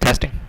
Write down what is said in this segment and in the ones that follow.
Testing, testing.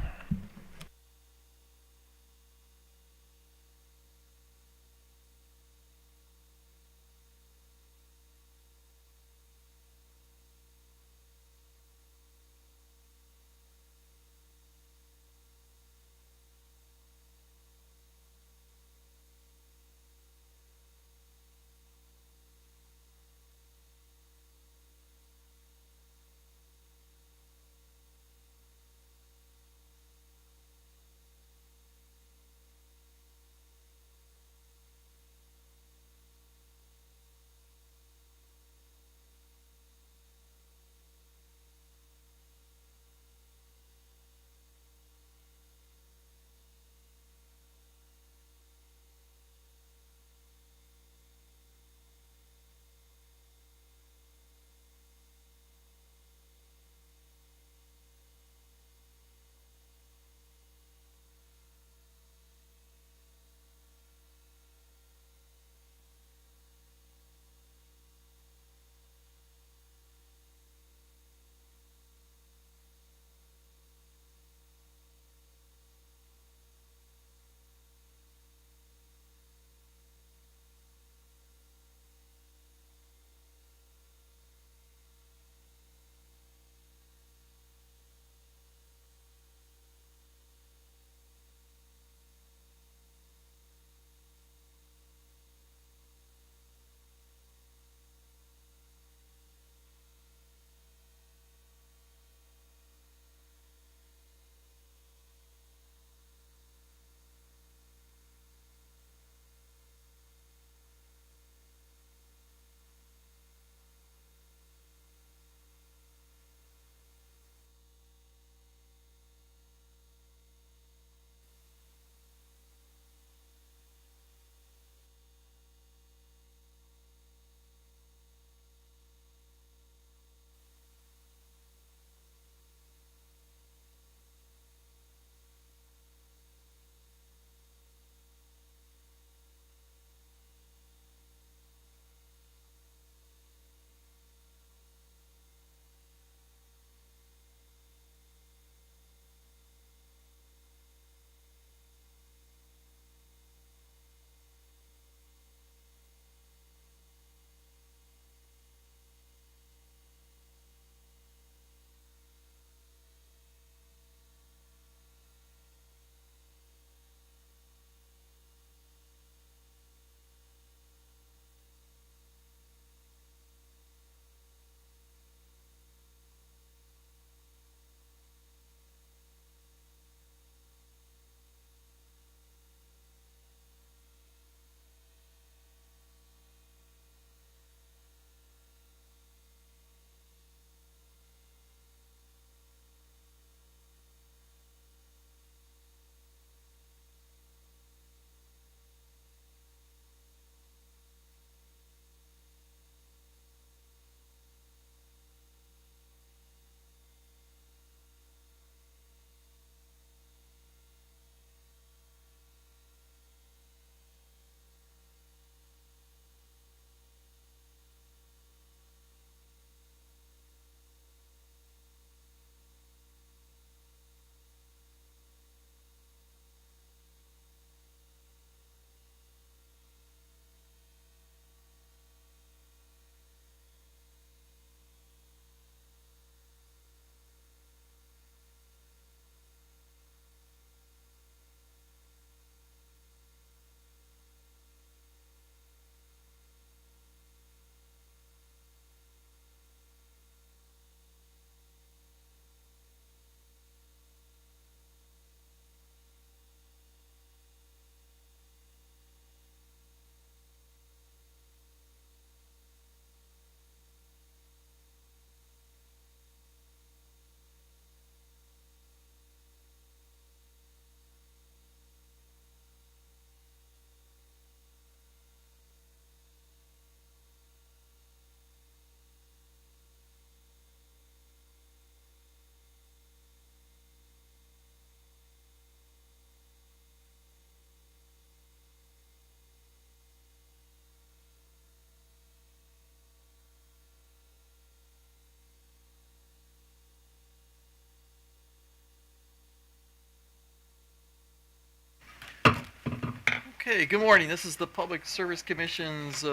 Okay, good morning. This is the Public Service Commission's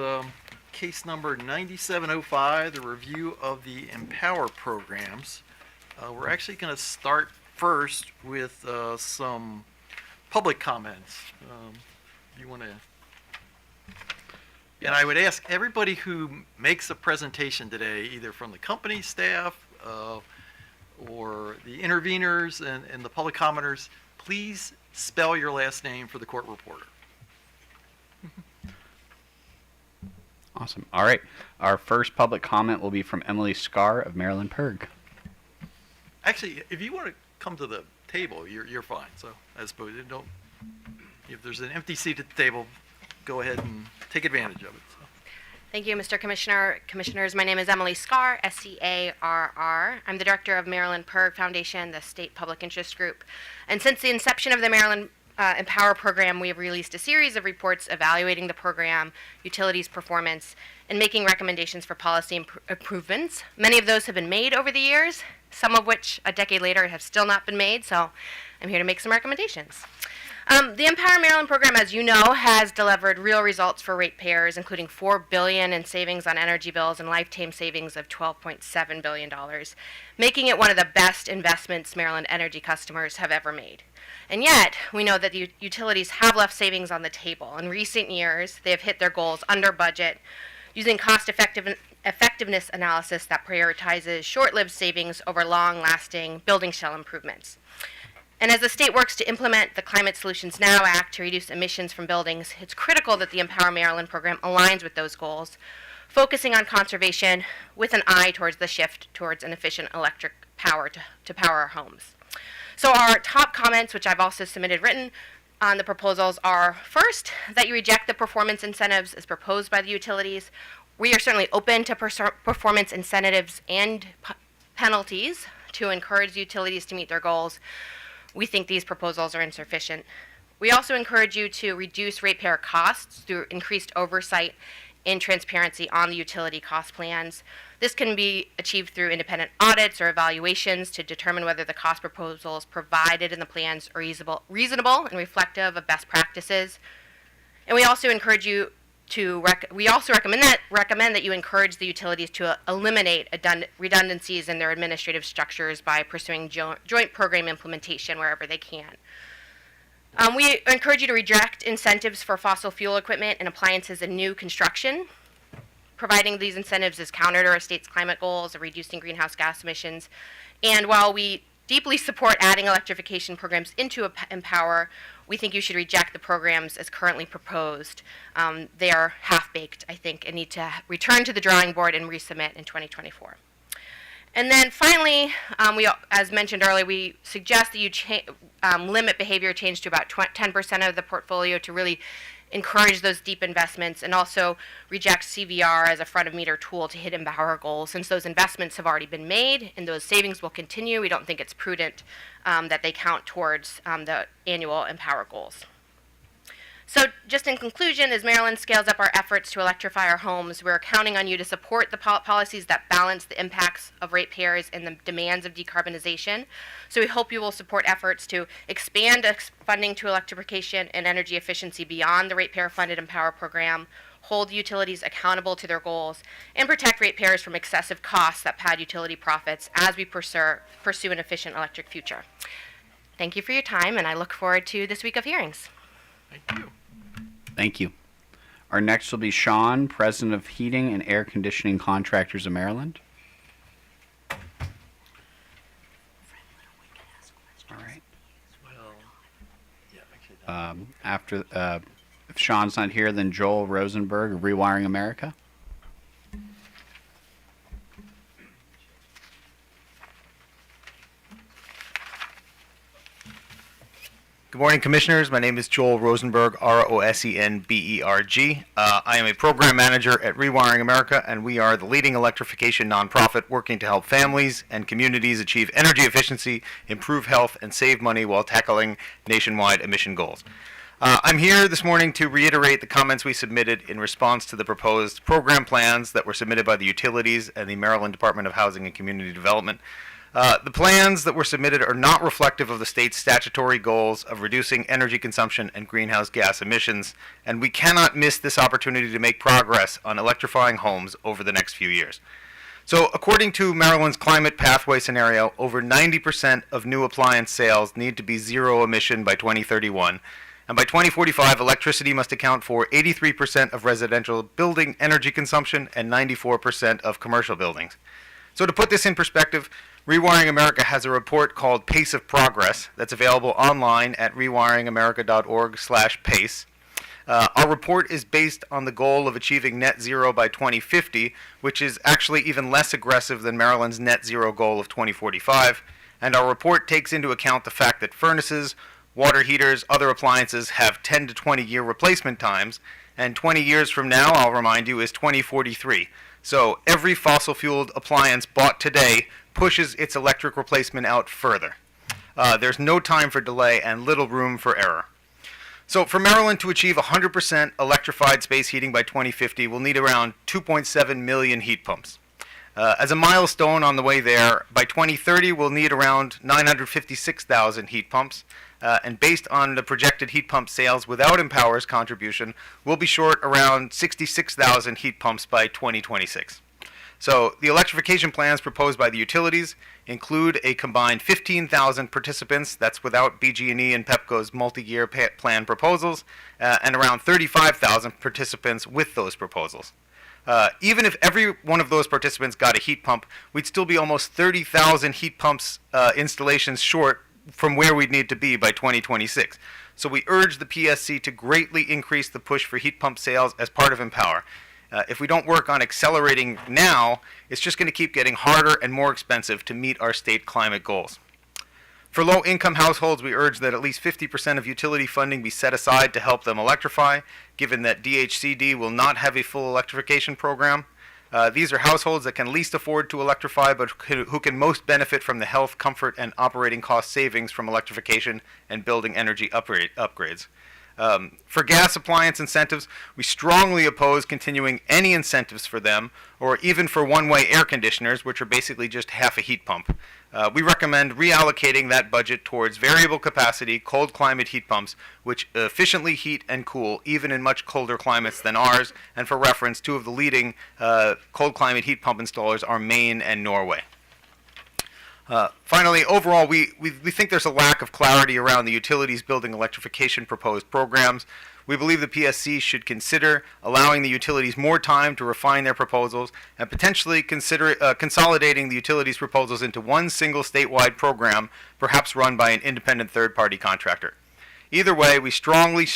case number 9705, the review of the EmPOWER programs. We're actually going to start first with some public comments. You want to? And I would ask everybody who makes a presentation today, either from the company staff or the interveners and the public commenters, please spell your last name for the court reporter. Awesome. All right. Our first public comment will be from Emily Scarr of Maryland PIRG. Actually, if you want to come to the table, you're fine. So I suppose you don't. If there's an empty seat at the table, go ahead and take advantage of it. So. Thank you, Mr. Commissioner. Commissioners, my name is Emily Scarr, S-C-A-R-R. I'm the director of Maryland PIRG Foundation, the state public interest group. And since the inception of the Maryland EmPOWER program, we have released a series of reports evaluating the program, utilities performance, and making recommendations for policy improvements. Many of those have been made over the years, some of which a decade later have still not been made, so I'm here to make some recommendations. The EmPOWER Maryland program, as you know, has delivered real results for ratepayers, including $4 billion in savings on energy bills and lifetime savings of $12.7 billion, making it one of the best investments Maryland energy customers have ever made. And yet, we know that the utilities have left savings on the table. In recent years, they have hit their goals under budget using cost-effectiveness analysis that prioritizes short-lived savings over long-lasting building shell improvements. And as the state works to implement the Climate Solutions Now Act to reduce emissions from buildings, it's critical that the EmPOWER Maryland program aligns with those goals, focusing on conservation with an eye towards the shift towards an efficient electric power to power our homes. So our top comments, which I've also submitted written on the proposals, are first, that you reject the performance incentives as proposed by the utilities. We are certainly open to performance incentives and penalties to encourage utilities to meet their goals. We think these proposals are insufficient. We also encourage you to reduce ratepayer costs through increased oversight and transparency on the utility cost plans. This can be achieved through independent audits or evaluations to determine whether the cost proposals provided in the plans are reasonable and reflective of best practices. And we also encourage you to recommend that you encourage the utilities to eliminate redundancies in their administrative structures by pursuing joint program implementation wherever they can. We encourage you to reject incentives for fossil fuel equipment and appliances in new construction. Providing these incentives is counter to our state's climate goals of reducing greenhouse gas emissions. And while we deeply support adding electrification programs into EmPOWER, we think you should reject the programs as currently proposed. They are half-baked, I think, and need to return to the drawing board and resubmit in 2024. And then finally, as mentioned earlier, we suggest that you limit behavior change to about 10% of the portfolio to really encourage those deep investments, and also reject CVR as a front-of-meter tool to hit EmPOWER goals. Since those investments have already been made and those savings will continue, we don't think it's prudent that they count towards the annual EmPOWER goals. So just in conclusion, as Maryland scales up our efforts to electrify our homes, we're counting on you to support the policies that balance the impacts of ratepayers and the demands of decarbonization. So we hope you will support efforts to expand funding to electrification and energy efficiency beyond the ratepayer-funded EmPOWER program, hold utilities accountable to their goals, and protect ratepayers from excessive costs that pad utility profits as we pursue an efficient electric future. Thank you for your time, and I look forward to this week of hearings. Thank you. Thank you. Our next will be Sean, President of Heating and Air Conditioning Contractors of Maryland. All right. Well, yeah, actually, if Sean's not here, then Joel Rosenberg of Rewiring America. Good morning, Commissioners. My name is Joel Rosenberg, R-O-S-E-N-B-E-R-G. I am a program manager at Rewiring America, and we are the leading electrification nonprofit working to help families and communities achieve energy efficiency, improve health, and save money while tackling nationwide emission goals. I'm here this morning to reiterate the comments we submitted in response to the proposed program plans that were submitted by the utilities and the Maryland Department of Housing and Community Development. The plans that were submitted are not reflective of the state's statutory goals of reducing energy consumption and greenhouse gas emissions, and we cannot miss this opportunity to make progress on electrifying homes over the next few years. So, according to Maryland's climate pathway scenario, over 90% of new appliance sales need to be zero emission by 2031, and by 2045, electricity must account for 83% of residential building energy consumption and 94% of commercial buildings. So, to put this in perspective, Rewiring America has a report called Pace of Progress that's available online at rewiringamerica.org/pace. Our report is based on the goal of achieving net zero by 2050, which is actually even less aggressive than Maryland's net zero goal of 2045. And our report takes into account the fact that furnaces, water heaters, other appliances have 10 to 20 year replacement times. And 20 years from now, I'll remind you, is 2043. So every fossil fueled appliance bought today pushes its electric replacement out further. There's no time for delay and little room for error. So for Maryland to achieve 100% electrified space heating by 2050, we'll need around 2.7 million heat pumps. As a milestone on the way there, by 2030 we'll need around 956,000 heat pumps, and based on the projected heat pump sales without EmPOWER's contribution, we'll be short around 66,000 heat pumps by 2026. So the electrification plans proposed by the utilities include a combined 15,000 participants, that's without BG&E and PEPCO's multi-year plan proposals, and around 35,000 participants with those proposals. Even if every one of those participants got a heat pump, we'd still be almost 30,000 heat pumps installations short from where we'd need to be by 2026. So we urge the PSC to greatly increase the push for heat pump sales as part of EmPOWER. If we don't work on accelerating now, it's just going to keep getting harder and more expensive to meet our state climate goals. For low-income households, we urge that at least 50% of utility funding be set aside to help them electrify, given that DHCD will not have a full electrification program. These are households that can least afford to electrify, but who can most benefit from the health, comfort, and operating cost savings from electrification and building energy upgrades. For gas appliance incentives, we strongly oppose continuing any incentives for them, or even for one-way air conditioners, which are basically just half a heat pump. We recommend reallocating that budget towards variable capacity cold climate heat pumps, which efficiently heat and cool even in much colder climates than ours. And for reference, two of the leading cold climate heat pump installers are Maine and Norway. Finally, overall, we think there's a lack of clarity around the utilities building electrification proposed programs. We believe the PSC should consider allowing the utilities more time to refine their proposals and potentially consider consolidating the utilities proposals into one single statewide program, perhaps run by an independent third-party contractor. Either way, we strongly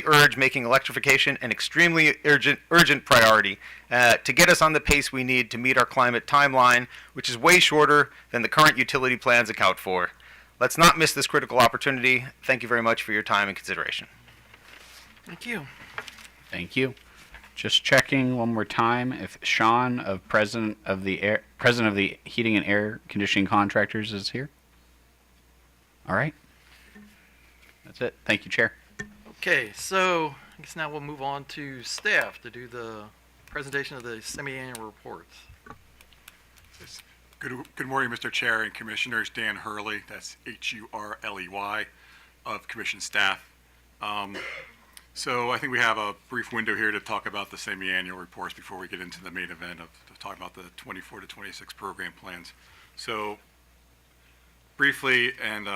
urge making electrification an extremely urgent priority to get us on the pace we need to meet our climate timeline, which is way shorter than the current utility plans account for. Let's not miss this critical opportunity. Thank you very much for your time and consideration. Thank you. Thank you. Just checking one more time if Sean, president of the Heating and Air Conditioning Contractors, is here. All right. That's it. Thank you, Chair. Okay, so I guess now we'll move on to staff to do the presentation of the semi-annual reports. Yes. Good morning, Mr. Chair and Commissioners. Dan Hurley, that's Hurley, of Commission staff. So I think we have a brief window here to talk about the semi-annual reports before we get into the main event of talking about the 24 to 26 program plans. So briefly, and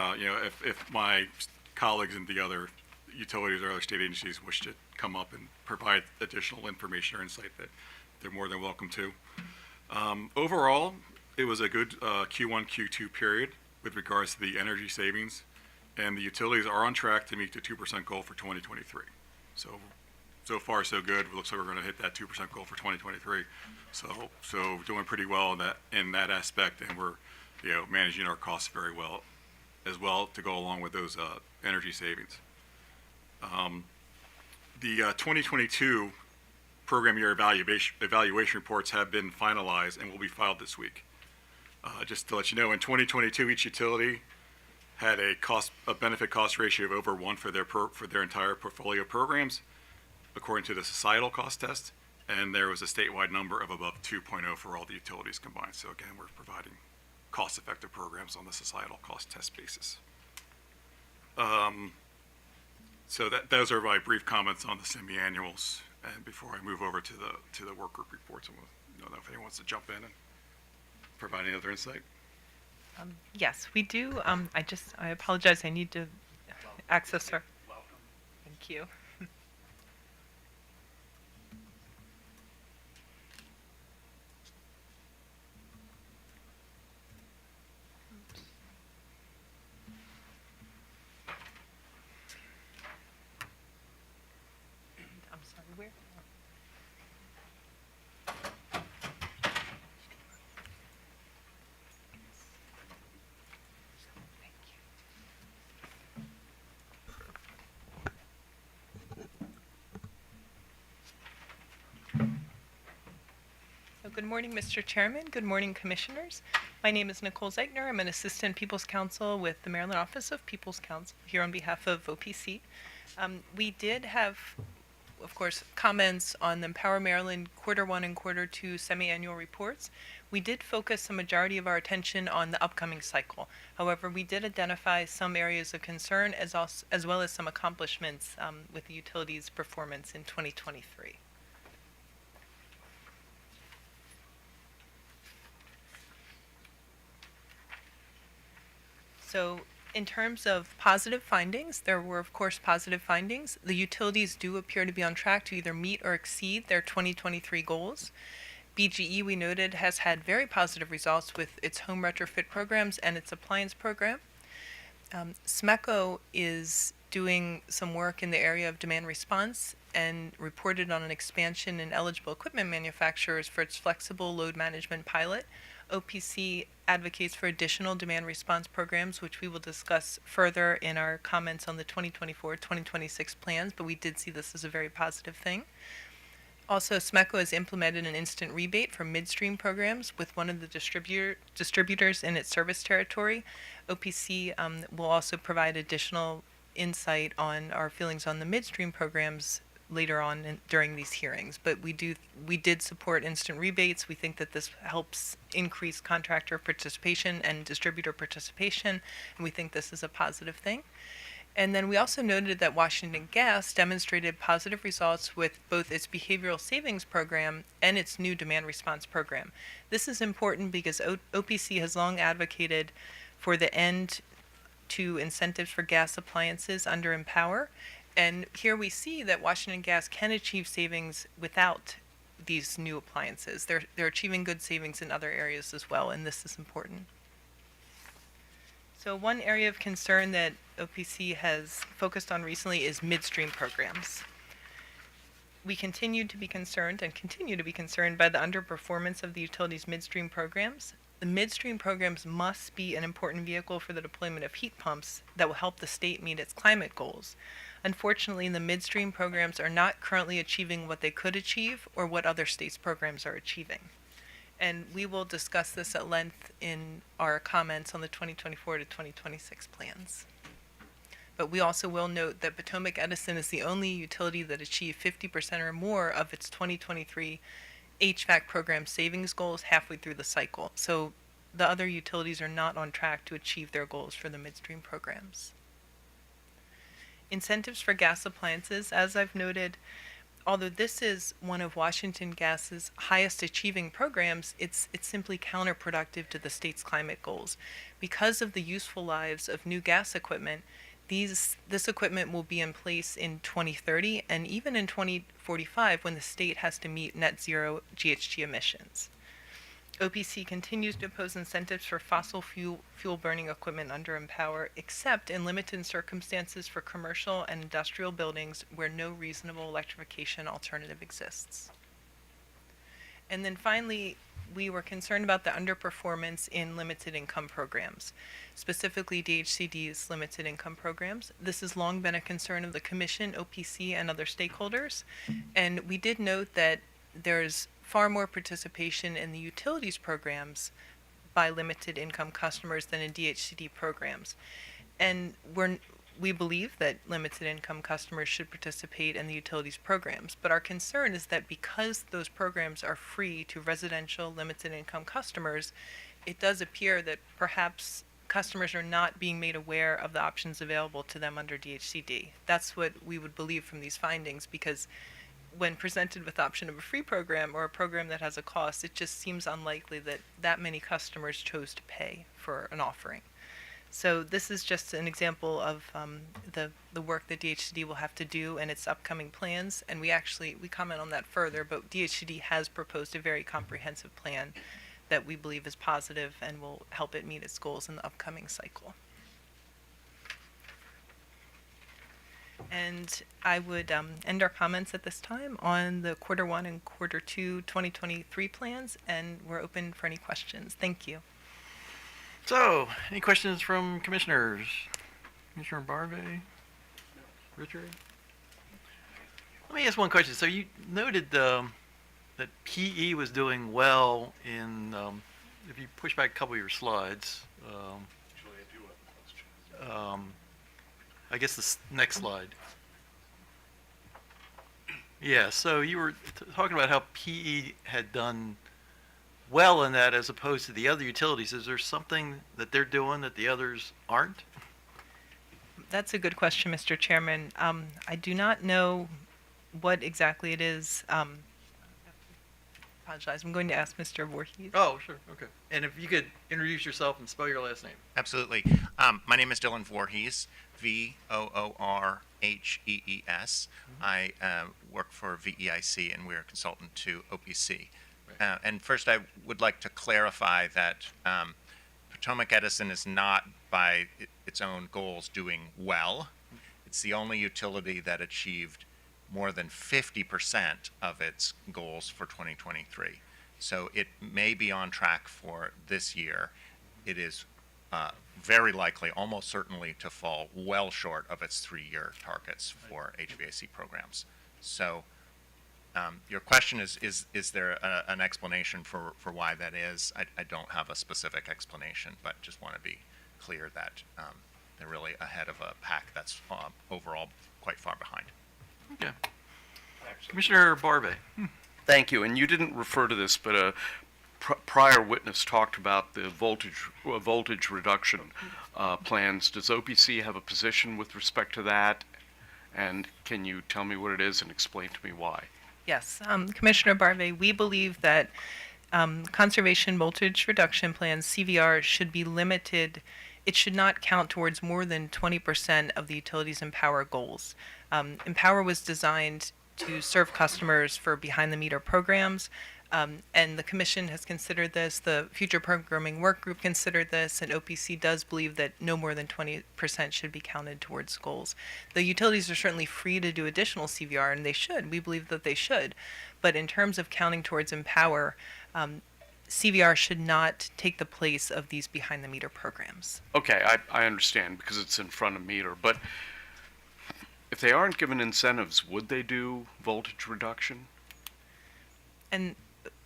if my colleagues in the other utilities or other state agencies wish to come up and provide additional information or insight, that they're more than welcome to. Overall, it was a good Q1, Q2 period with regards to the energy savings, and the utilities are on track to meet the 2% goal for 2023. So far so good. It looks like we're going to hit that 2% goal for 2023. So doing pretty well in that aspect, and we're managing our costs very well as well to go along with those energy savings. The 2022 program year evaluation reports have been finalized and will be filed this week. Just to let you know, in 2022, each utility had a benefit cost ratio of over 1 for their entire portfolio of programs, according to the societal cost test, and there was a statewide number of above 2.0 for all the utilities combined. So again, we're providing cost-effective programs on the societal cost test basis. So those are my brief comments on the semi-annuals. And before I move over to the work group reports, I don't know if anyone wants to jump in and provide any other insight. Yes, we do. I apologize. I need to access our. Thank you. I'm sorry, where? Thank you. So good morning, Mr. Chairman. Good morning, Commissioners. My name is Nicole Zeichner. I'm an Assistant People's Counsel with the Maryland Office of People's Counsel here on behalf of OPC. We did have, of course, comments on the EmPOWER Maryland Quarter 1 and Quarter 2 semi-annual reports. We did focus a majority of our attention on the upcoming cycle. However, we did identify some areas of concern as well as some accomplishments with the utilities' performance in 2023. So in terms of positive findings, there were, of course, positive findings. The utilities do appear to be on track to either meet or exceed their 2023 goals. BGE, we noted, has had very positive results with its home retrofit programs and its appliance program. SMECO is doing some work in the area of demand response and reported on an expansion in eligible equipment manufacturers for its flexible load management pilot. OPC advocates for additional demand response programs, which we will discuss further in our comments on the 2024-2026 plans, but we did see this as a very positive thing. Also, SMECO has implemented an instant rebate for midstream programs with one of the distributors in its service territory. OPC will also provide additional insight on our feelings on the midstream programs later on during these hearings. But we did support instant rebates. We think that this helps increase contractor participation and distributor participation, and we think this is a positive thing. And then we also noted that Washington Gas demonstrated positive results with both its behavioral savings program and its new demand response program. This is important because OPC has long advocated for the end to incentives for gas appliances under EmPOWER. And here we see that Washington Gas can achieve savings without these new appliances. They're achieving good savings in other areas as well, and this is important. So one area of concern that OPC has focused on recently is midstream programs. We continue to be concerned by the underperformance of the utilities' midstream programs. The midstream programs must be an important vehicle for the deployment of heat pumps that will help the state meet its climate goals. Unfortunately, the midstream programs are not currently achieving what they could achieve or what other states' programs are achieving. And we will discuss this at length in our comments on the 2024 to 2026 plans. But we also will note that Potomac Edison is the only utility that achieved 50% or more of its 2023 HVAC program savings goals halfway through the cycle. So the other utilities are not on track to achieve their goals for the midstream programs. Incentives for gas appliances, as I've noted, although this is one of Washington Gas's highest achieving programs, it's simply counterproductive to the state's climate goals. Because of the useful lives of new gas equipment, this equipment will be in place in 2030 and even in 2045 when the state has to meet net zero GHG emissions. OPC continues to oppose incentives for fossil fuel burning equipment under EmPOWER, except in limited circumstances for commercial and industrial buildings where no reasonable electrification alternative exists. And then finally, we were concerned about the underperformance in limited income programs, specifically DHCD's limited income programs. This has long been a concern of the Commission, OPC, and other stakeholders. And we did note that there's far more participation in the utilities programs by limited income customers than in DHCD programs. And we believe that limited income customers should participate in the utilities programs. But our concern is that because those programs are free to residential limited income customers, it does appear that perhaps customers are not being made aware of the options available to them under DHCD. That's what we would believe from these findings, because when presented with the option of a free program or a program that has a cost, it just seems unlikely that that many customers chose to pay for an offering. So this is just an example of the work that DHCD will have to do and its upcoming plans, and we comment on that further, but DHCD has proposed a very comprehensive plan that we believe is positive and will help it meet its goals in the upcoming cycle. And I would end our comments at this time on the Q1 and Q2 2023 plans, and we're open for any questions. Thank you. So, any questions from commissioners? Commissioner Barbe? Richard? Let me ask one question. So you noted that PE was doing well in, if you push back a couple of your slides. Actually, I do have a question. I guess the next slide. Yeah, so you were talking about how PE had done well in that as opposed to the other utilities. Is there something that they're doing that the others aren't? That's a good question, Mr. Chairman. I do not know what exactly it is. Apologize. I'm going to ask Mr. Voorhees. Oh, sure, okay. And if you could introduce yourself and spell your last name. Absolutely. My name is Dylan Voorhees, Voorhees. I work for VEIC, and we're a consultant to OPC. And first, I would like to clarify that Potomac Edison is not, by its own goals, doing well. It's the only utility that achieved more than 50% of its goals for 2023. So it may be on track for this year. It is very likely, almost certainly, to fall well short of its 3-year targets for HVAC programs. So your question is there an explanation for why that is? I don't have a specific explanation, but just want to be clear that they're really ahead of a pack that's overall quite far behind. Okay. Commissioner Barbe. Thank you. And you didn't refer to this, but a prior witness talked about the voltage reduction plans. Does OPC have a position with respect to that? And can you tell me what it is and explain to me why? Yes, Commissioner Barbe, we believe that conservation voltage reduction plans, CVR, should be limited. It should not count towards more than 20% of the utilities EmPOWER goals. EmPOWER was designed to serve customers for behind-the-meter programs, and the Commission has considered this, the Future Programming Work Group considered this, and OPC does believe that no more than 20% should be counted towards goals. The utilities are certainly free to do additional CVR, and they should. We believe that they should. But in terms of counting towards EmPOWER, CVR should not take the place of these behind-the-meter programs. Okay, I understand because it's in front of meter, but if they aren't given incentives, would they do voltage reduction? And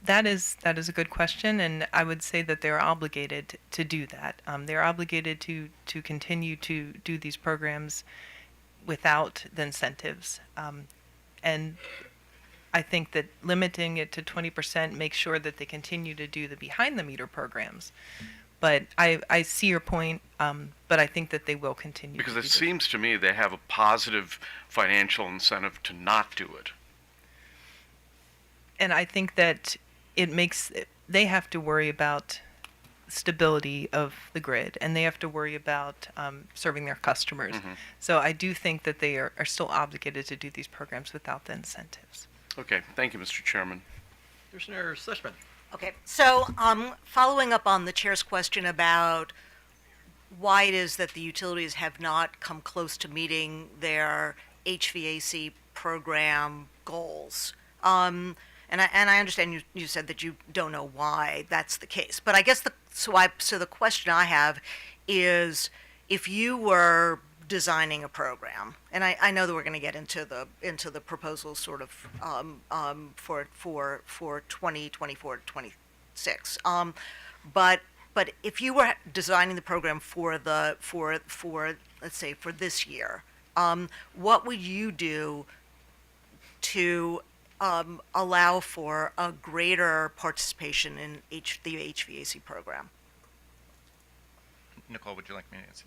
that is a good question, and I would say that they're obligated to do that. They're obligated to continue to do these programs without the incentives. And I think that limiting it to 20% makes sure that they continue to do the behind-the-meter programs. But I see your point, but I think that they will continue Because to it do this. seems to me they have a positive financial incentive to not do it. And I think that they have to worry about stability of the grid, and they have to worry about serving their customers. Mm-hmm. So I do think that they are still obligated to do these programs without the incentives. Okay, thank you, Mr. Chairman. Commissioner Sushman. Okay, so following up on the chair's question about why it is that the utilities have not come close to meeting their HVAC program goals. And I understand you said that you don't know why that's the case, but I guess so the question I have is, if you were designing a program, and I know that we're going to get into the proposals sort of for 2024 to 26, but if you were designing the program for let's say for this year, what would you do to allow for a greater participation in the HVAC program? Nicole, would you like me to answer?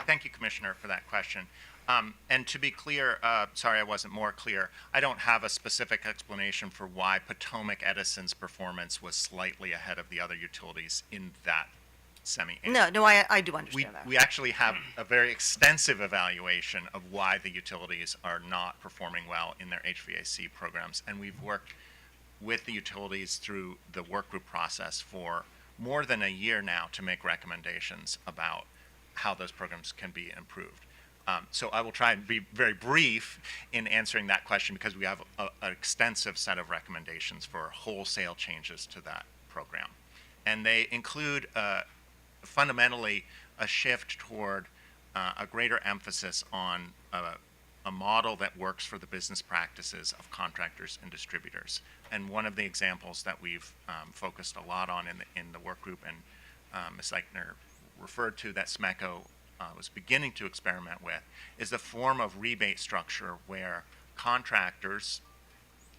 Thank you, Commissioner, for that question. And to be clear, sorry I wasn't more clear, I don't have a specific explanation for why Potomac Edison's performance was slightly ahead of the other utilities in that No, I do We, understand that. we actually have a very extensive evaluation of why the utilities are not performing well in their HVAC programs. And we've worked with the utilities through the work group process for more than a year now to make recommendations about how those programs can be improved. So I will try and be very brief in answering that question because we have an extensive set of recommendations for wholesale changes to that program. And they include fundamentally a shift toward a greater emphasis on a model that works for the business practices of contractors and distributors. And one of the examples that we've focused a lot on in the work group, and Ms. Eichner referred to, that SMECO was beginning to experiment with, is the form of rebate structure where contractors,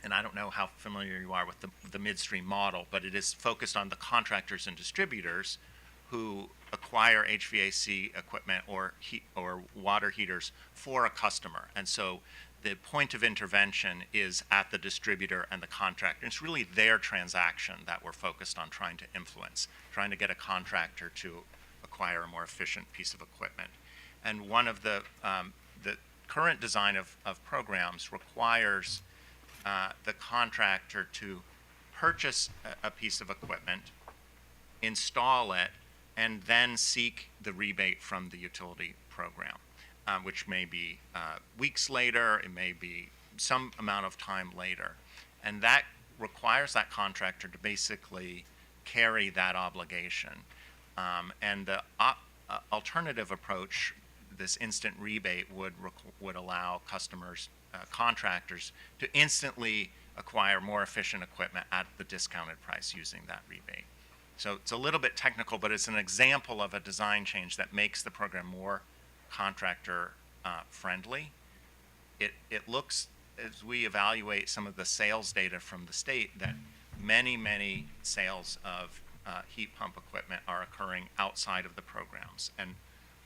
and I don't know how familiar you are with the midstream model, but it is focused on the contractors and distributors who acquire HVAC equipment or water heaters for a customer. And so the point of intervention is at the distributor and the contractor. It's really their transaction that we're focused on trying to influence, trying to get a contractor to acquire a more efficient piece of equipment. And one of the current design of programs requires the contractor to purchase a piece of equipment, install it, and then seek the rebate from the utility program, which may be weeks later, it may be some amount of time later. And that requires that contractor to basically carry that obligation. And the alternative approach, this instant rebate, would allow customers, contractors, to instantly acquire more efficient equipment at the discounted price using that rebate. So it's a little bit technical, but it's an example of a design change that makes the program more contractor friendly. It looks, as we evaluate some of the sales data from the state, that many sales of heat pump equipment are occurring outside of the programs. And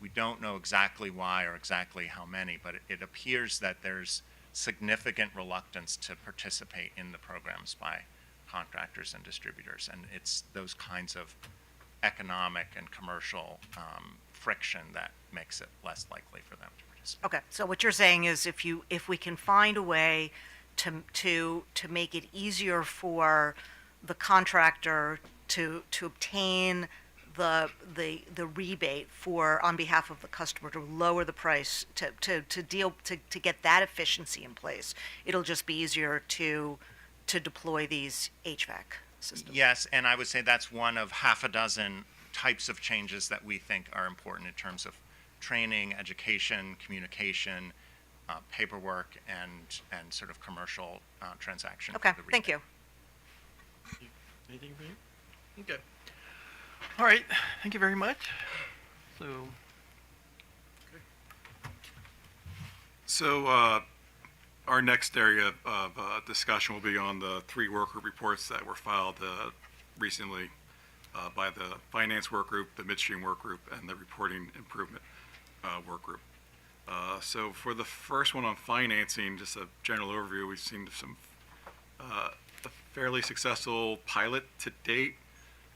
we don't know exactly why or exactly how many, but it appears that there's significant reluctance to participate in the programs by contractors and distributors. And it's those kinds of economic and commercial friction that makes it less likely for them to participate. Okay, so what you're saying is if we can find a way to make it easier for the contractor to obtain the rebate on behalf of the customer, to lower the price, to get that efficiency in place, it'll just be easier to deploy these HVAC systems. Yes, and I would say that's one of half a dozen types of changes that we think are important in terms of training, education, communication, paperwork, and sort of commercial transaction. Okay, for the thank rebate. you. Anything for you? Okay. All right, thank you very much. So our next area of discussion will be on the 3 work group reports that were filed recently by the Finance Work Group, the Midstream Work Group, and the Reporting Improvement Work Group. So for the first one on financing, just a general overview, we've seen a fairly successful pilot to date.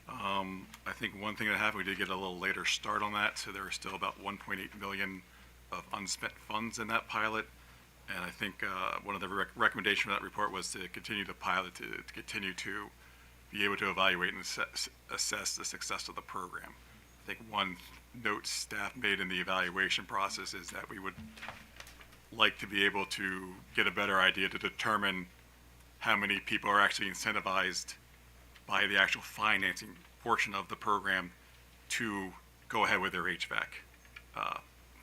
I think one thing that happened, we did get a little later start on that, so there was still about 1.8 million of unspent funds in that pilot. And I think one of the recommendations for that report was to continue the pilot, to continue to be able to evaluate and assess the success of the program. I think one note staff made in the evaluation process is that we would like to be able to get a better idea to determine how many people are actually incentivized by the actual financing portion of the program to go ahead with their HVAC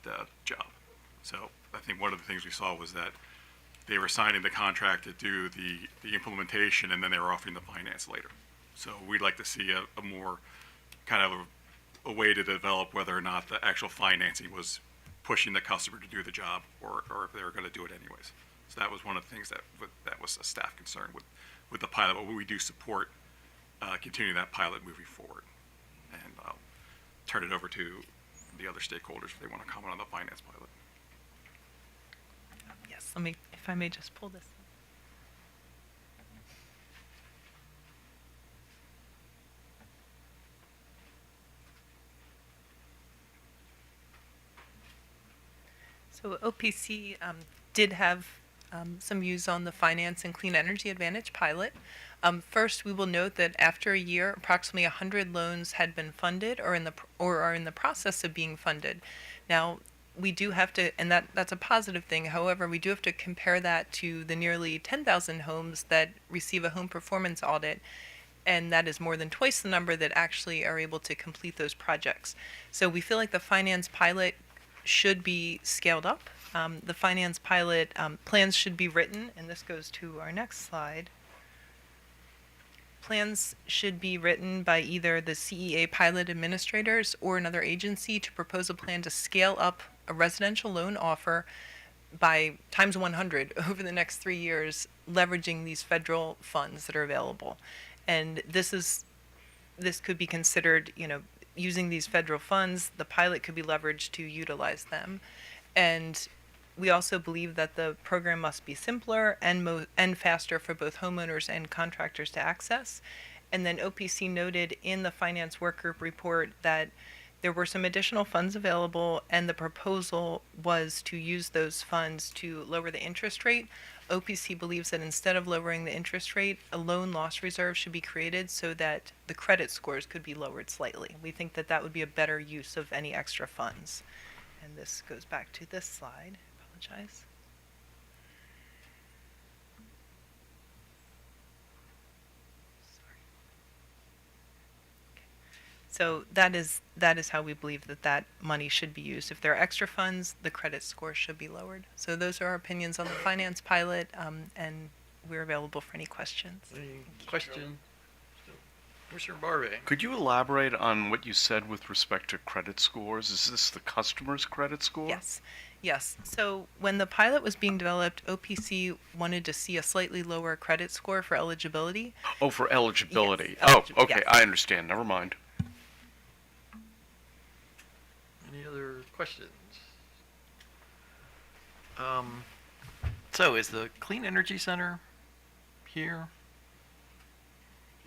the job. So I think one of the things we saw was that they were signing the contract to do the implementation, and then they were offering the finance later. So we'd like to see a more kind of a way to develop whether or not the actual financing was pushing the customer to do the job, or if they were going to do it anyways. So that was one of the things that was a staff concern with the pilot, but we do support continuing that pilot moving forward. And I'll turn it over to the other stakeholders if they want to comment on the finance pilot. Yes, let me, if I may just pull this. So OPC did have some views on the Finance and Clean Energy Advantage pilot. First, we will note that after a year, approximately 100 loans had been funded or are in the process of being funded. Now, we do have to, and that's a positive thing. However, we do have to compare that to the nearly 10,000 homes that receive a home performance audit, and that is more than twice the number that actually are able to complete those projects. So we feel like the finance pilot should be scaled up. The finance pilot plans should be written, and this goes to our next slide. Plans should be written by either the CEA pilot administrators or another agency to propose a plan to scale up a residential loan offer by times 100 over the next 3 years, leveraging these federal funds that are available. And this could be considered, using these federal funds, the pilot could be leveraged to utilize them. And we also believe that the program must be simpler and faster for both homeowners and contractors to access. And then OPC noted in the finance work group report that there were some additional funds available, and the proposal was to use those funds to lower the interest rate. OPC believes that instead of lowering the interest rate, a loan loss reserve should be created so that the credit scores could be lowered slightly. We think that that would be a better use of any extra funds. And this goes back to this slide. Apologize. So that is how we believe that money should be used. If there are extra funds, the credit score should be lowered. So those are our opinions on the finance pilot, and we're available for any questions. Any question? Commissioner Barbe? Could you elaborate on what you said with respect to credit scores? Is this the customer's credit score? Yes. So when the pilot was being developed, OPC wanted to see a slightly lower credit score for eligibility. Oh, for eligibility. Yes, Okay, yes. I understand. Never mind. Any other questions? So is the Clean Energy Center here?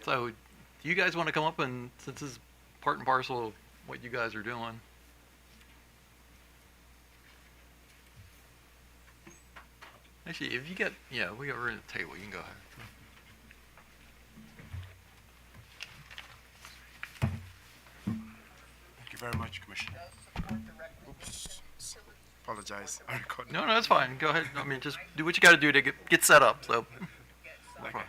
So do you guys want to come up, and since this is part and parcel of what you guys are doing? Actually, if you get, we got rid of the table, you can go ahead. Thank you very much, Commissioner. Oops. Apologize. I recorded. No, that's fine. Go ahead. I mean, just do what you got to do to get set up. So. Okay.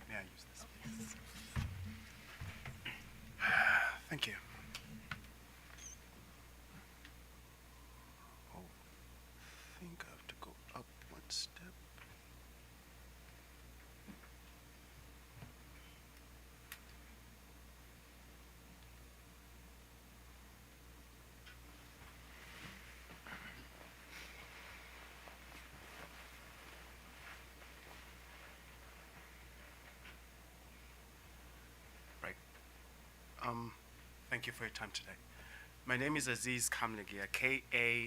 May I use this, please? Thank you. Oh, I think I have to go up one step. Thank you for your time today. My name is Aziz Kamlegia, Kamulegeya.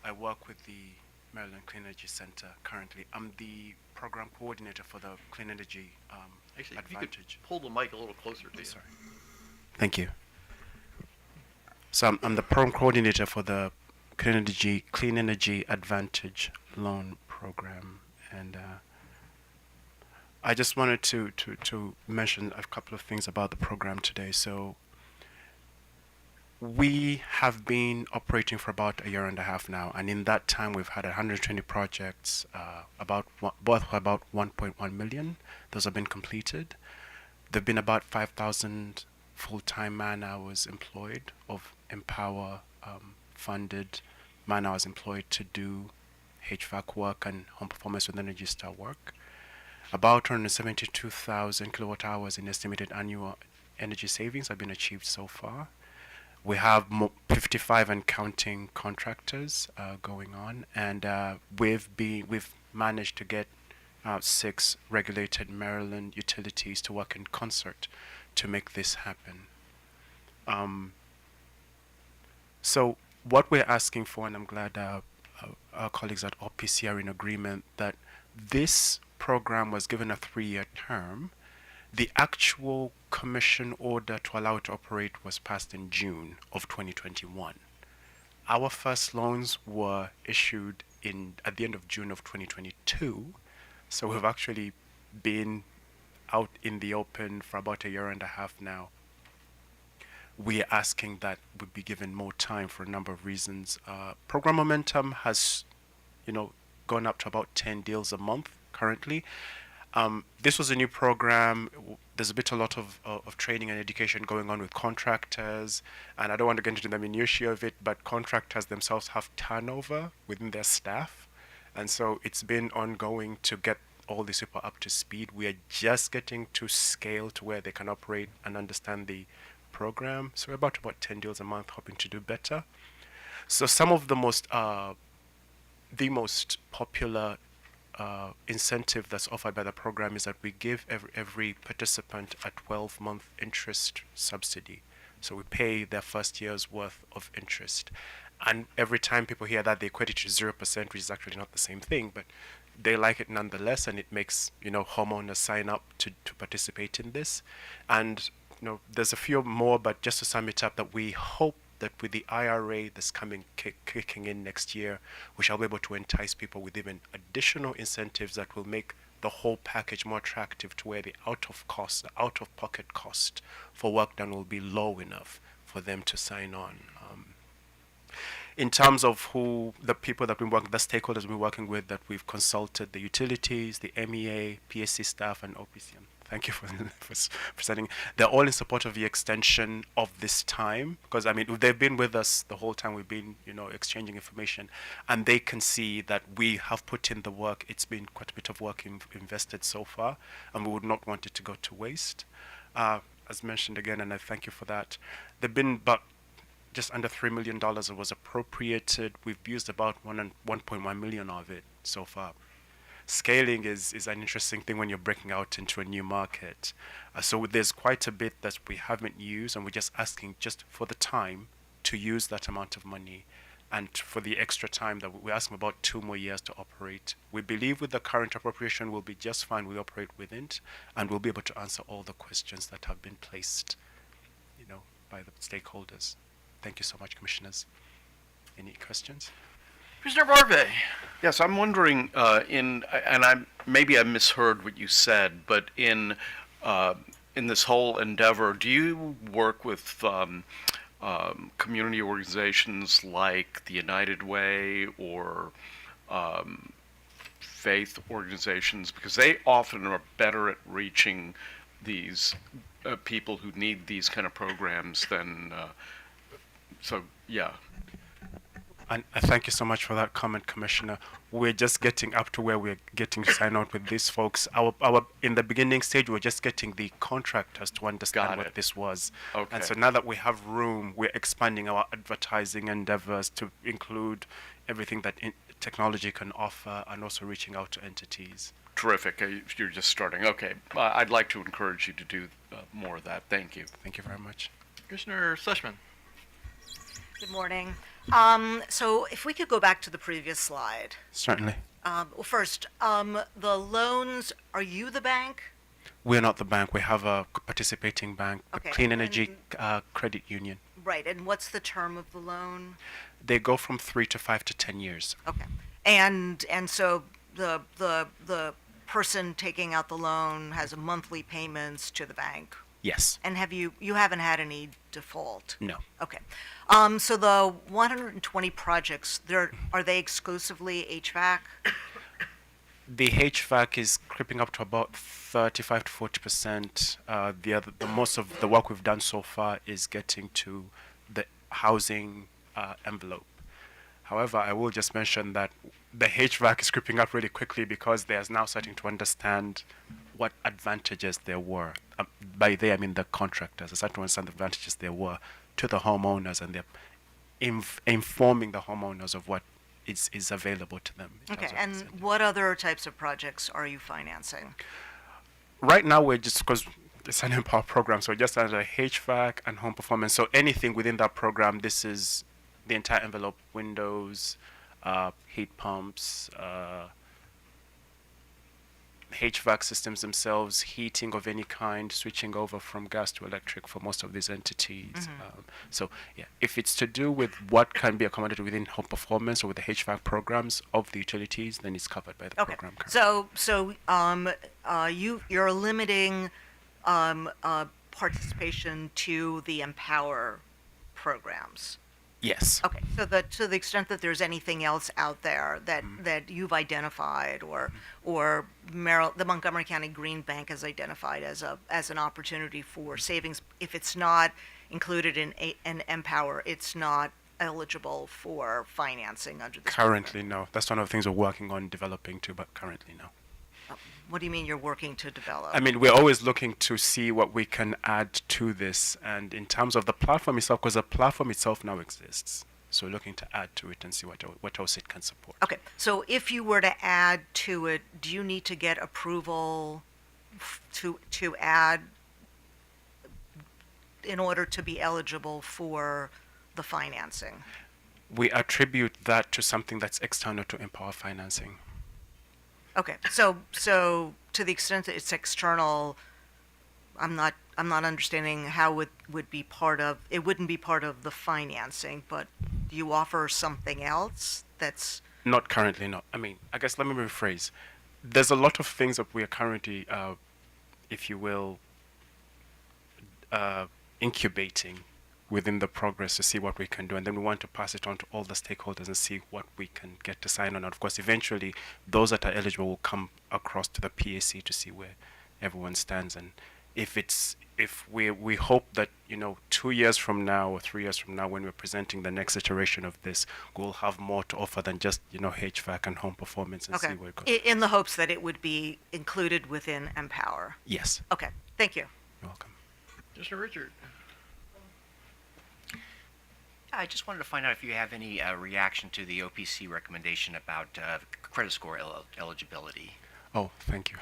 I work with the Maryland Clean Energy Center currently. I'm the program coordinator for the Clean Energy Actually, if you could Advantage. pull the mic a little closer to you. Sorry. Thank you. So I'm the program coordinator for the Clean Energy Advantage loan program, and I just wanted to mention a couple of things about the program today. So we have been operating for about a year and a half now, and in that time we've had 120 worth about 1.1 million. Those have been completed. There've been about 5,000 full-time man-hours employed of EmPOWER funded man-hours employed to do HVAC work and home performance with Energy Star work. About 172,000 kilowatt hours in estimated annual energy savings have been achieved so far. We have 55 and counting contractors going on, and we've managed to get 6 regulated Maryland utilities to work in concert to make this happen. So what we're asking for, and I'm glad our colleagues at OPC are in agreement that this program was given a 3-year term. The actual commission order to allow it to operate was passed in June of 2021. Our first loans were issued at the end of June of 2022. So we've actually been out in the open for about a year and a half now. We are asking that we be given more time for a number of reasons. Program momentum has, gone up to about 10 deals a month currently. This was a new program. There's a lot of training and education going on with contractors, and I don't want to get into the minutiae of it, but contractors themselves have turnover within their staff, and so it's been ongoing to get all these people up to speed. We are just getting to scale to where they can operate and understand the program. So we're about 10 deals a month, hoping to do better. So some of the most popular incentive that's offered by the program is that we give every participant a 12-month interest subsidy. So we pay their first year's worth of interest. And every time people hear that, they equate it to 0%, which is actually not the same thing, but they like it nonetheless, and it makes homeowners sign up to participate in this. And there's a few more, but just to sum it up, that we hope that with the IRA that's kicking in next year, we shall be able to entice people with even additional incentives that will make the whole package more attractive to where the out-of-pocket cost for work done will be low enough for them to sign on. In terms of who the people that we work, the stakeholders we're working with, that we've consulted, the utilities, the MEA, PSC staff, and OPCM. Thank you for presenting. They're all in support of the extension of this time, because they've been with us the whole time we've been, exchanging information, and they can see that we have put in the work. It's been quite a bit of work invested so far, and we would not want it to go to waste. As mentioned again, and I thank you for that. There've been about just under $3 million that was appropriated. We've used about 1.1 million of it so far. Scaling is an interesting thing when you're breaking out into a new market. So there's quite a bit that we haven't used, and we're just asking just for the time to use that amount of money, and for the extra time that we're asking about 2 more years to operate. We believe with the current appropriation we'll be just fine. We operate within it, and we'll be able to answer all the questions that have been placed, by the stakeholders. Thank you so much, Commissioners. Any questions? Commissioner Barve. Yes, I'm wondering, maybe I misheard what you said, but in this whole endeavor, do you work with community organizations like the United Way or faith organizations? Because they often are better at reaching these people who need these kind of programs than, yeah. And I thank you so much for that comment, Commissioner. We're just getting up to where we're getting to sign out with these folks. Our in the beginning stage, we're just getting the contractors to understand what this was. Okay. And so now that we have room, we're expanding our advertising endeavors to include everything that technology can offer, and also reaching out to entities. Terrific. You're just starting. Okay. I'd like to encourage you to do more of that. Thank you. Thank you very much. Commissioner Sushman. Good morning. So if we could go back to the previous slide. Certainly. Well, first, the loans, are you the bank? We're not the bank. We have a participating bank, Okay, a Clean and Energy Credit Union. Right, and what's the term of the loan? They go from 3 to 5 to 10 years. Okay. And so the person taking out the loan has monthly payments to the bank? Yes. And you haven't had any default? No. Okay. So the 120 projects, are they exclusively HVAC? The HVAC is creeping up to about 35 to 40%. The most of the work we've done so far is getting to the housing envelope. However, I will just mention that the HVAC is creeping up really quickly because they are now starting to understand what advantages there were. By they, I mean the contractors. They're starting to understand the advantages there were to the homeowners, and they're informing the homeowners of what is available to them. in Okay, terms of and incentive. what other types of projects are you financing? Right now we're just, because it's an EmPOWER program, so just under HVAC and home performance. So anything within that program, this is the entire envelope: windows, heat pumps, HVAC systems themselves, heating of any kind, switching over from gas to electric for most of these entities. So yeah, if it's to do with what can be accommodated within home performance or with the HVAC programs of the utilities, then it's covered by the Okay, program. Currently. you're limiting participation to the EmPOWER programs. Yes. Okay, so to the extent that there's anything else out there that you've identified, or the Montgomery County Green Bank has identified as an opportunity for savings, if it's not included in an EmPOWER, it's not eligible for financing under this Currently, no. That's one of the things we're working on developing too, but currently, no. program. What do you mean you're working to develop? I mean, we're always looking to see what we can add to this. And in terms of the platform itself, because the platform itself now exists, so we're looking to add to it and see what else it can support. Okay, so if you were to add to it, do you need to get approval to add in order to be eligible for the financing? We attribute that to something that's external to EmPOWER financing. Okay, so to the extent that it's external, I'm not understanding how it would be part of, it wouldn't be part of the financing, but do you offer something else that's, Not currently, no. I mean, I guess let me rephrase. There's a lot of things that we are currently, if you will, incubating within the progress to see what we can do, and then we want to pass it on to all the stakeholders and see what we can get to sign on. And of course, eventually, those that are eligible will come across to the PAC to see where everyone stands. And if we hope that 2 years from now or 3 years from now, when we're presenting the next iteration of this, we'll have more to offer than just HVAC and home performance and okay, see where it goes. in the hopes that it would be included within EmPOWER? Yes, Okay, thank you. you're welcome. Mr. Richard. I just wanted to find out if you have any reaction to the OPC recommendation about credit score eligibility. Oh, thank you.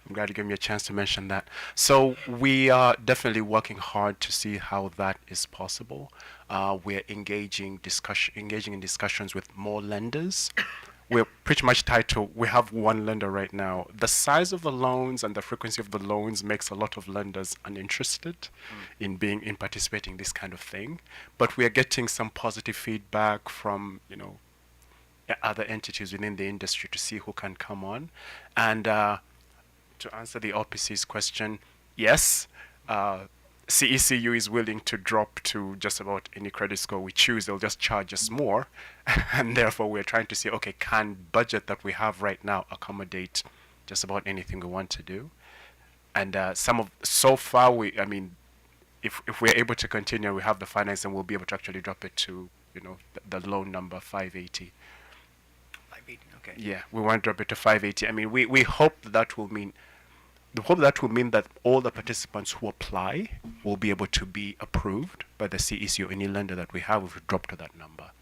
I'm glad you gave me a chance to mention that. So we are definitely working hard to see how that is possible. We're engaging in discussions with more lenders. We're pretty much tied to, we have one lender right now. The size of the loans and the frequency of the loans makes a lot of lenders uninterested in participating in this kind of thing. But we are getting some positive feedback from, other entities within the industry to see who can come on. And to answer the OPC's question, yes, CECU is willing to drop to just about any credit score we choose. They'll just charge us more. And therefore, we're trying to see, okay, can budget that we have right now accommodate just about anything we want to do? And so far, if we're able to continue, we have the finance, and we'll be able to actually drop it to, the loan number 580. 580, okay. Yeah, we want to drop it to 580. I mean, we hope that will mean, that all the participants who apply will be able to be approved by the CEC or any lender that we have if we drop to that number.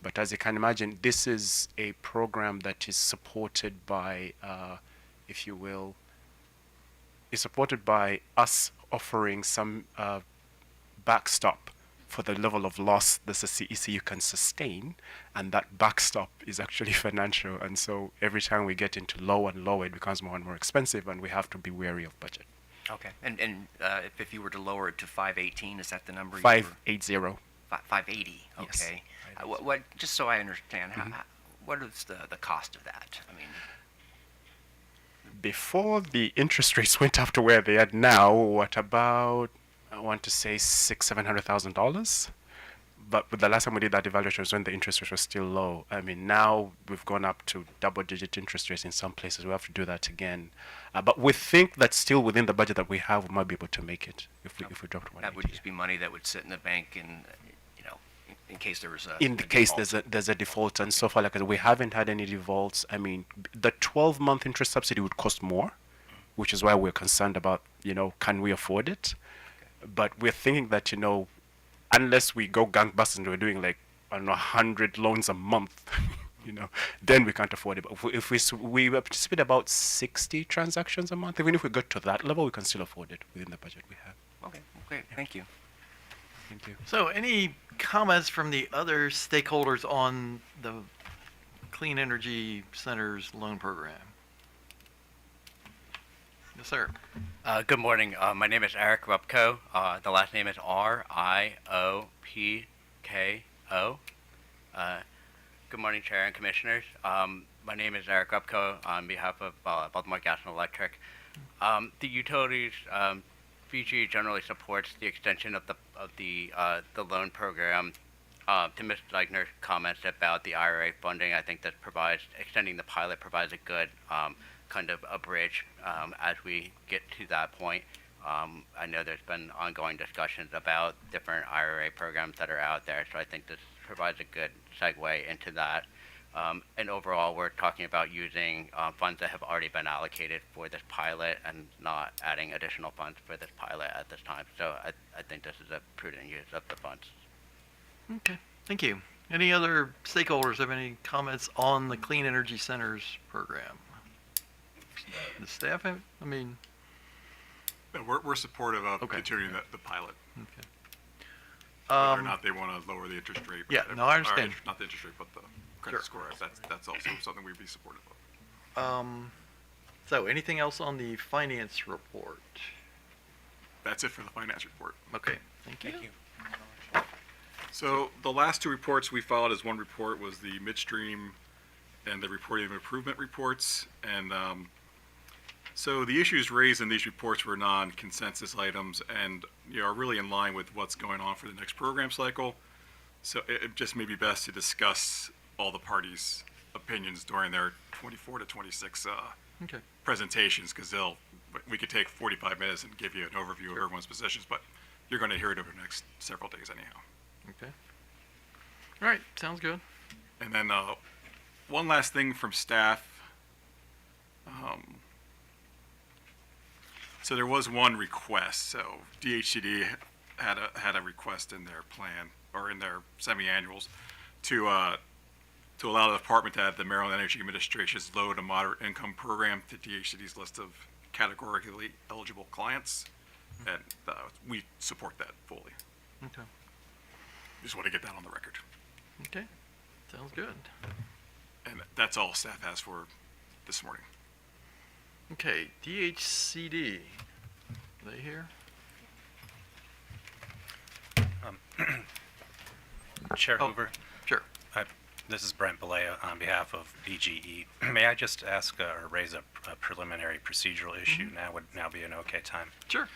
But as you can imagine, this is a program that is supported by, if you will, is supported by us offering some backstop for the level of loss that the CECU can sustain, and that backstop is actually financial. And so every time we get into lower and lower, it becomes more and more expensive, and we have to be wary of budget. Okay. And if you were to lower it to 518, is that the number? 580. 580. Yes. Okay. What? Just so I understand, what is the cost of that? I mean, before the interest rates went up to where they are now, what about, I want to say $600,000-$700,000. But the last time we did that evaluation was when the interest rates were still low. I mean, now we've gone up to double-digit interest rates in some places. We have to do that again. But we think that still within the budget that we have, we might be able to make it if we drop to 180. that would just be money that would sit in the bank, and in case there was a In the case default. there's a default, and so far, like we haven't had any defaults. I mean, the 12-month interest subsidy would cost more, which is why we're concerned about, can we afford it? But we're thinking that, unless we go gangbusters and we're doing like I don't know, 100 loans a month, then we can't afford it. But we participate about 60 transactions a month. Even if we got to that level, we can still afford it within the budget we have. Okay, great. Thank you. Thank you. So any comments from the other stakeholders on the Clean Energy Center's loan program? Yes, sir. Good morning. My name is Eric Rupko. The last name is Riopko. Good morning, Chair and Commissioners. My name is Eric Rupko on behalf of Baltimore Gas and Electric. The utilities, BG generally supports the extension of the loan program. To Ms. Leichner's comments about the IRA funding, I think that extending the pilot provides a good kind of a bridge as we get to that point. I know there's been ongoing discussions about different IRA programs that are out there, so I think this provides a good segue into that. And overall, we're talking about using funds that have already been allocated for this pilot and not adding additional funds for this pilot at this time. So I think this is a prudent use of the funds. Okay, thank you. Any other stakeholders have any comments on the Clean Energy Center's program? The staff have, No, we're supportive of Okay. continuing the pilot, okay. whether or not they want to lower the interest rate. Yeah, no, I understand. Not the interest rate, but the credit Sure. score. That's also something we'd be supportive of. So anything else on the finance report? That's it for the finance report. Okay, thank you. So the last two reports we filed as one report was the midstream and the reporting of improvement reports. And so the issues raised in these reports were non-consensus items and are really in line with what's going on for the next program cycle. So it just may be best to discuss all the parties' opinions during their 24 to 26 Okay. presentations, because we could take 45 minutes and give you an overview of everyone's positions, but you're going to hear it over the next several days anyhow. Okay. All right, sounds good. And then one last thing from staff. So there was one request. So DHCD had a request in their plan or in their semi-annuals to allow the department to add the Maryland Energy Administration's low to moderate income program to DHCD's list of categorically eligible clients, and we support that fully. Okay. Just want to get that on the record. Okay, sounds good. And that's all staff has for this morning. Okay, DHCD, are they here? Chair Oh, Hoover, Sure. this is Brent Balea on behalf of BGE. May I just ask or raise a preliminary procedural issue? Now would now be an okay time. Sure.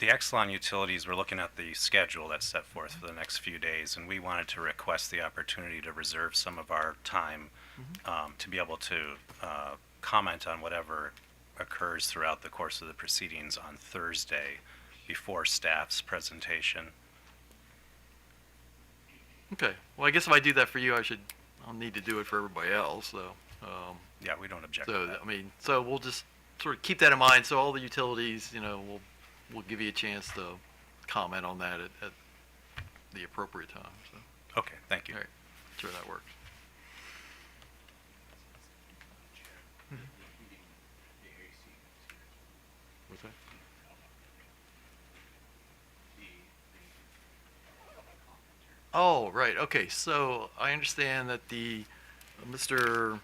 The Exelon utilities, we're looking at the schedule that's set forth for the next few days, and we wanted to request the opportunity to reserve some of our time to be able to comment on whatever occurs throughout the course of the proceedings on Thursday before staff's presentation. Okay, well, I guess if I do that for you, I'll need to do it for everybody else, so. Yeah, we don't object to So, that. so we'll just sort of keep that in mind, so all the utilities, we'll give you a chance to comment on that at the appropriate time, so. Okay, thank you. All right, sure that works. What's that? Oh, right, okay, so I understand that Mr.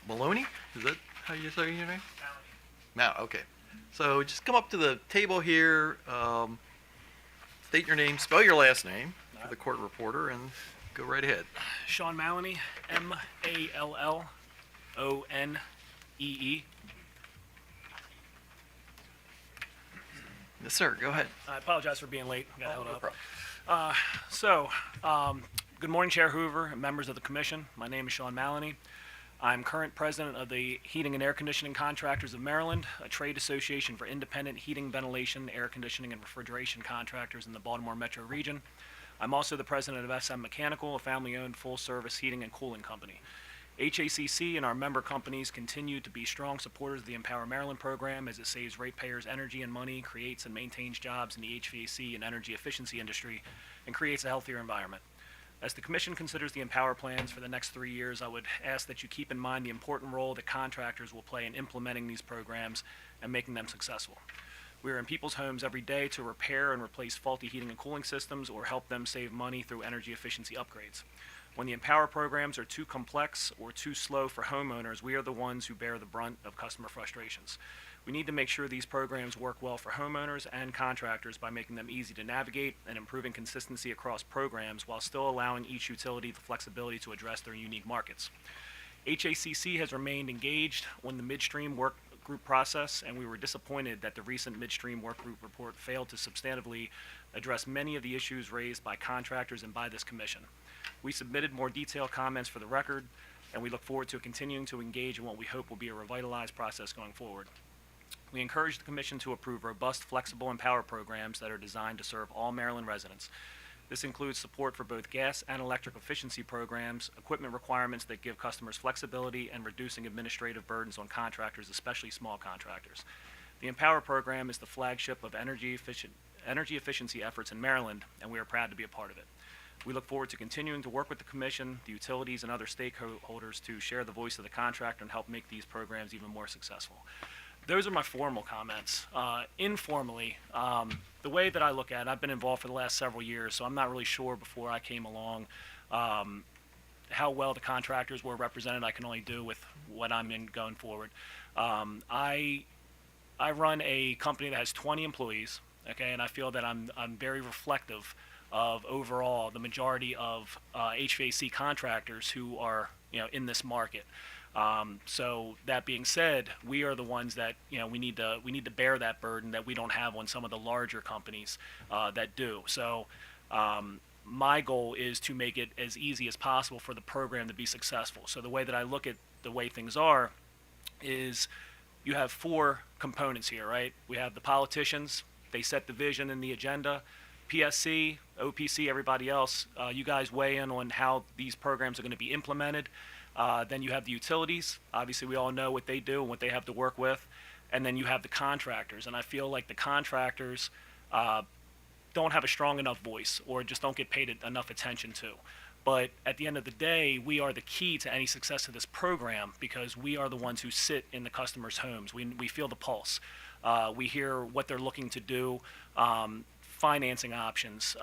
Maloney, is that how you say your name? Mal, okay. So just come up to the table here, state your name, spell your last name for the court reporter, and go right ahead. Sean Maloney, Mallonee. Yes, sir, go ahead. I apologize for being late. Got held no up. problem. Good morning, Chair Hoover and members of the Commission. My name is Sean Maloney. I'm current president of the Heating and Air Conditioning Contractors of Maryland, a trade association for independent heating, ventilation, air conditioning, and refrigeration contractors in the Baltimore metro region. I'm also the president of SM Mechanical, a family-owned full-service heating and cooling company. HACC and our member companies continue to be strong supporters of the EmPOWER Maryland program as it saves ratepayers energy and money, creates and maintains jobs in the HVAC and energy efficiency industry, and creates a healthier environment. As the Commission considers the EmPOWER plans for the next 3 years, I would ask that you keep in mind the important role that contractors will play in implementing these programs and making them successful. We are in people's homes every day to repair and replace faulty heating and cooling systems or help them save money through energy efficiency upgrades. When the EmPOWER programs are too complex or too slow for homeowners, we are the ones who bear the brunt of customer frustrations. We need to make sure these programs work well for homeowners and contractors by making them easy to navigate and improving consistency across programs while still allowing each utility the flexibility to address their unique markets. HACC has remained engaged on the midstream work group process, and we were disappointed that the recent midstream work group report failed to substantively address many of the issues raised by contractors and by this Commission. We submitted more detailed comments for the record, and we look forward to continuing to engage in what we hope will be a revitalized process going forward. We encourage the Commission to approve robust, flexible EmPOWER programs that are designed to serve all Maryland residents. This includes support for both gas and electric efficiency programs, equipment requirements that give customers flexibility, and reducing administrative burdens on contractors, especially small contractors. The EmPOWER program is the flagship of energy efficiency efforts in Maryland, and we are proud to be a part of it. We look forward to continuing to work with the Commission, the utilities, and other stakeholders to share the voice of the contractor and help make these programs even more successful. Those are my formal comments. Informally, the way that I look at it, I've been involved for the last several years, so I'm not really sure before I came along how well the contractors were represented. I can only do with what I'm in going forward. I run a company that has 20 employees, okay, and I feel that I'm very reflective of overall the majority of HVAC contractors who are in this market. So that being said, we are the ones that we need to bear that burden that we don't have on some of the larger companies that do. So my goal is to make it as easy as possible for the program to be successful. So the way that I look at the way things are is you have 4 components here, right? We have the politicians. They set the vision and the agenda. PSC, OPC, everybody else, you guys weigh in on how these programs are going to be implemented. Then you have the utilities. Obviously, we all know what they do and what they have to work with. And then you have the contractors. And I feel like the contractors don't have a strong enough voice or just don't get paid enough attention to. But at the end of the day, we are the key to any success of this program because we are the ones who sit in the customers' homes. We feel the pulse. We hear what they're looking to do. Financing options,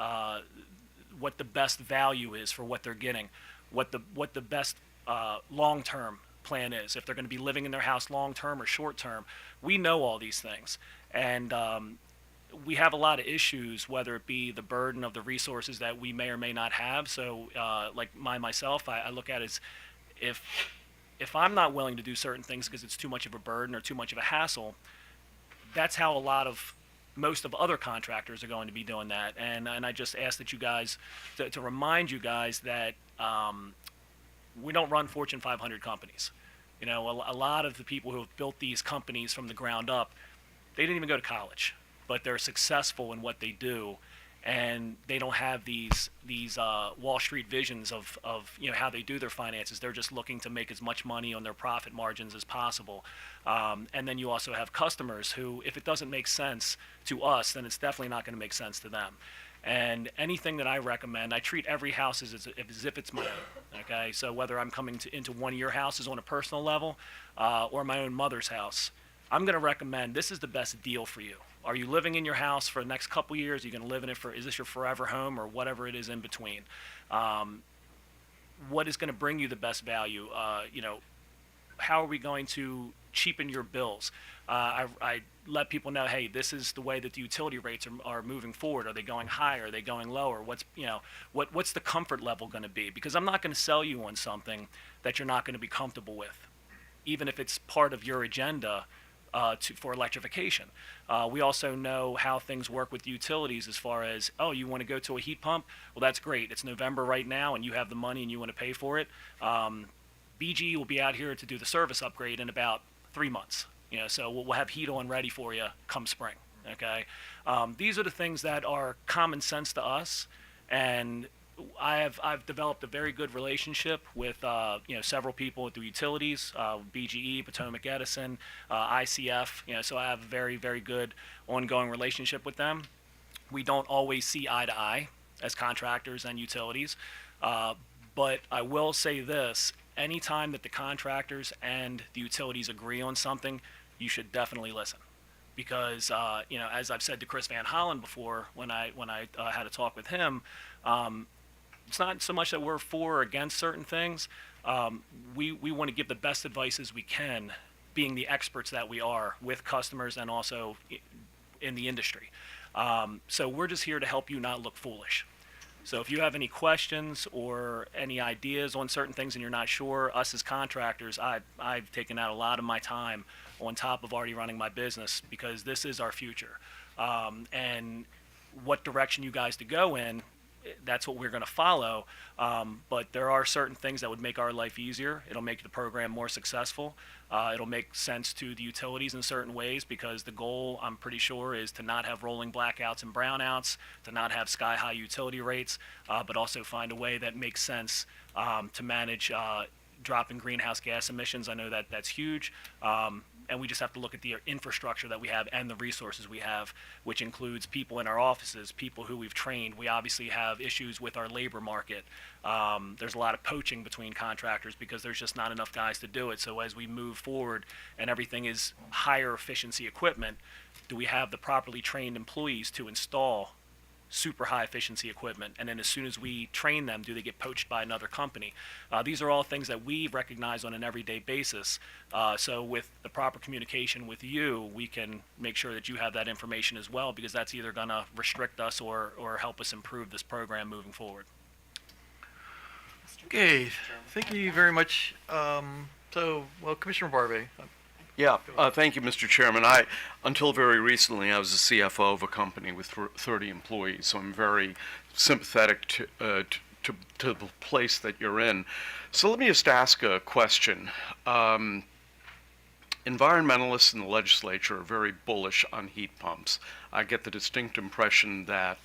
what the best value is for what they're getting, what the best long-term plan is, if they're going to be living in their house long-term or short-term. We know all these things, and we have a lot of issues, whether it be the burden of the resources that we may or may not have. So like myself, I look at it as if I'm not willing to do certain things because it's too much of a burden or too much of a hassle, that's how most of other contractors are going to be doing that. And I just ask that you guys, to remind you guys that we don't run Fortune 500 companies. A lot of the people who have built these companies from the ground up, they didn't even go to college, but they're successful in what they do. And they don't have these Wall Street visions of how they do their finances. They're just looking to make as much money on their profit margins as possible. And then you also have customers who, if it doesn't make sense to us, then it's definitely not going to make sense to them. And anything that I recommend, I treat every house as if it's my own. Okay, so whether I'm coming into one of your houses on a personal level or my own mother's house, I'm going to recommend this is the best deal for you. Are you living in your house for the next couple years? Are you going to live in it is this your forever home or whatever it is in between? What is going to bring you the best value? How are we going to cheapen your bills? I let people know, hey, this is the way that the utility rates are moving forward. Are they going higher? Are they going lower? What's the comfort level going to be? Because I'm not going to sell you on something that you're not going to be comfortable with, even if it's part of your agenda for electrification. We also know how things work with utilities as far as, oh, you want to go to a heat pump? Well, that's great. It's November right now, and you have the money and you want to pay for it. BG will be out here to do the service upgrade in about 3 months. So we'll have heat on ready for you come spring. Okay, these are the things that are common sense to us, and I've developed a very good relationship with several people at the utilities, BGE, Potomac Edison, ICF. So I have a very, very good ongoing relationship with them. We don't always see eye to eye as contractors and utilities, but I will say this: anytime that the contractors and the utilities agree on something, you should definitely listen. Because as I've said to Chris Van Hollen before, when I had a talk with him, it's not so much that we're for or against certain things. We want to give the best advice as we can, being the experts that we are with customers and also in the industry. So we're just here to help you not look foolish. So if you have any questions or any ideas on certain things and you're not sure, us as contractors, I've taken out a lot of my time on top of already running my business, because this is our future. And what direction you guys to go in, that's what we're going to follow. But there are certain things that would make our life easier. It'll make the program more successful. It'll make sense to the utilities in certain ways, because the goal, I'm pretty sure, is to not have rolling blackouts and brownouts, to not have sky-high utility rates, but also find a way that makes sense to manage dropping greenhouse gas emissions. I know that that's huge. And we just have to look at the infrastructure that we have and the resources we have, which includes people in our offices, people who we've trained. We obviously have issues with our labor market. There's a lot of poaching between contractors because there's just not enough guys to do it. So as we move forward and everything is higher efficiency equipment, do we have the properly trained employees to install super high efficiency equipment? And then as soon as we train them, do they get poached by another company? These are all things that we recognize on an everyday basis. So with the proper communication with you, we can make sure that you have that information as well, because that's either going to restrict us or help us improve this program moving forward. Okay, thank you very much. Commissioner Barbie. Yeah, thank you, Mr. Chairman. Until very recently, I was the CFO of a company with 30 employees, so I'm very sympathetic to the place that you're in. So let me just ask a question. Environmentalists in the legislature are very bullish on heat pumps. I get the distinct impression that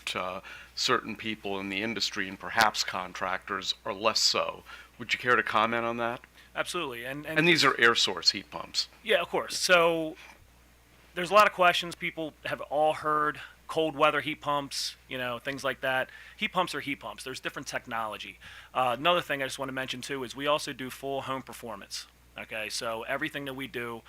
certain people in the industry, and perhaps contractors, are less so. Would you care to comment on that? Absolutely. And these are air source heat pumps. Yeah, of course. So there's a lot of questions. People have all heard cold weather heat pumps, things like that. Heat pumps are heat pumps. There's different technology. Another thing I just want to mention too is we also do full home performance. Okay, so everything that we do,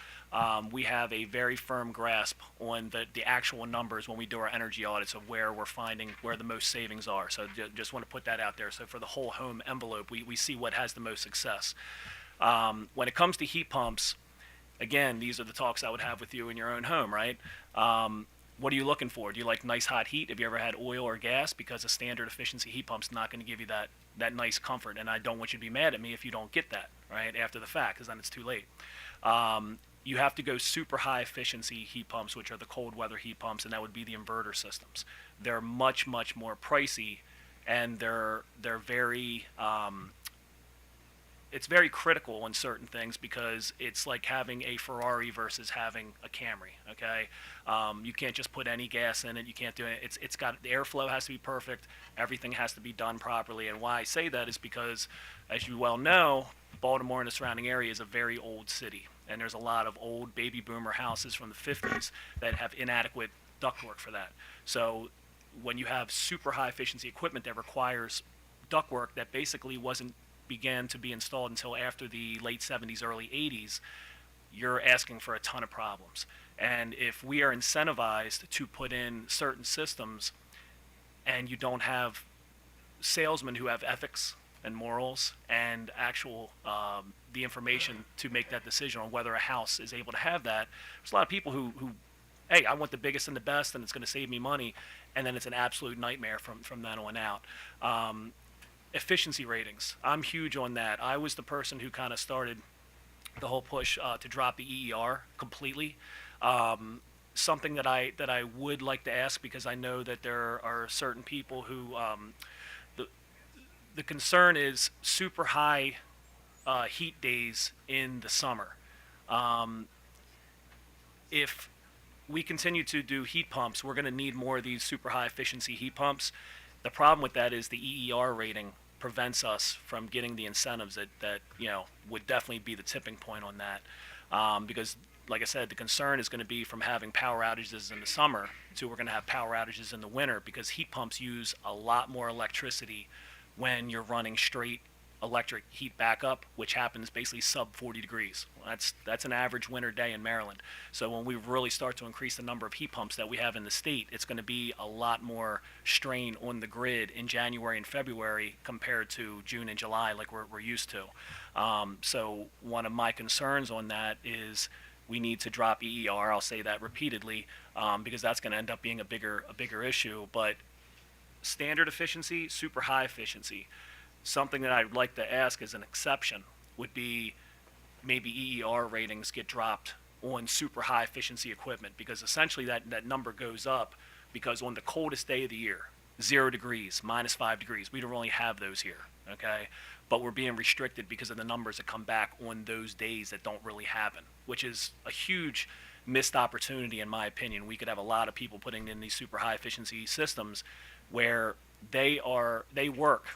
we have a very firm grasp on the actual numbers when we do our energy audits of where we're finding where the most savings are. So just want to put that out there. So for the whole home envelope, we see what has the most success. When it comes to heat pumps, again, these are the talks I would have with you in your own home, right? What are you looking for? Do you like nice hot heat? Have you ever had oil or gas? Because a standard efficiency heat pump's not going to give you that nice comfort, and I don't want you to be mad at me if you don't get that, right, after the fact, because then it's too late. You have to go super high efficiency heat pumps, which are the cold weather heat pumps, and that would be the inverter systems. They're much, much more pricey, and they're very it's very critical in certain things, because it's like having a Ferrari versus having a Camry. Okay, you can't just put any gas in it. You can't do it. It's got, the airflow has to be perfect. Everything has to be done properly. And why I say that is because, as you well know, Baltimore and the surrounding area is a very old city, and there's a lot of old baby boomer houses from the 50s that have inadequate ductwork for that. So when you have super high efficiency equipment that requires ductwork that basically began to be installed until after the late 70s, early 80s, you're asking for a ton of problems. And if we are incentivized to put in certain systems and you don't have salesmen who have ethics and morals and actual the information to make that decision on whether a house is able to have that, there's a lot of people who hey, I want the biggest and the best and it's going to save me money, and then it's an absolute nightmare from then on out. Efficiency ratings, I'm huge on that. I was the person who kind of started the whole push to drop the EER completely. Something that I would like to ask, because I know that there are certain people who the concern is super high heat days in the summer. If we continue to do heat pumps, we're going to need more of these super high efficiency heat pumps. The problem with that is the EER rating prevents us from getting the incentives that would definitely be the tipping point on that. Because, like I said, the concern is going to be from having power outages in the summer to we're going to have power outages in the winter because heat pumps use a lot more electricity when you're running straight electric heat backup, which happens basically sub 40 degrees. That's an average winter day in Maryland. So when we really start to increase the number of heat pumps that we have in the state, it's going to be a lot more strain on the grid in January and February compared to June and July like we're used to. So one of my concerns on that is we need to drop EER. I'll say that repeatedly because that's going to end up being a bigger issue. But standard efficiency, super high efficiency. Something that I'd like to ask as an exception would be maybe EER ratings get dropped on super high efficiency equipment because essentially that number goes up because on the coldest day of the year, 0 degrees, -5 degrees, we don't really have those here, okay? But we're being restricted because of the numbers that come back on those days that don't really happen, which is a huge missed opportunity in my opinion. We could have a lot of people putting in these super high efficiency systems where they work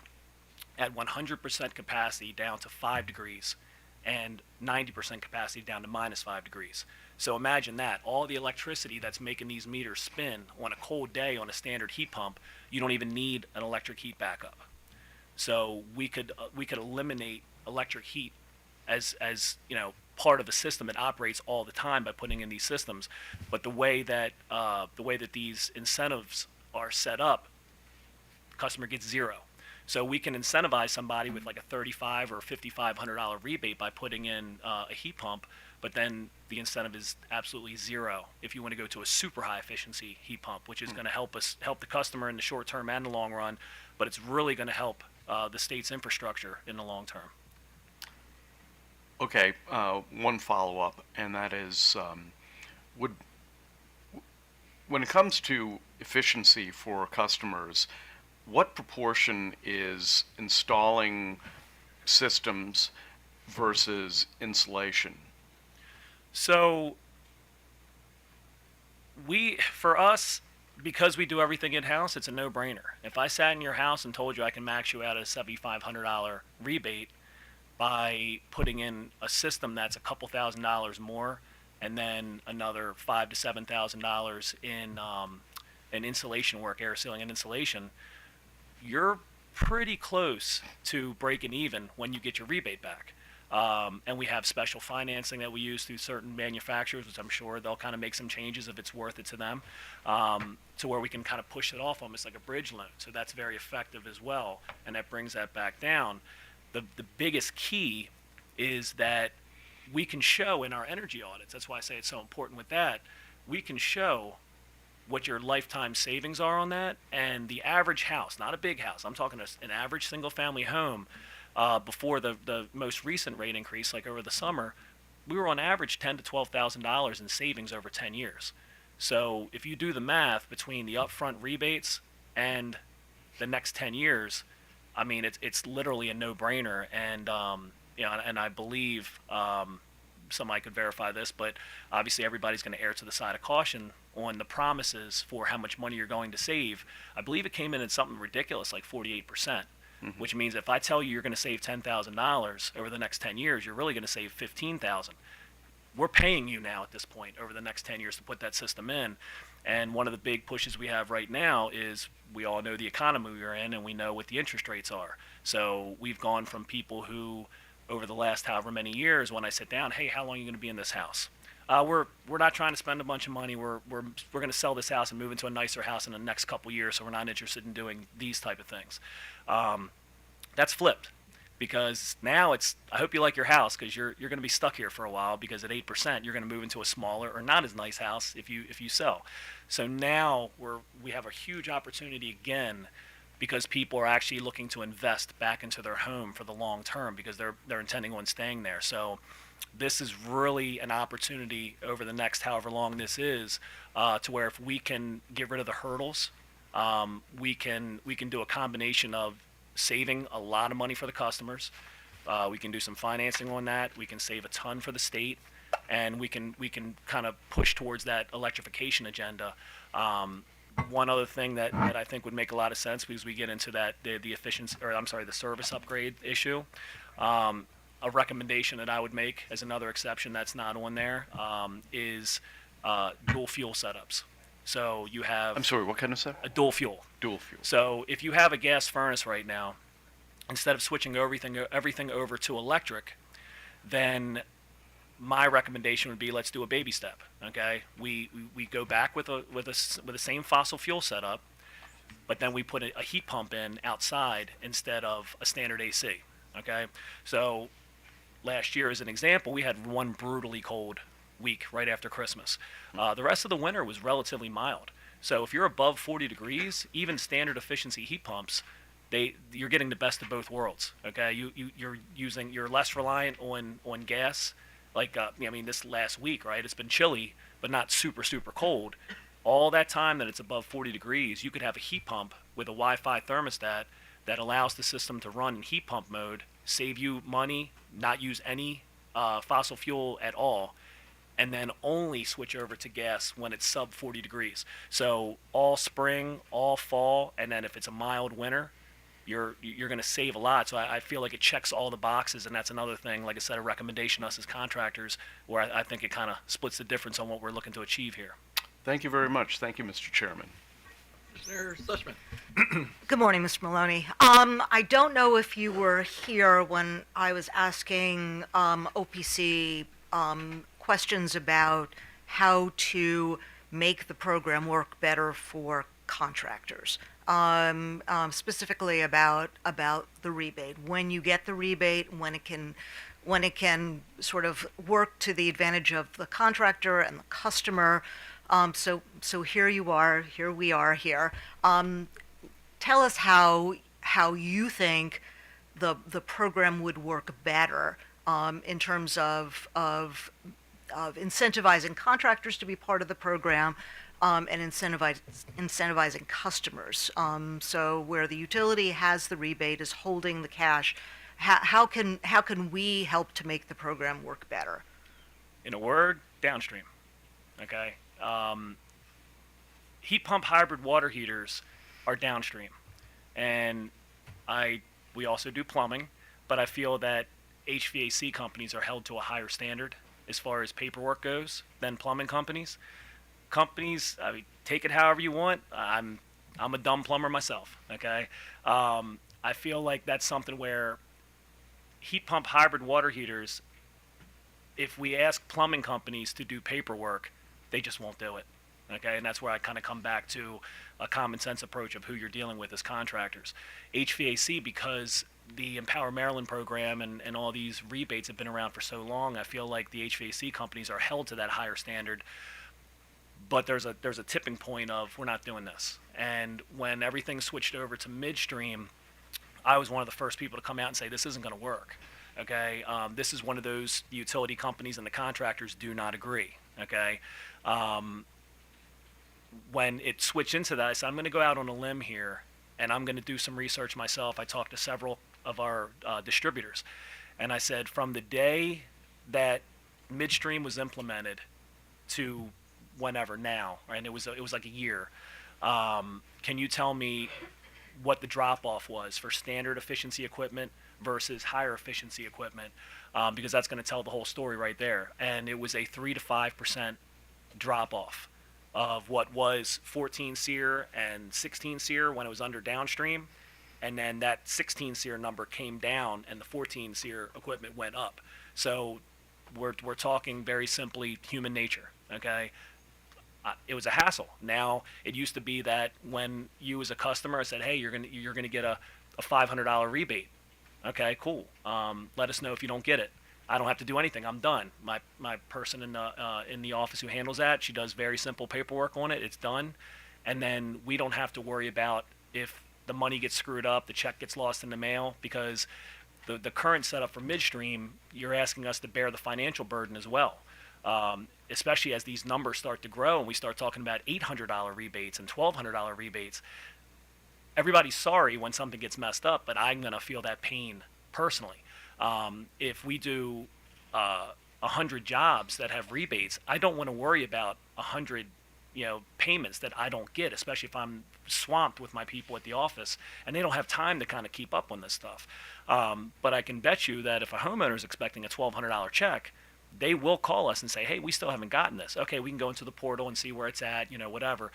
at 100% capacity down to 5 degrees and 90% capacity down to -5 degrees. So imagine that. All the electricity that's making these meters spin on a cold day on a standard heat pump, you don't even need an electric heat backup. So we could eliminate electric heat as part of a system that operates all the time by putting in these systems. But the way that these incentives are set up, the customer gets zero. So we can incentivize somebody with like a $3,500 or $5,500 rebate by putting in a heat pump, but then the incentive is absolutely zero if you want to go to a super high efficiency heat pump, which is going to help the customer in the short term and the long run, but it's really going to help the state's infrastructure in the long term. Okay, one follow-up, and that is, when it comes to efficiency for customers, what proportion is installing systems versus installation? So for us, because we do everything in-house, it's a no-brainer. If I sat in your house and told you I can max you out a $7,500 rebate by putting in a system that's a couple $1,000s more, and then another $5,000 to $7,000 in insulation work, air sealing and insulation, you're pretty close to breaking even when you get your rebate back. And we have special financing that we use through certain manufacturers, which I'm sure they'll kind of make some changes if it's worth it to them, to where we can kind of push it off almost like a bridge loan. So that's very effective as well, and that brings that back down. The biggest key is that we can show in our energy audits, that's why I say it's so important with that, we can show what your lifetime savings are on that, and the average house, not a big house, I'm talking an average single family home, before the most recent rate increase, like over the summer, we were on average $10,000 to $12,000 in savings over 10 years. So if you do the math between the upfront rebates and the next 10 years, I mean, it's literally a no-brainer, and and I believe somebody could verify this, but obviously everybody's going to err to the side of caution on the promises for how much money you're going to save. I believe it came in at something ridiculous, like 48%, which means if I tell you you're going to save $10,000 over the next 10 years, you're really going to save $15,000. We're paying you now at this point over the next 10 years to put that system in. And one of the big pushes we have right now is we all know the economy we're in, and we know what the interest rates are. So we've gone from people who, over the last however many years, when I sit down, hey, how long are you going to be in this house? We're not trying to spend a bunch of money. We're going to sell this house and move into a nicer house in the next couple years, so we're not interested in doing these type of things. That's flipped, because now it's, I hope you like your house, because you're going to be stuck here for a while, because at 8% you're going to move into a smaller or not as nice house if you sell. So now we have a huge opportunity again, because people are actually looking to invest back into their home for the long term, because they're intending on staying there. So this is really an opportunity over the next however long this is, to where if we can get rid of the hurdles, we can do a combination of saving a lot of money for the customers. We can do some financing on that. We can save a ton for the state, and we can kind of push towards that electrification agenda. one other thing that I think would make a lot of sense because we get into that the efficiency, or I'm sorry, the service upgrade issue. A recommendation that I would make as another exception that's not on there is dual fuel setups. So you have I'm sorry, what kind of stuff? a dual fuel. Dual fuel. So if you have a gas furnace right now, instead of switching everything over to electric, then my recommendation would be let's do a baby step. Okay, we go back with the same fossil fuel setup, but then we put a heat pump in outside instead of a standard AC. Okay, so last year, as an example, we had one brutally cold week right after Christmas. The rest of the winter was relatively mild. So if you're above 40 degrees, even standard efficiency heat pumps, you're getting the best of both worlds. Okay, you're less reliant on gas. Like this last week, right? It's been chilly, but not super cold. All that time that it's above 40 degrees, you could have a heat pump with a Wi-Fi thermostat that allows the system to run in heat pump mode, save you money, not use any fossil fuel at all, and then only switch over to gas when it's sub 40 degrees. So all spring, all fall, and then if it's a mild winter, you're going to save a lot. So I feel like it checks all the boxes, and that's another thing, like I said, a recommendation us as contractors, where I think it kind of splits the difference on what we're looking to achieve here. Thank you very much. Thank you, Mr. Chairman. Commissioner Sushman. Good morning, Mr. Maloney. I don't know if you were here when I was asking OPC questions about how to make the program work better for contractors. Specifically about the rebate. When you get the rebate, when it can sort of work to the advantage of the contractor and the customer. So here we are here. Tell us how you think the program would work better in terms of incentivizing contractors to be part of the program and incentivizing customers. So where the utility has the rebate, is holding the cash, how can we help to make the program work better? In a word, downstream. Okay. Heat pump hybrid water heaters are downstream, and we also do plumbing, but I feel that HVAC companies are held to a higher standard as far as paperwork goes than plumbing companies. I mean, take it however you want. I'm a dumb plumber myself. Okay. I feel like that's something where heat pump hybrid water heaters, if we ask plumbing companies to do paperwork, they just won't do it. Okay, and that's where I kind of come back to a common sense approach of who you're dealing with as contractors. HVAC, because the EmPOWER Maryland program and all these rebates have been around for so long, I feel like the HVAC companies are held to that higher standard. But there's a tipping point of we're not doing this. And when everything switched over to midstream, I was one of the first people to come out and say this isn't going to work. Okay, this is one of those utility companies and the contractors do not agree. Okay. When it switched into that, I said, I'm going to go out on a limb here, and I'm going to do some research myself. I talked to several of our distributors, and I said, from the day that midstream was implemented to whenever now, right, and it was like a year, can you tell me what the drop-off was for standard efficiency equipment versus higher efficiency equipment? Because that's going to tell the whole story right there. And it was a 3 to 5% drop-off of what was 14 SEER and 16 SEER when it was under downstream, and then that 16 SEER number came down and the 14 SEER equipment went up. So we're talking very simply human nature. Okay, it was a hassle. Now it used to be that when you as a customer said, hey, you're gonna get a $500 rebate. Okay, cool. Let us know if you don't get it. I don't have to do anything. I'm done. My person in the office who handles that, she does very simple paperwork on it. It's done, and then we don't have to worry about if the money gets screwed up, the check gets lost in the mail, because the current setup for midstream, you're asking us to bear the financial burden as well. Especially as these numbers start to grow and we start talking about $800 rebates and $1,200 rebates. Everybody's sorry when something gets messed up, but I'm gonna feel that pain personally. If we do 100 jobs that have rebates, I don't want to worry about 100, payments that I don't get, especially if I'm swamped with my people at the office and they don't have time to kind of keep up on this stuff. But I can bet you that if a homeowner is expecting a $1,200 check, they will call us and say, hey, we still haven't gotten this. Okay, we can go into the portal and see where it's at, whatever.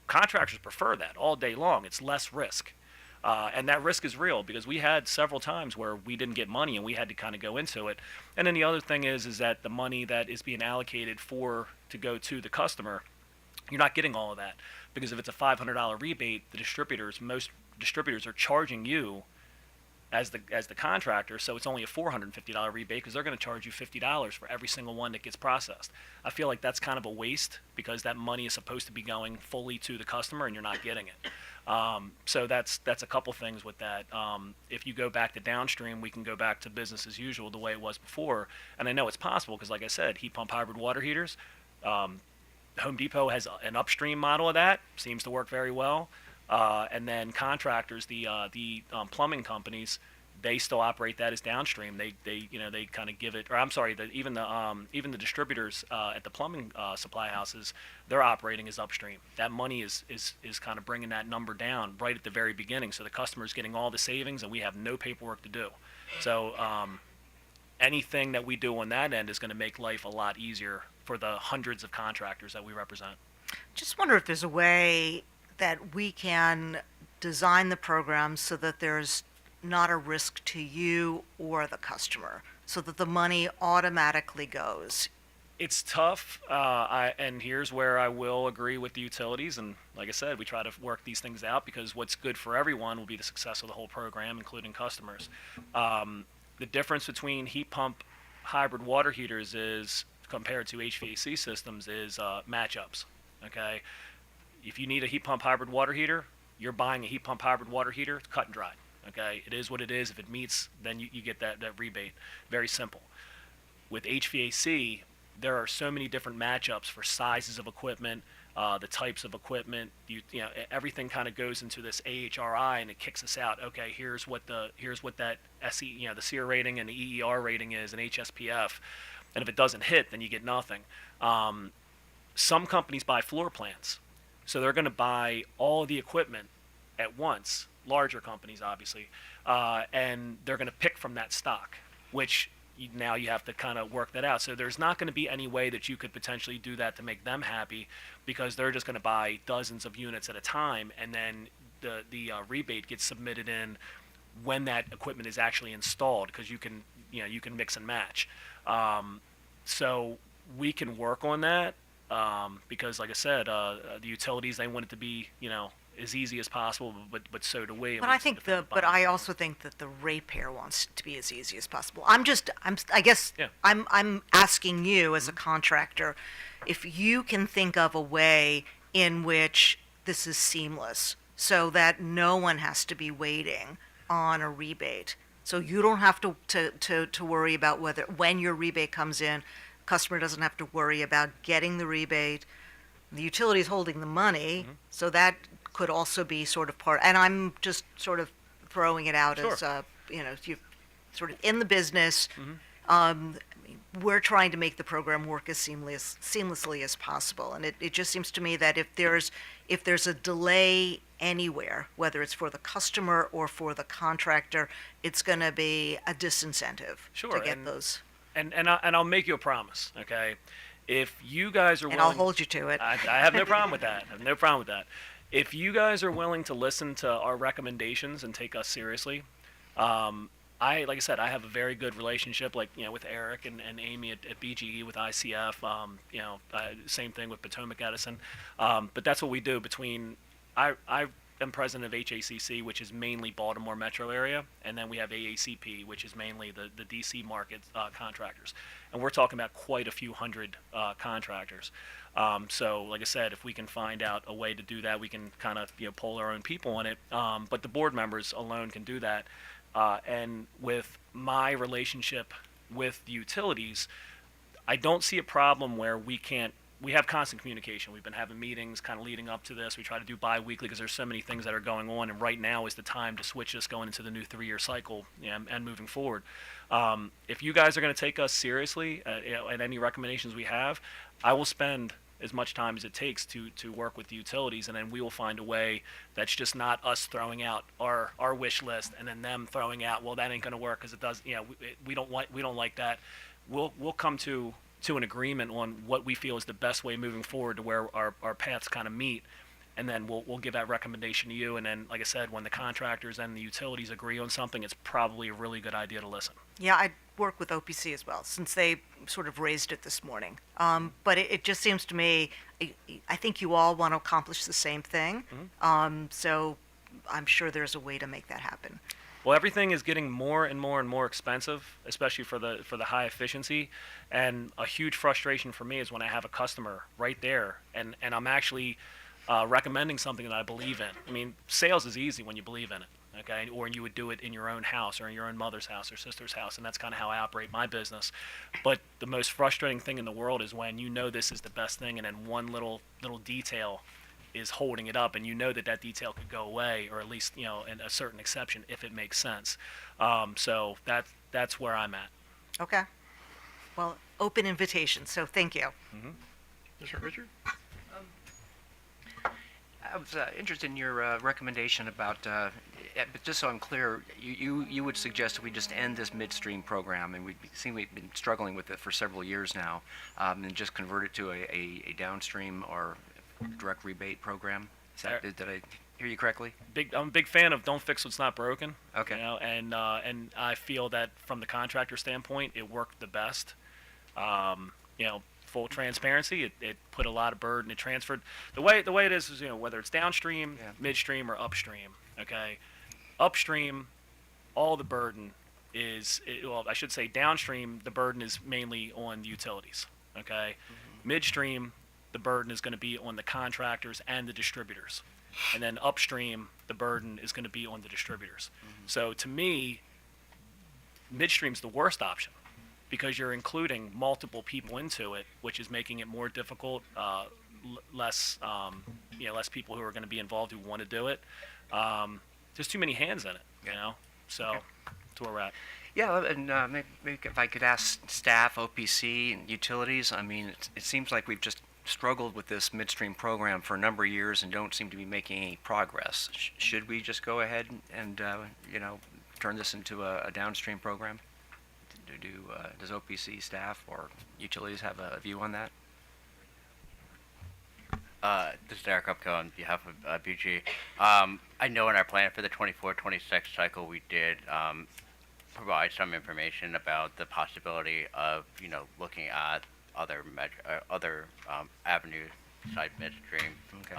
Contractors prefer that all day long. It's less risk. And that risk is real because we had several times where we didn't get money and we had to kind of go into it. And then the other thing is that the money that is being allocated to go to the customer, you're not getting all of that because if it's a $500 rebate, most distributors are charging you as the contractor, so it's only a $450 rebate because they're going to charge you $50 for every single one that gets processed. I feel like that's kind of a waste because that money is supposed to be going fully to the customer and you're not getting it. So that's a couple things with that. If you go back to downstream, we can go back to business as usual the way it was before. And I know it's possible because, like I said, heat pump hybrid water heaters. Home Depot has an upstream model of that. Seems to work very well. And then contractors, the plumbing companies, they still operate that as downstream. They kind of give it, or I'm sorry, even the distributors at the plumbing supply houses, they're operating as upstream. That money is kind of bringing that number down right at the very beginning, so the customer's getting all the savings, and we have no paperwork to do. So anything that we do on that end is going to make life a lot easier for the hundreds of contractors that we represent. Just wonder if there's a way that we can design the program so that there's not a risk to you or the customer, so that the money automatically goes. It's tough, and here's where I will agree with the utilities. And like I said, we try to work these things out because what's good for everyone will be the success of the whole program, including customers. The difference between heat pump hybrid water heaters is, compared to HVAC systems, is matchups. Okay, if you need a heat pump hybrid water heater, you're buying a heat pump hybrid water heater. It's cut and dried. Okay, it is what it is. If it meets, then you get that rebate. Very simple. With HVAC, there are so many different matchups for sizes of equipment, the types of equipment. Everything kind of goes into this AHRI and it kicks us out. Okay, here's what that SE, the SEER rating and the EER rating is, and HSPF. And if it doesn't hit, then you get nothing. Some companies buy floor plans, so they're going to buy all of the equipment at once. Larger companies, obviously, and they're going to pick from that stock, which now you have to kind of work that out. So there's not going to be any way that you could potentially do that to make them happy, because they're just going to buy dozens of units at a time, and then the rebate gets submitted in when that equipment is actually installed, because you can mix and match. So we can work on that because, like I said, the utilities, they want it to be as easy as possible, but so do we. But I also think that the ratepayer wants it to be as easy as possible. I'm asking you as a contractor if you can think of a way in which this is seamless, so that no one has to be waiting on a rebate. So you don't have to worry about when your rebate comes in. Customer doesn't have to worry about getting the rebate. The utility is holding the money, so that could also be sort of part. And I'm just sort of throwing it out as you're sort of in the business. We're trying to make the program work as seamlessly as possible, and it just seems to me that if there's a delay anywhere, whether it's for the customer or for the contractor, it's going to be a disincentive to get those. And I'll make you a promise, okay? If you guys are willing, and I'll hold you to it. I have no problem with that. I have no problem with that. If you guys are willing to listen to our recommendations and take us seriously, like I said, I have a very good relationship, with Eric and Amy at BGE with ICF. Same thing with Potomac Edison. But that's what we do. I am president of HACC, which is mainly Baltimore metro area, and then we have AACP, which is mainly the DC market contractors. And we're talking about quite a few hundred contractors. So, like I said, if we can find out a way to do that, we can kind of pull our own people on it. But the board members alone can do that. And with my relationship with the utilities, I don't see a problem where we have constant communication. We've been having meetings kind of leading up to this. We try to do bi-weekly because there's so many things that are going on, and right now is the time to switch this going into the new 3-year cycle and moving forward. If you guys are going to take us seriously and any recommendations we have, I will spend as much time as it takes to work with the utilities, and then we will find a way that's just not us throwing out our wish list and then them throwing out, well, that ain't going to work because it does, we don't like that. We'll come to an agreement on what we feel is the best way moving forward to where our paths kind of meet, and then we'll give that recommendation to you. And then, like I said, when the contractors and the utilities agree on something, it's probably a really good idea to listen. Yeah, I work with OPC as well, since they sort of raised it this morning. But it just seems to me, I think you all want to accomplish the same thing. So I'm sure there's a way to make that happen. Well, everything is getting more and more and more expensive, especially for the high efficiency. And a huge frustration for me is when I have a customer right there, and I'm actually recommending something that I believe in. I mean, sales is easy when you believe in it, okay? Or you would do it in your own house or in your own mother's house or sister's house, and that's kind of how I operate my business. But the most frustrating thing in the world is when you know this is the best thing, and then one little detail is holding it up, and you know that detail could go away, or at least, in a certain exception, if it makes sense. So that's where I'm at. Okay. Well, open invitation, so thank you. Mr. Richard? I was interested in your recommendation about, but just so I'm clear, you would suggest that we just end this midstream program, and we've been struggling with it for several years now, and just convert it to a downstream or direct rebate program. Did I hear you correctly? I'm a big fan of don't fix what's not broken. Okay. And I feel that from the contractor standpoint, it worked the best. Full transparency, it put a lot of burden. It transferred the way it is whether it's downstream, midstream, or upstream. Okay, upstream, all the burden is I should say downstream. The burden is mainly on the utilities. Okay, midstream, the burden is going to be on the contractors and the distributors, and then upstream, the burden is going to be on the distributors. So to me, midstream's the worst option, because you're including multiple people into it, which is making it more difficult, less people who are going to be involved who want to do it. There's too many hands in it, So that's where we're at. Yeah, and maybe if I could ask staff, OPC, and utilities, I mean, it seems like we've just struggled with this midstream program for a number of years and don't seem to be making any progress. Should we just go ahead and turn this into a downstream program? Does OPC staff or utilities have a view on that? This is Derek Upco on behalf of BG. I know in our plan for the 24-26 cycle, we did provide some information about the possibility of looking at other avenues besides midstream. Okay.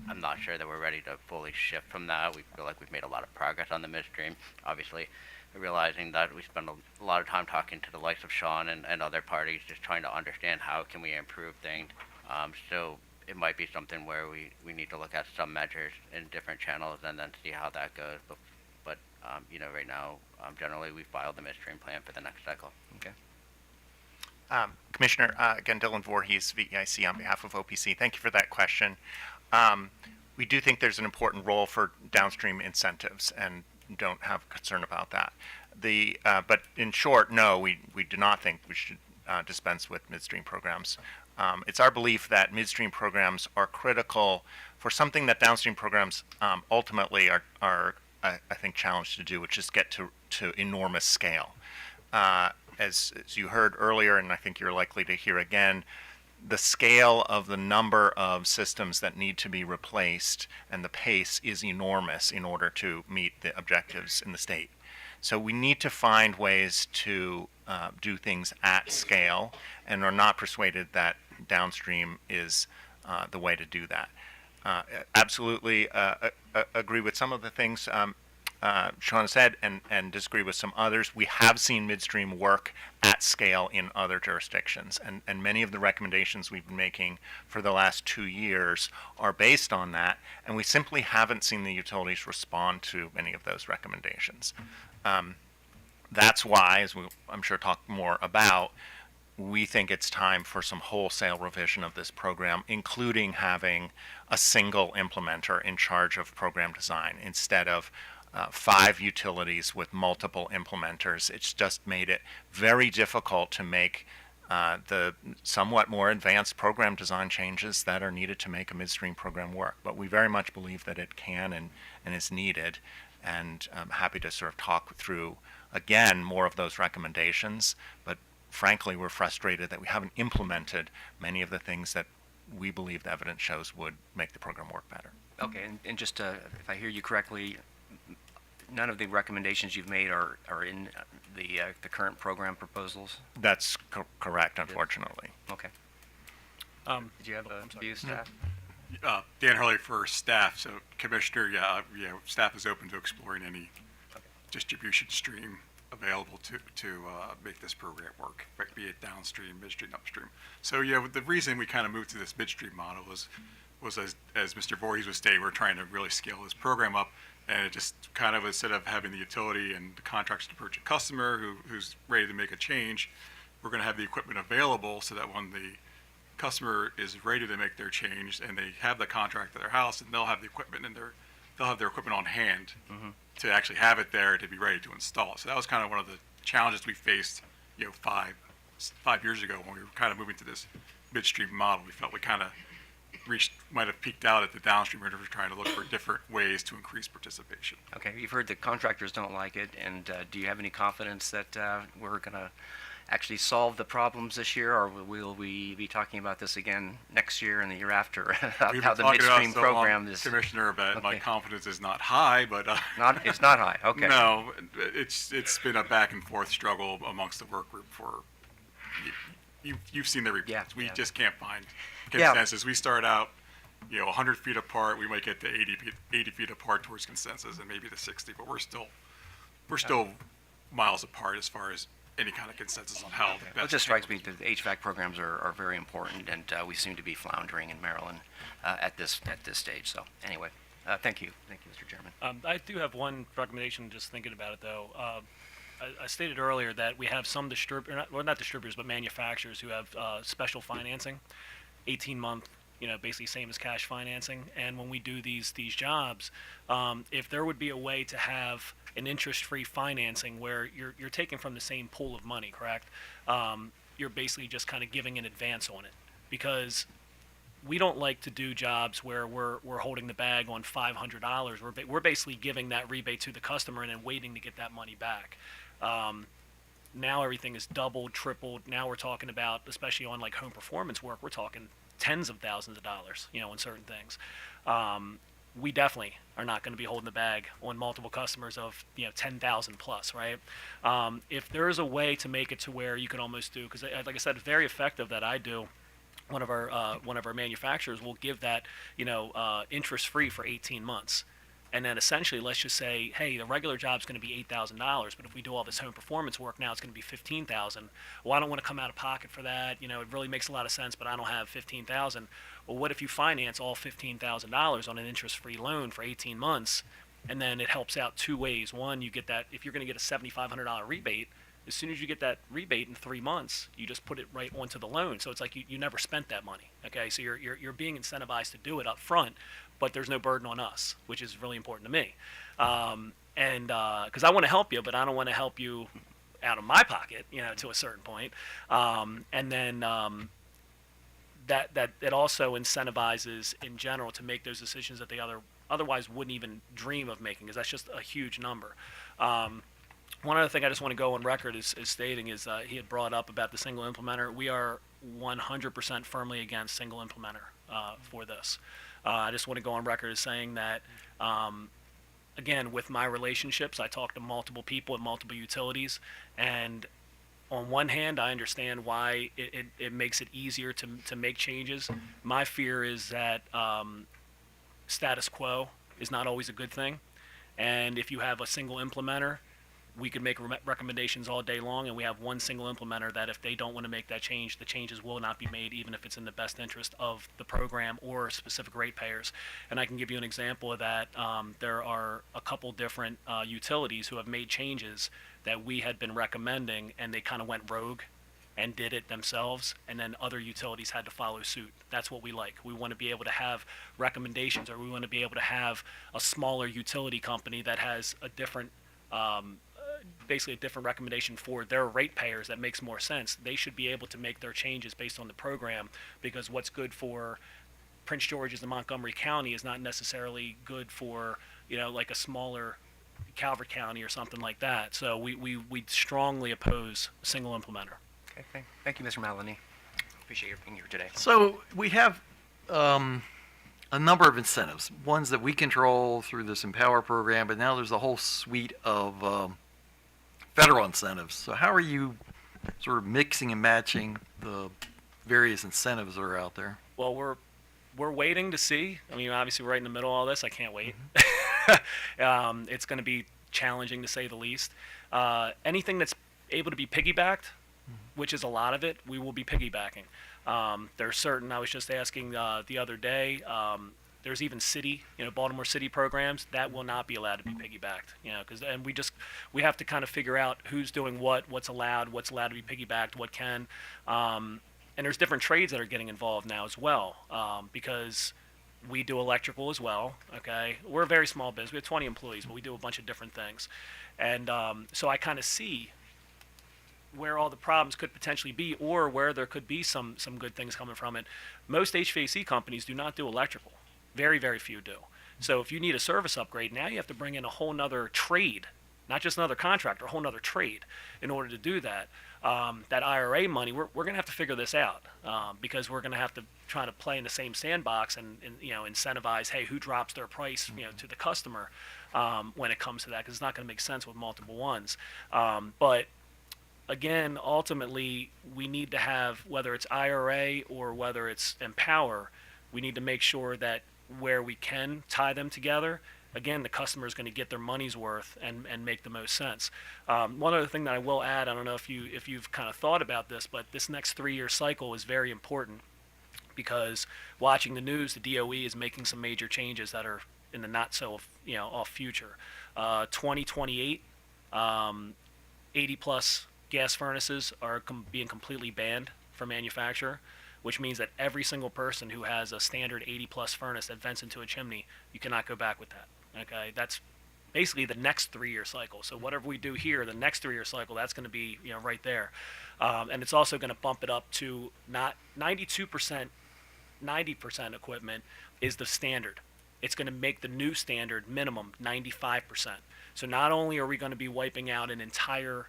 I'm not sure that we're ready to fully shift from that. We feel like we've made a lot of progress on the midstream. Obviously, realizing that we spend a lot of time talking to the likes of Sean and other parties, just trying to understand how can we improve things. So it might be something where we need to look at some measures in different channels and then see how that goes. But right now, generally we filed the midstream plan for the next cycle. Okay. Commissioner, again, Dylan Voorhees, VEIC, on behalf of OPC. Thank you for that question. We do think there's an important role for downstream incentives, and don't have concern about that. But in short, no, we do not think we should dispense with midstream programs. It's our belief that midstream programs are critical for something that downstream programs ultimately are I think, challenged to do, which is get to enormous scale. As you heard earlier, and I think you're likely to hear again, the scale of the number of systems that need to be replaced and the pace is enormous in order to meet the objectives in the state. So we need to find ways to do things at scale, and are not persuaded that downstream is the way to do that. Absolutely agree with some of the things Sean said, and disagree with some others. We have seen midstream work at scale in other jurisdictions, and many of the recommendations we've been making for the last 2 years are based on that, and we simply haven't seen the utilities respond to many of those recommendations. That's why, as I'm sure talk more about, we think it's time for some wholesale revision of this program, including having a single implementer in charge of program design instead of 5 utilities with multiple implementers. It's just made it very difficult to make the somewhat more advanced program design changes that are needed to make a midstream program work. But we very much believe that it can and is needed, and I'm happy to sort of talk through, again, more of those recommendations. But frankly, we're frustrated that we haven't implemented many of the things that we believe the evidence shows would make the program work better. Okay, and just if I hear you correctly, none of the recommendations you've made are in the current program proposals? That's correct, unfortunately. Okay. Did you have a view, Mm-hmm. staff? Dan Hurley for staff. So Commissioner, staff is open to exploring any distribution stream available to make this program work, right, be it downstream, midstream, upstream. So the reason we kind of moved to this midstream model was as Mr. Voorhees was stating, we're trying to really scale this program up, and it just kind of, instead of having the utility and the contracts to purchase customer who's ready to make a change, we're going to have the equipment available so that when the customer is ready to make their change and they have the contract at their house, and they'll have the equipment they'll have their equipment on hand to actually have it there to be ready to install. So that was kind of one of the challenges we faced, 5 years ago when we were kind of moving to this midstream model. We felt we kind of might have peaked out at the downstream. We were trying to look for different ways to increase participation. Okay, you've heard that contractors don't like it, and do you have any confidence that we're going to actually solve the problems this year, or will we be talking about this again next year and the year after? We've How been the talking about midstream it so long, program is. Commissioner, but my Okay. confidence is not high, but It's not high. Okay. no, it's been a back and forth struggle amongst the work group for you've seen the reports. Yeah, We yeah. just can't find Yeah. consensus. We start out 100 feet apart. We might get to 80 feet apart towards consensus, and maybe to 60, but we're still miles apart as far as any kind of consensus on how the best. Well, it just strikes me that the HVAC programs are very important, and we seem to be floundering in Maryland at this stage. So anyway, thank you, Mr. Chairman. I do have one recommendation, just thinking about it though. I stated earlier that we have some not distributors, but manufacturers who have special financing, 18-month, basically same as cash financing. And when we do these jobs, if there would be a way to have an interest-free financing where you're taking from the same pool of money, correct? You're basically just kind of giving an advance on it, because we don't like to do jobs where we're holding the bag on $500. We're basically giving that rebate to the customer and then waiting to get that money back. Now everything is doubled, tripled. Now we're talking about, especially on like home performance work, we're talking tens of thousands of dollars, on certain things. We definitely are not going to be holding the bag on multiple customers of 10,000 plus, right? If there is a way to make it to where you can almost do, because like I said, it's very effective that I do. One of our manufacturers will give that interest free for 18 months. And then essentially, let's just say, hey, the regular job's going to be $8,000, but if we do all this home performance work now, it's going to be $15,000. Well, I don't want to come out of pocket for that. It really makes a lot of sense, but I don't have $15,000. Well, what if you finance all $15,000 on an interest-free loan for 18 months, and then it helps out two ways. One, you get that if you're going to get a $7,500 rebate, as soon as you get that rebate in 3 months, you just put it right onto the loan. So it's like you never spent that money. Okay, so you're being incentivized to do it up front, but there's no burden on us, which is really important to me. And because I want to help you, but I don't want to help you out of my pocket, to a certain point. And then that it also incentivizes in general to make those decisions that they otherwise wouldn't even dream of making, because that's just a huge number. One other thing I just want to go on record is stating is he had brought up about the single implementer. We are 100% firmly against single implementer for this. I just want to go on record as saying that, again, with my relationships, I talk to multiple people at multiple utilities, and on one hand, I understand why it makes it easier to make changes. My fear is that status quo is not always a good thing, and if you have a single implementer, we could make recommendations all day long, and we have one single implementer that if they don't want to make that change, the changes will not be made, even if it's in the best interest of the program or specific ratepayers. And I can give you an example of that. There are a couple different utilities who have made changes that we had been recommending, and they kind of went rogue and did it themselves, and then other utilities had to follow suit. That's what we like. We want to be able to have recommendations, or we want to be able to have a smaller utility company that has a different basically a different recommendation for their ratepayers that makes more sense. They should be able to make their changes based on the program, because what's good for Prince George's and Montgomery County is not necessarily good for, like a smaller Calvert County or something like that. So we strongly oppose a single implementer. Okay, thank you, Mr. Maloney. Appreciate your being here today. So we have a number of incentives, ones that we control through this EmPOWER program, but now there's a whole suite of federal incentives. So how are you sort of mixing and matching the various incentives that are out there? Well, we're waiting to see. I mean, obviously, we're right in the middle of all this. I can't wait. It's going to be challenging to say the least. Anything that's able to be piggybacked, which is a lot of it, we will be piggybacking. There's certain, I was just asking the other day, there's even city, Baltimore city programs that will not be allowed to be piggybacked, because we have to kind of figure out who's doing what's allowed to be piggybacked, what can. And there's different trades that are getting involved now as well, because we do electrical as well, okay? We're a very small business. We have 20 employees, but we do a bunch of different things. And so I kind of see where all the problems could potentially be, or where there could be some good things coming from it. Most HVAC companies do not do electrical. Very, very few do. So if you need a service upgrade, now you have to bring in a whole nother trade, not just another contractor, a whole nother trade in order to do that. That IRA money, we're going to have to figure this out, because we're going to have to try to play in the same sandbox and incentivize, hey, who drops their price, to the customer when it comes to that, because it's not going to make sense with multiple ones. But again, ultimately, we need to have, whether it's IRA or whether it's EmPOWER, we need to make sure that where we can tie them together, again, the customer is going to get their money's worth and make the most sense. One other thing that I will add, I don't know if you've kind of thought about this, but this next 3-year cycle is very important, because watching the news, the DOE is making some major changes that are in the not so off future. 2028, 80 plus gas furnaces are being completely banned from manufacture, which means that every single person who has a standard 80 plus furnace that vents into a chimney, you cannot go back with that. Okay, that's basically the next 3-year cycle. So whatever we do here, the next 3-year cycle, that's going to be right there, and it's also going to bump it up to not 92%, 90% equipment is the standard. It's going to make the new standard minimum 95%. So not only are we going to be wiping out an entire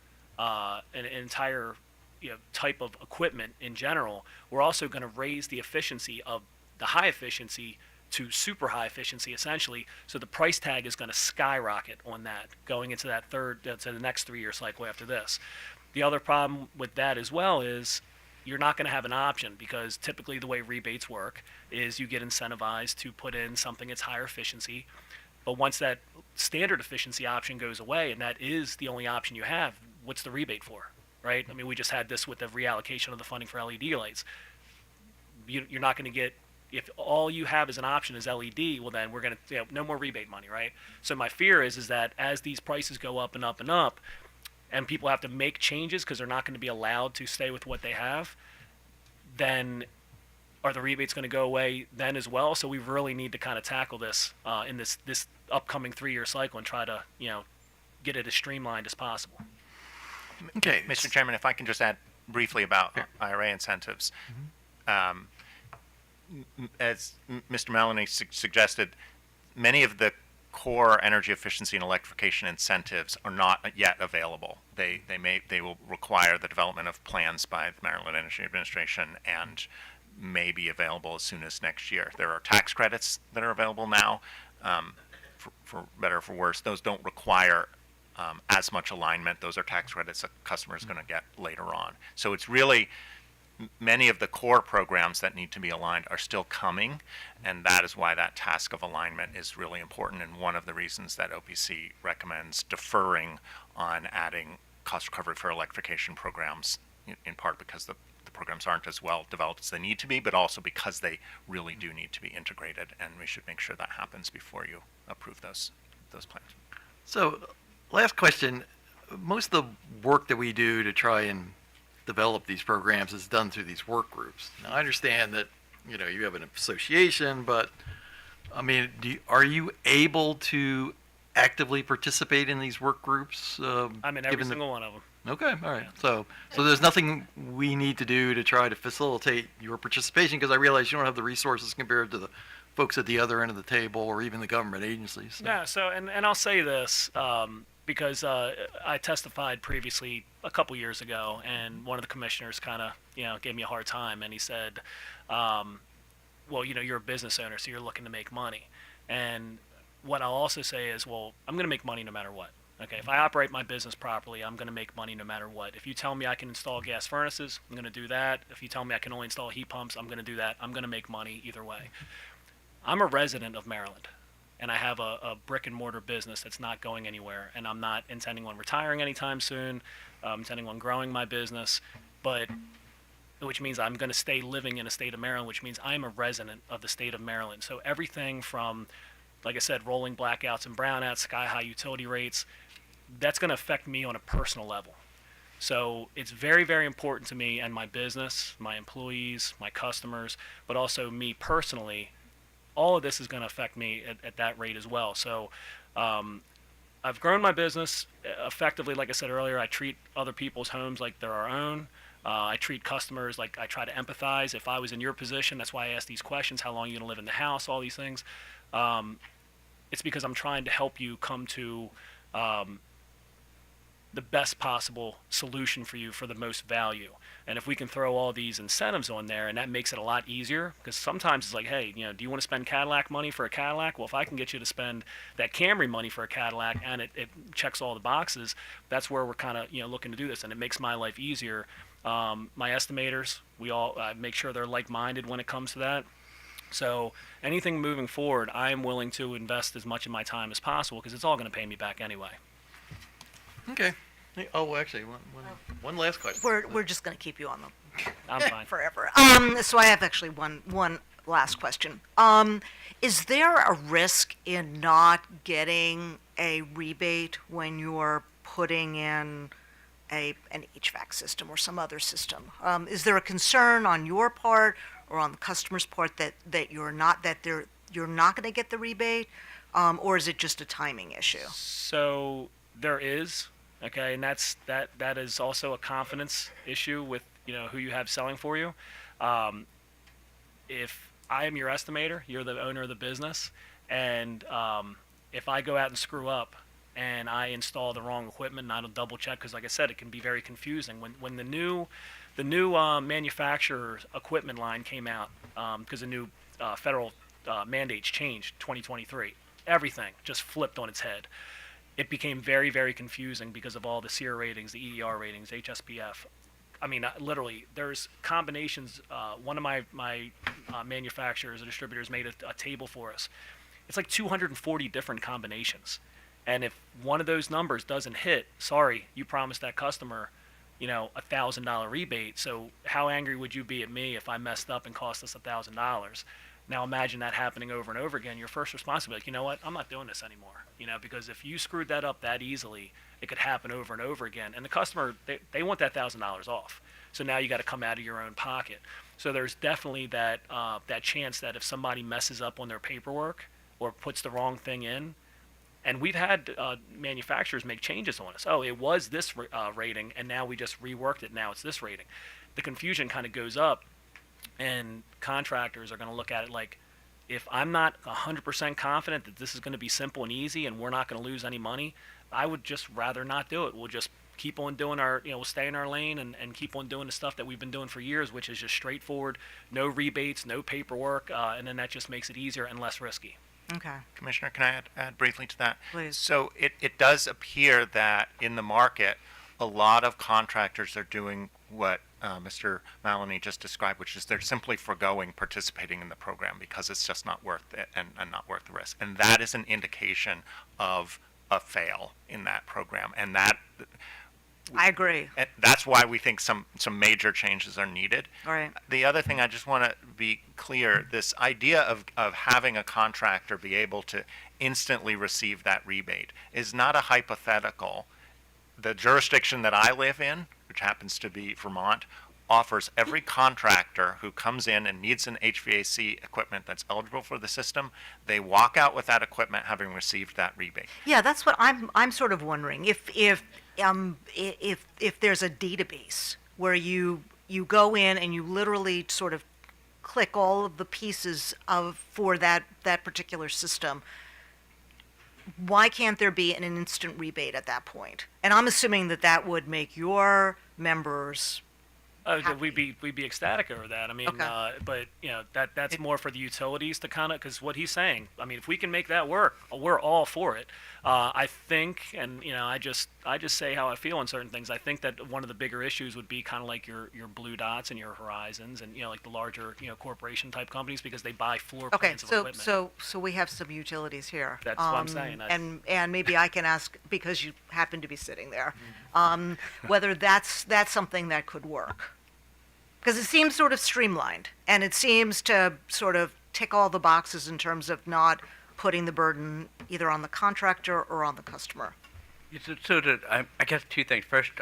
type of equipment in general, we're also going to raise the efficiency of the high efficiency to super high efficiency, essentially. So the price tag is going to skyrocket on that going into the next 3-year cycle after this. The other problem with that as well is you're not going to have an option, because typically the way rebates work is you get incentivized to put in something that's higher efficiency. But once that standard efficiency option goes away, and that is the only option you have, what's the rebate for, right? I mean, we just had this with the reallocation of the funding for LED lights. You're not going to get, if all you have as an option is LED, well then we're going to, no more rebate money, right? So my fear is that as these prices go up and up and up, and people have to make changes because they're not going to be allowed to stay with what they have, then are the rebates going to go away then as well? So we really need to kind of tackle this in this upcoming 3-year cycle and try to get it as streamlined as possible. Okay. Mr. Chairman, if I can just add briefly about IRA incentives. As Mr. Maloney suggested, many of the core energy efficiency and electrification incentives are not yet available. They will require the development of plans by the Maryland Energy Administration and may be available as soon as next year. There are tax credits that are available now, for better or for worse. Those don't require as much alignment. Those are tax credits a customer is going to get later on. So it's really many of the core programs that need to be aligned are still coming, and that is why that task of alignment is really important, and one of the reasons that OPC recommends deferring on adding cost recovery for electrification programs, in part because the programs aren't as well developed as they need to be, but also because they really do need to be integrated, and we should make sure that happens before you approve those plans. So, last question. Most of the work that we do to try and develop these programs is done through these work groups. Now, I understand that you have an association, but I mean, are you able to actively participate in these work groups? I'm in every given the- single one of them. Okay, all right. So there's nothing we need to do to try to facilitate your participation, because I realize you don't have the resources compared to the folks at the other end of the table or even the government agencies. So. Yeah. So, and I'll say this because I testified previously a couple years ago, and one of the commissioners kind of gave me a hard time, and he said, "Well, you're a business owner, so you're looking to make money." And what I'll also say is, well, I'm going to make money no matter what. Okay, if I operate my business properly, I'm going to make money no matter what. If you tell me I can install gas furnaces, I'm going to do that. If you tell me I can only install heat pumps, I'm going to do that. I'm going to make money either way. I'm a resident of Maryland, and I have a brick and mortar business that's not going anywhere, and I'm not intending on retiring anytime soon. I'm intending on growing my business, which means I'm going to stay living in a state of Maryland, which means I'm a resident of the state of Maryland. So everything from, like I said, rolling blackouts and brownouts, sky-high utility rates, that's going to affect me on a personal level. So it's very, very important to me and my business, my employees, my customers, but also me personally. All of this is going to affect me at that rate as well. So I've grown my business effectively. Like I said earlier, I treat other people's homes like they're our own. I treat customers like I try to empathize. If I was in your position, that's why I ask these questions. How long are you going to live in the house? All these things. It's because I'm trying to help you come to the best possible solution for you for the most value. And if we can throw all these incentives on there, and that makes it a lot easier, because sometimes it's like, hey, do you want to spend Cadillac money for a Cadillac? Well, if I can get you to spend that Camry money for a Cadillac and it checks all the boxes, that's where we're kind of looking to do this, and it makes my life easier. My estimators, we all make sure they're like-minded when it comes to that. So anything moving forward, I am willing to invest as much of my time as possible, because it's all going to pay me back anyway. Okay. Oh, actually, one last question. We're just going to keep you on them I'm fine. forever. So I have actually one last question. Is there a risk in not getting a rebate when you're putting in an HVAC system or some other system? Is there a concern on your part or on the customer's part that you're not going to get the rebate, or is it just a timing issue? So there is, okay, and that is also a confidence issue with who you have selling for you. If I am your estimator, you're the owner of the business, and if I go out and screw up and I install the wrong equipment and I don't double check, because like I said, it can be very confusing when the new manufacturer's equipment line came out, because the new federal mandates changed 2023. Everything just flipped on its head. It became very, very confusing because of all the SEER ratings, the EER ratings, HSPF. I mean, literally, there's combinations. One of my manufacturers or distributors made a table for us. It's like 240 different combinations. And if one of those numbers doesn't hit, sorry, you promised that customer, $1,000 rebate. So how angry would you be at me if I messed up and cost us $1,000? Now imagine that happening over and over again. Your first response would be like, you know what, I'm not doing this anymore. Because if you screwed that up that easily, it could happen over and over again. And the customer, they want that $1,000 off. So now you got to come out of your own pocket. So there's definitely that chance that if somebody messes up on their paperwork or puts the wrong thing in, and we've had manufacturers make changes on us. Oh, it was this rating, and now we just reworked it. Now it's this rating. The confusion kind of goes up, and contractors are going to look at it like, if I'm not 100% confident that this is going to be simple and easy and we're not going to lose any money, I would just rather not do it. We'll just keep on doing we'll stay in our lane and keep on doing the stuff that we've been doing for years, which is just straightforward, no rebates, no paperwork, and then that just makes it easier and less risky. Okay. Commissioner, can I add briefly to that? Please. So it does appear that in the market, a lot of contractors are doing what Mr. Maloney just described, which is they're simply foregoing participating in the program because it's just not worth it and not worth the risk. And that is an indication of a fail in that program. And that I agree. that's why we think some major changes are needed. All right. The other thing I just want to be clear, this idea of having a contractor be able to instantly receive that rebate is not a hypothetical. The jurisdiction that I live in, which happens to be Vermont, offers every contractor who comes in and needs an HVAC equipment that's eligible for the system, they walk out with that equipment having received that rebate. Yeah, that's what I'm sort of wondering. If there's a database where you go in and you literally sort of click all of the pieces for that particular system, why can't there be an instant rebate at that point? And I'm assuming that would make your members We'd be ecstatic over that. I mean, Okay. but that's more for the utilities to kind of, because what he's saying. I mean, if we can make that work, we're all for it. I think, and I just say how I feel on certain things. I think that one of the bigger issues would be kind of like your Blue Dots and your Horizons, and like the larger corporation type companies, because they buy floor Okay, plans of so equipment. so we have some utilities here. That's what I'm saying. And maybe I can ask, because you happen to be sitting there, Mm-hmm. whether that's something that could work. Because it seems sort of streamlined, and it seems to sort of tick all the boxes in terms of not putting the burden either on the contractor or on the customer. I guess two things. First,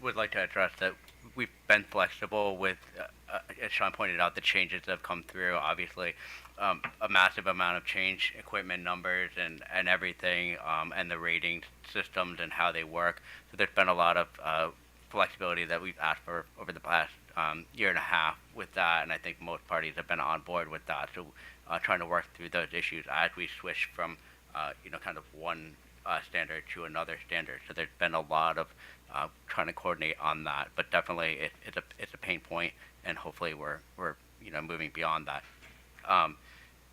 would like to address that we've been flexible with, as Sean pointed out, the changes that have come through. Obviously, a massive amount of change, equipment numbers and everything, and the rating systems and how they work. So there's been a lot of flexibility that we've asked for over the past year and a half with that, and I think most parties have been on board with that. So trying to work through those issues as we switch from kind of one standard to another standard. So there's been a lot of trying to coordinate on that, but definitely it's a pain point, and hopefully we're moving beyond that.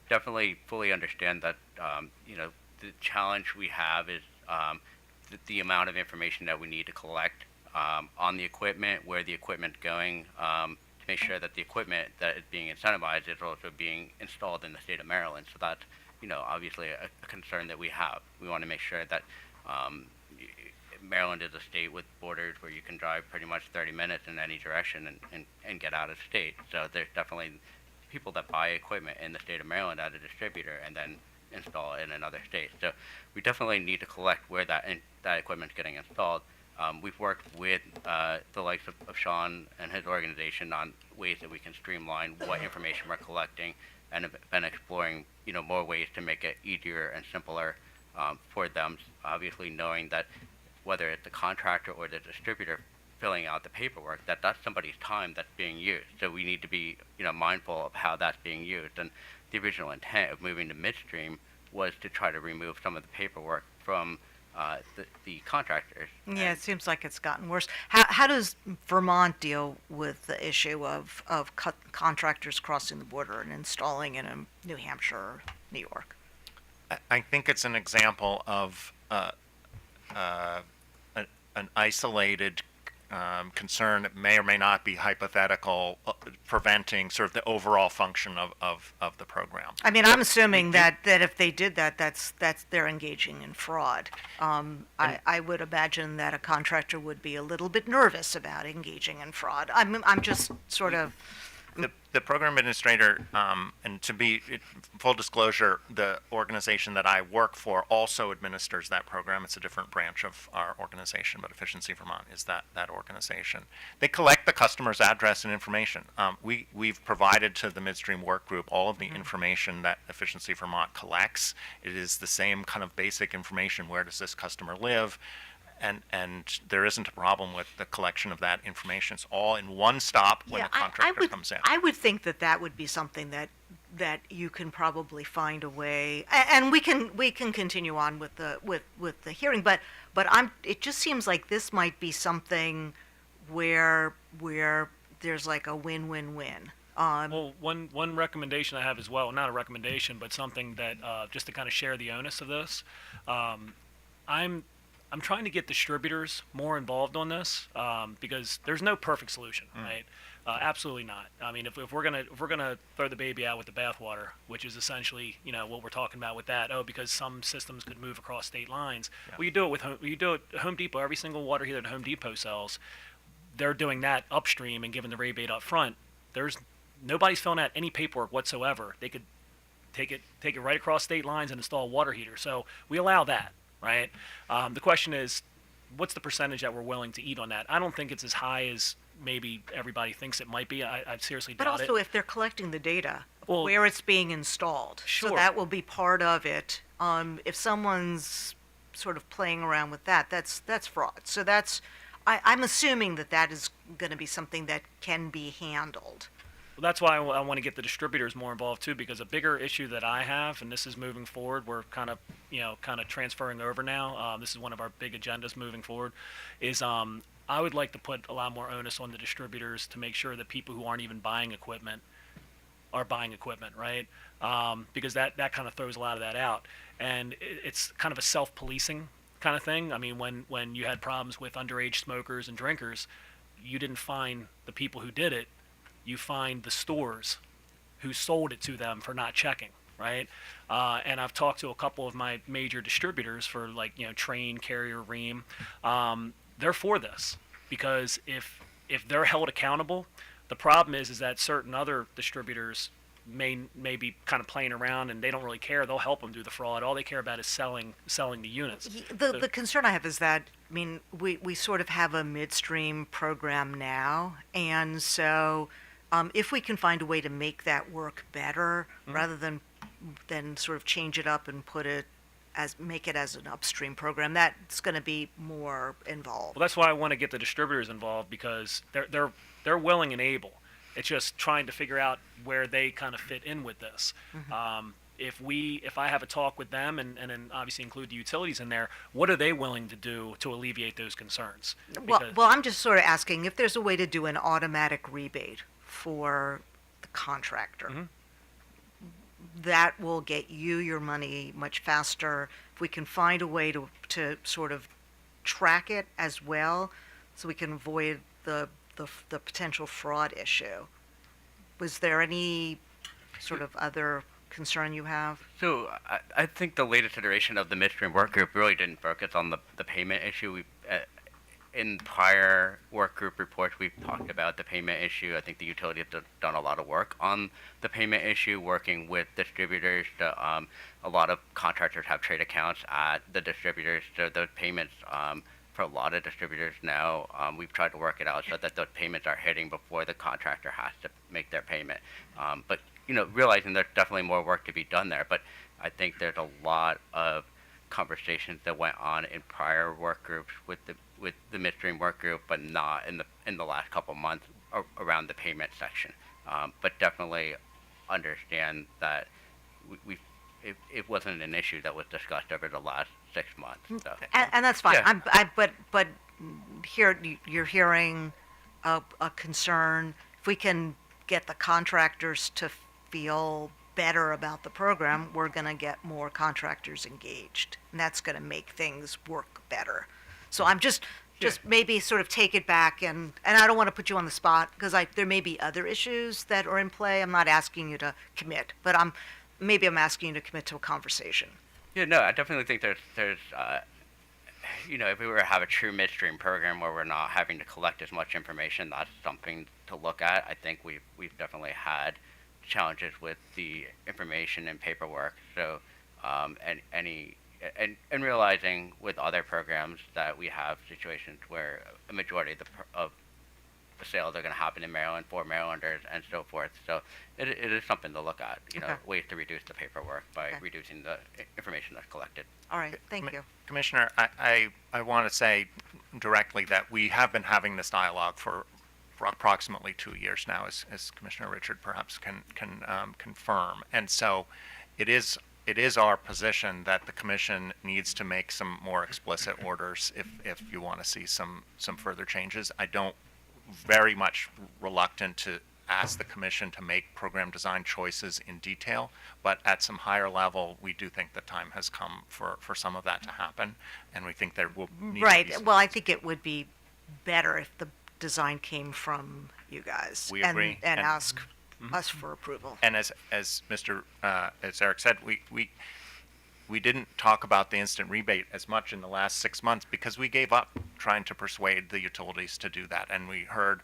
Definitely fully understand that the challenge we have is the amount of information that we need to collect on the equipment, where the equipment's going, to make sure that the equipment that is being incentivized is also being installed in the state of Maryland. So that's, obviously a concern that we have. We want to make sure that Maryland is a state with borders where you can drive pretty much 30 minutes in any direction and get out of state. So there's definitely people that buy equipment in the state of Maryland as a distributor and then install it in another state. So we definitely need to collect where that equipment's getting installed. We've worked with the likes of Sean and his organization on ways that we can streamline what information we're collecting, and have been exploring more ways to make it easier and simpler for them. Obviously, knowing that whether it's the contractor or the distributor filling out the paperwork, that's somebody's time that's being used. So we need to be mindful of how that's being used. And the original intent of moving to midstream was to try to remove some of the paperwork from the contractors. Yeah, it seems like it's gotten worse. How does Vermont deal with the issue of contractors crossing the border and installing in New Hampshire or New York? I think it's an example of an isolated concern that may or may not be hypothetical, preventing sort of the overall function of the program. I mean, I'm assuming that if they did that, that's they're engaging in fraud. I would imagine that a contractor would be a little bit nervous about engaging in fraud. I'm just sort of. The program administrator, and to be full disclosure, the organization that I work for also administers that program. It's a different branch of our organization, but Efficiency Vermont is that organization. They collect the customer's address and information. We've provided to the midstream work group all of the information that Efficiency Vermont collects. It is the same kind of basic information. Where does this customer live? And there isn't a problem with the collection of that information. It's all in one stop when the contractor comes in. I would think that would be something that you can probably find a way, and we can continue on with the hearing. But it just seems like this might be something where there's like a win-win-win. Well, one recommendation I have as well, not a recommendation, but something that just to kind of share the onus of this. I'm trying to get distributors more involved on this because there's no perfect solution, right? Absolutely not. I mean, if we're gonna throw the baby out with the bathwater, which is essentially what we're talking about with that. Oh, because some systems could move across state lines. Yeah. Well, you do it at Home Depot. Every single water heater that Home Depot sells, they're doing that upstream and giving the rebate up front. Nobody's filling out any paperwork whatsoever. They could take it right across state lines and install a water heater. So we allow that. Right. The question is, what's the percentage that we're willing to eat on that? I don't think it's as high as maybe everybody thinks it might be. I seriously But doubt also, it. if they're collecting the data, Well, where it's being installed. So Sure. that will be part of it. If someone's sort of playing around with that, that's fraud. So I'm assuming that is going to be something that can be handled. Well, that's why I want to get the distributors more involved too, because a bigger issue that I have, and this is moving forward, we're kind of transferring over now. This is one of our big agendas moving forward, is I would like to put a lot more onus on the distributors to make sure that people who aren't even buying equipment are buying equipment, right? Because that kind of throws a lot of that out, and it's kind of a self-policing kind of thing. I mean, when you had problems with underage smokers and drinkers, you didn't find the people who did it. You find the stores who sold it to them for not checking, right? And I've talked to a couple of my major distributors for Train, Carrier, Ream. They're for this because if they're held accountable, the problem is that certain other distributors may be kind of playing around and they don't really care. They'll help them do the fraud. All they care about is selling the units. The concern I have is that, I mean, we sort of have a midstream program now, and so if we can find a way to make that work better, rather than sort of change it up and make it as an upstream program, that's going to be more involved. Well, that's why I want to get the distributors involved, because they're willing and able. It's just trying to figure out where they kind of fit in with this. If I have a talk with them and then obviously include the utilities in there, what are they willing to do to alleviate those concerns? Well, I'm just sort of asking if there's a way to do an automatic rebate for the contractor. That will get you your money much faster. If we can find a way to sort of track it as well, so we can avoid the potential fraud issue. Was there any sort of other concern you have? So I think the latest iteration of the midstream work group really didn't focus on the payment issue. In prior work group reports, we've talked about the payment issue. I think the utility has done a lot of work on the payment issue, working with distributors. A lot of contractors have trade accounts at the distributors, so those payments for a lot of distributors now, we've tried to work it out so that those payments are hitting before the contractor has to make their payment. But realizing there's definitely more work to be done there. But I think there's a lot of conversations that went on in prior work groups with the midstream work group, but not in the last couple months around the payment section. But definitely understand that it wasn't an issue that was discussed over the last 6 months. So. And that's fine. Yeah. But here you're hearing a concern. If we can get the contractors to feel better about the program, we're going to get more contractors engaged, and that's going to make things work better. So I'm just maybe sort of take it back, and I don't want to put you on the spot because there may be other issues that are in play. I'm not asking you to commit, but I'm asking you to commit to a conversation. Yeah, no, I definitely think there's if we were to have a true midstream program where we're not having to collect as much information, that's something to look at. I think we've definitely had challenges with the information and paperwork. So, and realizing with other programs that we have situations where a majority of the sales are going to happen in Maryland for Marylanders and so forth. So it is something to look at, Okay. ways to reduce the paperwork by reducing the information that's collected. All right, thank you. Commissioner, I want to say directly that we have been having this dialogue for approximately 2 years now, as Commissioner Richard perhaps can confirm. And so it is our position that the commission needs to make some more explicit orders if you want to see some further changes. I don't very much reluctant to ask the commission to make program design choices in detail, but at some higher level, we do think the time has come for some of that to happen, and we think there will need to be Right. some. Well, I think it would be better if the design came from you guys. We agree. And ask us for approval. And as Eric said, we didn't talk about the instant rebate as much in the last 6 months because we gave up trying to persuade the utilities to do that. And we heard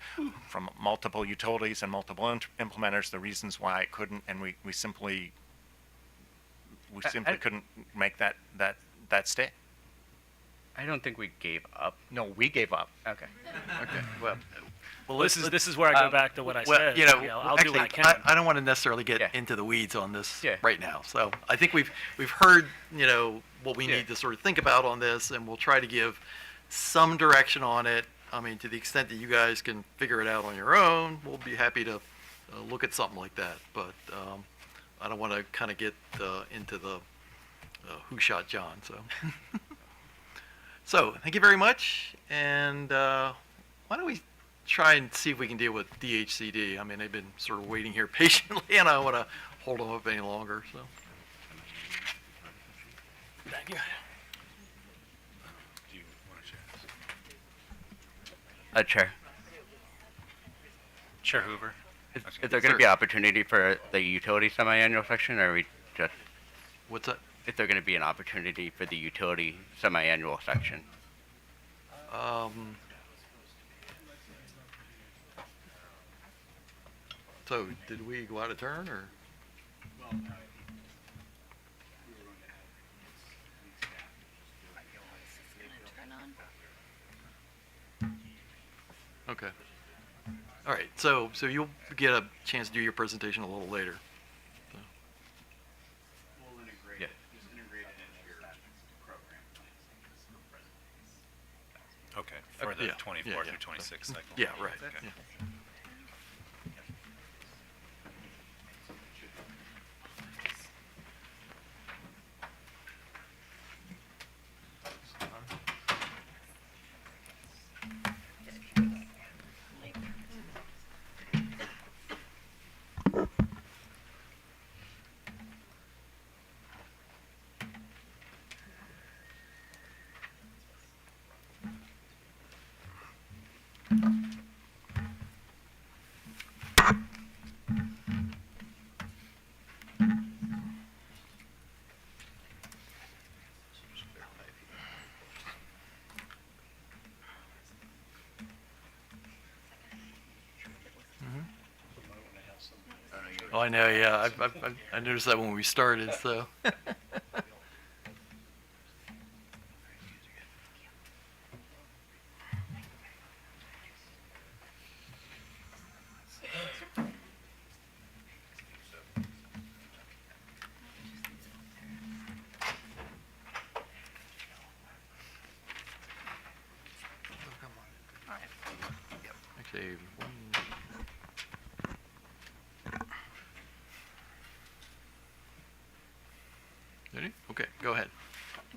from multiple utilities and multiple implementers the reasons why it couldn't, and we simply couldn't make that stick. I don't think we gave up. No, we gave up. Okay. Okay. Well, Well, this is where I go back to what I well, said. you know, I'll do what I actually, can. I don't want to necessarily get Yeah. into the weeds on this Yeah. right now. So I think we've heard, you know, what we Yeah. need to sort of think about on this, and we'll try to give some direction on it. I mean, to the extent that you guys can figure it out on your own, we'll be happy to look at something like that. But I don't want to kind of get into the who shot John. So, so thank you very much. And why don't we try and see if we can deal with DHCD? I mean, they've been sort of waiting here patiently, and I don't want to hold them up any longer. So, Thank you. Chair, Chair Hoover. is there going to be opportunity for the utility semi-annual section, or are we just, what's that? is there going to be an opportunity for the utility semi-annual section? So, did we go out of turn, or? Okay. All right. So you'll get a chance to do your presentation a little later. So. Yeah. Okay, for the Yeah, 24 yeah, through yeah. 26 cycle. Yeah. Right. Okay. Yeah. Oh, I know. Yeah, I noticed that when we started. So. Actually, ready? Okay, go ahead.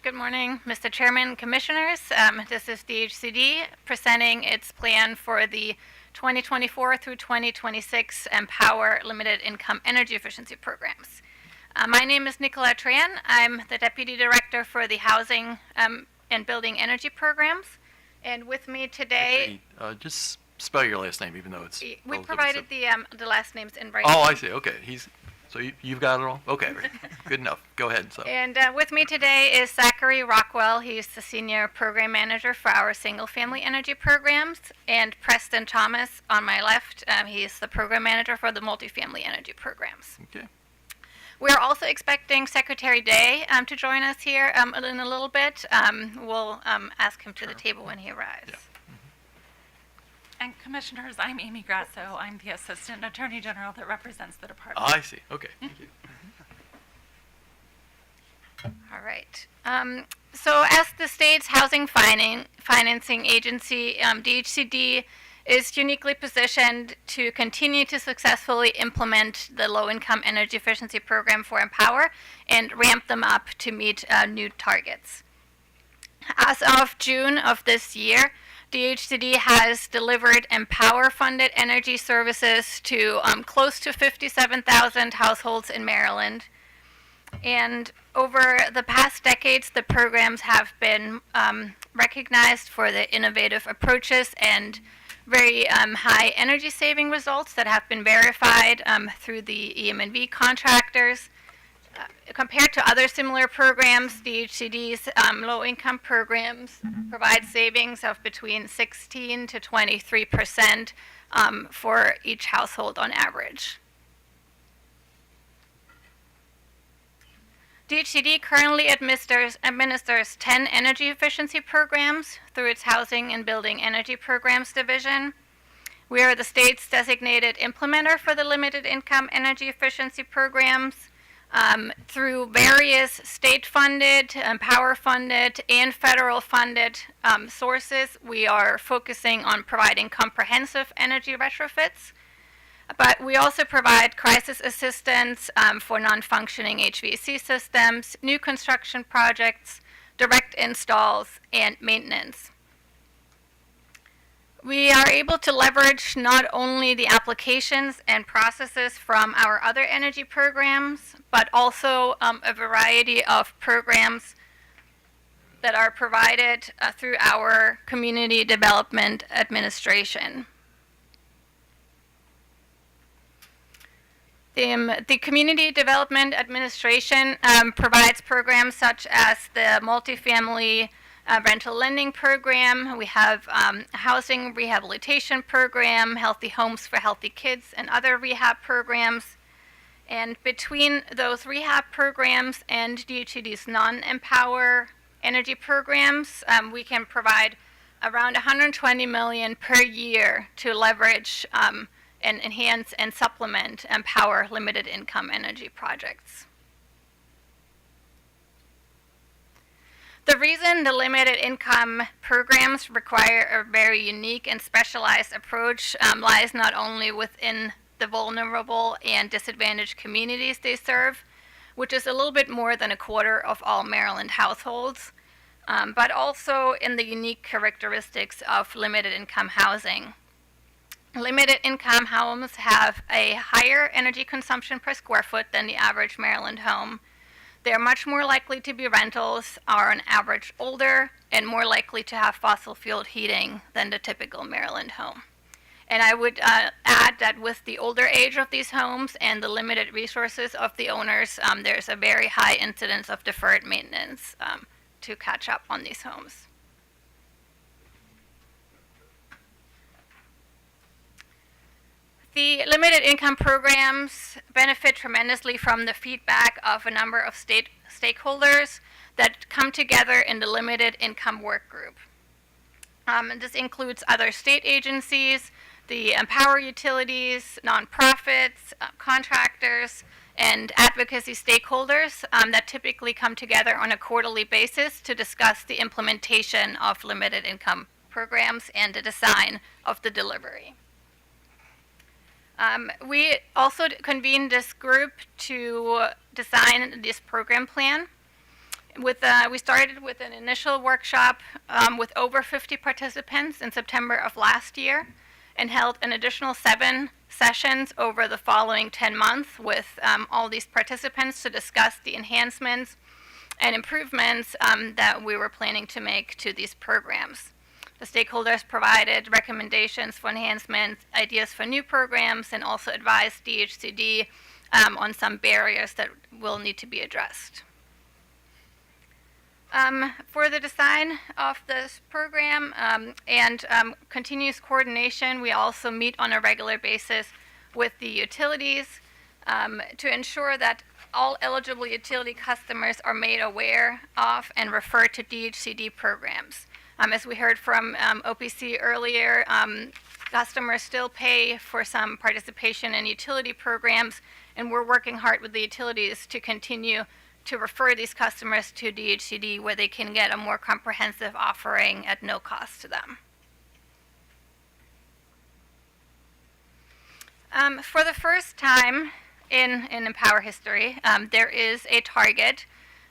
Good morning, Mr. Chairman, Commissioners. This is DHCD presenting its plan for the 2024 through 2026 EmPOWER Limited Income Energy Efficiency Programs. My name is Nicolette Tran. I'm the Deputy Director for the Housing and Building Energy Programs. And with me today, Just spell your last name, even though it's. we relatively provided simple. the last names in writing. Oh, I see. Okay, so you've got it all. Okay, right. Good enough. Go ahead. So. And with me today is Zachary Rockwell. He's the Senior Program Manager for our single-family energy programs. And Preston Thomas on my left. He's the Program Manager for the multifamily energy programs. Okay. We're also expecting Secretary Day to join us here in a little bit. We'll ask him to the table when he arrives. Yeah. And Commissioners, I'm Amy Grasso. I'm the Assistant Attorney General that represents the department. I see. Okay. Thank you. All right. So as the state's housing financing agency, DHCD is uniquely positioned to continue to successfully implement the low-income energy efficiency program for EmPOWER and ramp them up to meet new targets. As of June of this year, DHCD has delivered EmPOWER-funded energy services to close to 57,000 households in Maryland. And over the past decades, the programs have been recognized for the innovative approaches and very high energy saving results that have been verified through the EM&V contractors. Compared to other similar programs, DHCD's low-income programs provide savings of between 16 to 23% for each household on average. DHCD currently administers 10 energy efficiency programs through its Housing and Building Energy Programs division. We are the state's designated implementer for the limited income energy efficiency programs. Through various state-funded, EmPOWER-funded, and federal-funded sources, we are focusing on providing comprehensive energy retrofits. But we also provide crisis assistance for non-functioning HVAC systems, new construction projects, direct installs, and maintenance. We are able to leverage not only the applications and processes from our other energy programs, but also a variety of programs that are provided through our Community Development Administration. The Community Development Administration provides programs such as the multifamily rental lending program. We have a housing rehabilitation program, healthy homes for healthy kids, and other rehab programs. And between those rehab programs and DHCD's non-EmPOWER energy programs, we can provide around $120 million per year to leverage and enhance and supplement EmPOWER limited income energy projects. The reason the limited income programs require a very unique and specialized approach lies not only within the vulnerable and disadvantaged communities they serve, which is a little bit more than a quarter of all Maryland households, but also in the unique characteristics of limited income housing. Limited income homes have a higher energy consumption per square foot than the average Maryland home. They're much more likely to be rentals, are on average older, and more likely to have fossil fueled heating than the typical Maryland home. And I would add that with the older age of these homes and the limited resources of the owners, there's a very high incidence of deferred maintenance to catch up on these homes. The limited income programs benefit tremendously from the feedback of a number of state stakeholders that come together in the limited income work group. This includes other state agencies, the EmPOWER utilities, nonprofits, contractors, and advocacy stakeholders that typically come together on a quarterly basis to discuss the implementation of limited income programs and the design of the delivery. We also convened this group to design this program plan. We started with an initial workshop with over 50 participants in September of last year and held an additional 7 sessions over the following 10 months with all these participants to discuss the enhancements and improvements that we were planning to make to these programs. The stakeholders provided recommendations for enhancements, ideas for new programs, and also advised DHCD on some barriers that will need to be addressed. For the design of this program and continuous coordination, we also meet on a regular basis with the utilities to ensure that all eligible utility customers are made aware of and referred to DHCD programs. As we heard from OPC earlier, customers still pay for some participation in utility programs, and we're working hard with the utilities to continue to refer these customers to DHCD where they can get a more comprehensive offering at no cost to them. For the first time in EmPOWER history, there is a target,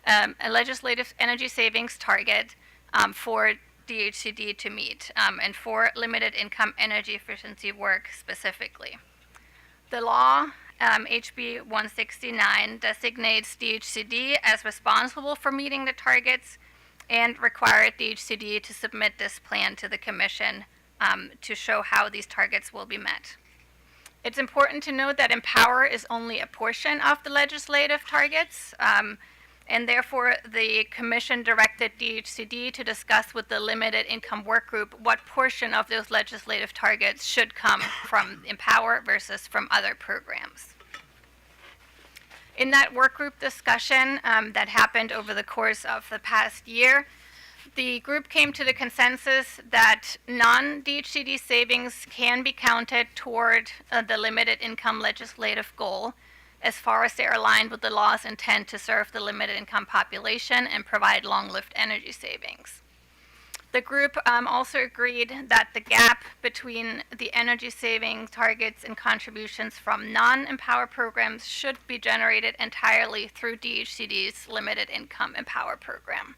a legislative energy savings target for DHCD to meet, and for limited income energy efficiency work specifically. The law, HB 169, designates DHCD as responsible for meeting the targets and required DHCD to submit this plan to the Commission to show how these targets will be met. It's important to note that EmPOWER is only a portion of the legislative targets, and therefore the Commission directed DHCD to discuss with the limited income work group what portion of those legislative targets should come from EmPOWER versus from other programs. In that work group discussion that happened over the course of the past year, The group came to the consensus that non-DHCD savings can be counted toward the limited income legislative goal as far as they're aligned with the law's intent to serve the limited income population and provide long-lived energy savings. The group also agreed that the gap between the energy saving targets and contributions from non-EmPOWER programs should be generated entirely through DHCD's limited income EmPOWER program.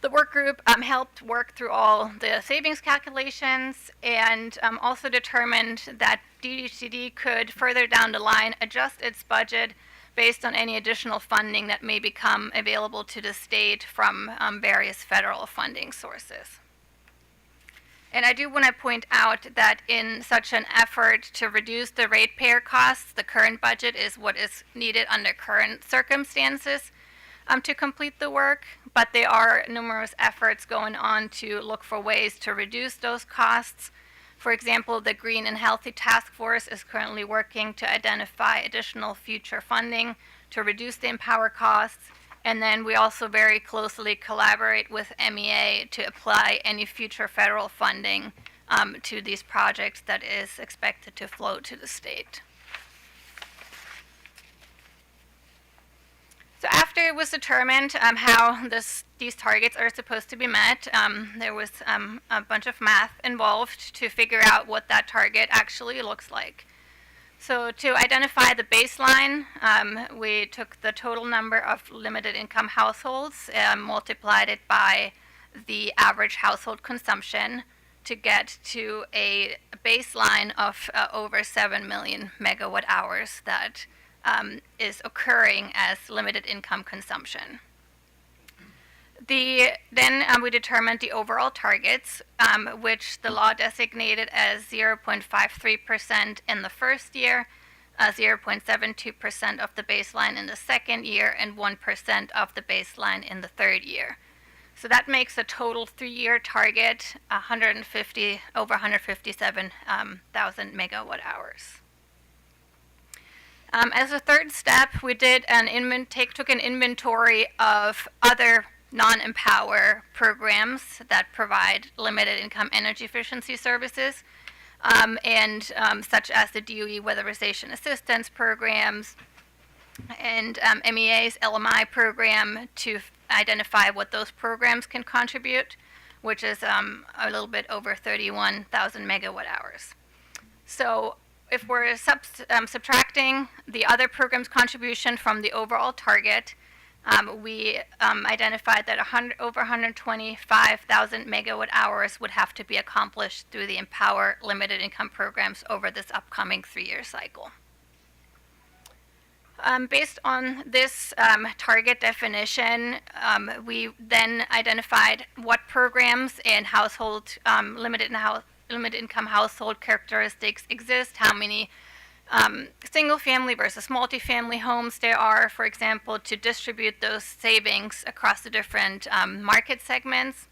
The work group helped work through all the savings calculations and also determined that DHCD could further down the line adjust its budget based on any additional funding that may become available to the state from various federal funding sources. And I do want to point out that in such an effort to reduce the ratepayer costs, the current budget is what is needed under current circumstances to complete the work, but there are numerous efforts going on to look for ways to reduce those costs. For example, the Green and Healthy Task Force is currently working to identify additional future funding to reduce the EmPOWER costs. And then we also very closely collaborate with MEA to apply any future federal funding to these projects that is expected to flow to the state. So after it was determined how these targets are supposed to be met, there was a bunch of math involved to figure out what that target actually looks like. So to identify the baseline, we took the total number of limited income households, multiplied it by the average household consumption to get to a baseline of over 7 million megawatt hours that is occurring as limited income consumption. Then we determined the overall targets, which the law designated as 0.53% in the first year, 0.72% of the baseline in the second year, and 1% of the baseline in the third year. So that makes a total 3-year target over 157,000 megawatt hours. As a third step, we did took an inventory of other non-EmPOWER programs that provide limited income energy efficiency services, such as the DOE Weatherization Assistance programs and MEA's LMI program to identify what those programs can contribute, which is a little bit over 31,000 megawatt hours. So if we're subtracting the other program's contribution from the overall target, we identified that over 125,000 megawatt hours would have to be accomplished through the EmPOWER limited income programs over this upcoming 3-year cycle. Based on this target definition, we then identified what programs and household limited income household characteristics exist, how many single-family versus multifamily homes there are, for example, to distribute those savings across the different market segments.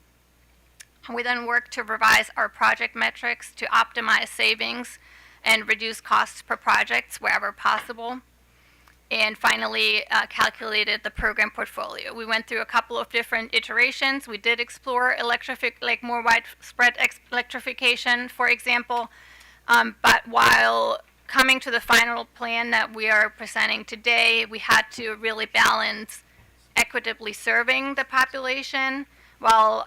We then work to revise our project metrics to optimize savings and reduce costs per projects wherever possible. And finally, calculated the program portfolio. We went through a couple of different iterations. We did explore more widespread electrification, for example, but while coming to the final plan that we are presenting today, we had to really balance equitably serving the population while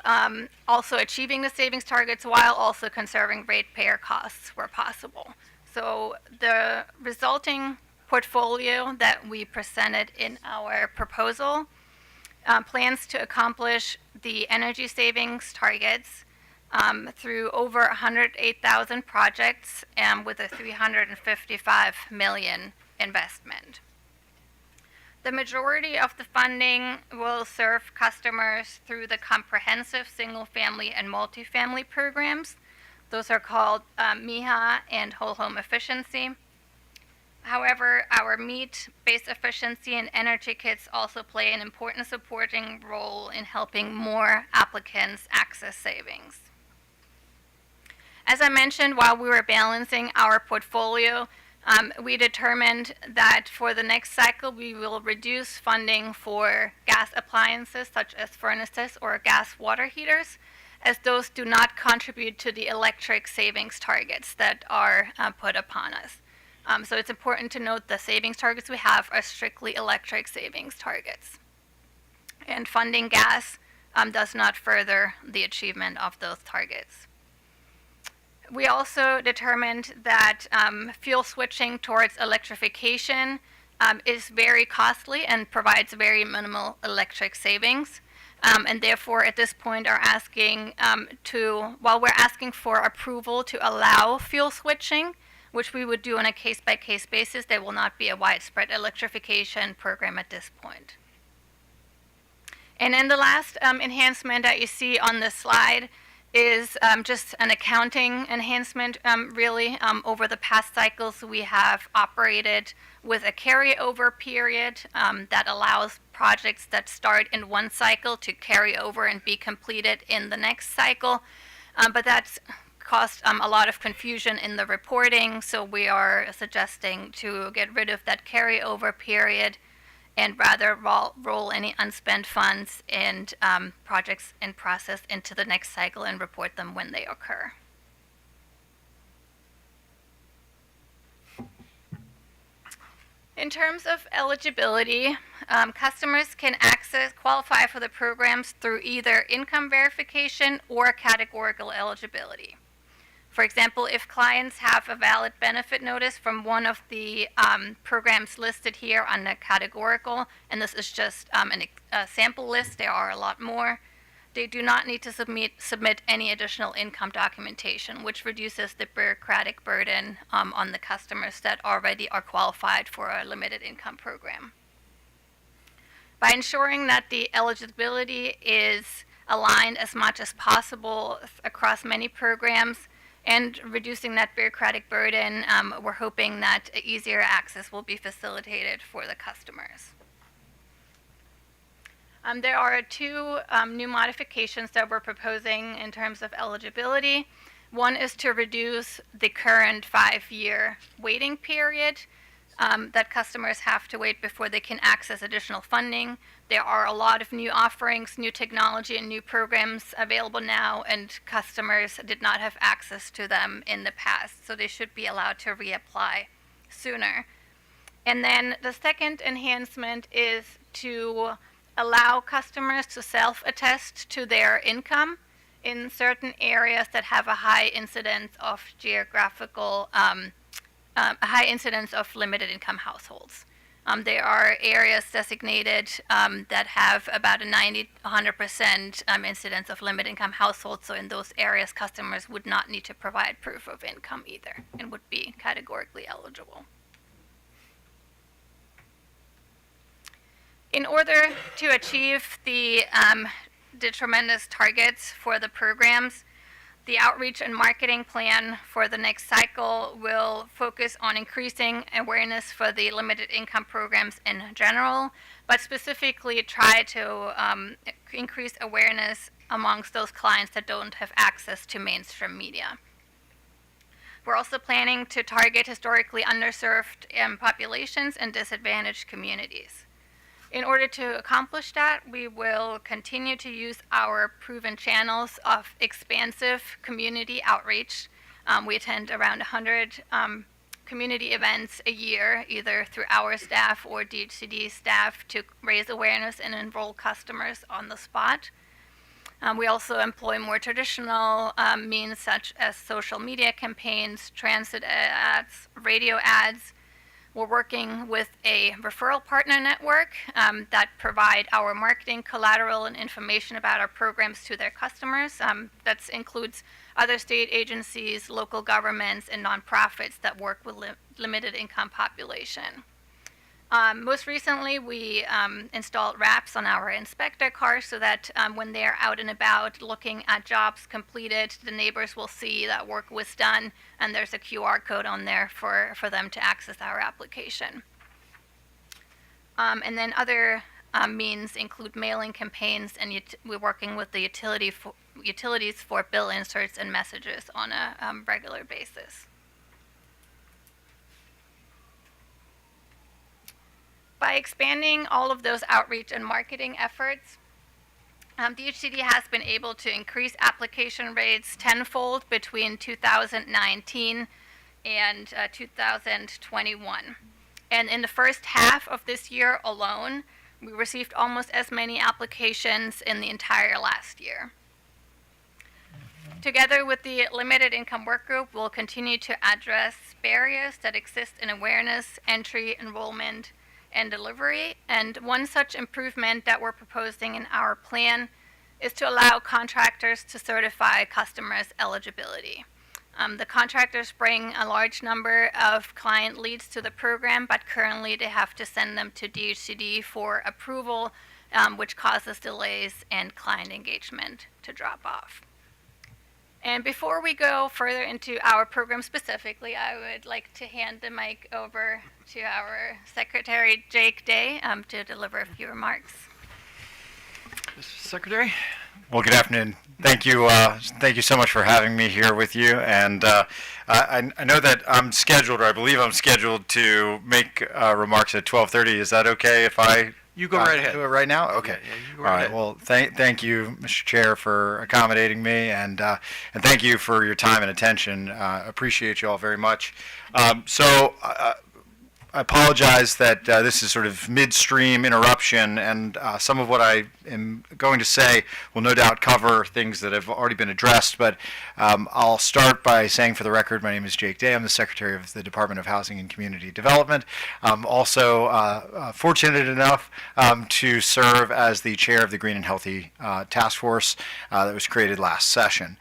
also achieving the savings targets while also conserving ratepayer costs where possible. So the resulting portfolio that we presented in our proposal plans to accomplish the energy savings targets through over 108,000 projects with a $355 million investment. The majority of the funding will serve customers through the comprehensive single-family and multifamily programs. Those are called MIHA and Whole Home Efficiency. However, our MEET, Base Efficiency, and Energy Kits also play an important supporting role in helping more applicants access savings. As I mentioned, while we were balancing our portfolio, we determined that for the next cycle, we will reduce funding for gas appliances such as furnaces or gas water heaters, as those do not contribute to the electric savings targets that are put upon us. So it's important to note the savings targets we have are strictly electric savings targets. And funding gas does not further the achievement of those targets. We also determined that fuel switching towards electrification is very costly and provides very minimal electric savings. And therefore, at this point, are asking while we're asking for approval to allow fuel switching, which we would do on a case-by-case basis, there will not be a widespread electrification program at this point. And then the last enhancement that you see on this slide is just an accounting enhancement, really. Over the past cycles, we have operated with a carryover period that allows projects that start in one cycle to carry over and be completed in the next cycle. But that's caused a lot of confusion in the reporting, so we are suggesting to get rid of that carryover period and rather roll any unspent funds and projects in process into the next cycle and report them when they occur. In terms of eligibility, customers can qualify for the programs through either income verification or categorical eligibility. For example, if clients have a valid benefit notice from one of the programs listed here on the categorical, and this is just a sample list, there are a lot more, they do not need to submit any additional income documentation, which reduces the bureaucratic burden on the customers that already are qualified for a limited income program. By ensuring that the eligibility is aligned as much as possible across many programs, and reducing that bureaucratic burden, we're hoping that easier access will be facilitated for the customers. There are two new modifications that we're proposing in terms of eligibility. One is to reduce the current 5-year waiting period that customers have to wait before they can access additional funding. There are a lot of new offerings, new technology, and new programs available now, and customers did not have access to them in the past, so they should be allowed to reapply sooner. And then the second enhancement is to allow customers to self-attest to their income in certain areas that have a high incidence of limited income households. There are areas designated that have about a 100% incidence of limited income households, so in those areas customers would not need to provide proof of income either and would be categorically eligible. In order to achieve the tremendous targets for the programs, the outreach and marketing plan for the next cycle will focus on increasing awareness for the limited income programs in general, but specifically try to increase awareness amongst those clients that don't have access to mainstream media. We're also planning to target historically underserved populations and disadvantaged communities. In order to accomplish that, we will continue to use our proven channels of expansive community outreach. We attend around 100 community events a year, either through our staff or DHCD staff, to raise awareness and enroll customers on the spot. We also employ more traditional means such as social media campaigns, transit ads, radio ads. We're working with a referral partner network that provide our marketing collateral and information about our programs to their customers. That includes other state agencies, local governments, and nonprofits that work with limited income population. Most recently, we installed wraps on our inspector cars so that when they're out and about looking at jobs completed, the neighbors will see that work was done, and there's a QR code on there for them to access our application. And then other means include mailing campaigns, and we're working with the utilities for bill inserts and messages on a regular basis. by expanding all of those outreach and marketing efforts, DHCD has been able to increase application rates tenfold between 2019 and 2021. And in the first half of this year alone, we received almost as many applications in the entire last year. Together with the Limited Income Work Group, we'll continue to address barriers that exist in awareness, entry, enrollment, and delivery. And one such improvement that we're proposing in our plan is to allow contractors to certify customers' eligibility. The contractors bring a large number of client leads to the program, but currently they have to send them to DHCD for approval, which causes delays and client engagement to drop off. And before we go further into our program specifically, I would like to hand the mic over to our Secretary, Jake Day, to deliver a few remarks. Mr. Secretary? Well, good afternoon. Thank you so much for having me here with you. And I know that I'm scheduled, or I believe I'm scheduled to make remarks at 12:30. Is that okay if I? You go right ahead. Do it right now? Okay. Yeah, you go All right right. ahead. Well, thank you, Mr. Chair, for accommodating me, and thank you for your time and attention. Appreciate you all very much. I apologize that this is sort of midstream interruption, and some of what I am going to say will no doubt cover things that have already been addressed, but I'll start by saying, for the record, my name is Jake Day. I'm the Secretary of the Department of Housing and Community Development. I'm also fortunate enough to serve as the chair of the Green and Healthy Task Force that was created last session.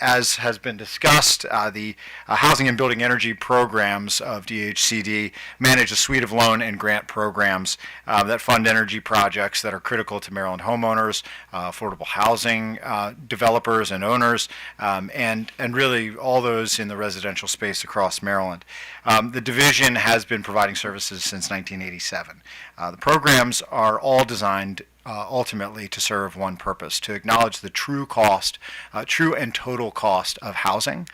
As has been discussed, the Housing and Building Energy programs of DHCD manage a suite of loan and grant programs that fund energy projects that are critical to Maryland homeowners, affordable housing developers and owners, and really all those in the residential space across Maryland. The division has been providing services since 1987. The programs are all designed ultimately to serve one purpose: to acknowledge the true cost, true and total cost of housing,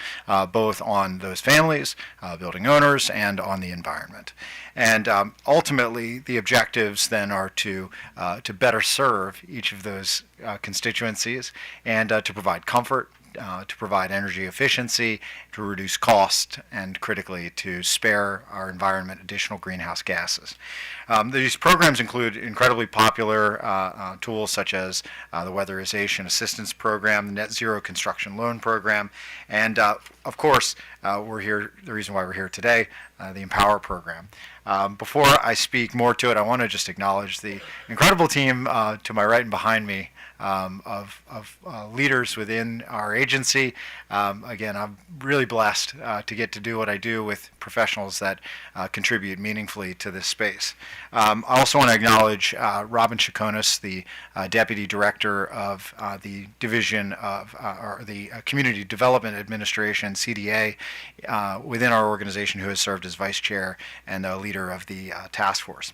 both on those families, building owners, and on the environment. And ultimately, the objectives then are to better serve each of those constituencies, and to provide comfort, to provide energy efficiency, to reduce cost, and critically to spare our environment additional greenhouse gases. These programs include incredibly popular tools such as the Weatherization Assistance Program, the Net Zero Construction Loan Program, and of course, we're here. The reason why we're here today, the EmPOWER program. Before I speak more to it, I want to just acknowledge the incredible team to my right and behind me of leaders within our agency. Again, I'm really blessed to get to do what I do with professionals that contribute meaningfully to this space. I also want to acknowledge Robin Chaconis, the Deputy Director of the Division of or the Community Development Administration, CDA, within our organization, who has served as Vice Chair and leader of the task force.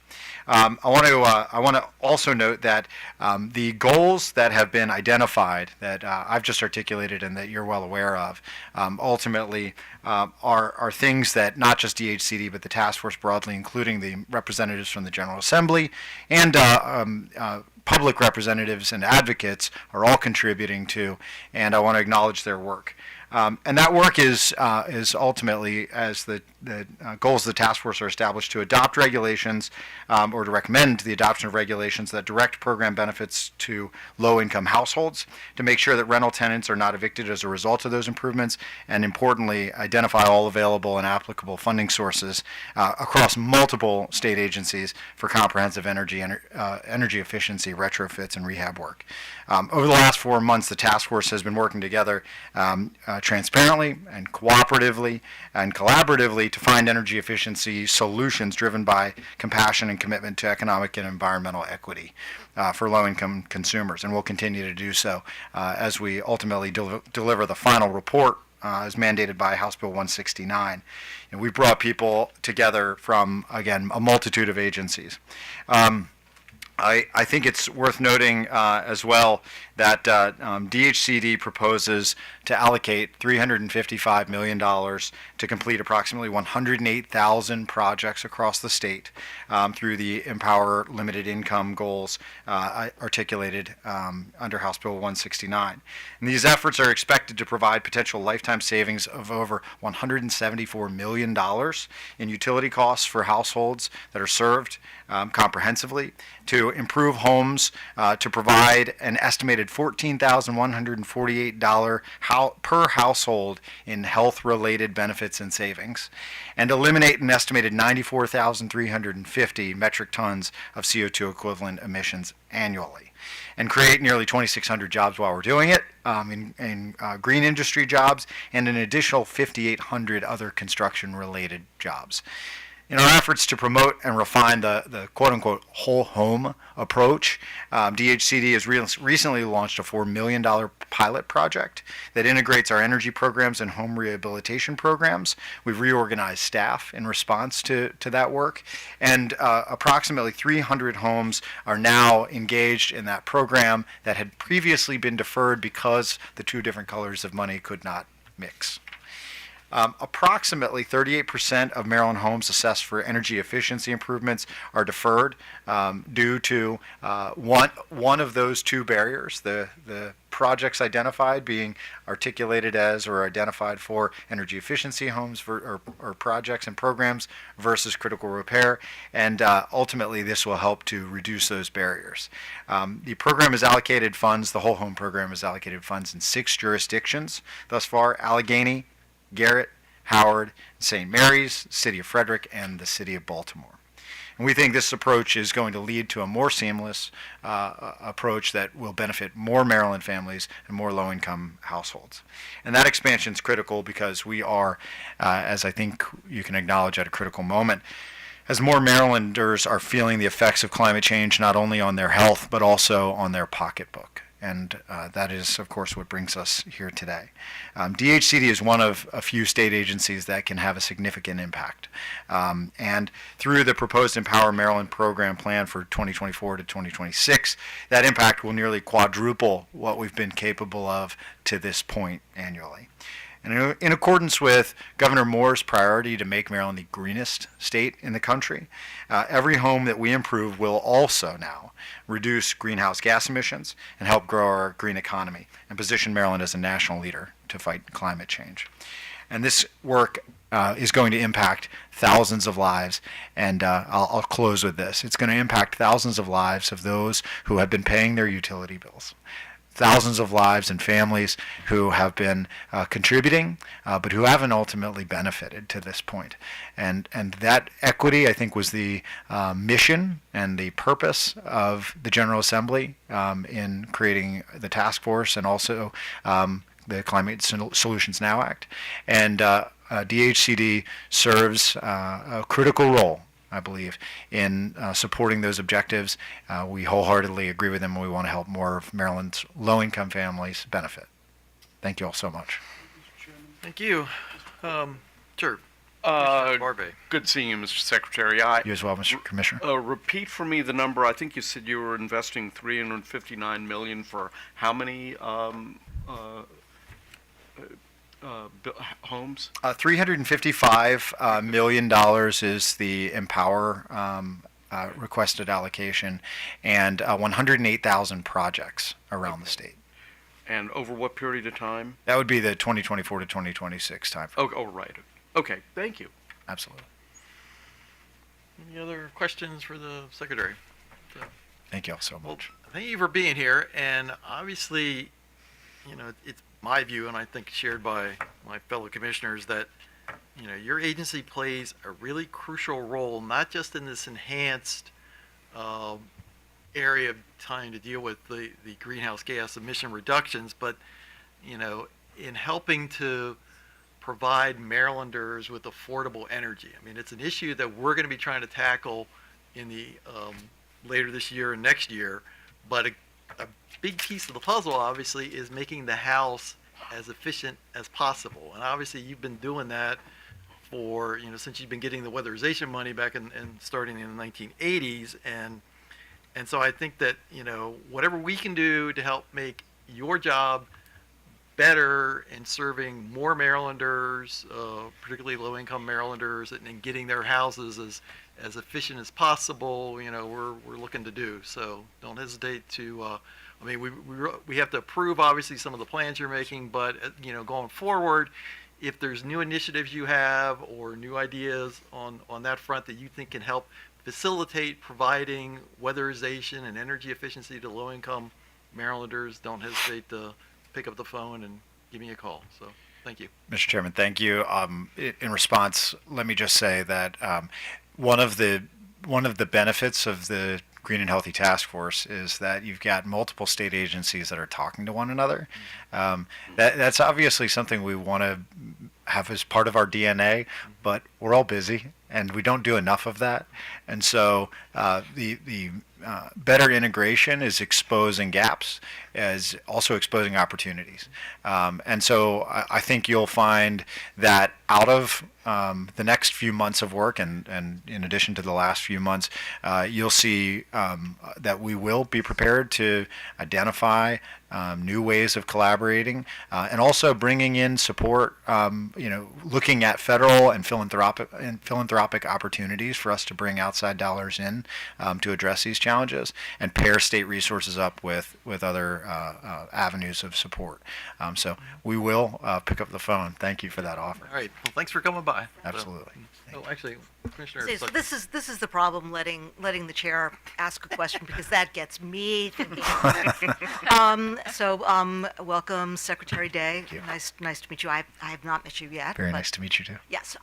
I want to also note that the goals that have been identified, that I've just articulated and that you're well aware of, ultimately are things that not just DHCD but the task force broadly, including the representatives from the General Assembly and public representatives and advocates, are all contributing to, and I want to acknowledge their work. And that work is ultimately, as the goals of the task force are established, to adopt regulations or to recommend the adoption of regulations that direct program benefits to low-income households, to make sure that rental tenants are not evicted as a result of those improvements, and importantly, identify all available and applicable funding sources across multiple state agencies for comprehensive energy efficiency, retrofits, and rehab work. Over the last 4 months, the task force has been working together transparently and cooperatively and collaboratively to find energy efficiency solutions driven by compassion and commitment to economic and environmental equity for low-income consumers, and we'll continue to do so as we ultimately deliver the final report as mandated by House Bill 169. And we brought people together from, again, a multitude of agencies. I think it's worth noting as well that DHCD proposes to allocate $355 million to complete approximately 108,000 projects across the state through the EmPOWER limited income goals articulated under House Bill 169. And these efforts are expected to provide potential lifetime savings of over $174 million in utility costs for households that are served comprehensively, to improve homes, to provide an estimated $14,148 per household in health-related benefits and savings, and eliminate an estimated 94,350 metric tons of CO2 equivalent emissions annually, and create nearly 2,600 jobs while we're doing it, in green industry jobs, and an additional 5,800 other construction-related jobs. In our efforts to promote and refine the quote-unquote whole home approach, DHCD has recently launched a $4 million pilot project that integrates our energy programs and home rehabilitation programs. We've reorganized staff in response to that work, and approximately 300 homes are now engaged in that program that had previously been deferred because the two different colors of money could not mix. Approximately 38% of Maryland homes assessed for energy efficiency improvements are deferred due to one of those two barriers, the projects identified being articulated as or identified for energy efficiency homes or projects and programs versus critical repair, and ultimately this will help to reduce those barriers. The program has allocated funds, the whole home program has allocated funds in 6 jurisdictions thus far: Allegheny, Garrett, Howard, St. Mary's, City of Frederick, and the City of Baltimore. And we think this approach is going to lead to a more seamless approach that will benefit more Maryland families and more low-income households. And that expansion is critical because we are, as I think you can acknowledge, at a critical moment, as more Marylanders are feeling the effects of climate change not only on their health but also on their pocketbook. And that is, of course, what brings us here today. DHCD is one of a few state agencies that can have a significant impact. And through the proposed EmPOWER Maryland program plan for 2024 to 2026, that impact will nearly quadruple what we've been capable of to this point annually. And in accordance with Governor Moore's priority to make Maryland the greenest state in the country, every home that we improve will also now reduce greenhouse gas emissions and help grow our green economy and position Maryland as a national leader to fight climate change. And this work is going to impact thousands of lives, and I'll close with this. It's going to impact thousands of lives of those who have been paying their utility bills. Thousands of lives and families who have been contributing, but who haven't ultimately benefited to this point. And that equity, I think, was the mission and the purpose of the General Assembly in creating the task force and also the Climate Solutions Now Act. And DHCD serves a critical role, I believe, in supporting those objectives. We wholeheartedly agree with them, and we want to help more of Maryland's low-income families benefit. Thank you all so much. Thank you. Sure. Good seeing you, Mr. Secretary. You as well, Mr. Commissioner. Repeat for me the number. I think you said you were investing $359 million for how many homes? $355 million is the EmPOWER requested allocation, and 108,000 projects around the state. And over what period of time? That would be the 2024 to 2026 time frame. Oh, right. Okay, thank you. Absolutely. Any other questions for the Secretary? Thank you all so much. Well, thank you for being here, and obviously, you know, it's my view, and I think shared by my fellow commissioners, that you know your agency plays a really crucial role, not just in this enhanced area of trying to deal with the greenhouse gas emission reductions, but you know, in helping to provide Marylanders with affordable energy. I mean, it's an issue that we're going to be trying to tackle in the later this year and next year, but a big piece of the puzzle, obviously, is making the house as efficient as possible. And obviously, you've been doing that for, you know, since you've been getting the weatherization money back and starting in the 1980s. And And so I think that, whatever we can do to help make your job better in serving more Marylanders, particularly low-income Marylanders, and getting their houses as efficient as possible, we're looking to do. So don't hesitate to, we have to approve, obviously, some of the plans you're making, but, going forward, if there's new initiatives you have or new ideas on that front that you think can help facilitate providing weatherization and energy efficiency to low-income Marylanders, don't hesitate to pick up the phone and give me a call. So, thank you. Mr. Chairman, thank you. In response, let me just say that one of the benefits of the Green and Healthy Task Force is that you've got multiple state agencies that are talking to one another. That's obviously something we want to have as part of our DNA, but we're all busy and we don't do enough of that. And so the better integration is exposing gaps, as also exposing opportunities. And so I think you'll find that out of the next few months of work, and in addition to the last few months, you'll see that we will be prepared to identify new ways of collaborating, and also bringing in support, looking at federal and philanthropic opportunities for us to bring outside dollars in to address these challenges, and pair state resources up with other avenues of support. So we will pick up the phone. Thank you for that offer. All right. Well, thanks for coming by. Absolutely. Actually, Commissioner. So this is the problem, letting the chair ask a question, because that gets me thinking. Welcome, Secretary Day. Nice to meet you. I have not met you yet. Very nice to meet you too. Yes.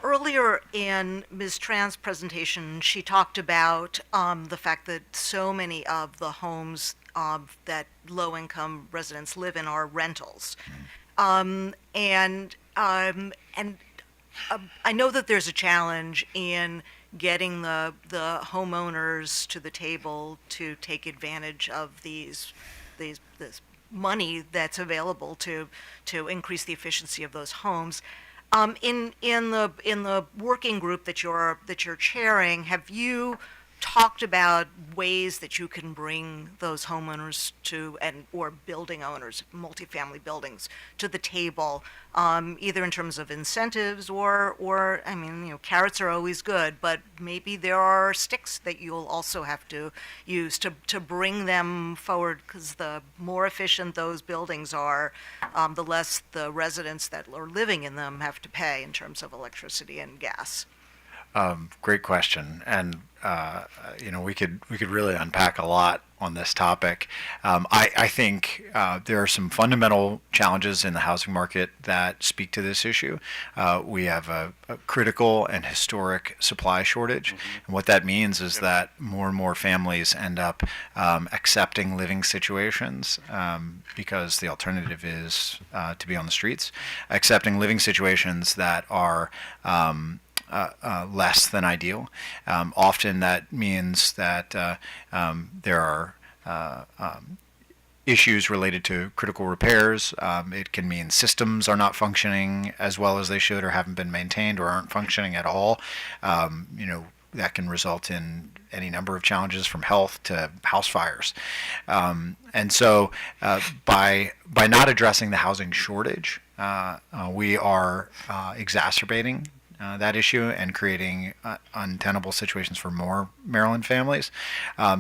Earlier in Ms. Tran's presentation, she talked about the fact that so many of the homes that low-income residents live in are rentals. I know that there's a challenge in getting the homeowners to the table to take advantage of this money that's available to increase the efficiency of those homes. In the working group that you're chairing, have you talked about ways that you can bring those homeowners or building owners, multifamily buildings, to the table, either in terms of incentives or carrots are always good, but maybe there are sticks that you'll also have to use to bring them forward, because the more efficient those buildings are, the less the residents that are living in them have to pay in terms of electricity and gas. Great question, and we could really unpack a lot on this topic. I think there are some fundamental challenges in the housing market that speak to this issue. We have a critical and historic supply shortage, and what that means is that more and more families end up accepting living situations because the alternative is to be on the streets, accepting living situations that are less than ideal. Often that means that there are issues related to critical repairs. It can mean systems are not functioning as well as they should, or haven't been maintained, or aren't functioning at all. That can result in any number of challenges, from health to house fires. And so by not addressing the housing shortage, we are exacerbating that issue and creating untenable situations for more Maryland families.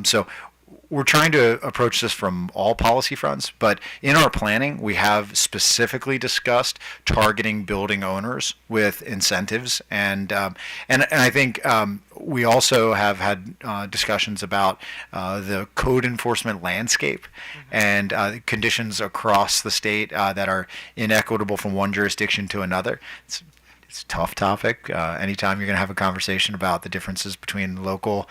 So we're trying to approach this from all policy fronts, but in our planning, we have specifically discussed targeting building owners with incentives, and I think we also have had discussions about the code enforcement landscape and conditions across the state that are inequitable from one jurisdiction to another. It's a tough topic. Anytime you're going to have a conversation about the differences between local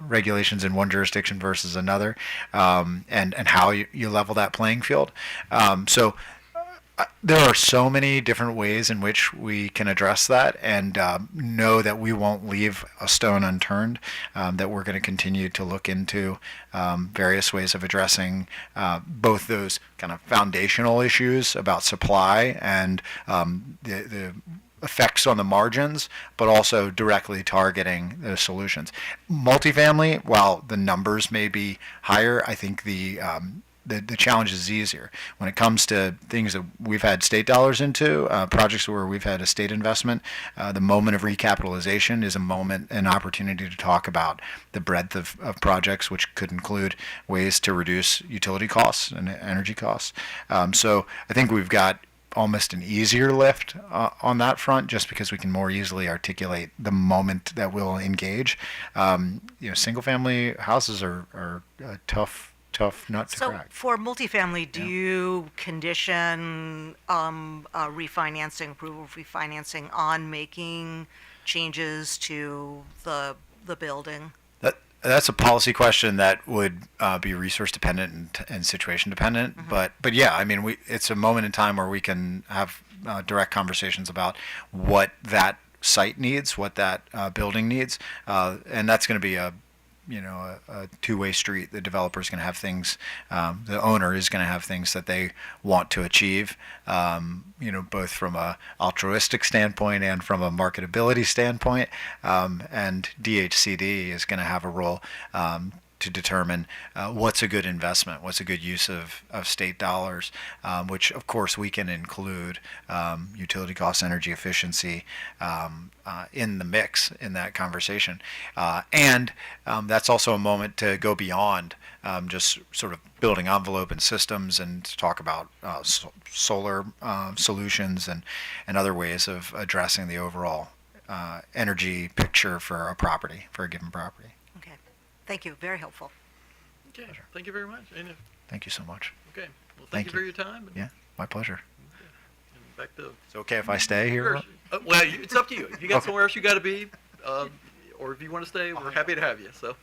regulations in one jurisdiction versus another, and how you level that playing field. So there are so many different ways in which we can address that, and know that we won't leave a stone unturned, that we're going to continue to look into various ways of addressing both those kind of foundational issues about supply and the effects on the margins, but also directly targeting the solutions. Multifamily, while the numbers may be higher, I think the challenge is easier. When it comes to things that we've had state dollars into, projects where we've had a state investment, the moment of recapitalization is an opportunity to talk about the breadth of projects, which could include ways to reduce utility costs and energy costs. So I think we've got almost an easier lift on that front, just because we can more easily articulate the moment that we'll engage. Single family houses are a tough nut to So crack. for multifamily, do you condition refinancing, approval of refinancing on making changes to the building? That's a policy question that would be resource dependent and situation dependent. But yeah, I mean, it's a moment in time where we can have direct conversations about what that site needs, what that building needs, and that's going to be a two-way street. The developer's going to have things, the owner is going to have things that they want to achieve, both from a altruistic standpoint and from a marketability standpoint. And DHCD is going to have a role to determine what's a good investment, what's a good use of state dollars, which of course we can include utility costs, energy efficiency in the mix in that conversation. And that's also a moment to go beyond just sort of building envelope and systems and to talk about solar solutions and other ways of addressing the overall energy picture for a property, for a given property. Okay, thank you, very helpful. Okay, thank you very much. Thank you so much. Okay, well, thank you for your time. Yeah, my pleasure. And back to. It's okay if I stay here? Well, it's up to you. If you got somewhere else you got to be, or if you want to stay, we're happy to have you. So.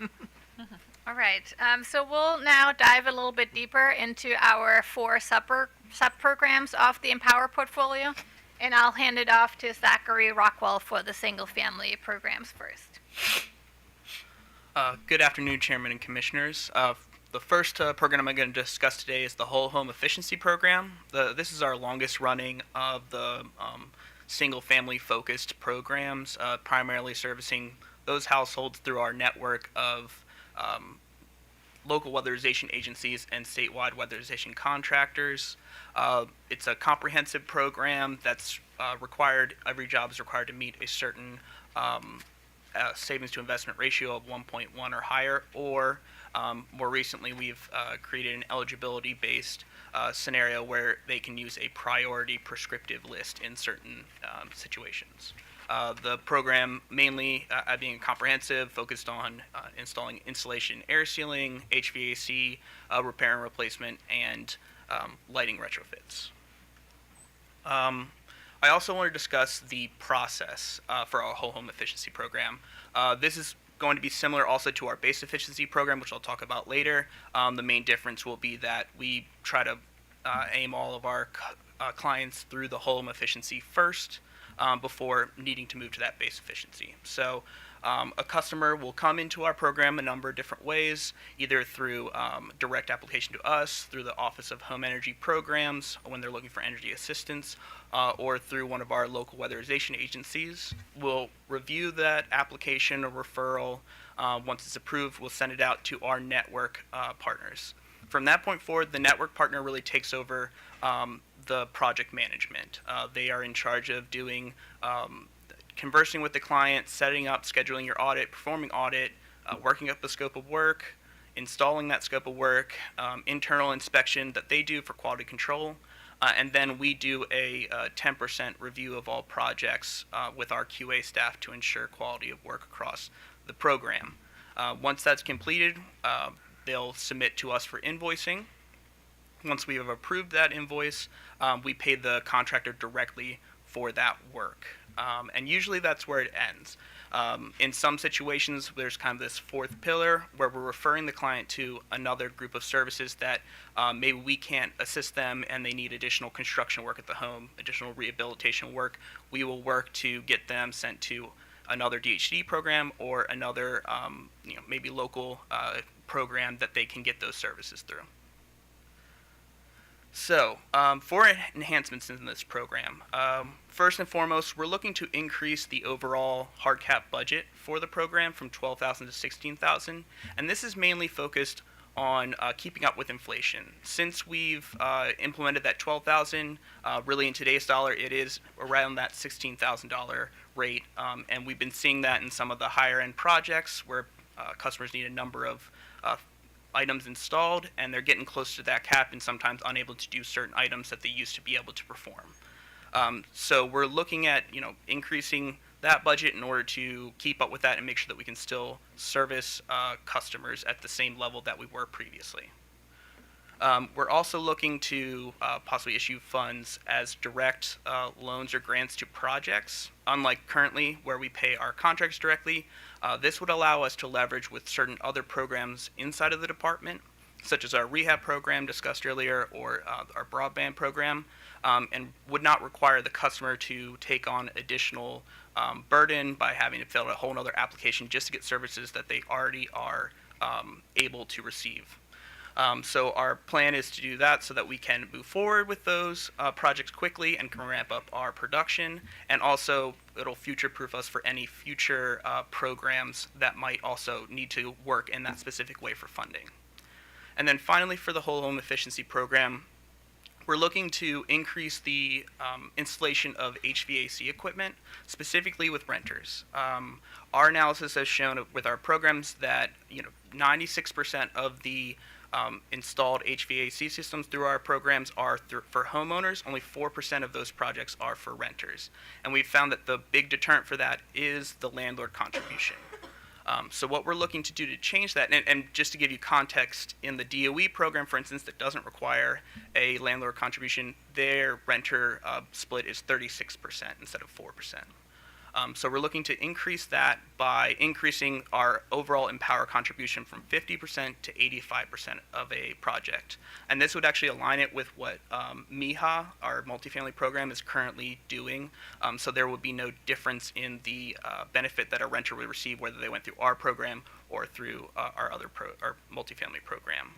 All right. So we'll now dive a little bit deeper into our 4 sub-programs of the EmPOWER portfolio, and I'll hand it off to Zachary Rockwell for the single-family programs first. Good afternoon, Chairman and Commissioners. The first program I'm going to discuss today is the Whole Home Efficiency Program. This is our longest running of the single-family focused programs, primarily servicing those households through our network of local weatherization agencies and statewide weatherization contractors. It's a comprehensive program that's required, every job is required to meet a certain savings to investment ratio of 1.1 or higher, or more recently we've created an eligibility based scenario where they can use a priority prescriptive list in certain situations. The program mainly, being comprehensive, focused on installing insulation, air sealing, HVAC, repair and replacement, and lighting retrofits. I also want to discuss the process for our whole home efficiency program. This is going to be similar also to our base efficiency program, which I'll talk about later. The main difference will be that we try to aim all of our clients through the whole home efficiency first, before needing to move to that base efficiency. So a customer will come into our program a number of different ways, either through direct application to us, through the Office of Home Energy Programs when they're looking for energy assistance, or through one of our local weatherization agencies. We'll review that application or referral. Once it's approved, we'll send it out to our network partners. From that point forward, the network partner really takes over the project management. They are in charge of doing conversing with the client, setting up, scheduling your audit, performing audit, working up the scope of work, installing that scope of work, internal inspection that they do for quality control, and then we do a 10% review of all projects with our QA staff to ensure quality of work across the program. Once that's completed, they'll submit to us for invoicing. Once we have approved that invoice, we pay the contractor directly for that work. And usually that's where it ends. In some situations, there's kind of this fourth pillar where we're referring the client to another group of services that maybe we can't assist them and they need additional construction work at the home, additional rehabilitation work. We will work to get them sent to another DHD program or another maybe local program that they can get those services through. So, for enhancements in this program, first and foremost, we're looking to increase the overall hard cap budget for the program from 12,000 to 16,000, and this is mainly focused on keeping up with inflation. Since we've implemented that 12,000, really in today's dollar, it is around that $16,000 rate, and we've been seeing that in some of the higher end projects where customers need a number of items installed, and they're getting close to that cap and sometimes unable to do certain items that they used to be able to perform. So we're looking at increasing that budget in order to keep up with that and make sure that we can still service customers at the same level that we were previously. We're also looking to possibly issue funds as direct loans or grants to projects. Unlike currently where we pay our contracts directly, this would allow us to leverage with certain other programs inside of the department, such as our rehab program discussed earlier or our broadband program, and would not require the customer to take on additional burden by having to fill out a whole other application just to get services that they already are able to receive. So our plan is to do that so that we can move forward with those projects quickly and can ramp up our production, and also it'll future-proof us for any future programs that might also need to work in that specific way for funding. And then finally, for the whole home efficiency program, we're looking to increase the installation of HVAC equipment, specifically with renters. Our analysis has shown with our programs that 96% of the installed HVAC systems through our programs are for homeowners. Only 4% of those projects are for renters. And we've found that the big deterrent for that is the landlord contribution. So what we're looking to do to change that, and just to give you context, in the DOE program, for instance, that doesn't require a landlord contribution, their renter split is 36% instead of 4%. So we're looking to increase that by increasing our overall EmPOWER contribution from 50% to 85% of a project. And this would actually align it with what MIHA, our multifamily program, is currently doing. So there would be no difference in the benefit that a renter would receive, whether they went through our program or through our multifamily program.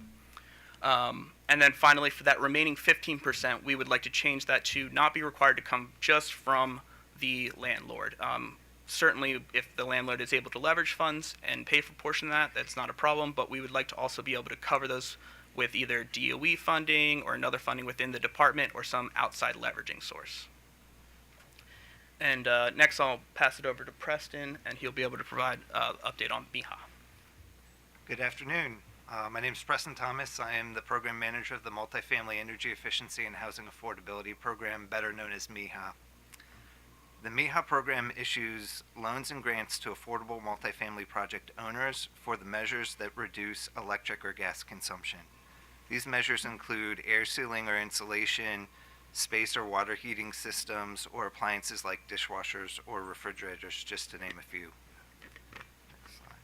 And then finally, for that remaining 15%, we would like to change that to not be required to come just from the landlord. Certainly, if the landlord is able to leverage funds and pay for a portion of that, that's not a problem, but we would like to also be able to cover those with either DOE funding or another funding within the department or some outside leveraging source. And next, I'll pass it over to Preston, and he'll be able to provide an update on MIHA. Good afternoon. My name is Preston Thomas. I am the program manager of the Multifamily Energy Efficiency and Housing Affordability Program, better known as MIHA. The MIHA program issues loans and grants to affordable multifamily project owners for the measures that reduce electric or gas consumption. These measures include air sealing or insulation, space or water heating systems, or appliances like dishwashers or refrigerators, just to name a few. Next slide.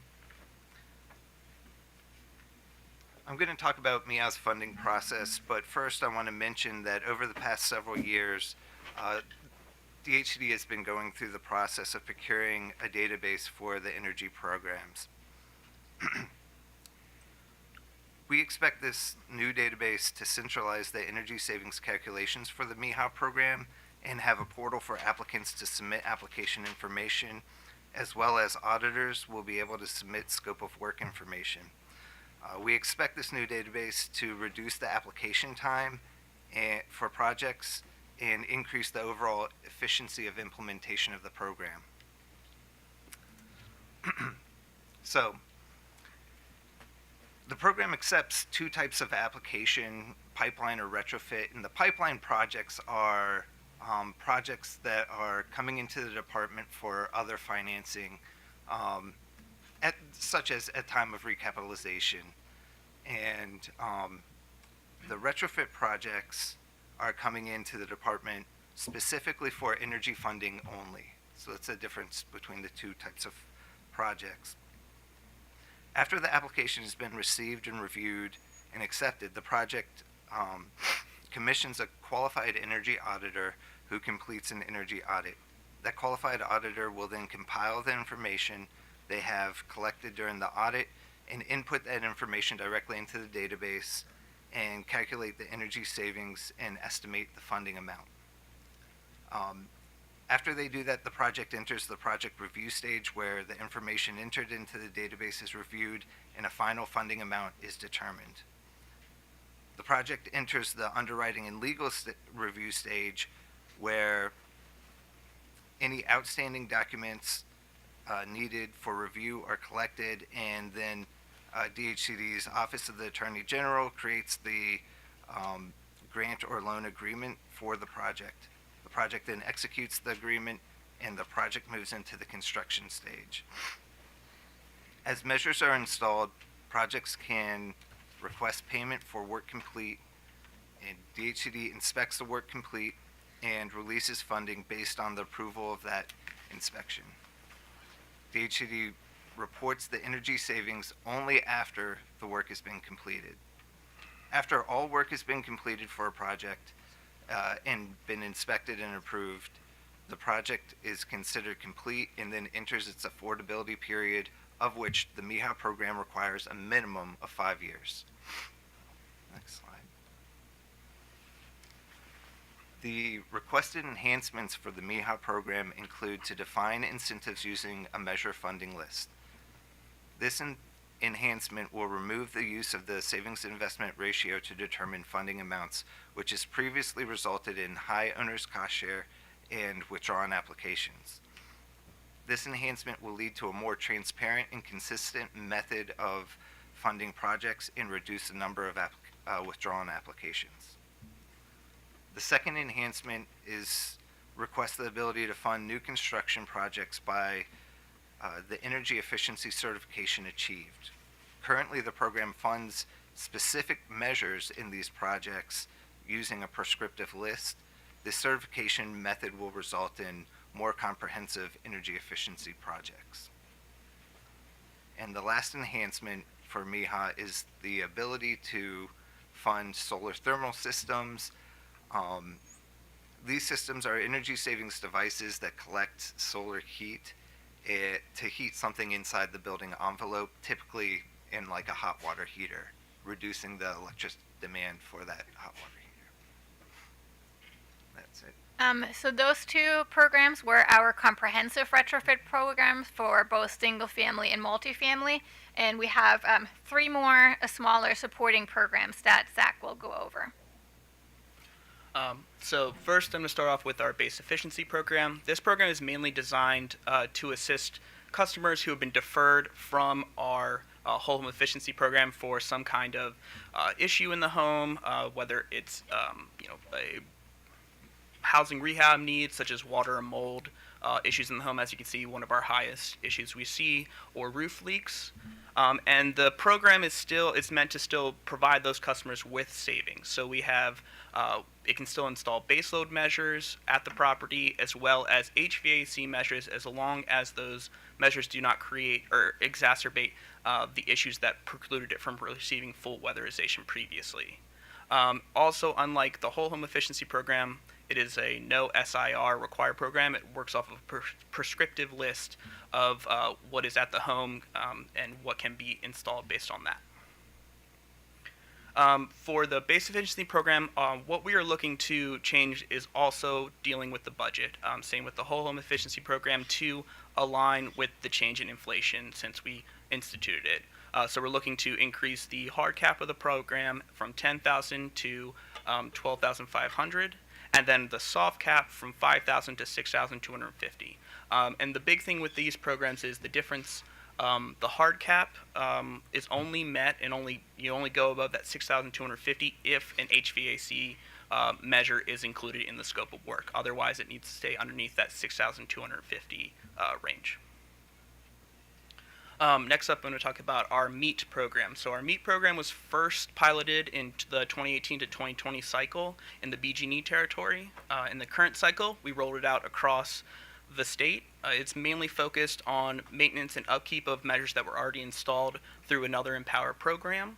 I'm going to talk about MIHA's funding process, but first I want to mention that over the past several years, DHCD has been going through the process of procuring a database for the energy programs. We expect this new database to centralize the energy savings calculations for the MIHA program and have a portal for applicants to submit application information, as well as auditors will be able to submit scope of work information. We expect this new database to reduce the application time for projects and increase the overall efficiency of implementation of the program. So, the program accepts two types of application, pipeline or retrofit, and the pipeline projects are projects that are coming into the department for other financing, such as at time of recapitalization. And the retrofit projects are coming into the department specifically for energy funding only. So that's the difference between the two types of projects. After the application has been received and reviewed and accepted, the project commissions a qualified energy auditor who completes an energy audit. That qualified auditor will then compile the information they have collected during the audit and input that information directly into the database, and calculate the energy savings and estimate the funding amount. After they do that, the project enters the project review stage where the information entered into the database is reviewed and a final funding amount is determined. The project enters the underwriting and legal review stage where any outstanding documents needed for review are collected, and then DHCD's Office of the Attorney General creates the grant or loan agreement for the project. The project then executes the agreement and the project moves into the construction stage. As measures are installed, projects can request payment for work complete, and DHCD inspects the work complete and releases funding based on the approval of that inspection. DHCD reports the energy savings only after the work has been completed. After all work has been completed for a project and been inspected and approved, the project is considered complete and then enters its affordability period, of which the MEHA program requires a minimum of 5 years. Next slide. The requested enhancements for the MEHA program include to define incentives using a measure funding list. This enhancement will remove the use of the savings investment ratio to determine funding amounts, which has previously resulted in high owner's cost share and withdrawn applications. This enhancement will lead to a more transparent and consistent method of funding projects and reduce the number of withdrawn applications. The second enhancement is request the ability to fund new construction projects by the energy efficiency certification achieved. Currently, the program funds specific measures in these projects using a prescriptive list. This certification method will result in more comprehensive energy efficiency projects. And the last enhancement for MEHA is the ability to fund solar thermal systems. These systems are energy savings devices that collect solar heat to heat something inside the building envelope, typically in like a hot water heater, reducing the electric demand for that hot water heater. That's it. So those two programs were our comprehensive retrofit programs for both single family and multifamily, and we have 3 more smaller supporting programs that Zach will go over. So first, I'm going to start off with our base efficiency program. This program is mainly designed to assist customers who have been deferred from our whole home efficiency program for some kind of issue in the home, whether it's a housing rehab needs such as water and mold issues in the home, as you can see, one of our highest issues we see, or roof leaks. And the program is meant to still provide those customers with savings. So we have, it can still install baseload measures at the property as well as HVAC measures, as long as those measures do not create or exacerbate the issues that precluded it from receiving full weatherization previously. Also, unlike the whole home efficiency program, it is a no SIR required program. It works off of a prescriptive list of what is at the home and what can be installed based on that. For the base efficiency program, what we are looking to change is also dealing with the budget. Same with the whole home efficiency program, to align with the change in inflation since we instituted it. So we're looking to increase the hard cap of the program from $10,000 to $12,500. And then the soft cap from $5,000 to $6,250. And the big thing with these programs is the difference. The hard cap is only met, and you only go above that $6,250 if an HVAC measure is included in the scope of work. Otherwise, it needs to stay underneath that $6,250 range. Next up, I'm going to talk about our MEET program. So our MEET program was first piloted in the 2018 to 2020 cycle in the BG&E territory. In the current cycle, we rolled it out across the state. It's mainly focused on maintenance and upkeep of measures that were already installed through another EmPOWER program,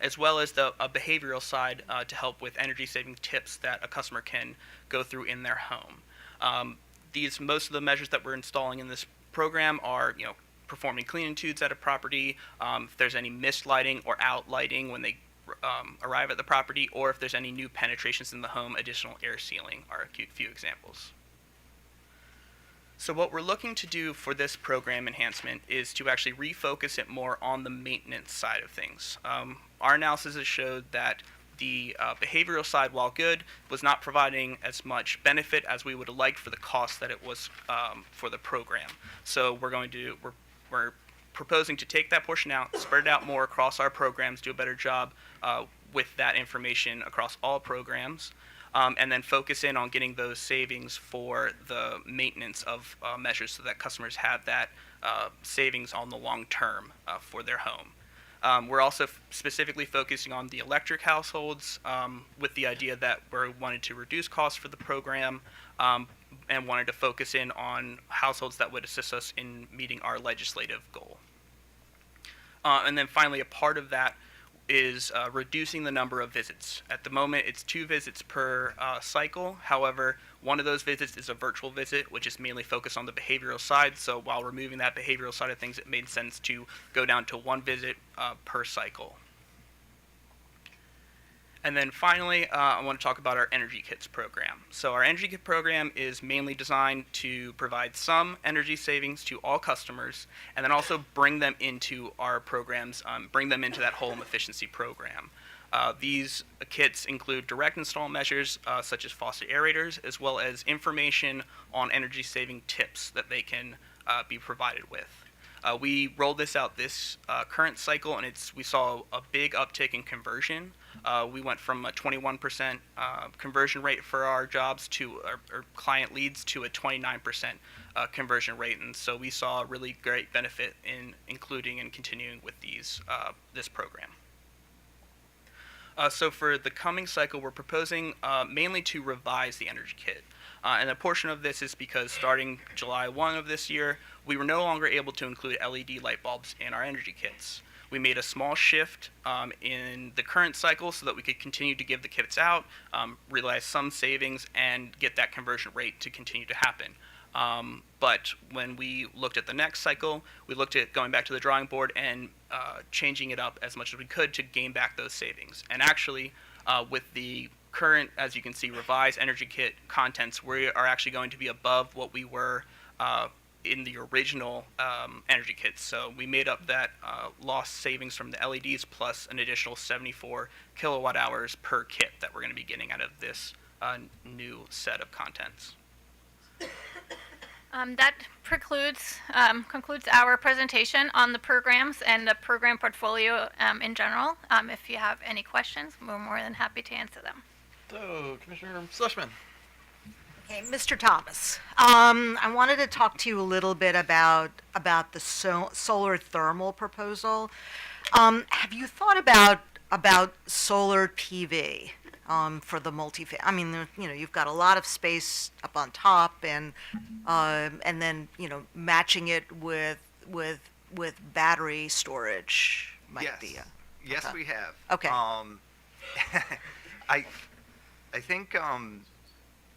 as well as a behavioral side to help with energy saving tips that a customer can go through in their home. Most of the measures that we're installing in this program are, performing clean-in tudes at a property, if there's any missed lighting or out lighting when they arrive at the property, or if there's any new penetrations in the home, additional air sealing are a few examples. So what we're looking to do for this program enhancement is to actually refocus it more on the maintenance side of things. Our analysis has showed that the behavioral side, while good, was not providing as much benefit as we would have liked for the cost that it was for the program. So we're proposing to take that portion out, spread it out more across our programs, do a better job with that information across all programs, and then focus in on getting those savings for the maintenance of measures so that customers have that savings on the long term for their home. We're also specifically focusing on the electric households with the idea that we wanted to reduce costs for the program and wanted to focus in on households that would assist us in meeting our legislative goal. And then finally, a part of that is reducing the number of visits. At the moment, it's 2 visits per cycle. However, one of those visits is a virtual visit, which is mainly focused on the behavioral side. So while removing that behavioral side of things, it made sense to go down to 1 visit per cycle. And then finally, I want to talk about our Energy Kits program. So our Energy Kit program is mainly designed to provide some energy savings to all customers, and then also bring them into our programs, bring them into that home efficiency program. These kits include direct install measures such as faucet aerators, as well as information on energy saving tips that they can be provided with. We rolled this out this current cycle, and we saw a big uptick in conversion. We went from a 21% conversion rate for our jobs to our client leads to a 29% conversion rate, and so we saw a really great benefit in including and continuing with this program. So for the coming cycle, we're proposing mainly to revise the Energy Kit. And a portion of this is because starting July 1 of this year, we were no longer able to include LED light bulbs in our Energy Kits. We made a small shift in the current cycle so that we could continue to give the kits out, realize some savings, and get that conversion rate to continue to happen. But when we looked at the next cycle, we looked at going back to the drawing board and changing it up as much as we could to gain back those savings. And actually, with the current, as you can see, revised Energy Kit contents, we are actually going to be above what we were in the original Energy Kits. So we made up that lost savings from the LEDs plus an additional 74 kilowatt hours per kit that we're going to be getting out of this new set of contents. That concludes our presentation on the programs and the program portfolio in general. If you have any questions, we're more than happy to answer them. So, Commissioner Schlesman. Okay, Mr. Thomas, I wanted to talk to you a little bit about the solar thermal proposal. Have you thought about solar PV for the multi-family? I mean, you've got a lot of space up on top, and then matching it with battery storage might be. Yes, okay. we have. Okay. I think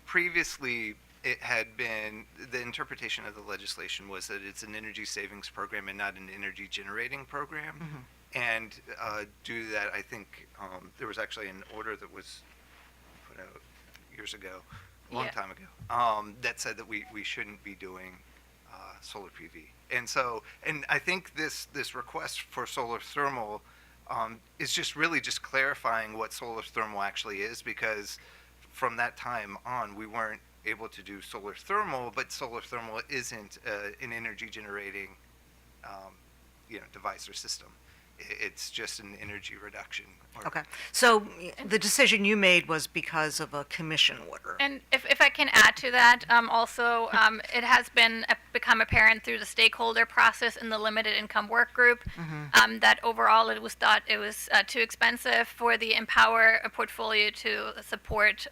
previously it had been, the interpretation of the legislation was that it's an energy savings program and not an energy generating program. Mm-hmm. And due to that, I think there was actually an order that was put out years ago, a long time ago, that said that we shouldn't be doing solar PV. And so, and I think this request for solar thermal is just really just clarifying what solar thermal actually is, because from that time on, we weren't able to do solar thermal, but solar thermal isn't an energy generating device or system. It's just an energy reduction. Okay. So the decision you made was because of a commission order. And if I can add to that, also, it has become apparent through the stakeholder process in the limited income work group that overall it was thought it was too expensive for the EmPOWER portfolio to support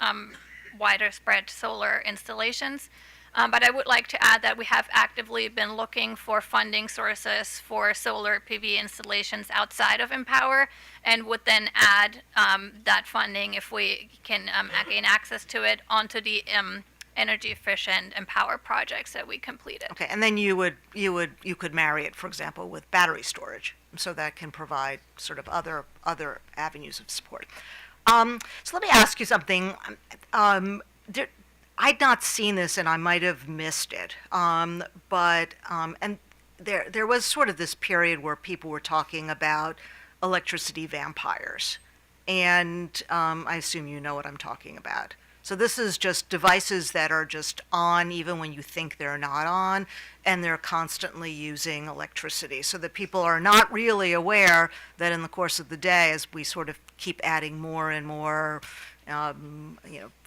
wider spread solar installations. But I would like to add that we have actively been looking for funding sources for solar PV installations outside of EmPOWER, and would then add that funding, if we can gain access to it, onto the energy efficient EmPOWER projects that we completed. Okay, and then you could marry it, for example, with battery storage, so that can provide sort of other avenues of support. So let me ask you something. I'd not seen this, and I might have missed it. But there was sort of this period where people were talking about electricity vampires, and I assume you know what I'm talking about. So this is just devices that are just on even when you think they're not on, and they're constantly using electricity. So that people are not really aware that in the course of the day, as we sort of keep adding more and more,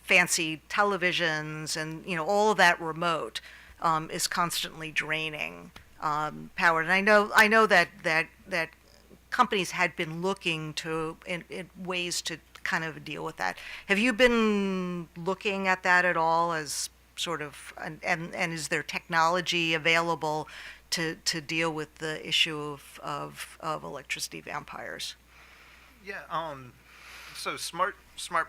fancy televisions and all of that remote is constantly draining power. And I know that companies had been looking to in ways to kind of deal with that. Have you been looking at that at all as sort of, and is there technology available to deal with the issue of electricity vampires? Yeah, so smart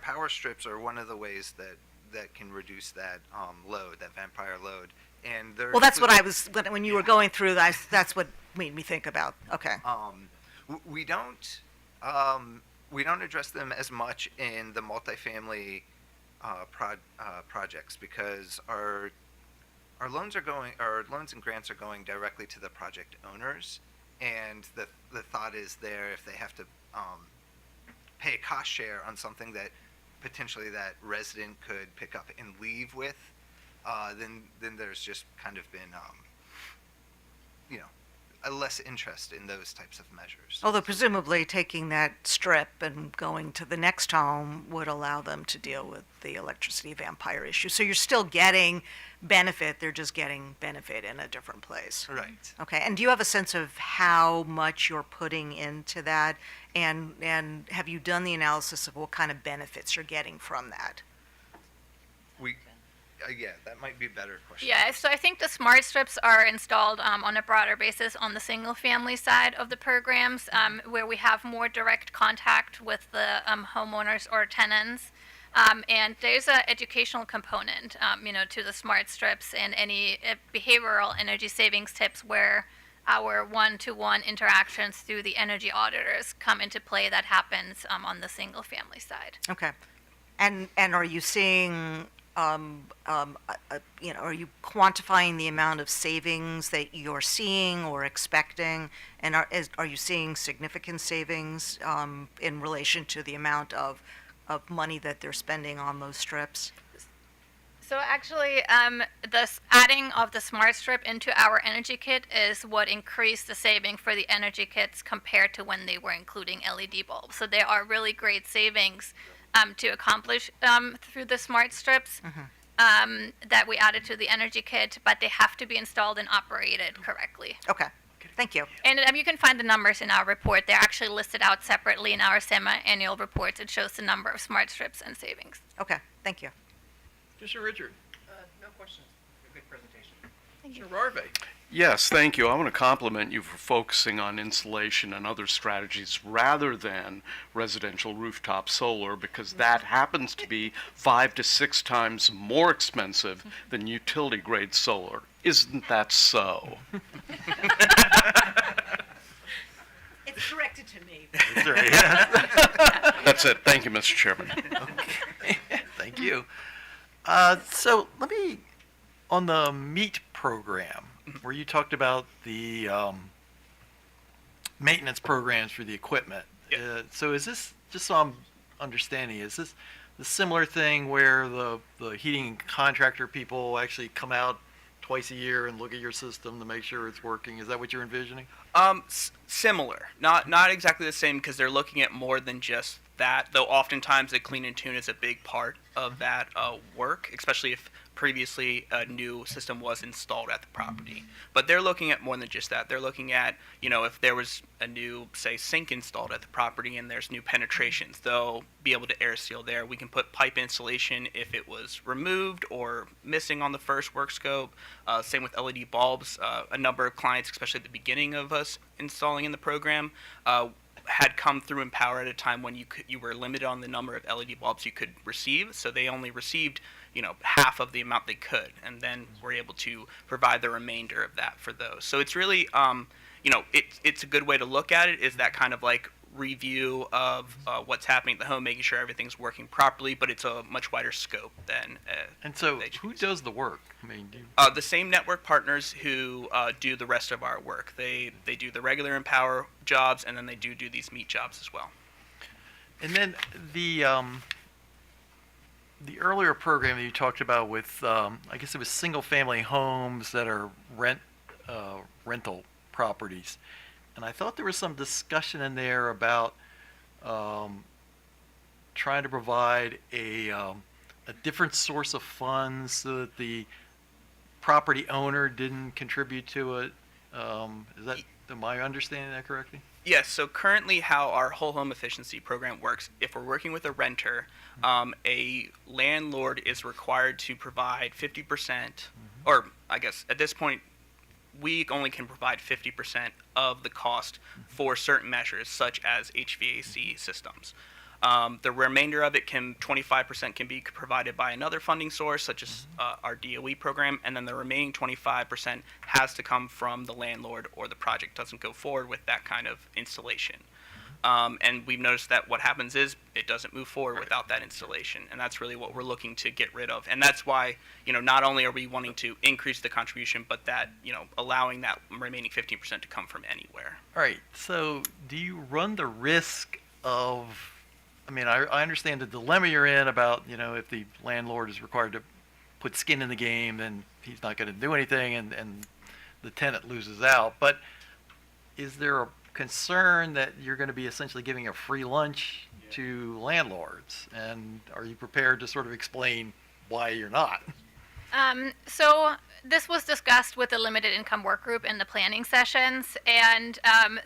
power strips are one of the ways that can reduce that load, that vampire load. And well, that's what I was, when you were going through that, that's what made me think about. Okay. We don't address them as much in the multifamily projects because our loans and grants are going directly to the project owners, and the thought is there if they have to pay a cost share on something that potentially that resident could pick up and leave with, then there's just kind of been a less interest in those types of measures. Although presumably taking that strip and going to the next home would allow them to deal with the electricity vampire issue. So you're still getting benefit, they're just getting benefit in a different place. Right. Okay, and do you have a sense of how much you're putting into that? And have you done the analysis of what kind of benefits you're getting from that? Yeah, that might be a better question. Yeah, so I think the smart strips are installed on a broader basis on the single family side of the programs, where we have more direct contact with the homeowners or tenants. And there's an educational component, to the smart strips and any behavioral energy savings tips where our one-to-one interactions through the energy auditors come into play. That happens on the single family side. Okay. And are you seeing, are you quantifying the amount of savings that you're seeing or expecting? And are you seeing significant savings in relation to the amount of money that they're spending on those strips? So actually, the adding of the smart strip into our energy kit is what increased the saving for the energy kits compared to when they were including LED bulbs. So there are really great savings to accomplish through the smart strips that we added to the energy kit, but they have to be installed and operated correctly. Okay. Thank you. And you can find the numbers in our report. They're actually listed out separately in our semi-annual reports. It shows the number of smart strips and savings. Okay. Thank you. Mr. Richard. No questions. Good presentation. Thank you. Mr. Rarve. Yes, thank you. I want to compliment you for focusing on insulation and other strategies rather than residential rooftop solar, because that happens to be 5 to 6 times more expensive than utility grade solar. Isn't that so? It's directed to me. That's it. Thank you, Mr. Chairman. Okay. Thank you. So let me, on the MEET program, where you talked about the maintenance programs for the equipment. So is this, just so I'm understanding, is this the similar thing where the heating contractor people actually come out twice a year and look at your system to make sure it's working? Is that what you're envisioning? Similar, not exactly the same, because they're looking at more than just that. Though oftentimes the clean and tune is a big part of that work, especially if previously a new system was installed at the property. But they're looking at more than just that. They're looking at, if there was a new, say, sink installed at the property and there's new penetrations, they'll be able to air seal there. We can put pipe insulation if it was removed or missing on the first work scope. Same with LED bulbs. A number of clients, especially at the beginning of us installing in the program, had come through EmPOWER at a time when you were limited on the number of LED bulbs you could receive, so they only received half of the amount they could, and then were able to provide the remainder of that for those. So it's really it's a good way to look at it, is that kind of like review of what's happening at the home, making sure everything's working properly, but it's a much wider scope than. And so, who does the work? I mean, the same network partners who do the rest of our work. They do the regular EmPOWER jobs, and then they do these meet jobs as well. And then the earlier program that you talked about with, I guess it was single-family homes that are rental properties. And I thought there was some discussion in there about trying to provide a different source of funds so that the property owner didn't contribute to it. Am I understanding that correctly? Yes, so currently how our whole home efficiency program works, if we're working with a renter, a landlord is required to provide 50%, or I guess at this point, we only can provide 50% of the cost for certain measures, such as HVAC systems. The remainder of it 25% can be provided by another funding source, such as our DOE program, and then the remaining 25% has to come from the landlord, or the project doesn't go forward with that kind of installation. And we've noticed that what happens is it doesn't move forward without that installation, and that's really what we're looking to get rid of. And that's why, not only are we wanting to increase the contribution, but that, allowing that remaining 15% to come from anywhere. All right. So, do you run the risk of? I mean, I understand the dilemma you're in about, if the landlord is required to put skin in the game, then he's not going to do anything, and the tenant loses out. But is there a concern that you're going to be essentially giving a free lunch to landlords? And are you prepared to sort of explain why you're not? So this was discussed with the limited income work group in the planning sessions, and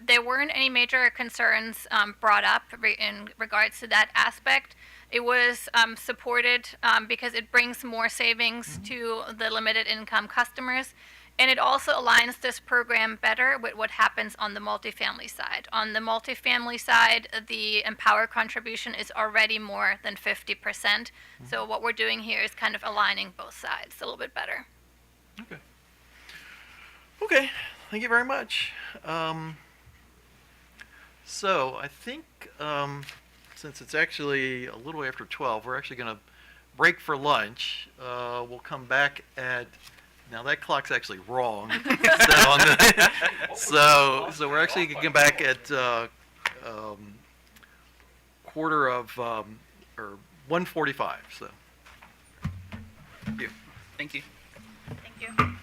there weren't any major concerns brought up in regards to that aspect. It was supported because it brings more savings to the limited income customers. And it also aligns this program better with what happens on the multifamily side. On the multifamily side, the EmPOWER contribution is already more than 50%. So what we're doing here is kind of aligning both sides a little bit better. Okay, thank you very much. So I think since it's actually a little after 12, we're actually going to break for lunch. We'll come back at. Now that clock's actually wrong. So we're actually going to come back at quarter of or 1:45. So thank you. Thank you. Thank you.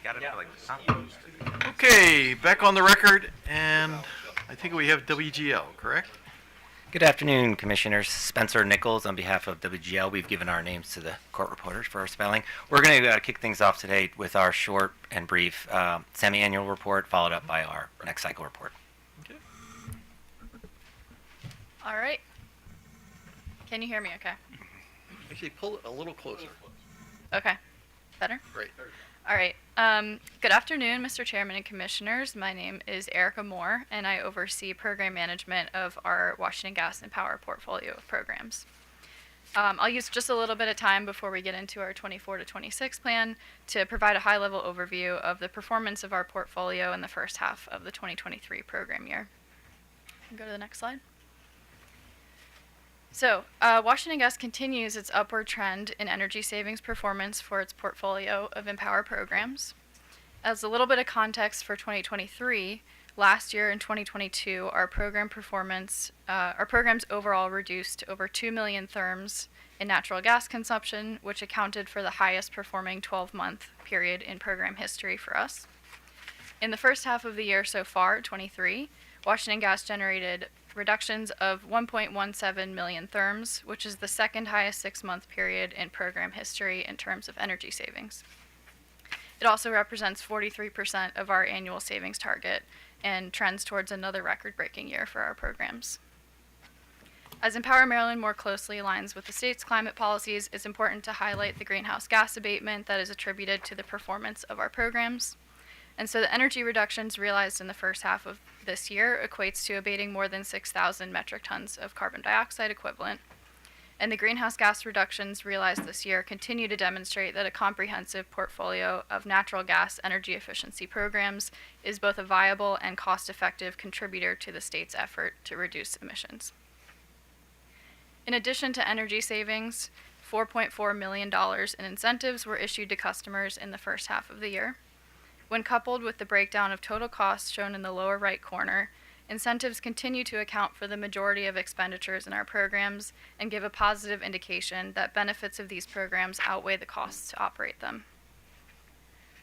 Got it for like Okay, back on the record, and I think we have WGL, correct? Good afternoon, Commissioners. Spencer Nichols on behalf of WGL. We've given our names to the court reporters for our spelling. We're going to kick things off today with our short and brief semi-annual report, followed up by our next cycle report. All right. Can you hear me okay? Actually, pull it a little closer. Okay. Better? Great. All right. Good afternoon, Mr. Chairman and Commissioners. My name is Erica Moore, and I oversee program management of our Washington Gas and Power portfolio of programs. I'll use just a little bit of time before we get into our 24 to 26 plan to provide a high-level overview of the performance of our portfolio in the first half of the 2023 program year. Go to the next slide. So, Washington Gas continues its upward trend in energy savings performance for its portfolio of EmPOWER programs. As a little bit of context for 2023, last year in 2022, our programs overall reduced over 2 million therms in natural gas consumption, which accounted for the highest performing 12-month period in program history for us. In the first half of the year so far, 23, Washington Gas generated reductions of 1.17 million therms, which is the second highest 6-month period in program history in terms of energy savings. It also represents 43% of our annual savings target and trends towards another record-breaking year for our programs. As EmPOWER Maryland more closely aligns with the state's climate policies, it's important to highlight the greenhouse gas abatement that is attributed to the performance of our programs. And so the energy reductions realized in the first half of this year equates to abating more than 6,000 metric tons of carbon dioxide equivalent. And the greenhouse gas reductions realized this year continue to demonstrate that a comprehensive portfolio of natural gas energy efficiency programs is both a viable and cost-effective contributor to the state's effort to reduce emissions. In addition to energy savings, $4.4 million in incentives were issued to customers in the first half of the year. When coupled with the breakdown of total costs shown in the lower right corner, incentives continue to account for the majority of expenditures in our programs and give a positive indication that benefits of these programs outweigh the costs to operate them.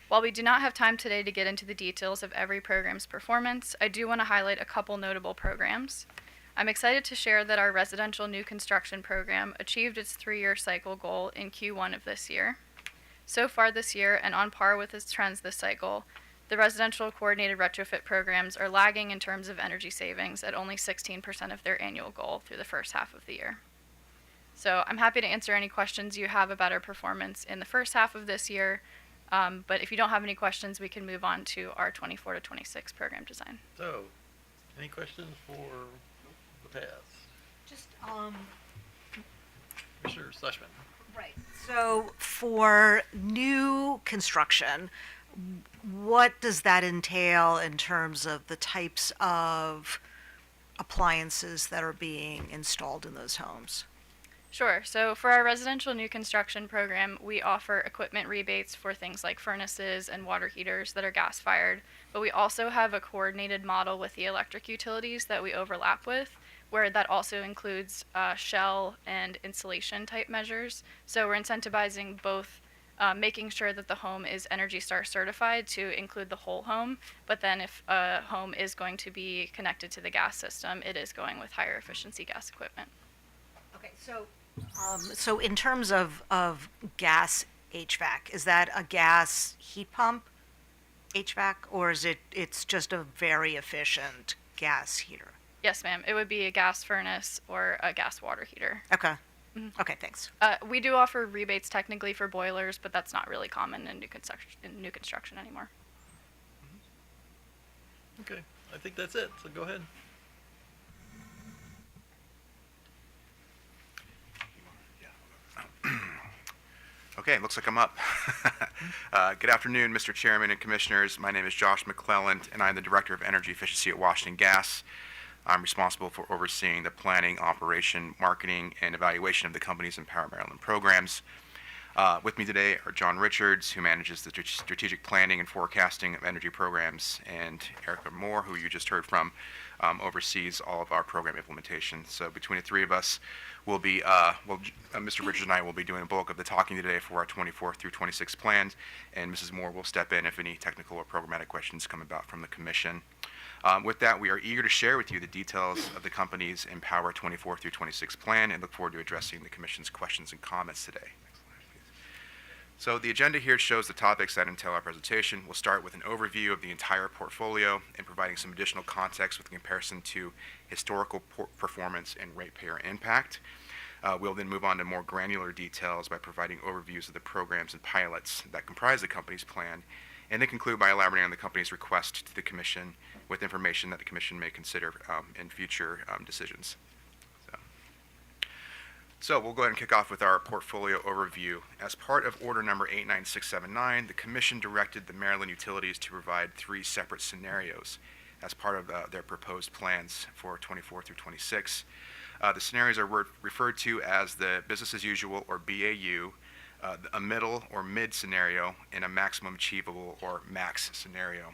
While we do not have time today to get into the details of every program's performance, I do want to highlight a couple notable programs. I'm excited to share that our residential new construction program achieved its 3-year cycle goal in Q1 of this year. So far this year, and on par with its trends this cycle, the residential coordinated retrofit programs are lagging in terms of energy savings at only 16% of their annual goal through the first half of the year. So I'm happy to answer any questions you have about our performance in the first half of this year, but if you don't have any questions, we can move on to our 24 to 26 program design. So, any questions for the paths? Just, Commissioner Schlesman. Right. So for new construction, what does that entail in terms of the types of appliances that are being installed in those homes? Sure. So for our residential new construction program, we offer equipment rebates for things like furnaces and water heaters that are gas-fired, but we also have a coordinated model with the electric utilities that we overlap with, where that also includes shell and insulation type measures. So we're incentivizing both making sure that the home is Energy Star certified to include the whole home, but then if a home is going to be connected to the gas system, it is going with higher efficiency gas equipment. Okay, so in terms of gas HVAC, is that a gas heat pump HVAC, or is it's just a very efficient gas heater? Yes, ma'am. It would be a gas furnace or a gas water heater. Okay. Okay, thanks. We do offer rebates technically for boilers, but that's not really common in new construction anymore. Okay, I think that's it, so go ahead. Okay, looks like I'm up. Good afternoon, Mr. Chairman and Commissioners. My name is Josh McClelland, and I'm the Director of Energy Efficiency at Washington Gas. I'm responsible for overseeing the planning, operation, marketing, and evaluation of the company's EmPOWER Maryland programs. With me today are John Richards, who manages the strategic planning and forecasting of energy programs, and Erica Moore, who you just heard from, oversees all of our program implementation. So between the three of us, we'll be, Mr. Richards and I will be doing a bulk of the talking today for our 24 through 26 plans, and Mrs. Moore will step in if any technical or programmatic questions come about from the Commission. With that, we are eager to share with you the details of the company's EmPOWER 24 through 26 plan and look forward to addressing the Commission's questions and comments today. So the agenda here shows the topics that entail our presentation. We'll start with an overview of the entire portfolio and providing some additional context with comparison to historical performance and ratepayer impact. We'll then move on to more granular details by providing overviews of the programs and pilots that comprise the company's plan, and then conclude by elaborating on the company's request to the Commission with information that the Commission may consider in future decisions. So we'll go ahead and kick off with our portfolio overview. As part of Order Number 89679, the Commission directed the Maryland utilities to provide 3 separate scenarios as part of their proposed plans for 24 through 26. The scenarios are referred to as the business as usual, or BAU, a middle or mid scenario, and a maximum achievable, or max scenario.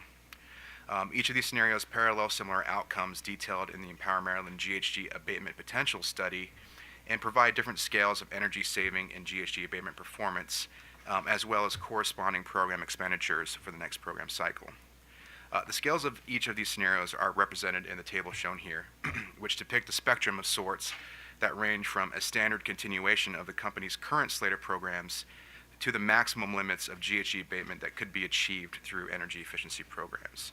Each of these scenarios parallel similar outcomes detailed in the EmPOWER Maryland GHG abatement potential study, and provide different scales of energy saving and GHG abatement performance, as well as corresponding program expenditures for the next program cycle. The scales of each of these scenarios are represented in the table shown here, which depict a spectrum of sorts that range from a standard continuation of the company's current slate of programs to the maximum limits of GHG abatement that could be achieved through energy efficiency programs.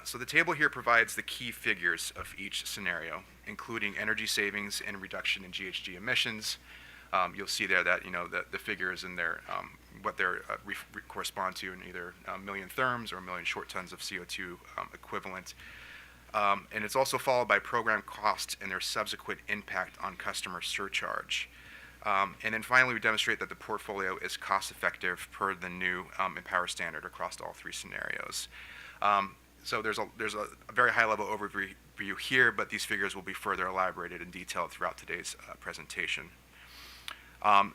So the table here provides the key figures of each scenario, including energy savings and reduction in GHG emissions. You'll see there that the figures in there, what they correspond to in either a million therms or a million short tons of CO2 equivalent. And it's also followed by program costs and their subsequent impact on customer surcharge. And then finally, we demonstrate that the portfolio is cost effective per the new EmPOWER standard across all 3 scenarios. So there's a very high-level overview here, but these figures will be further elaborated and detailed throughout today's presentation.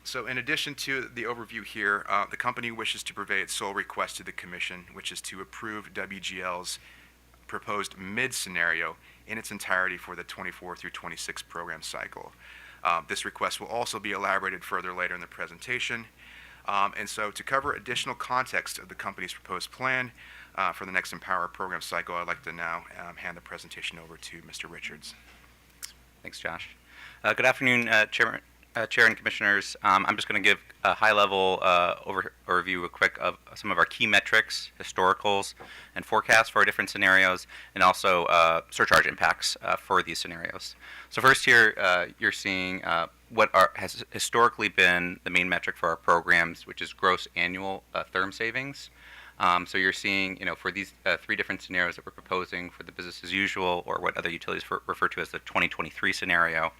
So in addition to the overview here, the company wishes to purvey its sole request to the Commission, which is to approve WGL's proposed mid-scenario in its entirety for the 24 through 26 program cycle. This request will also be elaborated further later in the presentation. And so to cover additional context of the company's proposed plan, for the next EmPOWER program cycle, I'd like to now hand the presentation over to Mr. Richards. Thanks, Josh. Good afternoon, Chair and Commissioners. I'm just going to give a high-level overview, quick, of some of our key metrics, historicals, and forecasts for our different scenarios, and also surcharge impacts for these scenarios. So first here, you're seeing what has historically been the main metric for our programs, which is gross annual therm savings. So you're seeing, for these 3 different scenarios that we're proposing for the business as usual, or what other utilities refer to as the 2023 scenario,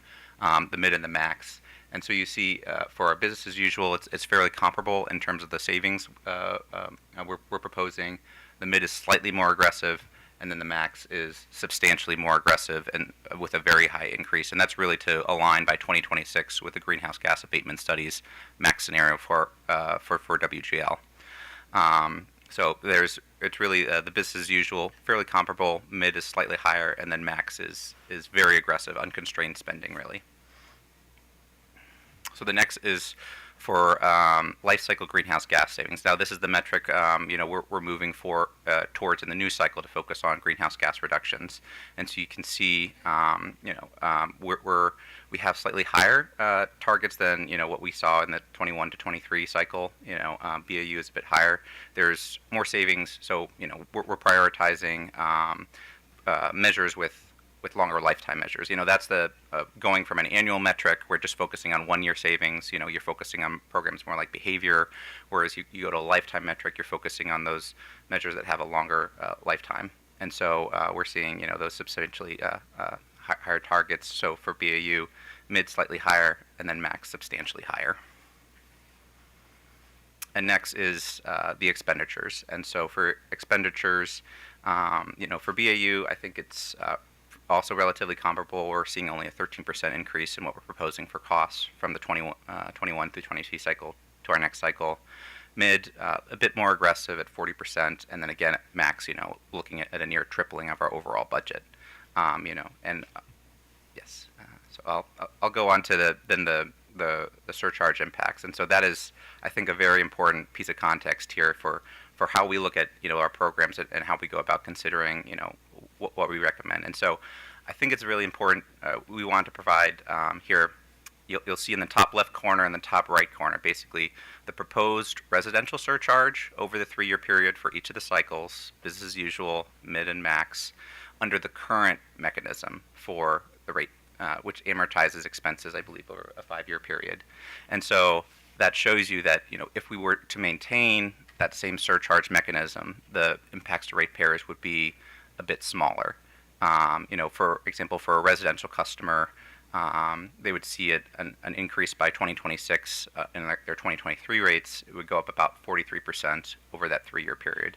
the mid and the max. And so you see, for our business as usual, it's fairly comparable in terms of the savings we're proposing. The mid is slightly more aggressive, and then the max is substantially more aggressive and with a very high increase. And that's really to align by 2026 with the greenhouse gas abatement studies max scenario for WGL. So it's really the business as usual, fairly comparable. Mid is slightly higher, and then max is very aggressive, unconstrained spending, really. So the next is for life cycle greenhouse gas savings. Now, this is the metric we're moving towards in the new cycle to focus on greenhouse gas reductions. And so you can see, we have slightly higher targets than what we saw in the 21 to 23 cycle. BAU is a bit higher. There's more savings, so we're prioritizing measures with longer lifetime measures. That's the going from an annual metric, we're just focusing on 1-year savings. You're focusing on programs more like behavior, whereas you go to a lifetime metric, you're focusing on those measures that have a longer lifetime. And so we're seeing those substantially higher targets. So for BAU, mid slightly higher, and then max substantially higher. And next is the expenditures. And so for expenditures, for BAU, I think it's also relatively comparable. We're seeing only a 13% increase in what we're proposing for costs from the 21 through 22 cycle to our next cycle. Mid, a bit more aggressive at 40%, and then again at max, looking at a near tripling of our overall budget. Yes. So I'll go on to the surcharge impacts, and so that is, I think, a very important piece of context here for how we look at our programs and how we go about considering what we recommend. And so I think it's really important. We want to provide here. You'll see in the top left corner and the top right corner, basically the proposed residential surcharge over the 3-year period for each of the cycles, business as usual, mid and max, under the current mechanism for the rate, which amortizes expenses, I believe, over a 5-year period. And so that shows you that if we were to maintain that same surcharge mechanism, the impacts to ratepayers would be a bit smaller. For example, for a residential customer, they would see an increase by 2026 in their 2023 rates. It would go up about 43% over that 3-year period.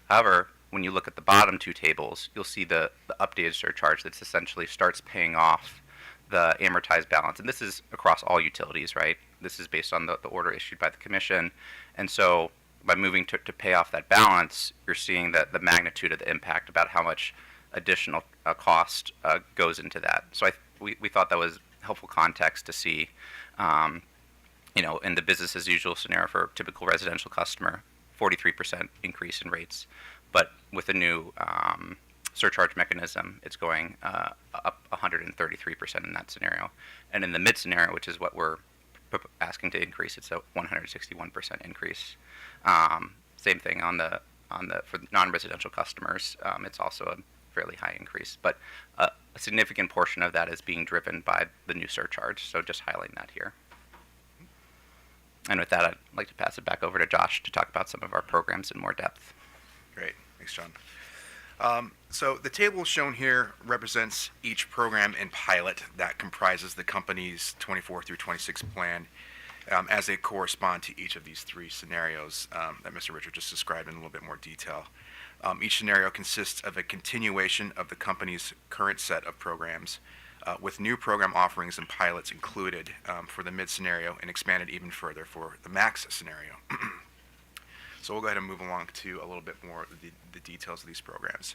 However, when you look at the bottom 2 tables, you'll see the updated surcharge that essentially starts paying off the amortized balance. And this is across all utilities, right? This is based on the order issued by the Commission. And so by moving to pay off that balance, you're seeing that the magnitude of the impact about how much additional cost goes into that. So we thought that was helpful context to see, in the business as usual scenario for a typical residential customer, 43% increase in rates. But with the new surcharge mechanism, it's going up 133% in that scenario. And in the mid scenario, which is what we're asking to increase, it's a 161% increase. Same thing for non-residential customers. It's also a fairly high increase, but a significant portion of that is being driven by the new surcharge. So just highlighting that here. And with that, I'd like to pass it back over to Josh to talk about some of our programs in more depth. Great. Thanks, John. So the table shown here represents each program in pilot that comprises the company's 24 through 26 plan as they correspond to each of these 3 scenarios that Mr. Richard just described in a little bit more detail. Each scenario consists of a continuation of the company's current set of programs with new program offerings and pilots included for the mid scenario and expanded even further for the max scenario. So we'll go ahead and move along to a little bit more of the details of these programs.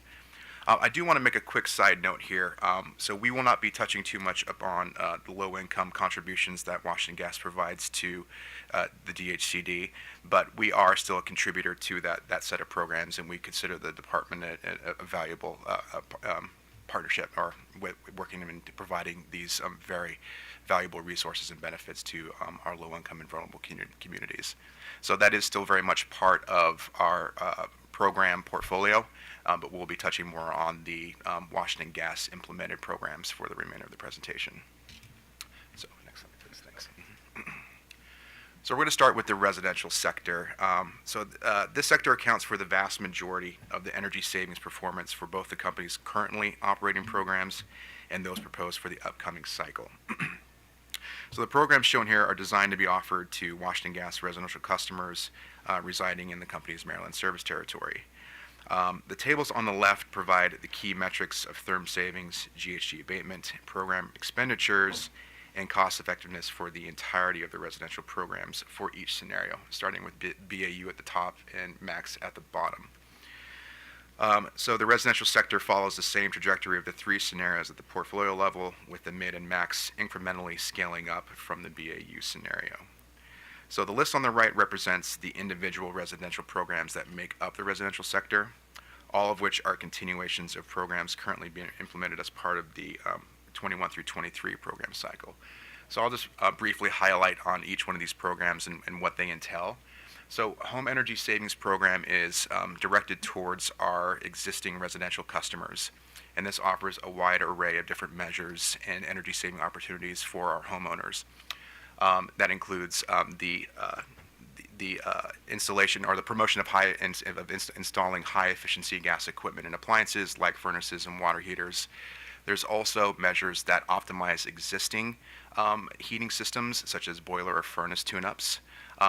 I do want to make a quick side note here. So we will not be touching too much upon the low-income contributions that Washington Gas provides to the DHCD, but we are still a contributor to that set of programs, and we consider the department a valuable partnership or working into providing these very valuable resources and benefits to our low-income and vulnerable communities. So that is still very much part of our program portfolio, but we'll be touching more on the Washington Gas implemented programs for the remainder of the presentation. So next slide, please. Thanks. So we're going to start with the residential sector. This sector accounts for the vast majority of the energy savings performance for both the company's currently operating programs and those proposed for the upcoming cycle. So the programs shown here are designed to be offered to Washington Gas residential customers residing in the company's Maryland service territory. The tables on the left provide the key metrics of therm savings, GHG abatement, program expenditures, and cost effectiveness for the entirety of the residential programs for each scenario, starting with BAU at the top and max at the bottom. So the residential sector follows the same trajectory of the 3 scenarios at the portfolio level, with the mid and max incrementally scaling up from the BAU scenario. So the list on the right represents the individual residential programs that make up the residential sector, all of which are continuations of programs currently being implemented as part of the 21 through 23 program cycle. So I'll just briefly highlight on each one of these programs and what they entail. So Home Energy Savings Program is directed towards our existing residential customers, and this offers a wide array of different measures and energy saving opportunities for our homeowners. That includes the installation or the promotion of installing high efficiency gas equipment and appliances like furnaces and water heaters. There's also measures that optimize existing heating systems, such as boiler or furnace tune-ups.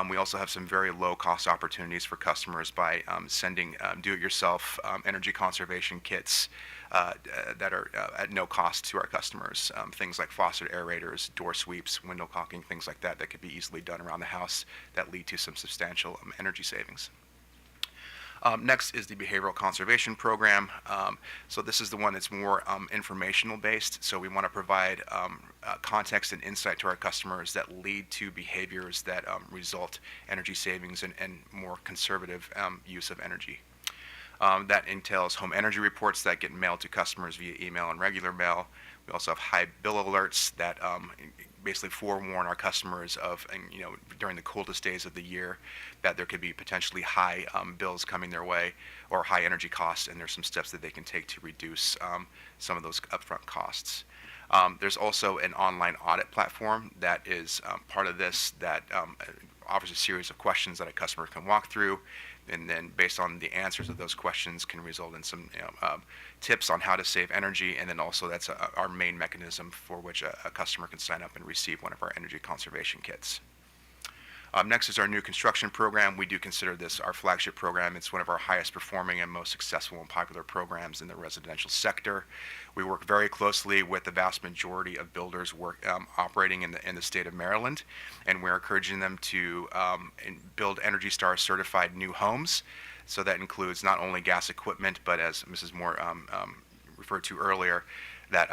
We also have some very low-cost opportunities for customers by sending do-it-yourself energy conservation kits that are at no cost to our customers. Things like faucet aerators, door sweeps, window caulking, things like that that could be easily done around the house that lead to some substantial energy savings. Next is the Behavioral Conservation Program. So this is the one that's more informational based. So we want to provide context and insight to our customers that lead to behaviors that result energy savings and more conservative use of energy. That entails home energy reports that get mailed to customers via email and regular mail. We also have high bill alerts that basically forewarn our customers of, during the coldest days of the year, that there could be potentially high bills coming their way or high energy costs, and there's some steps that they can take to reduce some of those upfront costs. There's also an online audit platform that is part of this that offers a series of questions that a customer can walk through, and then based on the answers of those questions can result in some tips on how to save energy, and then also that's our main mechanism for which a customer can sign up and receive one of our energy conservation kits. Next is our new construction program. We do consider this our flagship program. It's one of our highest performing and most successful and popular programs in the residential sector. We work very closely with the vast majority of builders operating in the state of Maryland, and we're encouraging them to build Energy Star certified new homes. So that includes not only gas equipment, but as Mrs. Moore referred to earlier, that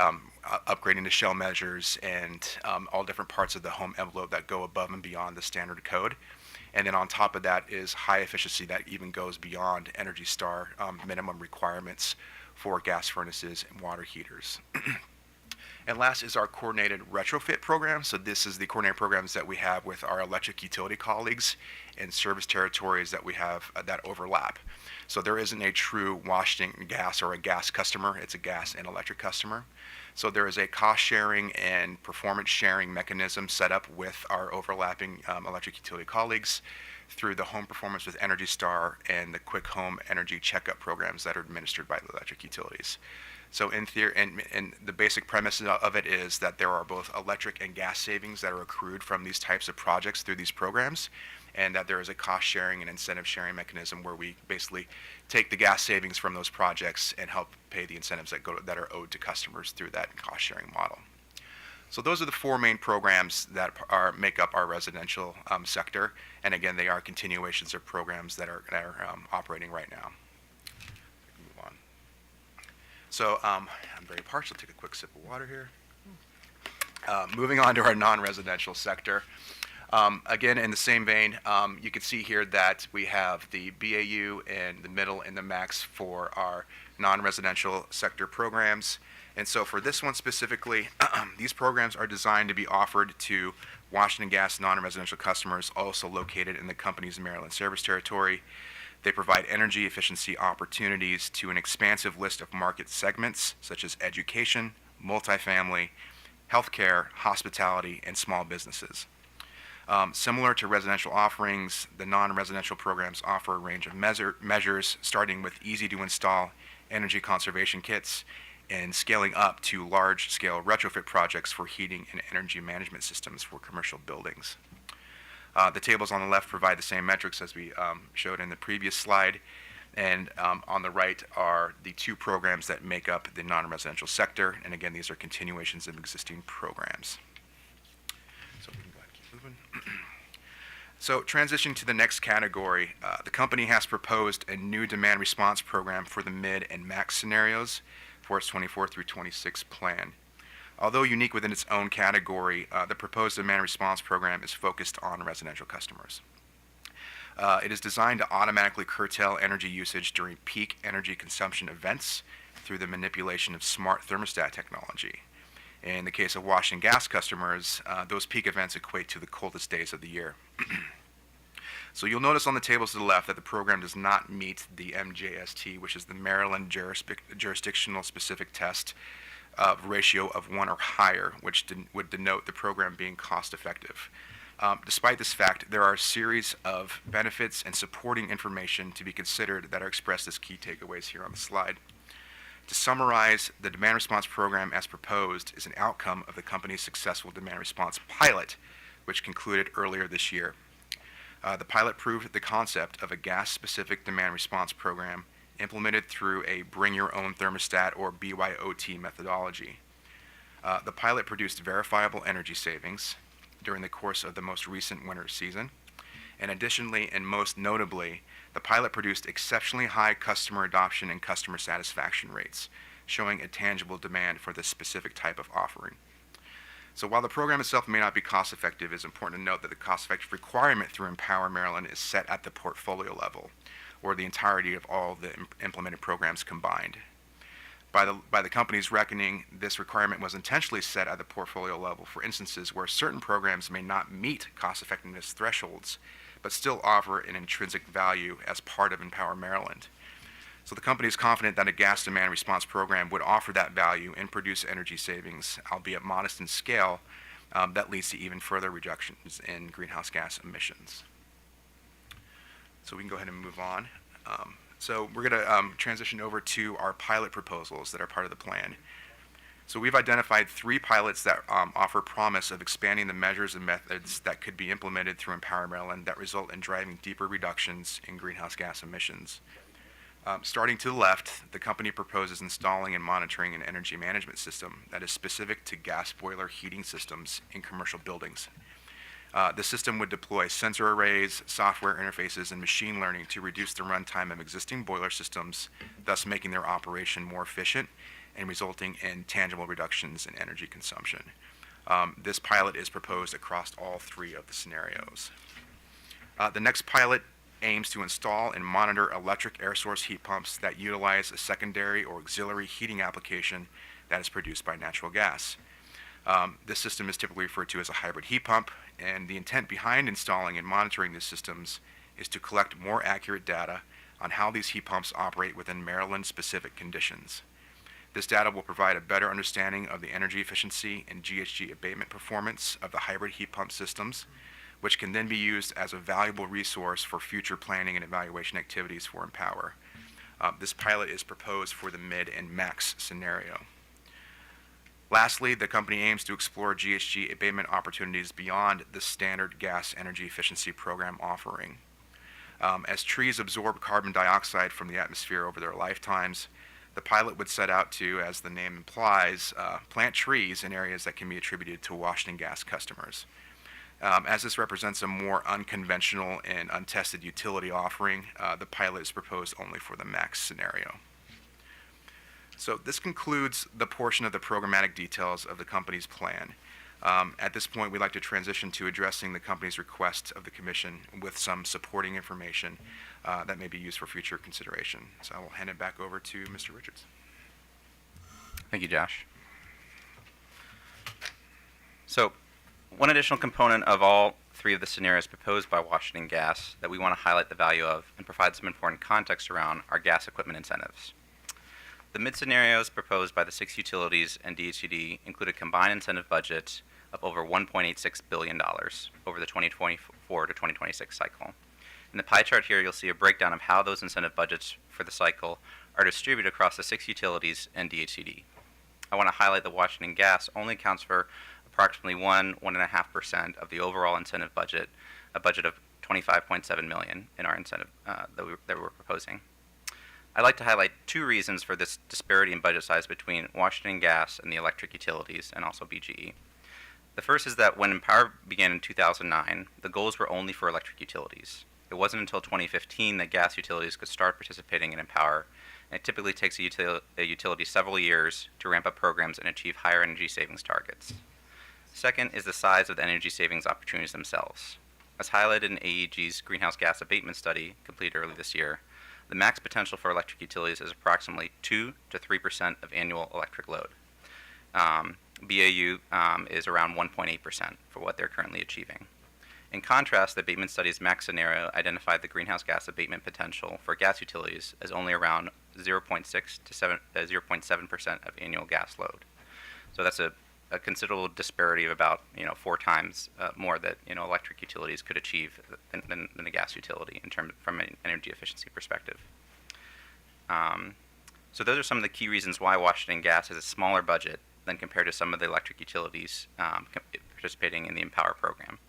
upgrading to shell measures and all different parts of the home envelope that go above and beyond the standard code. And then on top of that is high efficiency that even goes beyond Energy Star minimum requirements for gas furnaces and water heaters. And last is our coordinated retrofit program. So this is the coordinated programs that we have with our electric utility colleagues in service territories that we have that overlap. So there isn't a true Washington Gas or a gas customer, it's a gas and electric customer. So there is a cost sharing and performance sharing mechanism set up with our overlapping electric utility colleagues through the Home Performance with Energy Star and the Quick Home Energy Checkup programs that are administered by the electric utilities. So in theory, and the basic premise of it is that there are both electric and gas savings that are accrued from these types of projects through these programs, and that there is a cost sharing and incentive sharing mechanism where we basically take the gas savings from those projects and help pay the incentives that are owed to customers through that cost sharing model. So those are the four main programs that make up our residential sector, and again, they are continuations of programs that are operating right now. Move on. So I'm very parched. I'll take a quick sip of water here. Moving on to our non-residential sector. Again, in the same vein, you can see here that we have the BAU and the middle and the max for our non-residential sector programs. And so for this one specifically, these programs are designed to be offered to Washington Gas non-residential customers also located in the company's Maryland service territory. They provide energy efficiency opportunities to an expansive list of market segments such as education, multifamily, healthcare, hospitality, and small businesses. Similar to residential offerings, the non-residential programs offer a range of measures starting with easy-to-install energy conservation kits and scaling up to large-scale retrofit projects for heating and energy management systems for commercial buildings. The tables on the left provide the same metrics as we showed in the previous slide, and on the right are the two programs that make up the non-residential sector, and again, these are continuations of existing programs. So we can go ahead and keep moving. So transitioning to the next category, the company has proposed a new demand response program for the mid and max scenarios for its 24 through 26 plan. Although unique within its own category, the proposed demand response program is focused on residential customers. It is designed to automatically curtail energy usage during peak energy consumption events through the manipulation of smart thermostat technology. In the case of Washington Gas customers, those peak events equate to the coldest days of the year. So you'll notice on the tables to the left that the program does not meet the MJST, which is the Maryland Jurisdictional Specific Test ratio of 1 or higher, which would denote the program being cost effective. Despite this fact, there are a series of benefits and supporting information to be considered that are expressed as key takeaways here on the slide. To summarize, the demand response program as proposed is an outcome of the company's successful demand response pilot, which concluded earlier this year. The pilot proved the concept of a gas-specific demand response program implemented through a bring your own thermostat or BYOT methodology. The pilot produced verifiable energy savings during the course of the most recent winter season. And additionally, and most notably, the pilot produced exceptionally high customer adoption and customer satisfaction rates, showing a tangible demand for this specific type of offering. So while the program itself may not be cost-effective, it's important to note that the cost-effective requirement through EmPOWER Maryland is set at the portfolio level, or the entirety of all the implemented programs combined. By the company's reckoning, this requirement was intentionally set at the portfolio level for instances where certain programs may not meet cost-effectiveness thresholds, but still offer an intrinsic value as part of EmPOWER Maryland. So the company is confident that a gas demand response program would offer that value and produce energy savings, albeit modest in scale, that leads to even further reductions in greenhouse gas emissions. So we can go ahead and move on. So we're going to transition over to our pilot proposals that are part of the plan. So we've identified 3 pilots that offer promise of expanding the measures and methods that could be implemented through EmPOWER Maryland that result in driving deeper reductions in greenhouse gas emissions. Starting to the left, the company proposes installing and monitoring an energy management system that is specific to gas boiler heating systems in commercial buildings. The system would deploy sensor arrays, software interfaces, and machine learning to reduce the runtime of existing boiler systems, thus making their operation more efficient and resulting in tangible reductions in energy consumption. This pilot is proposed across all 3 of the scenarios. The next pilot aims to install and monitor electric air source heat pumps that utilize a secondary or auxiliary heating application that is produced by natural gas. This system is typically referred to as a hybrid heat pump, and the intent behind installing and monitoring these systems is to collect more accurate data on how these heat pumps operate within Maryland-specific conditions. This data will provide a better understanding of the energy efficiency and GHG abatement performance of the hybrid heat pump systems, which can then be used as a valuable resource for future planning and evaluation activities for EmPOWER. This pilot is proposed for the mid and max scenario. Lastly, the company aims to explore GHG abatement opportunities beyond the standard gas energy efficiency program offering. As trees absorb carbon dioxide from the atmosphere over their lifetimes, the pilot would set out to, as the name implies, plant trees in areas that can be attributed to Washington Gas customers. As this represents a more unconventional and untested utility offering, the pilot is proposed only for the max scenario. So this concludes the portion of the programmatic details of the company's plan. At this point, we'd like to transition to addressing the company's request of the Commission with some supporting information that may be used for future consideration. So I will hand it back over to Mr. Richards. Thank you, Josh. So one additional component of all 3 of the scenarios proposed by Washington Gas that we want to highlight the value of and provide some important context around are gas equipment incentives. The mid-scenarios proposed by the 6 utilities and DHCD include a combined incentive budget of over $1.86 billion over the 2024 to 2026 cycle. In the pie chart here, you'll see a breakdown of how those incentive budgets for the cycle are distributed across the 6 utilities and DHCD. I want to highlight that Washington Gas only accounts for approximately 1.5% of the overall incentive budget, a budget of $25.7 million in our incentive that we're proposing. I'd like to highlight 2 reasons for this disparity in budget size between Washington Gas and the electric utilities, and also BGE. The first is that when EmPOWER began in 2009, the goals were only for electric utilities. It wasn't until 2015 that gas utilities could start participating in EmPOWER, and it typically takes a utility several years to ramp up programs and achieve higher energy savings targets. Second is the size of the energy savings opportunities themselves. As highlighted in AEG's greenhouse gas abatement study completed early this year, the max potential for electric utilities is approximately 2 to 3% of annual electric load. BAU is around 1.8% for what they're currently achieving. In contrast, the abatement study's max scenario identified the greenhouse gas abatement potential for gas utilities as only around 0.6 to 0.7% of annual gas load. So that's a considerable disparity of about 4 times more that electric utilities could achieve than a gas utility from an energy efficiency perspective. So those are some of the key reasons why Washington Gas has a smaller budget than compared to some of the electric utilities participating in the EmPOWER program.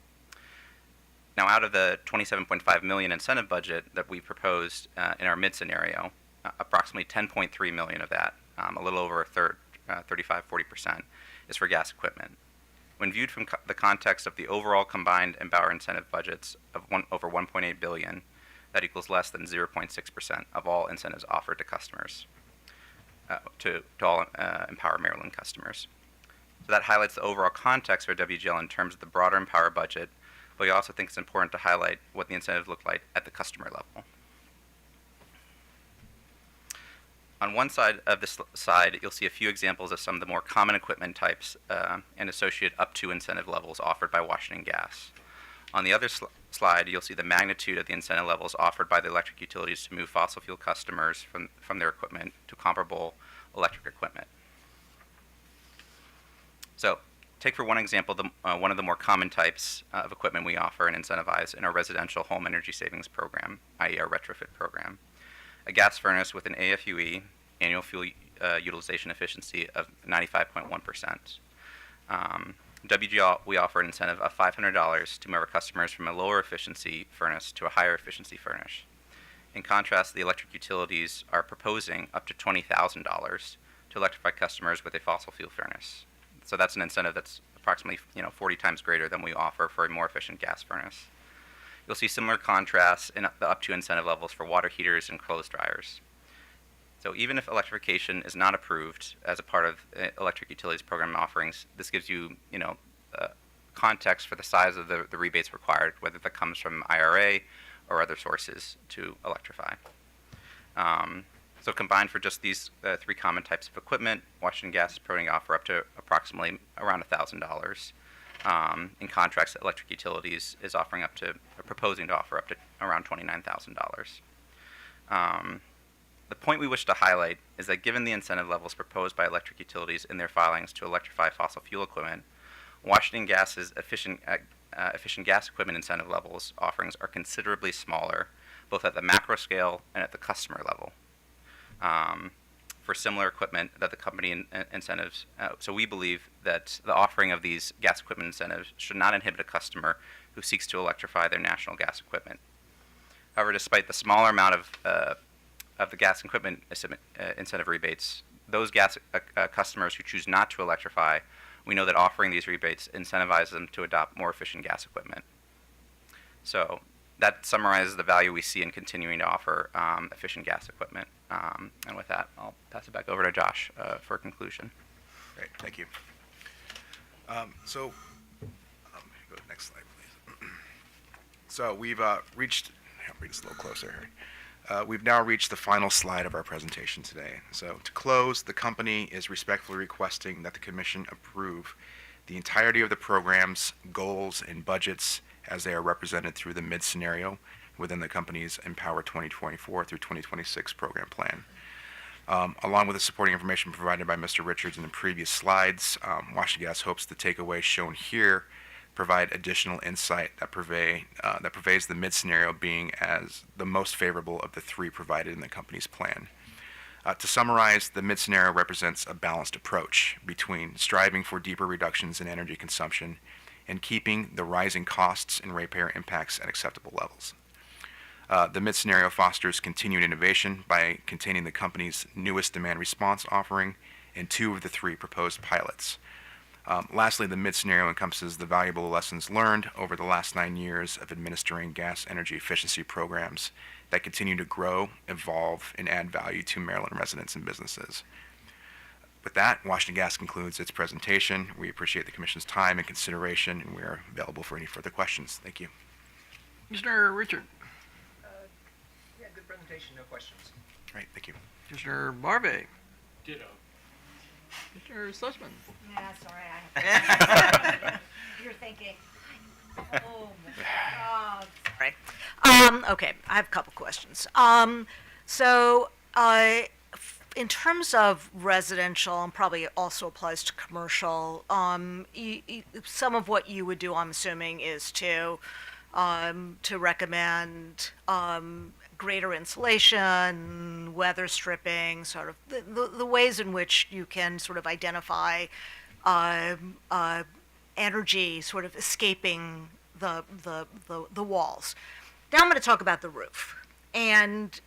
Now, out of the 27.5 million incentive budget that we proposed in our mid scenario, approximately 10.3 million of that, a little over a third, 35-40%, is for gas equipment. When viewed from the context of the overall combined EmPOWER incentive budgets of over 1.8 billion, that equals less than 0.6% of all incentives offered to customers, to all EmPOWER Maryland customers. So that highlights the overall context for WGL in terms of the broader EmPOWER budget, but we also think it's important to highlight what the incentives look like at the customer level. On one side of this slide, you'll see a few examples of some of the more common equipment types and associated up to incentive levels offered by Washington Gas. On the other slide, you'll see the magnitude of the incentive levels offered by the electric utilities to move fossil fuel customers from their equipment to comparable electric equipment. So, take for one example one of the more common types of equipment we offer and incentivize in our residential home energy savings program, i.e. our retrofit program. A gas furnace with an AFUE, annual fuel utilization efficiency of 95.1%. WGL, we offer an incentive of $500 to move our customers from a lower efficiency furnace to a higher efficiency furnace. In contrast, the electric utilities are proposing up to $20,000 to electrify customers with a fossil fuel furnace. So that's an incentive that's approximately 40 times greater than we offer for a more efficient gas furnace. You'll see similar contrasts in the up to incentive levels for water heaters and clothes dryers. So even if electrification is not approved as a part of electric utilities program offerings, this gives you, context for the size of the rebates required, whether that comes from IRA or other sources to electrify. So combined for just these three common types of equipment, Washington Gas is proposing to offer up to approximately around $1,000. In contrast, electric utilities is proposing to offer up to around $29,000. The point we wish to highlight is that given the incentive levels proposed by electric utilities in their filings to electrify fossil fuel equipment, Washington Gas's efficient gas equipment incentive levels offerings are considerably smaller, both at the macro scale and at the customer level. For similar equipment that the company incentives. So we believe that the offering of these gas equipment incentives should not inhibit a customer who seeks to electrify their national gas equipment. However, despite the smaller amount of the gas equipment incentive rebates, those gas customers who choose not to electrify, we know that offering these rebates incentivizes them to adopt more efficient gas equipment. So that summarizes the value we see in continuing to offer efficient gas equipment. And with that, I'll pass it back over to Josh for a conclusion. Great, thank you. Go to the next slide, please. So we've reached, I'll bring this a little closer here. We've now reached the final slide of our presentation today. So to close, the company is respectfully requesting that the Commission approve the entirety of the program's goals and budgets as they are represented through the mid-scenario within the company's EmPOWER 2024 through 2026 program plan. Along with the supporting information provided by Mr. Richards in the previous slides, Washington Gas hopes the takeaways shown here provide additional insight that pervades the mid-scenario being as the most favorable of the three provided in the company's plan. To summarize, the mid-scenario represents a balanced approach between striving for deeper reductions in energy consumption and keeping the rising costs and ratepayer impacts at acceptable levels. The mid-scenario fosters continued innovation by containing the company's newest demand response offering and two of the three proposed pilots. Lastly, the mid-scenario encompasses the valuable lessons learned over the last 9 years of administering gas energy efficiency programs that continue to grow, evolve, and add value to Maryland residents and businesses. With that, Washington Gas concludes its presentation. We appreciate the Commission's time and consideration, and we are available for any further questions. Thank you. Commissioner Richard. Yeah, good presentation, no questions. Great, thank you. Commissioner Barbe. Ditto. Commissioner Sussman. Yeah, sorry, you're thinking, oh my God. Sorry. Okay, I have a couple questions. In terms of residential, and probably also applies to commercial, some of what you would do, I'm assuming, is to recommend greater insulation, weather stripping, sort of the ways in which you can sort of identify energy sort of escaping the walls. Now I'm going to talk about the roof, and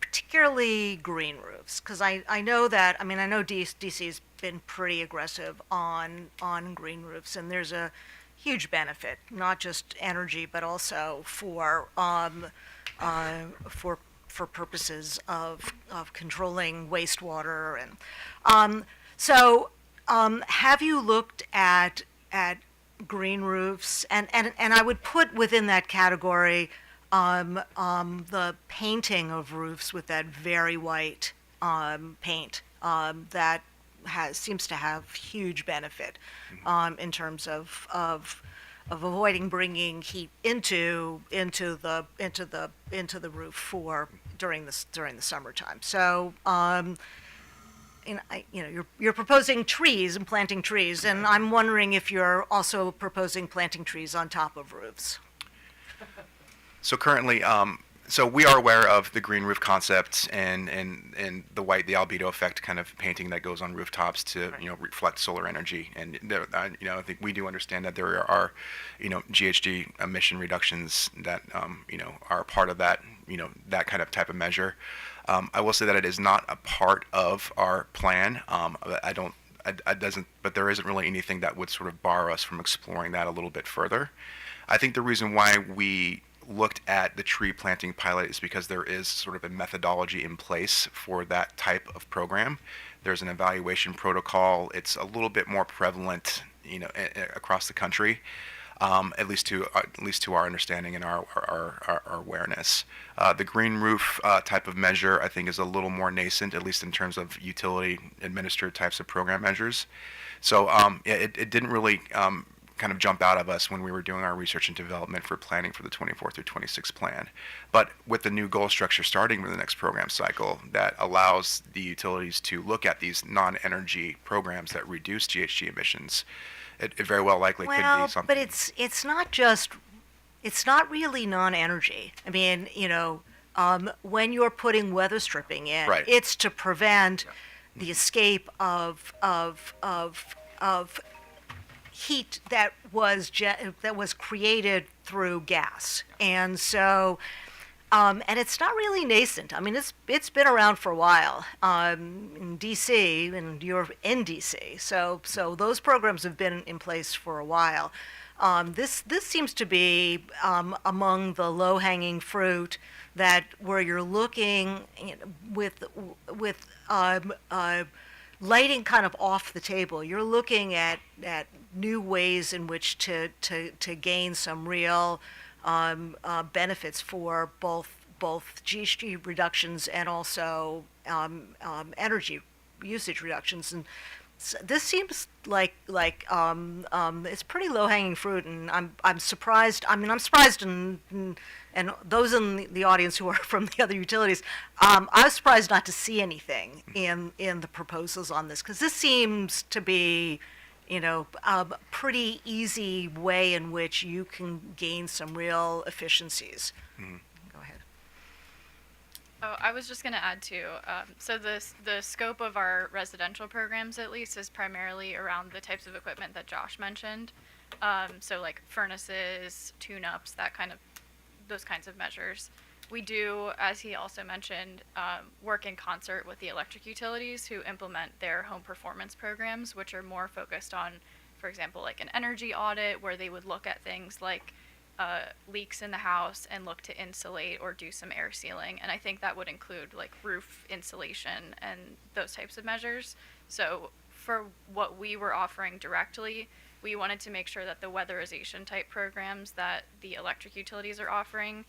particularly green roofs, because I know that, I mean, I know DC's been pretty aggressive on green roofs, and there's a huge benefit, not just energy, but also for purposes of controlling wastewater. And have you looked at green roofs? And I would put within that category the painting of roofs with that very white paint that seems to have huge benefit in terms of avoiding bringing heat into the roof during the summertime. So you're proposing trees and planting trees, and I'm wondering if you're also proposing planting trees on top of roofs. So currently, so we are aware of the green roof concept and the the albedo effect kind of painting that goes on rooftops to reflect solar energy. And I think we do understand that there are GHG emission reductions that are part of that that kind of type of measure. I will say that it is not a part of our plan. But there isn't really anything that would sort of bar us from exploring that a little bit further. I think the reason why we looked at the tree planting pilot is because there is sort of a methodology in place for that type of program. There's an evaluation protocol. It's a little bit more prevalent, across the country, at least to our understanding and our awareness. The green roof type of measure, I think, is a little more nascent, at least in terms of utility administered types of program measures. So it didn't really kind of jump out of us when we were doing our research and development for planning for the 24 through 26 plan. But with the new goal structure starting with the next program cycle that allows the utilities to look at these non-energy programs that reduce GHG emissions, it very well likely could be something. But it's not really non-energy. I mean, when you're putting weather stripping in, right, it's to prevent the escape of heat that was created through gas. And so and it's not really nascent. I mean, it's been around for a while in DC, and you're in DC, so those programs have been in place for a while. This seems to be among the low-hanging fruit where you're looking with lighting kind of off the table. You're looking at new ways in which to gain some real benefits for both GHG reductions and also energy usage reductions. And this seems like it's pretty low-hanging fruit, and I'm surprised. I mean, I'm surprised, and those in the audience who are from the other utilities, I was surprised not to see anything in the proposals on this, because this seems to be a pretty easy way in which you can gain some real efficiencies. Mm-hmm. Go ahead. Oh, I was just going to add too. So the scope of our residential programs, at least, is primarily around the types of equipment that Josh mentioned. So like furnaces, tune-ups, those kinds of measures. We do, as he also mentioned, work in concert with the electric utilities who implement their home performance programs, which are more focused on, for example, like an energy audit, where they would look at things like leaks in the house and look to insulate or do some air sealing. And I think that would include like roof insulation and those types of measures. So for what we were offering directly, we wanted to make sure that the weatherization type programs that the electric utilities are offering,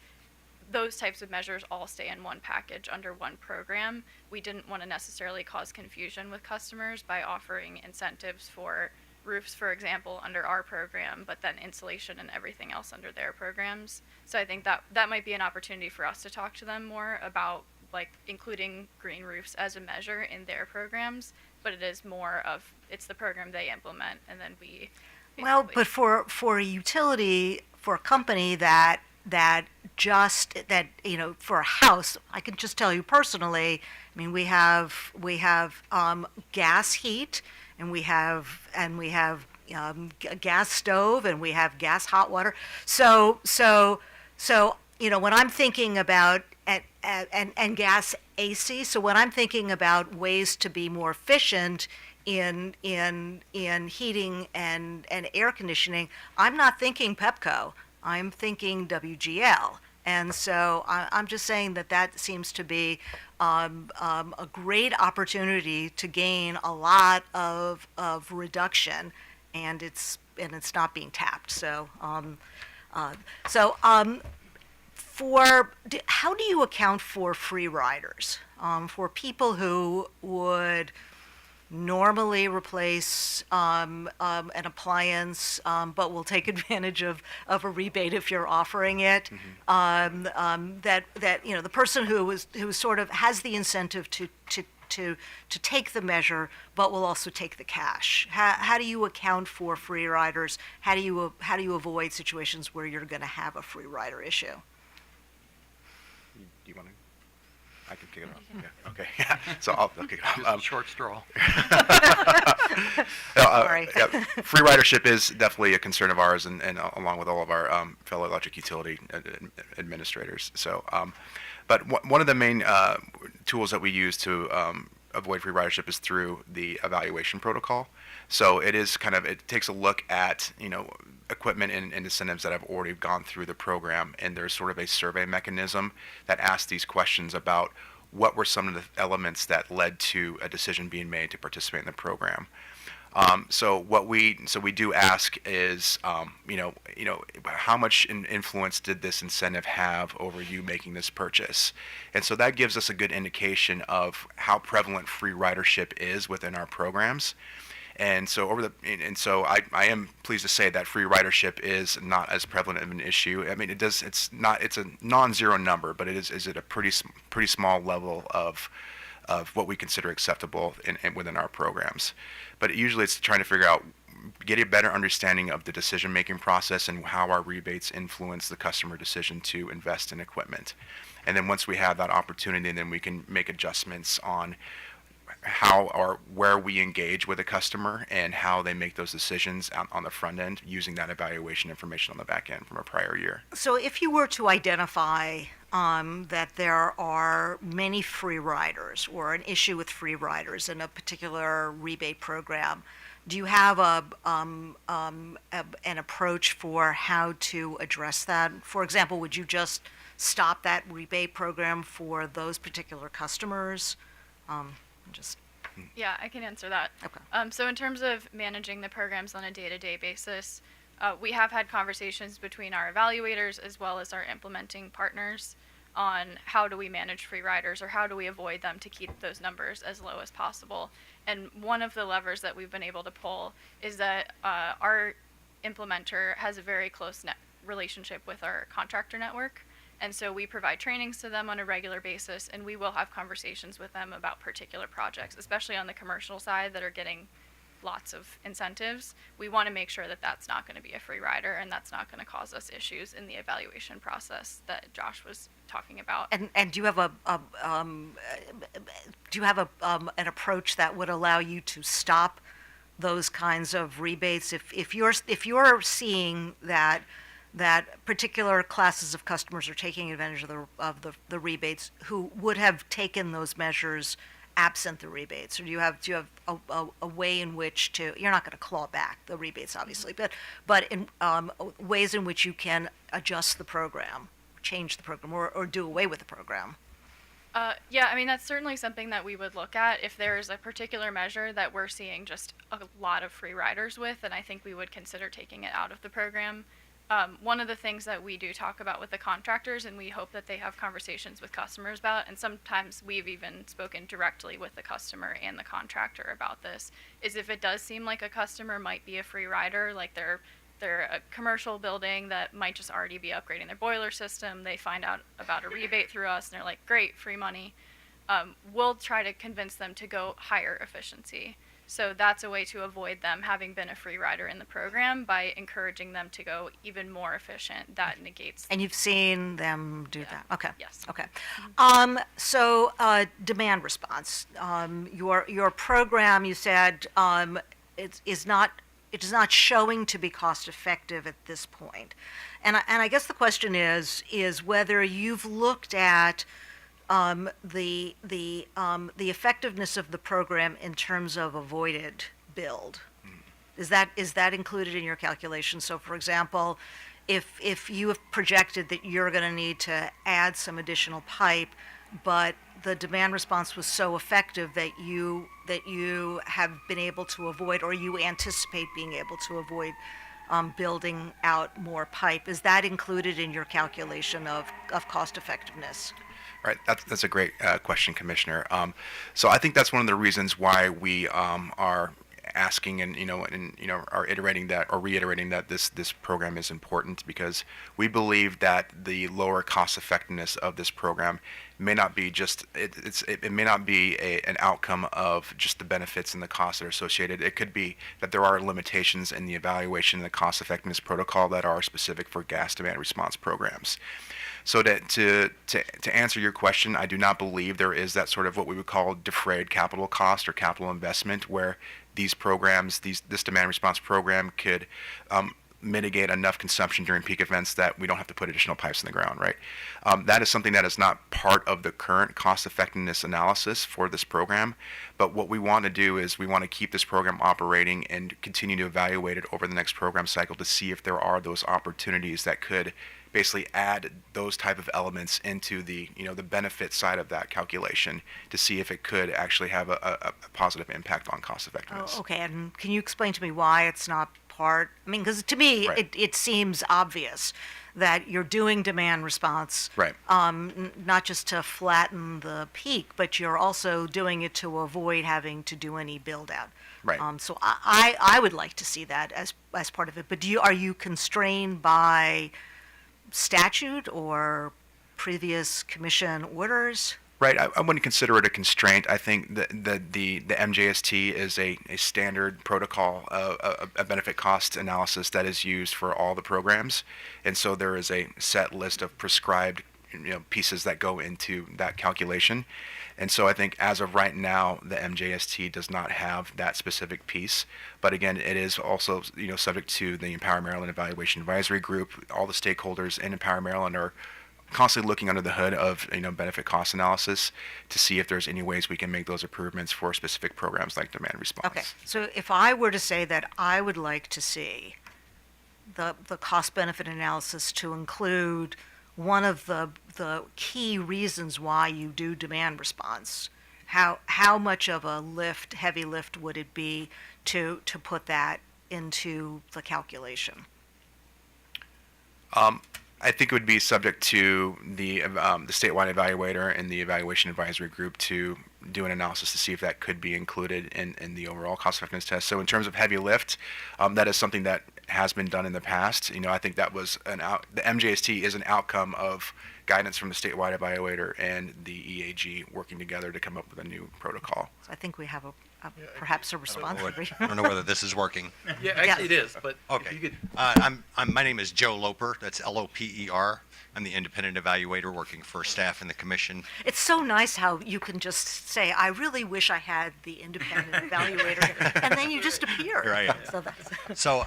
those types of measures all stay in one package under one program. We didn't want to necessarily cause confusion with customers by offering incentives for roofs, for example, under our program, but then insulation and everything else under their programs. So I think that might be an opportunity for us to talk to them more about like including green roofs as a measure in their programs, but it is more of, it's the program they implement, and then we Well, but for a utility, for a company that for a house, I can just tell you personally, I mean, we have gas heat, and we have gas stove and we have gas hot water. So when I'm thinking about and gas AC. So when I'm thinking about ways to be more efficient in heating and air conditioning, I'm not thinking Pepco. I'm thinking WGL. And so I'm just saying that seems to be a great opportunity to gain a lot of reduction, and it's not being tapped. So how do you account for free riders for people who would normally replace an appliance, but will take advantage of a rebate if you're offering it? That the person who sort of has the incentive to take the measure, but will also take the cash. How do you account for free riders? How do you avoid situations where you're going to have a free rider issue? Do you want to? I can kick it off. Yeah. Okay. Yeah. So I'll kick it off. Short straw. Sorry. Free ridership is definitely a concern of ours, and along with all of our fellow electric utility administrators. So, but one of the main tools that we use to avoid free ridership is through the evaluation protocol. So it takes a look at equipment and incentives that have already gone through the program, and there's sort of a survey mechanism that asks these questions about what were some of the elements that led to a decision being made to participate in the program. So we do ask is, how much influence did this incentive have over you making this purchase? And so that gives us a good indication of how prevalent free ridership is within our programs. And so I am pleased to say that free ridership is not as prevalent of an issue. I mean, it's a non-zero number, but it is at a pretty small level of what we consider acceptable within our programs. But usually it's trying to figure out, get a better understanding of the decision-making process and how our rebates influence the customer decision to invest in equipment. And then once we have that opportunity, then we can make adjustments on how or where we engage with a customer and how they make those decisions on the front end using that evaluation information on the back end from a prior year. So if you were to identify that there are many free riders or an issue with free riders in a particular rebate program, do you have an approach for how to address that? For example, would you just stop that rebate program for those particular customers? Yeah, I can answer that. Okay. So in terms of managing the programs on a day-to-day basis, we have had conversations between our evaluators as well as our implementing partners on how do we manage free riders or how do we avoid them to keep those numbers as low as possible. And one of the levers that we've been able to pull is that our implementer has a very close relationship with our contractor network. And so we provide trainings to them on a regular basis, and we will have conversations with them about particular projects, especially on the commercial side that are getting lots of incentives. We want to make sure that that's not going to be a free rider and that's not going to cause us issues in the evaluation process that Josh was talking about. And do you have an approach that would allow you to stop those kinds of rebates if you're seeing that particular classes of customers are taking advantage of the rebates who would have taken those measures absent the rebates? Or do you have a way in which you're not going to claw back the rebates, obviously, but in ways in which you can adjust the program, change the program, or do away with the program? Yeah, I mean, that's certainly something that we would look at. If there's a particular measure that we're seeing just a lot of free riders with, then I think we would consider taking it out of the program. One of the things that we do talk about with the contractors, and we hope that they have conversations with customers about, and sometimes we've even spoken directly with the customer and the contractor about this, is if it does seem like a customer might be a free rider, like they're a commercial building that might just already be upgrading their boiler system, they find out about a rebate through us, and they're like, great, free money. We'll try to convince them to go higher efficiency. So that's a way to avoid them having been a free rider in the program by encouraging them to go even more efficient. That negates. And you've seen them do that? Okay. Yes. Okay. So demand response. Your program, you said, is not it is not showing to be cost effective at this point. And I guess the question is whether you've looked at the effectiveness of the program in terms of avoided build. Is that included in your calculation? So, for example, if you have projected that you're going to need to add some additional pipe, but the demand response was so effective that you have been able to avoid, or you anticipate being able to avoid building out more pipe, is that included in your calculation of cost effectiveness? Right, that's a great question, Commissioner. So I think that's one of the reasons why we are asking and are iterating that or reiterating that this program is important, because we believe that the lower cost effectiveness of this program may not be just it may not be an outcome of just the benefits and the costs that are associated. It could be that there are limitations in the evaluation and the cost effectiveness protocol that are specific for gas demand response programs. So to answer your question, I do not believe there is that sort of what we would call defrayed capital cost or capital investment, where these programs, this demand response program could mitigate enough consumption during peak events that we don't have to put additional pipes in the ground, right? That is something that is not part of the current cost effectiveness analysis for this program. But what we want to do is we want to keep this program operating and continue to evaluate it over the next program cycle to see if there are those opportunities that could basically add those type of elements into the the benefit side of that calculation to see if it could actually have a positive impact on cost effectiveness. Oh, okay, and can you explain to me why it's not part? I mean, because to me, Right. it seems obvious that you're doing demand response, Right. Not just to flatten the peak, but you're also doing it to avoid having to do any build out. Right. So I would like to see that as part of it. But are you constrained by statute or previous commission orders? Right, I wouldn't consider it a constraint. I think that the MJST is a standard protocol, a benefit cost analysis that is used for all the programs, and so there is a set list of prescribed pieces that go into that calculation. And so I think as of right now, the MJST does not have that specific piece. But again, it is also subject to the EmPOWER Maryland Evaluation Advisory Group. All the stakeholders in EmPOWER Maryland are constantly looking under the hood of benefit cost analysis to see if there's any ways we can make those improvements for specific programs like demand response. Okay, so if I were to say that I would like to see the cost benefit analysis to include one of the key reasons why you do demand response, how much of a heavy lift would it be to put that into the calculation? I think it would be subject to the statewide evaluator and the evaluation advisory group to do an analysis to see if that could be included in the overall cost effectiveness test. So in terms of heavy lift, that is something that has been done in the past. I think that was the MJST is an outcome of guidance from the statewide evaluator and the EAG working together to come up with a new protocol. So I think we have perhaps a response. I don't know whether this is working. Yeah, actually it is, but Okay. if you could. My name is Joe Loper. That's Loper. I'm the independent evaluator working for staff in the commission. It's so nice how you can just say, I really wish I had the independent evaluator, and then you just appear. Right. So that's, So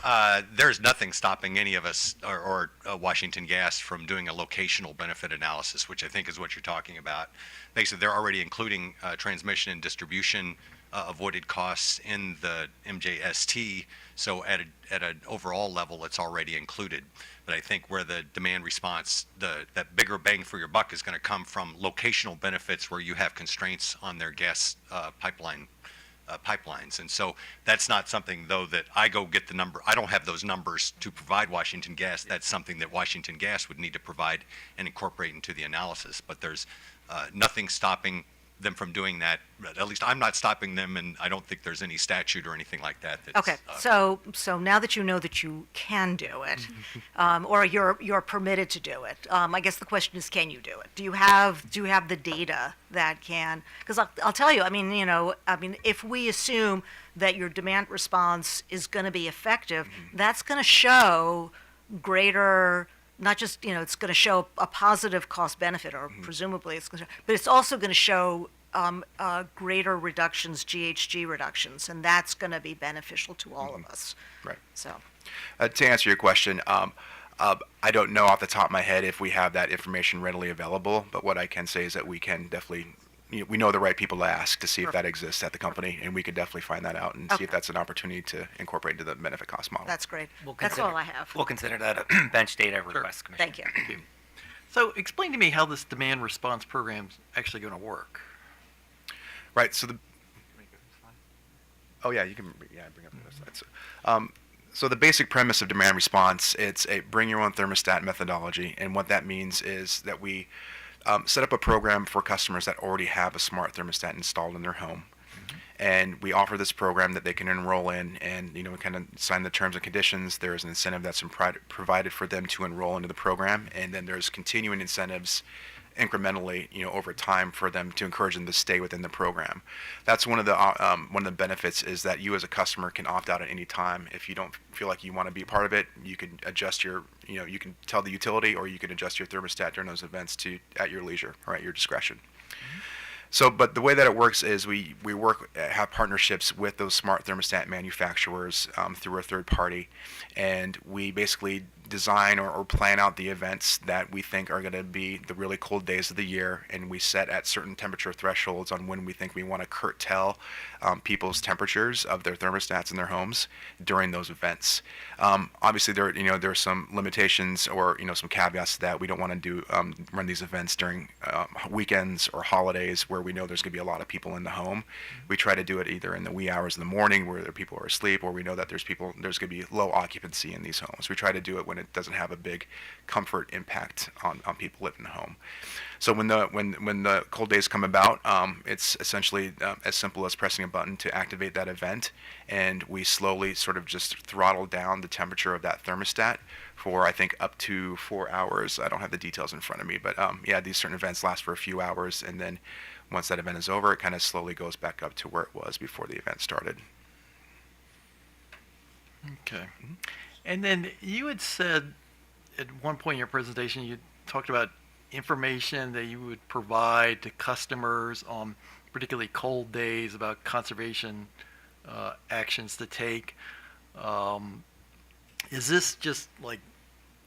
there's nothing stopping any of us or Washington Gas from doing a locational benefit analysis, which I think is what you're talking about. Basically, they're already including transmission and distribution avoided costs in the MJST. So at an overall level, it's already included. But I think where the demand response, that bigger bang for your buck is going to come from locational benefits where you have constraints on their gas pipelines. And so that's not something, though, that I go get the number. I don't have those numbers to provide Washington Gas. That's something that Washington Gas would need to provide and incorporate into the analysis. But there's nothing stopping them from doing that. At least I'm not stopping them, and I don't think there's any statute or anything like that. okay, so now that you know that you can do it, or you're permitted to do it, I guess the question is, can you do it? Do you have the data that can? Because I'll tell you, if we assume that your demand response is going to be effective, that's going to show greater. Not just, it's going to show a positive cost benefit, or presumably it's going to, but it's also going to show greater reductions, GHG reductions, and that's going to be beneficial to all of us. Right. So, To answer your question, I don't know off the top of my head if we have that information readily available, but what I can say is that we can definitely, we know the right people to ask to see if that exists at the company, and we could definitely find that out and see if that's an opportunity to incorporate into the benefit cost model. that's great. We'll That's consider- all I have. We'll consider that a bench data request, Commissioner. Thank you. So explain to me how this demand response program's actually going to work. Right. So oh yeah, you can bring up the slides. So the basic premise of demand response, it's a bring your own thermostat methodology, and what that means is that we set up a program for customers that already have a smart thermostat installed in their home. And we offer this program that they can enroll in, and kind of sign the terms and conditions. There's an incentive that's provided for them to enroll into the program, and then there's continuing incentives incrementally, over time for them to encourage them to stay within the program. That's one of the benefits is that you as a customer can opt out at any time. If you don't feel like you want to be part of it, you can adjust your, you can tell the utility, or you can adjust your thermostat during those events at your leisure or at your discretion. So, but the way that it works is we have partnerships with those smart thermostat manufacturers through a third party, and we basically design or plan out the events that we think are going to be the really cold days of the year, and we set at certain temperature thresholds on when we think we want to curtail people's temperatures of their thermostats in their homes during those events. Obviously, there are some limitations or some caveats to that. We don't want to do run these events during weekends or holidays where we know there's going to be a lot of people in the home. We try to do it either in the wee hours of the morning where people are asleep, or we know that there's going to be low occupancy in these homes. We try to do it when it doesn't have a big comfort impact on people living in the home. So when the cold days come about, it's essentially as simple as pressing a button to activate that event, and we slowly sort of just throttle down the temperature of that thermostat for, I think, up to 4 hours. I don't have the details in front of me, but these certain events last for a few hours, and then once that event is over, it kind of slowly goes back up to where it was before the event started. Okay. And then you had said at one point in your presentation, you talked about information that you would provide to customers on particularly cold days about conservation actions to take. Is this just like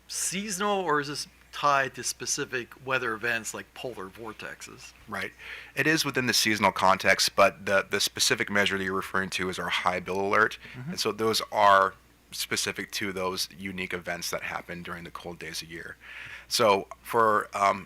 seasonal, or is this tied to specific weather events like polar vortexes? Right. It is within the seasonal context, but the specific measure that you're referring to is our high bill alert. And so those are specific to those unique events that happen during the cold days of year. So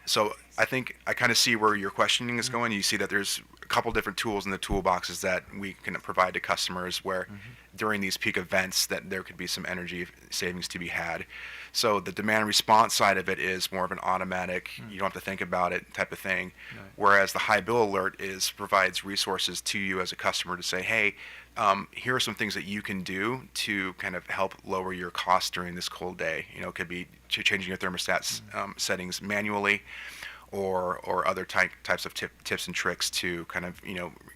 so I think I kind of see where your questioning is going. You see that there's a couple different tools in the toolboxes that we can provide to customers where during these peak events that there could be some energy savings to be had. So the demand response side of it is more of an automatic, you don't have to think about it type of thing. Right. Whereas the high bill alert provides resources to you as a customer to say, hey, here are some things that you can do to kind of help lower your costs during this cold day. It could be changing your thermostat settings manually, or other types of tips and tricks to kind of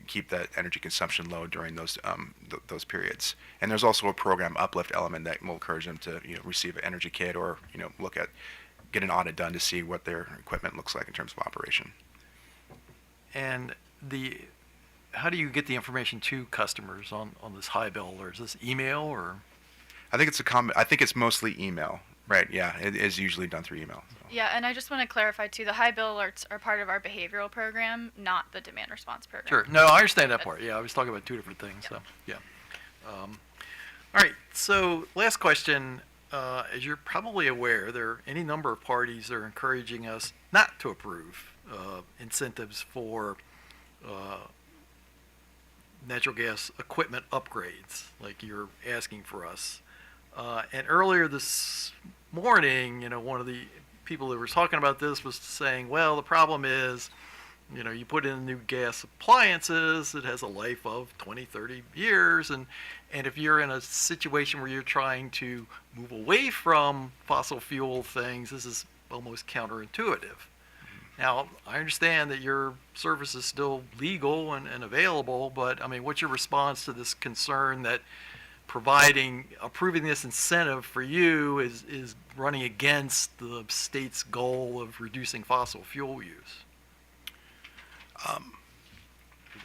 keep that energy consumption low during those periods. And there's also a program uplift element that will encourage them to receive an energy kit, or get an audit done to see what their equipment looks like in terms of operation. And how do you get the information to customers on this high bill alert? Is this email, or? I think it's mostly email. Right, yeah, it is usually done through email. So. Yeah, and I just want to clarify too, the high bill alerts are part of our behavioral program, not the demand response program. Sure, no, I understand that part. Yeah, I was talking about two different things, so, yeah. All right, so last question. As you're probably aware, there are any number of parties that are encouraging us not to approve incentives for natural gas equipment upgrades, like you're asking for us. And earlier this morning, one of the people that was talking about this was saying, well, the problem is, you put in new gas appliances, it has a life of 20, 30 years, and if you're in a situation where you're trying to move away from fossil fuel things, this is almost counterintuitive. Now, I understand that your service is still legal and available, but I mean, what's your response to this concern that approving this incentive for you is running against the state's goal of reducing fossil fuel use?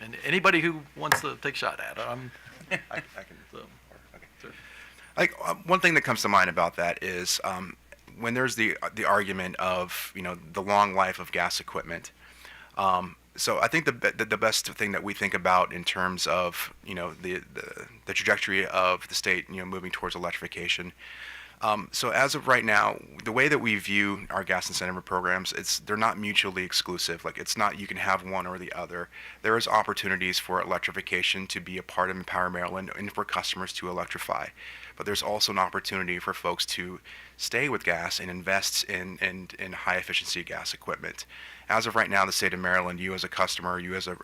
And anybody who wants to take a shot at it, I can. so, Like one thing that comes to mind about that is when there's the argument of the long life of gas equipment. So I think the best thing that we think about in terms of the trajectory of the state moving towards electrification. So as of right now, the way that we view our gas incentive programs, they're not mutually exclusive. Like it's not you can have one or the other. There is opportunities for electrification to be a part of EmPOWER Maryland and for customers to electrify. But there's also an opportunity for folks to stay with gas and invest in high efficiency gas equipment. As of right now, the state of Maryland, you as a customer, you as a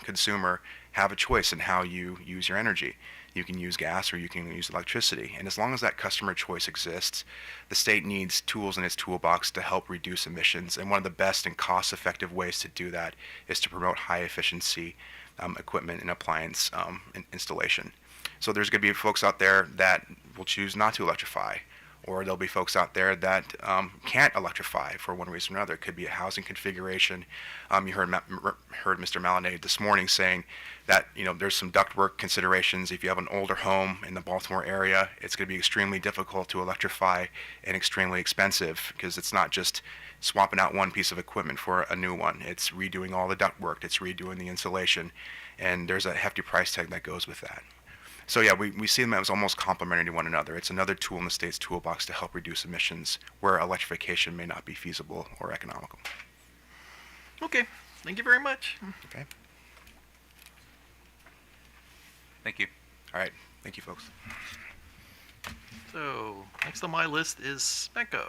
consumer, have a choice in how you use your energy. You can use gas or you can use electricity. And as long as that customer choice exists, the state needs tools in its toolbox to help reduce emissions. And one of the best and cost-effective ways to do that is to promote high-efficiency equipment and appliance installation. So there's going to be folks out there that will choose not to electrify, or there'll be folks out there that can't electrify for one reason or another. It could be a housing configuration. You heard Mr. Malinay this morning saying that there's some ductwork considerations. If you have an older home in the Baltimore area, it's going to be extremely difficult to electrify and extremely expensive because it's not just swapping out one piece of equipment for a new one. It's redoing all the ductwork. It's redoing the insulation, and there's a hefty price tag that goes with that. So yeah, we see them as almost complementary to one another. It's another tool in the state's toolbox to help reduce emissions where electrification may not be feasible or economical. Okay, thank you very much. Okay. Thank you. All right, thank you, folks. So next on my list is SMECO.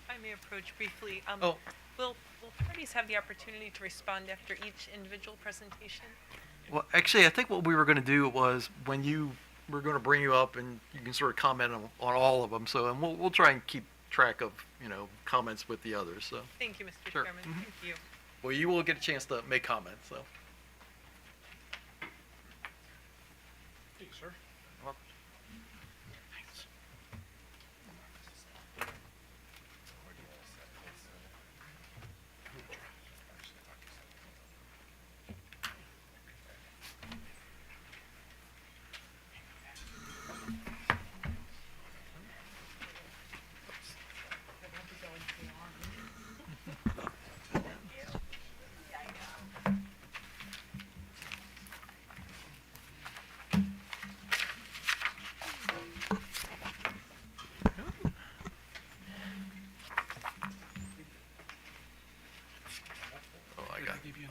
I may approach briefly. Oh. Will parties have the opportunity to respond after each individual presentation? Well, actually, I think what we were going to do was when we're going to bring you up and you can sort of comment on all of them. So, and we'll try and keep track of comments with the others. So. Thank you, Mr. Sure. Chairman. Thank you. Well, you will get a chance to make comments. So. Thank you, sir.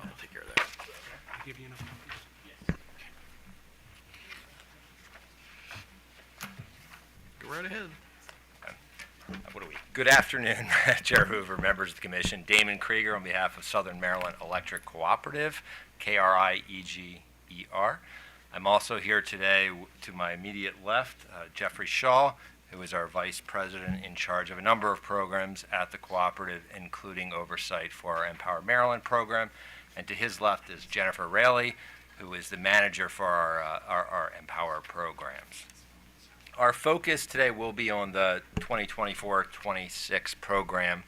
I'll take care of that. I give you enough copies? Go right ahead. What are we? Good afternoon, Chair Hoover, members of the Commission. Damon Krieger on behalf of Southern Maryland Electric Cooperative, KRIEGER. I'm also here today to my immediate left, Jeffrey Shaw, who is our Vice President in charge of a number of programs at the cooperative, including oversight for our EmPOWER Maryland program. And to his left is Jennifer Raley, who is the manager for our EmPOWER programs. Our focus today will be on the 2024-26 program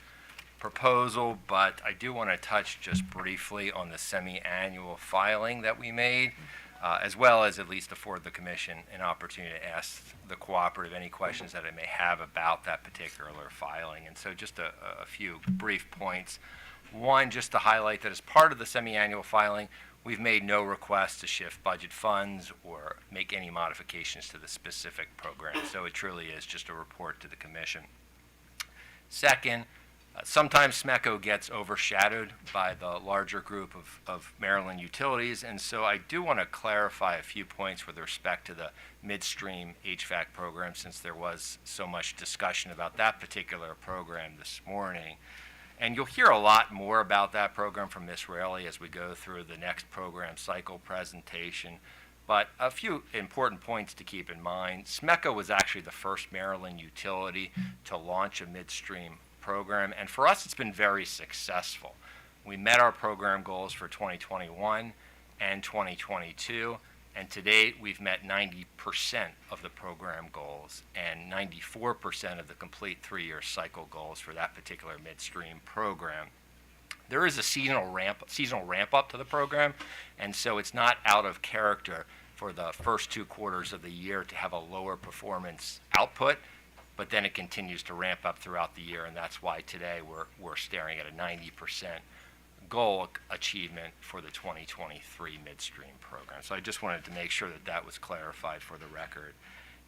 proposal, but I do want to touch just briefly on the semi-annual filing that we made, as well as at least afford the Commission an opportunity to ask the cooperative any questions that it may have about that particular filing. And so just a few brief points. One, just to highlight that as part of the semi-annual filing, we've made no request to shift budget funds or make any modifications to the specific program. So it truly is just a report to the Commission. Second, sometimes SMECO gets overshadowed by the larger group of Maryland utilities, and so I do want to clarify a few points with respect to the midstream HVAC program, since there was so much discussion about that particular program this morning. And you'll hear a lot more about that program from Ms. Raley as we go through the next program cycle presentation. But a few important points to keep in mind. SMECO was actually the first Maryland utility to launch a midstream program, and for us it's been very successful. We met our program goals for 2021 and 2022, And to date, we've met 90% of the program goals and 94% of the complete 3-year cycle goals for that particular midstream program. There is a seasonal ramp up to the program, and so it's not out of character for the first 2 quarters of the year to have a lower performance output, but then it continues to ramp up throughout the year, and that's why today we're staring at a 90% goal achievement for the 2023 midstream program. So I just wanted to make sure that that was clarified for the record.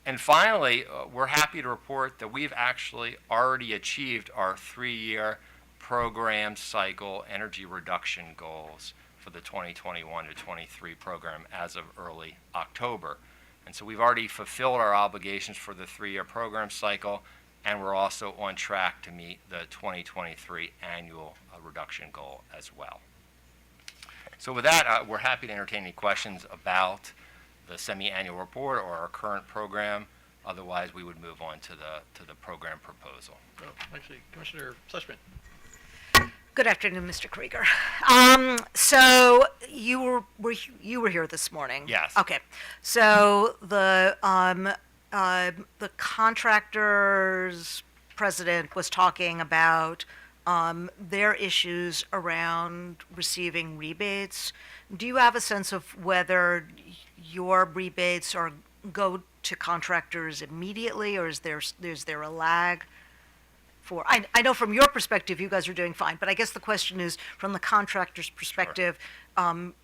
And finally, we're happy to report that we've actually already achieved our 3-year program cycle energy reduction goals for the 2021 to 23 program as of early October. And so we've already fulfilled our obligations for the 3-year program cycle, and we're also on track to meet the 2023 annual reduction goal as well. So with that, we're happy to entertain any questions about the semi-annual report or our current program. Otherwise, we would move on to the program proposal. Oh, actually, Commissioner Sushman. Good afternoon, Mr. Krieger. So you were here this morning. Yes. Okay. So the contractor's president was talking about their issues around receiving rebates. Do you have a sense of whether your rebates go to contractors immediately, or is there a lag? I know from your perspective you guys are doing fine, but I guess the question is from the contractor's perspective,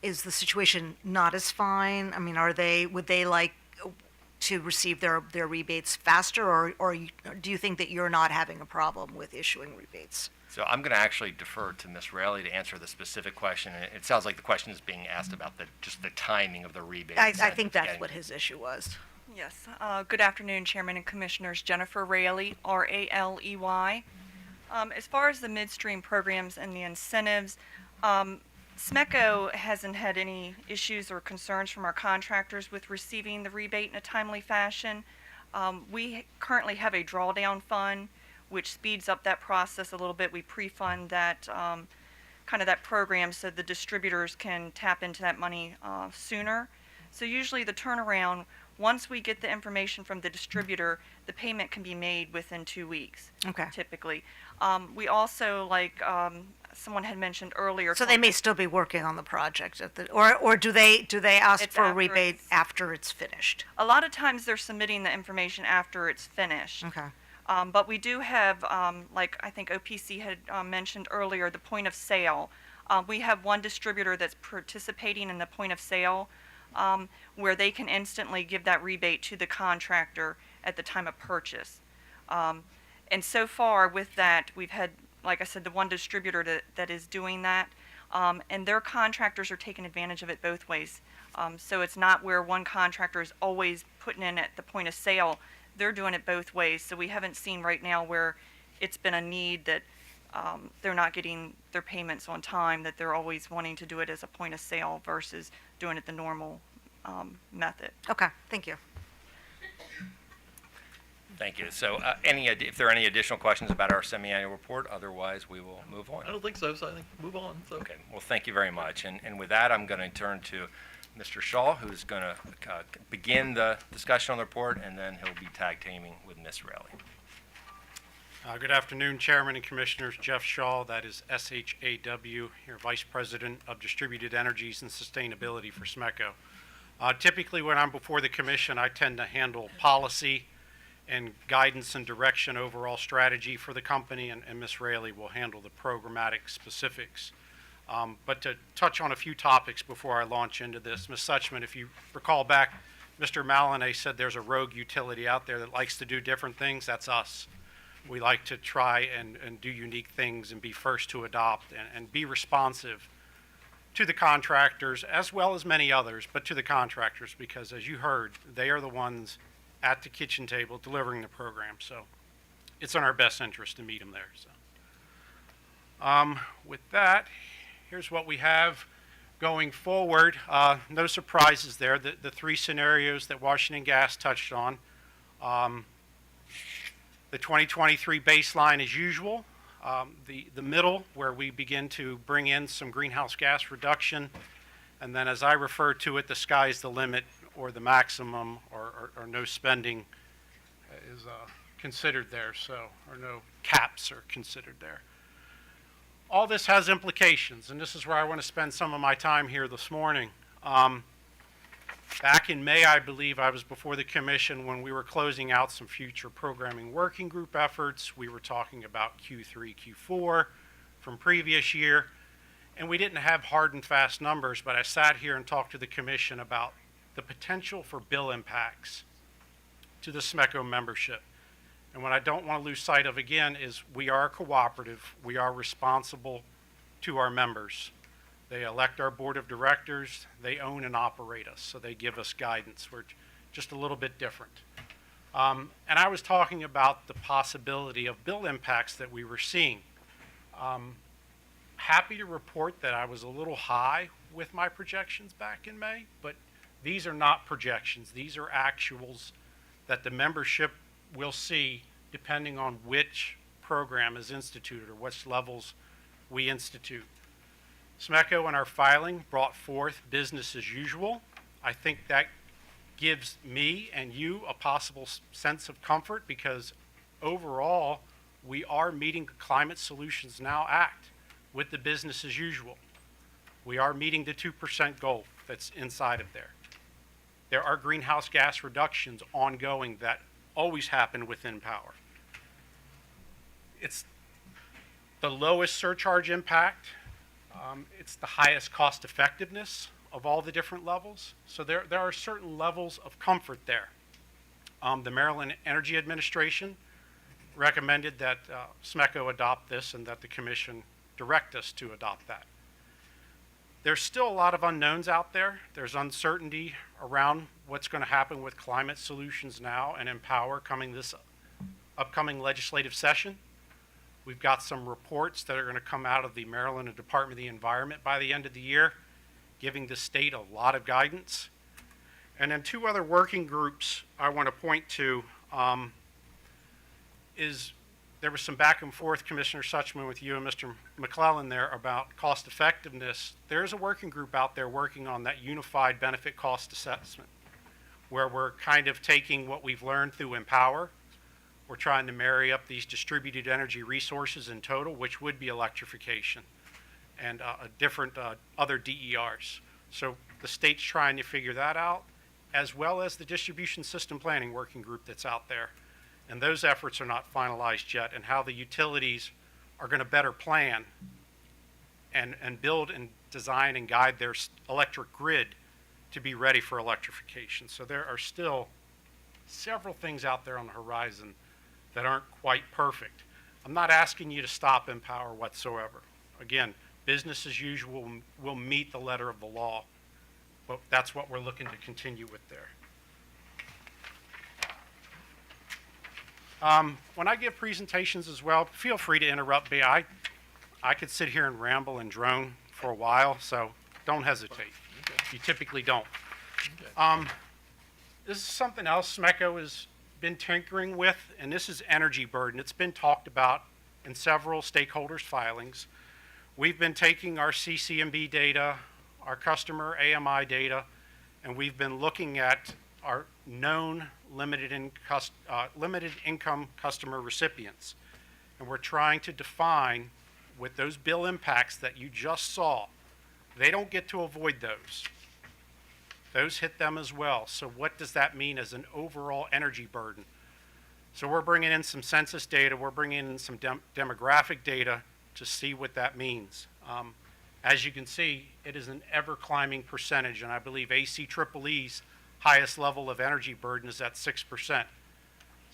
is the situation not as fine? I mean, would they like to receive their rebates faster, or do you think that you're not having a problem with issuing rebates? So I'm going to actually defer to Ms. Raley to answer the specific question. It sounds like the question is being asked about just the timing of the rebates. I think that's what his issue was. Yes. Good afternoon, Chairman and Commissioners. Jennifer Raley, R-A-L-E-Y. As far as the midstream programs and the incentives, SMECO hasn't had any issues or concerns from our contractors with receiving the rebate in a timely fashion. We currently have a drawdown fund, which speeds up that process a little bit. We pre-fund that kind of that program so the distributors can tap into that money sooner. So usually the turnaround, once we get the information from the distributor, the payment can be made within 2 weeks. Okay. Typically. We also, like someone had mentioned earlier. So they may still be working on the project, or do they ask for a rebate after it's finished? A lot of times they're submitting the information after it's finished. Okay. But we do have, like I think OPC had mentioned earlier, the point of sale. We have one distributor that's participating in the point of sale, where they can instantly give that rebate to the contractor at the time of purchase. And so far with that, we've had, like I said, the one distributor that is doing that, and their contractors are taking advantage of it both ways. So it's not where one contractor is always putting in at the point of sale. They're doing it both ways. So we haven't seen right now where it's been a need that they're not getting their payments on time, that they're always wanting to do it as a point of sale versus doing it the normal method. Okay, thank you. Thank you. So if there are any additional questions about our semi-annual report, otherwise we will move on. I don't think so, so I think move on. So. Okay, well, thank you very much. And with that, I'm going to turn to Mr. Shaw, who's going to begin the discussion on the report, and then he'll be tag teaming with Ms. Raley. Good afternoon, Chairman and Commissioners. Jeff Shaw, that is S-H-A-W, your Vice President of Distributed Energies and Sustainability for SMECO. Typically, when I'm before the Commission, I tend to handle policy and guidance and direction, overall strategy for the company, and Ms. Raley will handle the programmatic specifics. But to touch on a few topics before I launch into this, Ms. Suchman, if you recall back, Mr. Maloney said there's a rogue utility out there that likes to do different things. That's us. We like to try and do unique things and be first to adopt and be responsive to the contractors, as well as many others, but to the contractors, because as you heard, they are the ones at the kitchen table delivering the program. So it's in our best interest to meet them there. So with that, here's what we have going forward. No surprises there. The three scenarios that Washington Gas touched on. The 2023 baseline as usual. The middle, where we begin to bring in some greenhouse gas reduction And then as I refer to it, the sky's the limit, or the maximum, or no spending is considered there, so, or no caps are considered there. All this has implications, and this is where I want to spend some of my time here this morning. Back in May, I believe, I was before the commission when we were closing out some future programming working group efforts. We were talking about Q3, Q4 from previous year, and we didn't have hard and fast numbers, but I sat here and talked to the commission about the potential for bill impacts to the SMECO membership. And what I don't want to lose sight of again is we are a cooperative. We are responsible to our members. They elect our board of directors. They own and operate us, so they give us guidance. We're just a little bit different. And I was talking about the possibility of bill impacts that we were seeing. Happy to report that I was a little high with my projections back in May, but these are not projections. These are actuals that the membership will see depending on which program is instituted or which levels we institute. SMECO in our filing brought forth business as usual. I think that gives me and you a possible sense of comfort because overall we are meeting the Climate Solutions Now Act with the business as usual. We are meeting the 2% goal that's inside of there. There are greenhouse gas reductions ongoing that always happen with EmPOWER. It's the lowest surcharge impact. It's the highest cost effectiveness of all the different levels. So there are certain levels of comfort there. The Maryland Energy Administration recommended that SMECO adopt this and that the commission direct us to adopt that. There's still a lot of unknowns out there. There's uncertainty around what's going to happen with Climate Solutions Now and EmPOWER coming this upcoming legislative session. We've got some reports that are going to come out of the Maryland Department of the Environment by the end of the year, giving the state a lot of guidance. And then two other working groups I want to point to is there was some back and forth, Commissioner Suchman, with you and Mr. McClellan there about cost effectiveness. There's a working group out there working on that unified benefit cost assessment, where we're kind of taking what we've learned through EmPOWER. We're trying to marry up these distributed energy resources in total, which would be electrification, and different other DERs. So the state's trying to figure that out, as well as the distribution system planning working group that's out there. And those efforts are not finalized yet, and how the utilities are going to better plan and build and design and guide their electric grid to be ready for electrification. So there are still several things out there on the horizon that aren't quite perfect. I'm not asking you to stop EmPOWER whatsoever. Again, business as usual will meet the letter of the law, but that's what we're looking to continue with there. When I give presentations as well, feel free to interrupt me. I could sit here and ramble and drone for a while, so don't hesitate. You typically don't. This is something else SMECO has been tinkering with, and this is energy burden. It's been talked about in several stakeholders' filings. We've been taking our CCMB data, our customer AMI data, and we've been looking at our known limited income customer recipients. And we're trying to define with those bill impacts that you just saw, they don't get to avoid those. Those hit them as well. So what does that mean as an overall energy burden? So we're bringing in some census data, we're bringing in some demographic data to see what that means. As you can see, it is an ever-climbing percentage, and I believe ACEEE's highest level of energy burden is at 6%.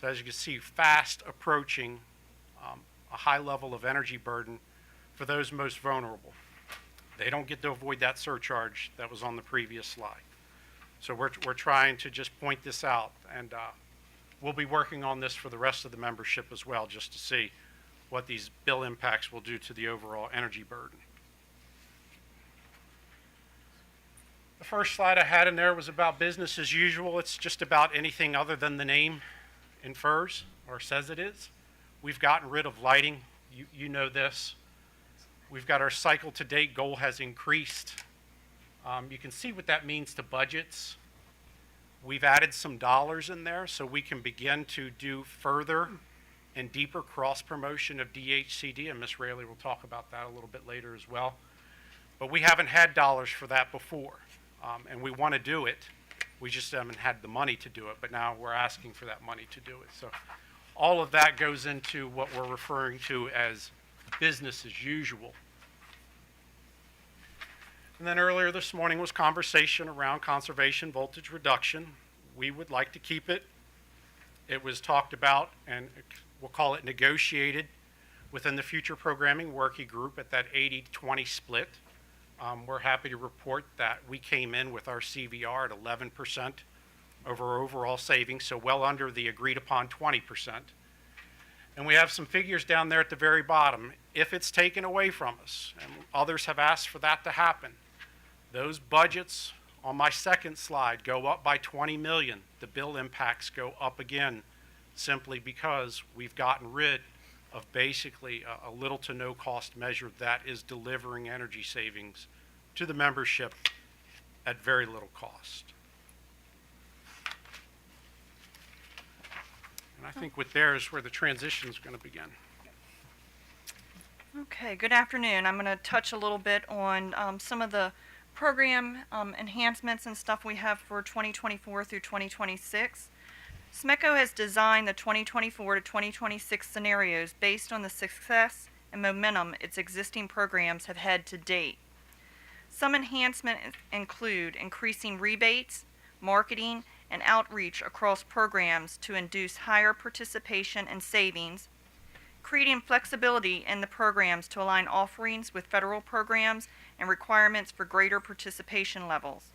So as you can see, fast approaching a high level of energy burden for those most vulnerable. They don't get to avoid that surcharge that was on the previous slide. So we're trying to just point this out, and we'll be working on this for the rest of the membership as well, just to see what these bill impacts will do to the overall energy burden. The first slide I had in there was about business as usual. It's just about anything other than the name infers or says it is. We've gotten rid of lighting. You know this. We've got our cycle to date goal has increased You can see what that means to budgets. We've added some dollars in there so we can begin to do further and deeper cross-promotion of DHCD, and Ms. Raley will talk about that a little bit later as well. But we haven't had dollars for that before, and we want to do it. We just haven't had the money to do it, but now we're asking for that money to do it. So all of that goes into what we're referring to as business as usual. And then earlier this morning was conversation around conservation voltage reduction. We would like to keep it. It was talked about, and we'll call it negotiated within the future programming working group at that 80-20 split. We're happy to report that we came in with our CVR at 11% over overall savings, so well under the agreed upon 20%. And we have some figures down there at the very bottom. If it's taken away from us, and others have asked for that to happen, those budgets on my second slide go up by 20 million. The bill impacts go up again simply because we've gotten rid of basically a little to no cost measure that is delivering energy savings to the membership at very little cost. And I think with there is where the transition is going to begin. Okay, good afternoon. I'm going to touch a little bit on some of the program enhancements and stuff we have for 2024 through 2026. SMECO has designed the 2024 to 2026 scenarios based on the success and momentum its existing programs have had to date. Some enhancements include increasing rebates, marketing, and outreach across programs to induce higher participation and savings, creating flexibility in the programs to align offerings with federal programs and requirements for greater participation levels.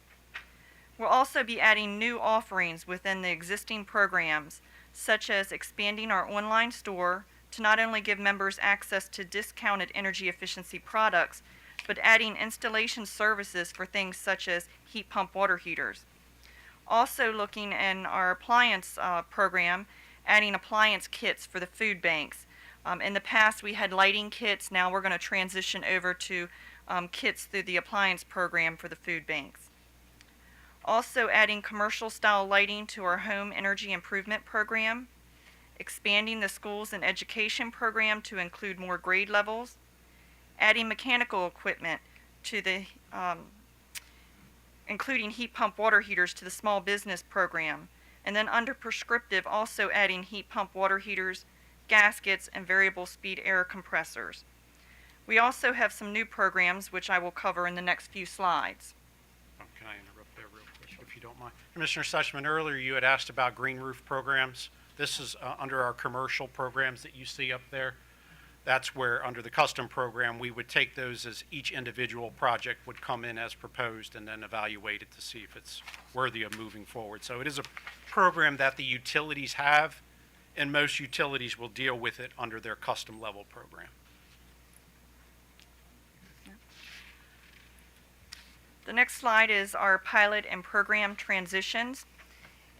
We'll also be adding new offerings within the existing programs, such as expanding our online store to not only give members access to discounted energy efficiency products, but adding installation services for things such as heat pump water heaters. Also looking in our appliance program, adding appliance kits for the food banks. In the past we had lighting kits, now we're going to transition over to kits through the appliance program for the food banks. Also adding commercial style lighting to our home energy improvement program, expanding the schools and education program to include more grade levels, adding mechanical equipment to the including heat pump water heaters to the small business program, and then under prescriptive also adding heat pump water heaters, gaskets, and variable speed air compressors. We also have some new programs which I will cover in the next few slides. Can I interrupt there real quick, if you don't mind? Commissioner Suchman, earlier you had asked about green roof programs. This is under our commercial programs that you see up there. That's where, under the custom program, we would take those as each individual project would come in as proposed and then evaluate it to see if it's worthy of moving forward. So it is a program that the utilities have, and most utilities will deal with it under their custom level program. The next slide is our pilot and program transitions.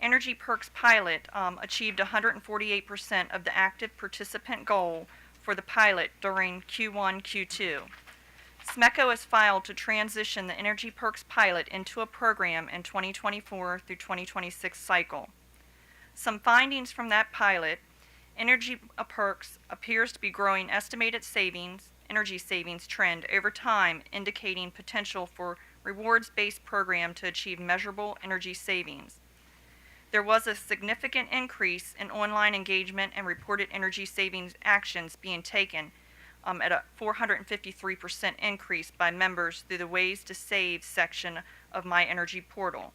Energy Perks pilot achieved 148% of the active participant goal for the pilot during Q1, Q2. SMECO has filed to transition the Energy Perks pilot into a program in 2024 through 2026 cycle. Some findings from that pilot: Energy Perks appears to be growing estimated savings, energy savings trend over time, indicating potential for rewards-based program to achieve measurable energy savings. There was a significant increase in online engagement and reported energy savings actions being taken at a 453% increase by members through the Ways to Save section of My Energy portal.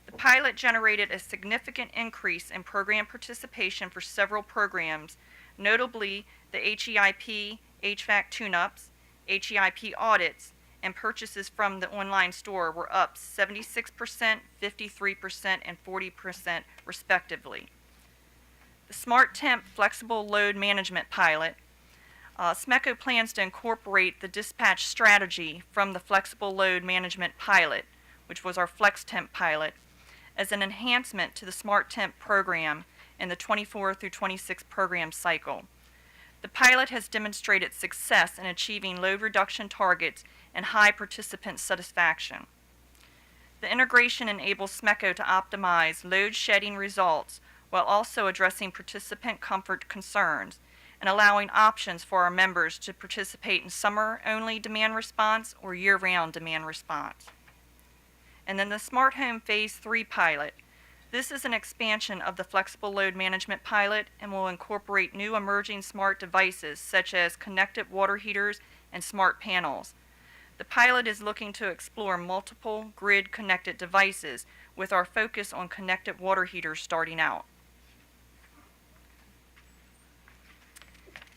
The pilot generated a significant increase in program participation for several programs, notably the HEIP, HVAC tune-ups, HEIP audits, and purchases from the online store were up 76%, 53%, and 40% respectively. The Smart Temp Flexible Load Management pilot, SMECO plans to incorporate the dispatch strategy from the Flexible Load Management pilot, which was our Flex Temp pilot, as an enhancement to the Smart Temp program in the 24 through 26 program cycle. The pilot has demonstrated success in achieving load reduction targets and high participant satisfaction. The integration enables SMECO to optimize load shedding results while also addressing participant comfort concerns and allowing options for our members to participate in summer-only demand response or year-round demand response. And then the Smart Home Phase 3 pilot. This is an expansion of the flexible load management pilot and will incorporate new emerging smart devices such as connected water heaters and smart panels. The pilot is looking to explore multiple grid-connected devices with our focus on connected water heaters starting out.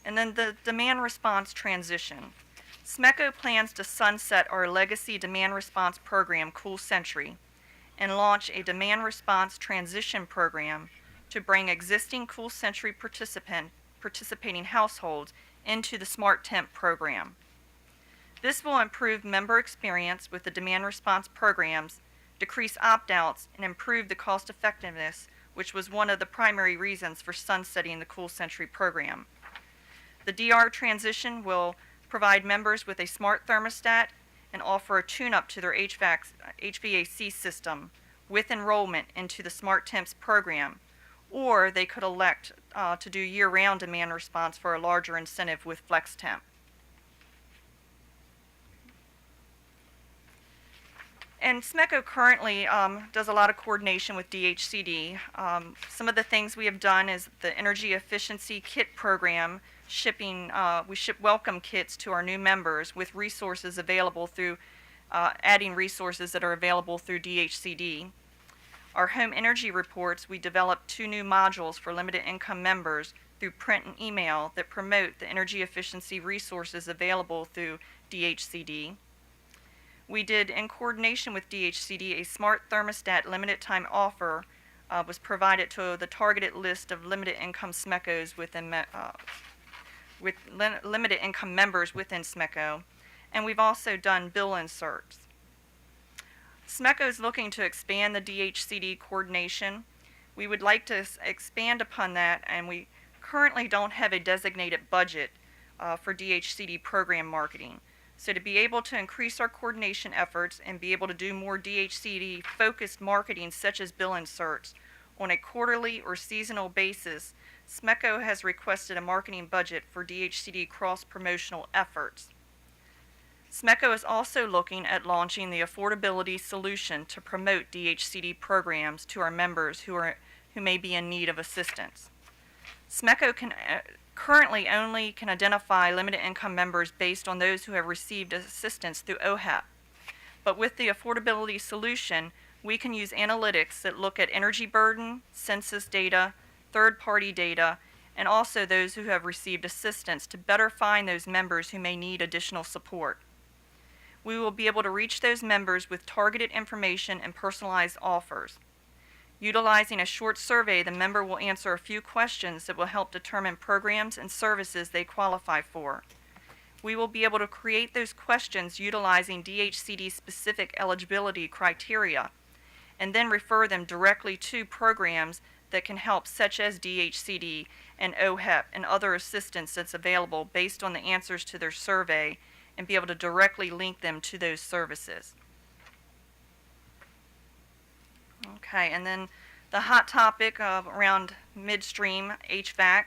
And then the demand response transition. SMECO plans to sunset our legacy demand response program, Cool Century, and launch a demand response transition program to bring existing Cool Century participating households into the Smart Temp program. This will improve member experience with the demand response programs, decrease opt-outs, and improve the cost effectiveness, which was one of the primary reasons for sunsetting the Cool Century program. The DR transition will provide members with a smart thermostat and offer a tune-up to their HVAC system with enrollment into the Smart Temps program, or they could elect to do year-round demand response for a larger incentive with Flex Temp. And SMECO currently does a lot of coordination with DHCD. Some of the things we have done is the Energy Efficiency Kit Program, we ship welcome kits to our new members with resources available through, adding resources that are available through DHCD. Our home energy reports, we developed 2 new modules for limited income members through print and email that promote the energy efficiency resources available through DHCD. We did, in coordination with DHCD, a smart thermostat limited time offer was provided to the targeted list of limited income SMECOs within limited income members within SMECO, and we've also done bill inserts. SMECO is looking to expand the DHCD coordination. We would like to expand upon that, and we currently don't have a designated budget for DHCD program marketing. So to be able to increase our coordination efforts and be able to do more DHCD focused marketing such as bill inserts on a quarterly or seasonal basis, SMECO has requested a marketing budget for DHCD cross-promotional efforts. SMECO is also looking at launching the affordability solution to promote DHCD programs to our members who may be in need of assistance. SMECO currently only can identify limited income members based on those who have received assistance through OHAP. But with the affordability solution, we can use analytics that look at energy burden, census data, third-party data, and also those who have received assistance to better find those members who may need additional support. We will be able to reach those members with targeted information and personalized offers. Utilizing a short survey, the member will answer a few questions that will help determine programs and services they qualify for. We will be able to create those questions utilizing DHCD-specific eligibility criteria, and then refer them directly to programs that can help, such as DHCD and OHEP and other assistance that's available based on the answers to their survey, and be able to directly link them to those services. Okay, and then the hot topic around midstream HVAC.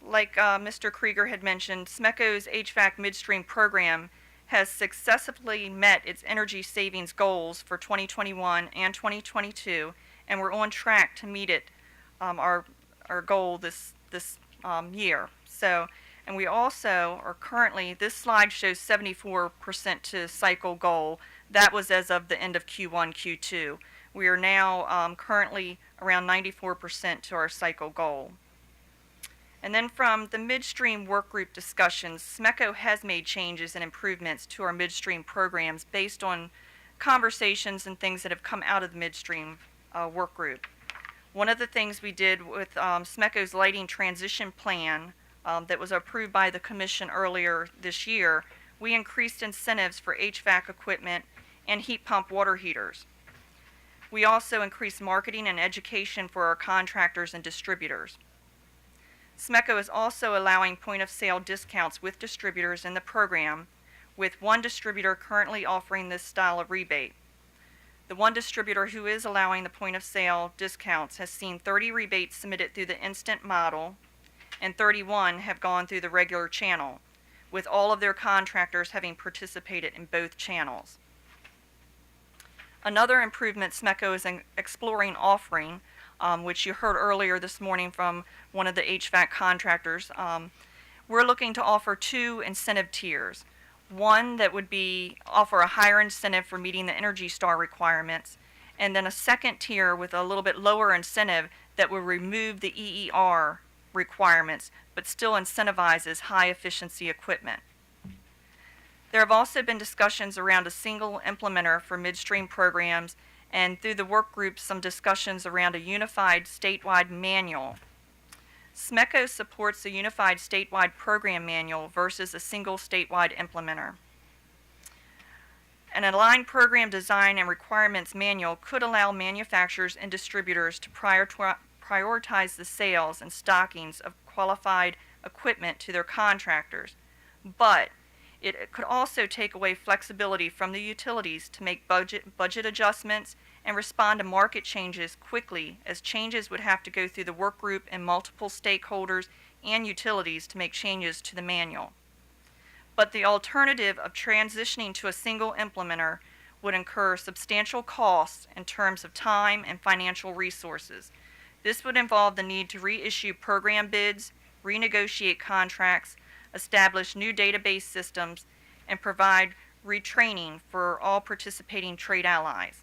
Like Mr. Krieger had mentioned, SMECO's HVAC midstream program has successfully met its energy savings goals for 2021 and 2022, and we're on track to meet it, our goal this year. So, and we also are currently, this slide shows 74% to cycle goal. That was as of the end of Q1, Q2. We are now currently around 94% to our cycle goal. And then from the midstream workgroup discussions, SMECO has made changes and improvements to our midstream programs based on conversations and things that have come out of the midstream workgroup. One of the things we did with SMECO's lighting transition plan that was approved by the Commission earlier this year, we increased incentives for HVAC equipment and heat pump water heaters. We also increased marketing and education for our contractors and distributors. SMECO is also allowing point-of-sale discounts with distributors in the program, with one distributor currently offering this style of rebate. The one distributor who is allowing the point of sale discounts has seen 30 rebates submitted through the instant model, and 31 have gone through the regular channel, with all of their contractors having participated in both channels. Another improvement SMECO is exploring offering, which you heard earlier this morning from one of the HVAC contractors. We're looking to offer 2 incentive tiers. One that would offer a higher incentive for meeting the Energy Star requirements, and then a second tier with a little bit lower incentive that will remove the EER requirements, but still incentivizes high efficiency equipment. There have also been discussions around a single implementer for midstream programs, and through the work group, some discussions around a unified statewide manual. SMECO supports a unified statewide program manual versus a single statewide implementer. An aligned program design and requirements manual could allow manufacturers and distributors to prioritize the sales and stockings of qualified equipment to their contractors, but it could also take away flexibility from the utilities to make budget adjustments and respond to market changes quickly, as changes would have to go through the work group and multiple stakeholders and utilities to make changes to the manual. But the alternative of transitioning to a single implementer would incur substantial costs in terms of time and financial resources. This would involve the need to reissue program bids, renegotiate contracts, establish new database systems, and provide retraining for all participating trade allies.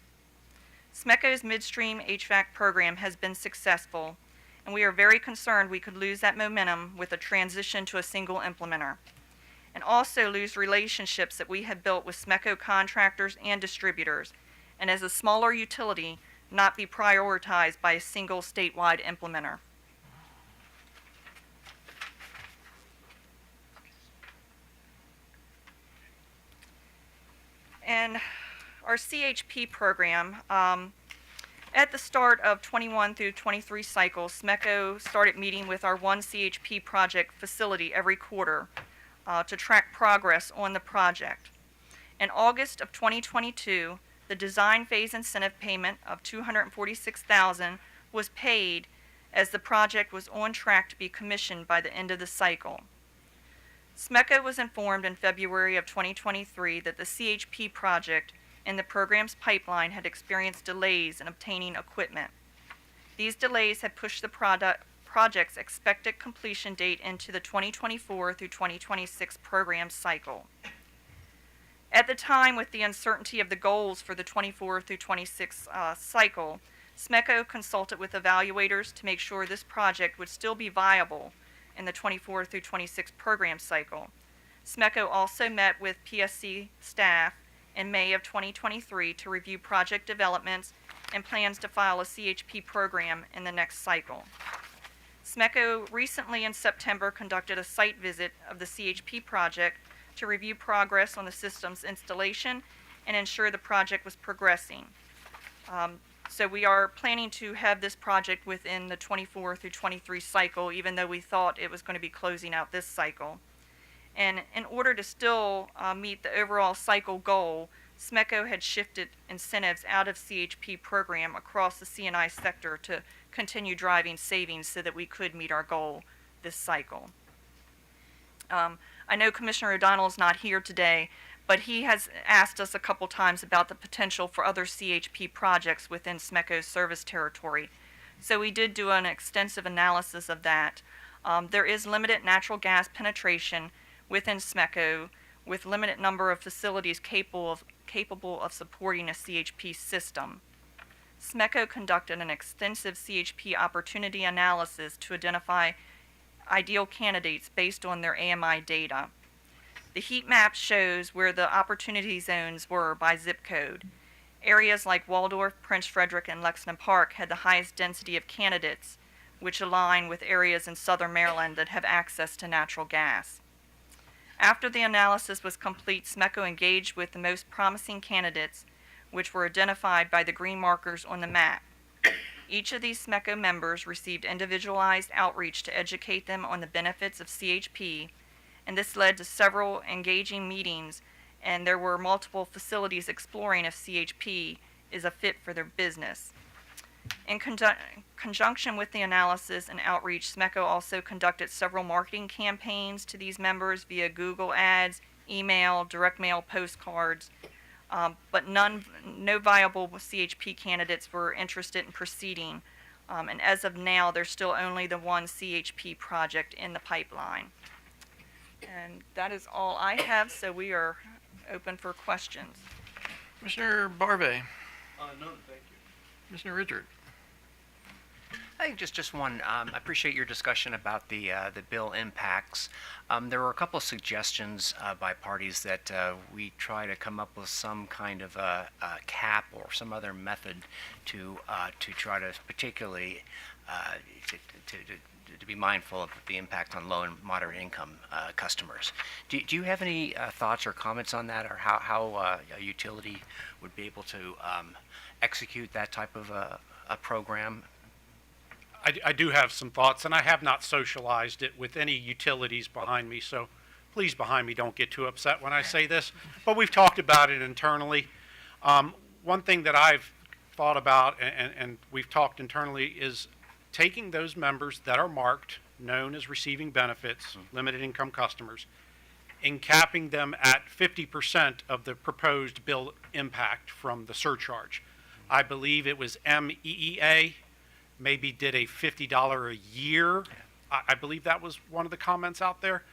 SMECO's midstream HVAC program has been successful, and we are very concerned we could lose that momentum with a transition to a single implementer, and also lose relationships that we have built with SMECO contractors and distributors, and as a smaller utility, not be prioritized by a single statewide implementer. And our CHP program, at the start of 21 through 23 cycles, SMECO started meeting with our one CHP project facility every quarter to track progress on the project. In August of 2022, the design phase incentive payment of $246,000 was paid as the project was on track to be commissioned by the end of the cycle. SMECO was informed in February of 2023 that the CHP project in the program's pipeline had experienced delays in obtaining equipment. These delays had pushed the project's expected completion date into the 2024 through 2026 program cycle. At the time, with the uncertainty of the goals for the 24 through 26 cycle, SMECO consulted with evaluators to make sure this project would still be viable in the 24 through 26 program cycle. SMECO also met with PSC staff in May of 2023 to review project developments and plans to file a CHP program in the next cycle. SMECO recently in September conducted a site visit of the CHP project to review progress on the system's installation and ensure the project was progressing. So we are planning to have this project within the 24 through 23 cycle, even though we thought it was going to be closing out this cycle. And in order to still meet the overall cycle goal, SMECO had shifted incentives out of CHP program across the C&I sector to continue driving savings so that we could meet our goal this cycle. I know Commissioner O'Donnell is not here today, but he has asked us a couple times about the potential for other CHP projects within SMECO's service territory. So we did do an extensive analysis of that. There is limited natural gas penetration within SMECO, with limited number of facilities capable of supporting a CHP system. SMECO conducted an extensive CHP opportunity analysis to identify ideal candidates based on their AMI data. The heat map shows where the opportunity zones were by zip code. Areas like Waldorf, Prince Frederick, and Lexington Park had the highest density of candidates, which align with areas in southern Maryland that have access to natural gas. After the analysis was complete, SMECO engaged with the most promising candidates, which were identified by the green markers on the map. Each of these SMECO members received individualized outreach to educate them on the benefits of CHP, and this led to several engaging meetings and there were multiple facilities exploring if CHP is a fit for their business. In conjunction with the analysis and outreach, SMECO also conducted several marketing campaigns to these members via Google Ads, email, direct mail postcards, but no viable CHP candidates were interested in proceeding. And as of now, there's still only the one CHP project in the pipeline. And that is all I have, so we are open for questions. Commissioner Barve. No, thank you. Commissioner Richard. I think just one. I appreciate your discussion about the bill impacts. There were a couple of suggestions by parties that we try to come up with some kind of a cap or some other method to try to particularly to be mindful of the impact on low and moderate income customers. Do you have any thoughts or comments on that, or how a utility would be able to execute that type of a program? I do have some thoughts, and I have not socialized it with any utilities behind me, so please behind me don't get too upset when I say this, but we've talked about it internally. One thing that I've thought about and we've talked internally is taking those members that are marked, known as receiving benefits, limited income customers, and capping them at 50% of the proposed bill impact from the surcharge. I believe it was MEEA maybe did a $50 a year. I believe that was one of the comments out there.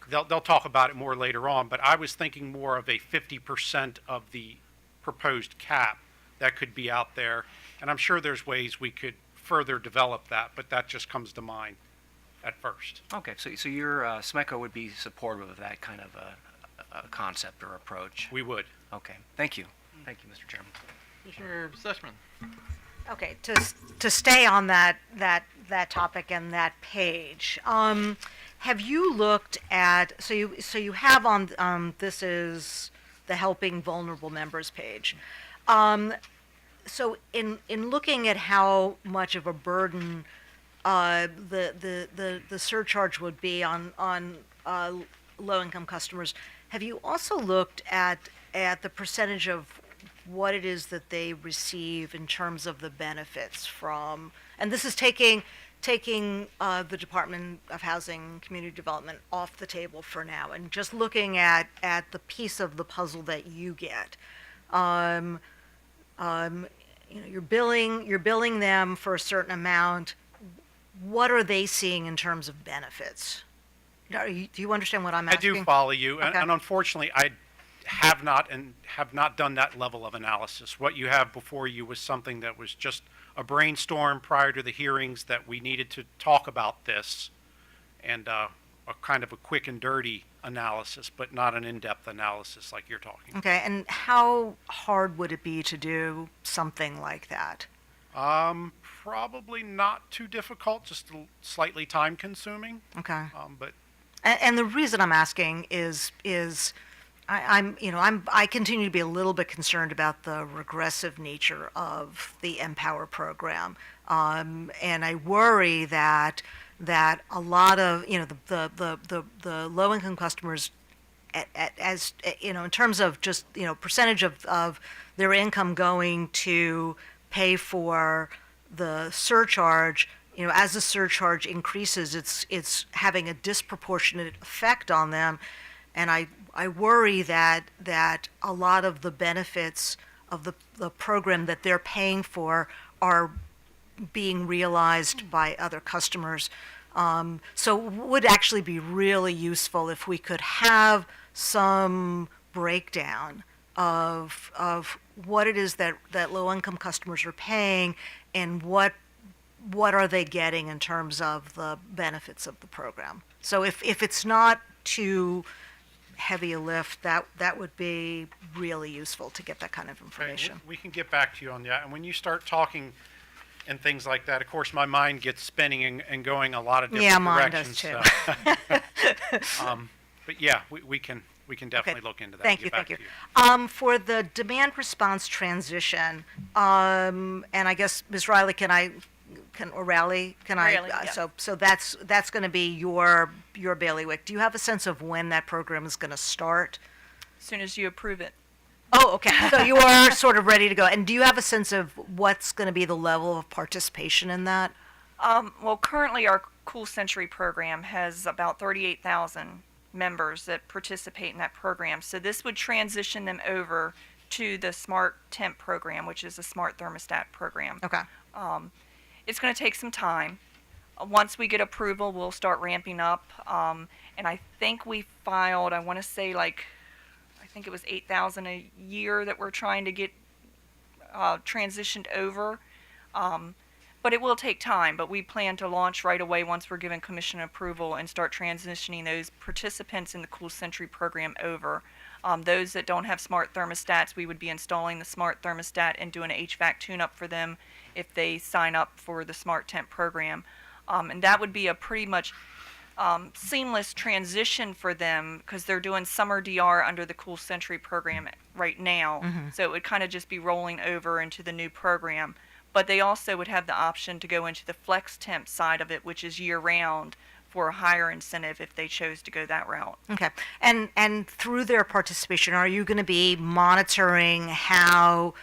They'll talk about it more later on, but I was thinking more of a 50% of the proposed cap that could be out there. And I'm sure there's ways we could further develop that, but that just comes to mind at first. Okay, so your SMECO would be supportive of that kind of a concept or approach? We would. Okay, thank you. Thank you, Mr. Chairman. Commissioner Sussman. Okay, to stay on that topic and that page, have you looked at, so you have on, this is the Helping Vulnerable Members page. So in looking at how much of a burden the surcharge would be on low-income customers, have you also looked at the percentage of what it is that they receive in terms of the benefits from, and this is taking the Department of Housing and Community Development off the table for now, and just looking at the piece of the puzzle that you get. You know, you're billing them for a certain amount. What are they seeing in terms of benefits? Do you understand what I'm asking? I do follow you, Okay. and unfortunately, I have not done that level of analysis. What you have before you was something that was just a brainstorm prior to the hearings that we needed to talk about this, and a kind of a quick and dirty analysis, but not an in-depth analysis like you're talking. Okay, and how hard would it be to do something like that? Probably not too difficult, just slightly time-consuming. Okay. But And the reason I'm asking is I continue to be a little bit concerned about the regressive nature of the EmPOWER program, and I worry that a lot of the low income customers, as in terms of just percentage of their income going to pay for the surcharge. As the surcharge increases, it's having a disproportionate effect on them, and I worry that a lot of the benefits of the program that they're paying for are being realized by other customers. So it would actually be really useful if we could have some breakdown of what it is that low-income customers are paying and what are they getting in terms of the benefits of the program. So if it's not too heavy a lift, that would be really useful to get that kind of information. we can get back to you on that. And when you start talking and things like that, of course, my mind gets spinning and going a lot of different directions. Yeah, mine does too. But yeah, we can definitely look into that. Thank and you, get thank back you. to you. For the demand response transition, and I guess Ms. Riley, Riley, yeah. So that's going to be your bailiwick. Do you have a sense of when that program is going to start? as soon as you approve it. Oh, okay. So you are sort of ready to go. And do you have a sense of what's going to be the level of participation in that? Well, currently our Cool Century program has about 38,000 members that participate in that program. So this would transition them over to the Smart Temp program, which is a smart thermostat program. Okay. It's going to take some time. Once we get approval, we'll start ramping up. And I think we filed, I want to say I think it was 8,000 a year that we're trying to get transitioned over. But it will take time, but we plan to launch right away once we're given commission approval and start transitioning those participants in the Cool Century program over. Those that don't have smart thermostats, we would be installing the smart thermostat and doing an HVAC tune-up for them if they sign up for the Smart Temp program. And that would be a pretty much seamless transition for them because they're doing summer DR under the Cool Century program right now. So it would kind of just be rolling over into the new program. But they also would have the option to go into the Flex Temp side of it, which is year-round, for a higher incentive if they chose to go that route. Okay. And through their participation, are you going to be monitoring how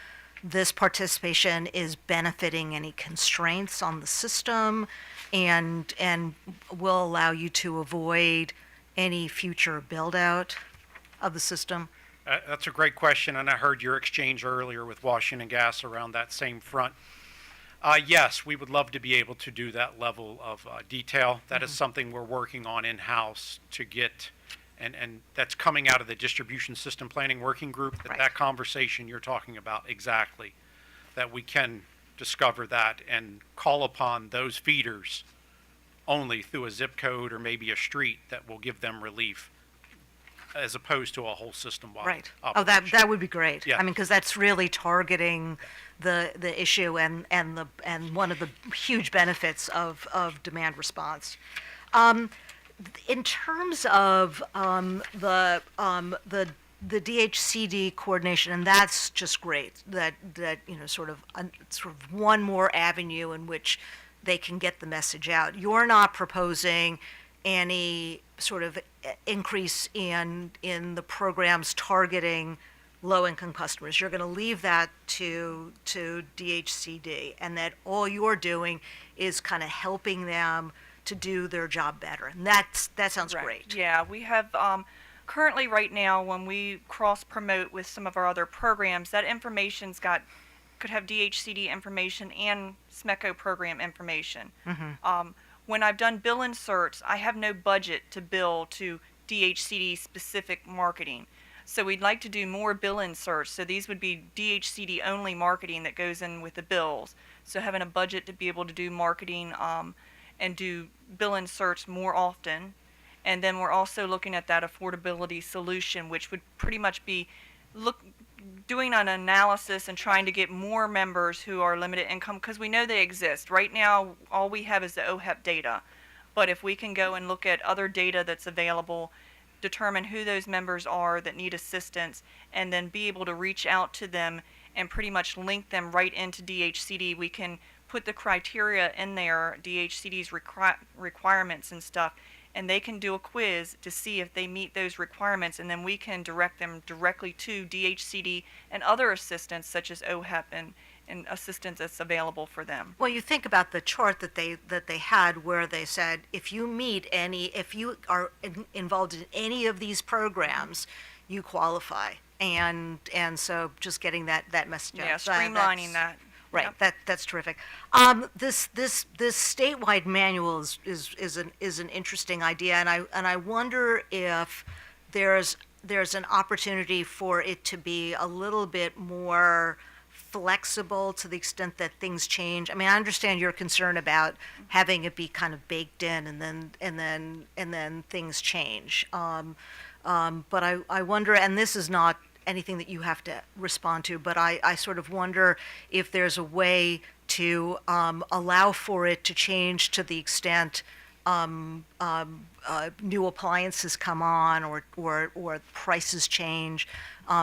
this participation is benefiting any constraints on the system and will allow you to avoid any future build-out of the system? That's a great question, and I heard your exchange earlier with Washington Gas around that same front. Yes, we would love to be able to do that level of detail. That is something we're working on in-house to get, and that's coming out of the distribution system planning working group, that conversation you're talking about exactly, that we can discover that and call upon those feeders only through a zip code or maybe a street that will give them relief, as opposed to a whole system-wide Right. operation. Oh, that would be great. Yeah. I mean, because that's really targeting the issue and one of the huge benefits of demand response. In terms of the DHCD coordination, and that's just great. That sort of one more avenue in which they can get the message out. You're not proposing any sort of increase in the programs targeting low-income customers. You're going to leave that to DHCD, and that all you're doing is kind of helping them to do their job better. And that sounds great. Yeah, we have currently right now when we cross-promote with some of our other programs, that information's could have DHCD information and SMECO program information. When I've done bill inserts, I have no budget to bill to DHCD specific marketing. So we'd like to do more bill inserts. So these would be DHCD only marketing that goes in with the bills. So having a budget to be able to do marketing and do bill inserts more often. And then we're also looking at that affordability solution, which would pretty much be doing an analysis and trying to get more members who are limited income, because we know they exist. Right now, all we have is the OHEP data. But if we can go and look at other data that's available, determine who those members are that need assistance, and then be able to reach out to them and pretty much link them right into DHCD, we can put the criteria in there, DHCD's requirements and stuff, and they can do a quiz to see if they meet those requirements, and then we can direct them directly to DHCD and other assistance such as OHEP and assistance that's available for them. Well, you think about the chart that they had where they said if you are involved in any of these programs, you qualify, and so just getting that message out. Yeah, streamlining that. Right, Yep. that's terrific. This statewide manual is an interesting idea, and I wonder if there's an opportunity for it to be a little bit more flexible to the extent that things change. I mean, I understand your concern about having it be kind of baked in and then things change. But I wonder, and this is not anything that you have to respond to, but I sort of wonder if there's a way to allow for it to change to the extent new appliances come on or prices change.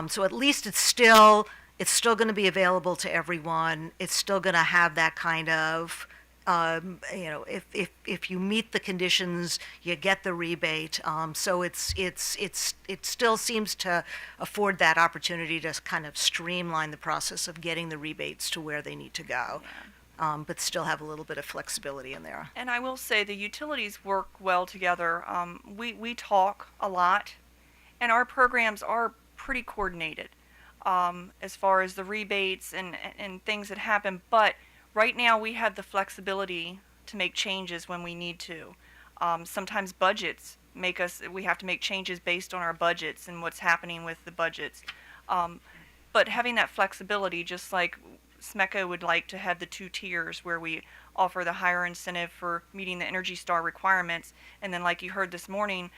So at least it's still going to be available to everyone. It's still going to have that kind of if you meet the conditions, you get the rebate. So it still seems to afford that opportunity to kind of streamline the process of getting the rebates to where they need to go. But still have a little bit of flexibility in there. And I will say the utilities work well together. We talk a lot, and our programs are pretty coordinated as far as the rebates and things that happen. But right now we have the flexibility to make changes when we need to. Sometimes budgets we have to make changes based on our budgets and what's happening with the budgets. But having that flexibility, just like SMECO would like to have the 2 tiers where we offer the higher incentive for meeting the Energy Star requirements, and then like you heard this morning,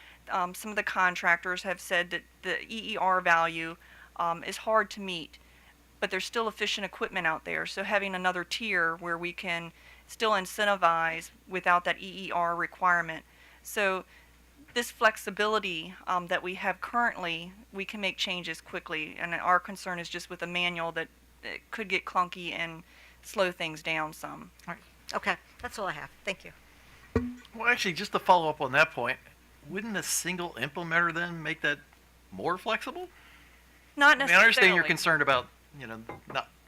some of the contractors have said that the EER value is hard to meet, but there's still efficient equipment out there. So having another tier where we can still incentivize without that EER requirement. So this flexibility that we have currently, we can make changes quickly, and our concern is just with a manual that it could get clunky and slow things down some. All right. Okay, that's all I have. Thank you. Well, actually, just to follow up on that point, wouldn't a single implementer then make that more flexible? Not I mean, necessarily. I understand you're concerned about,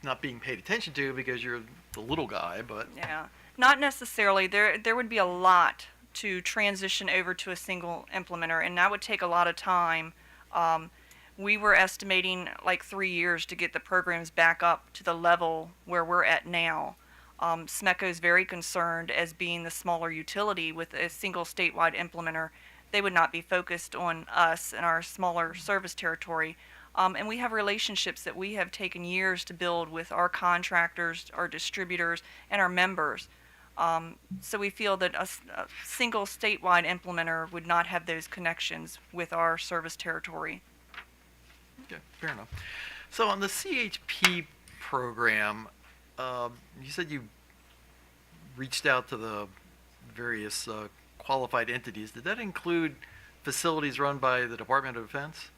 not being paid attention to because you're the little guy, but Yeah, not necessarily. There would be a lot to transition over to a single implementer, and that would take a lot of time. We were estimating like 3 years to get the programs back up to the level where we're at now. SMECO is very concerned, as being the smaller utility with a single statewide implementer. They would not be focused on us and our smaller service territory. And we have relationships that we have taken years to build with our contractors, our distributors, and our members. So we feel that a single statewide implementer would not have those connections with our service territory. okay, fair enough. So on the CHP program, you said you reached out to the various qualified entities. Did that include facilities run by the Department of Defense?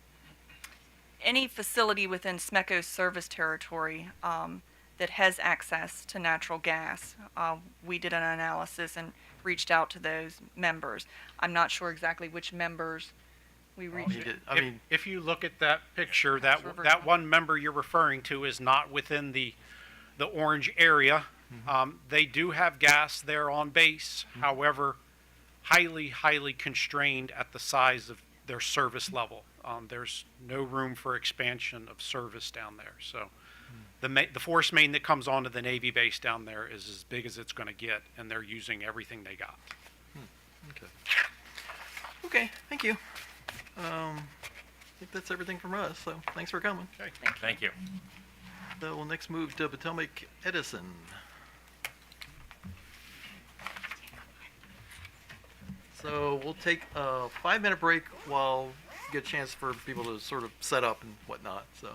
Any facility within SMECO's service territory that has access to natural gas, we did an analysis and reached out to those members. I'm not sure exactly which members we reached. If you look at that picture, that one member you're referring to is not within the orange area. They do have gas there on base, however, highly constrained at the size of their service level. There's no room for expansion of service down there. So the force main that comes onto the Navy base down there is as big as it's going to get, and they're using everything they got. Okay. Okay, thank you. I think that's everything from us, so thanks for coming. Okay. Thank you. So we'll next move to Potomac Edison. So we'll take a 5-minute break while we get a chance for people to sort of set up and whatnot. So.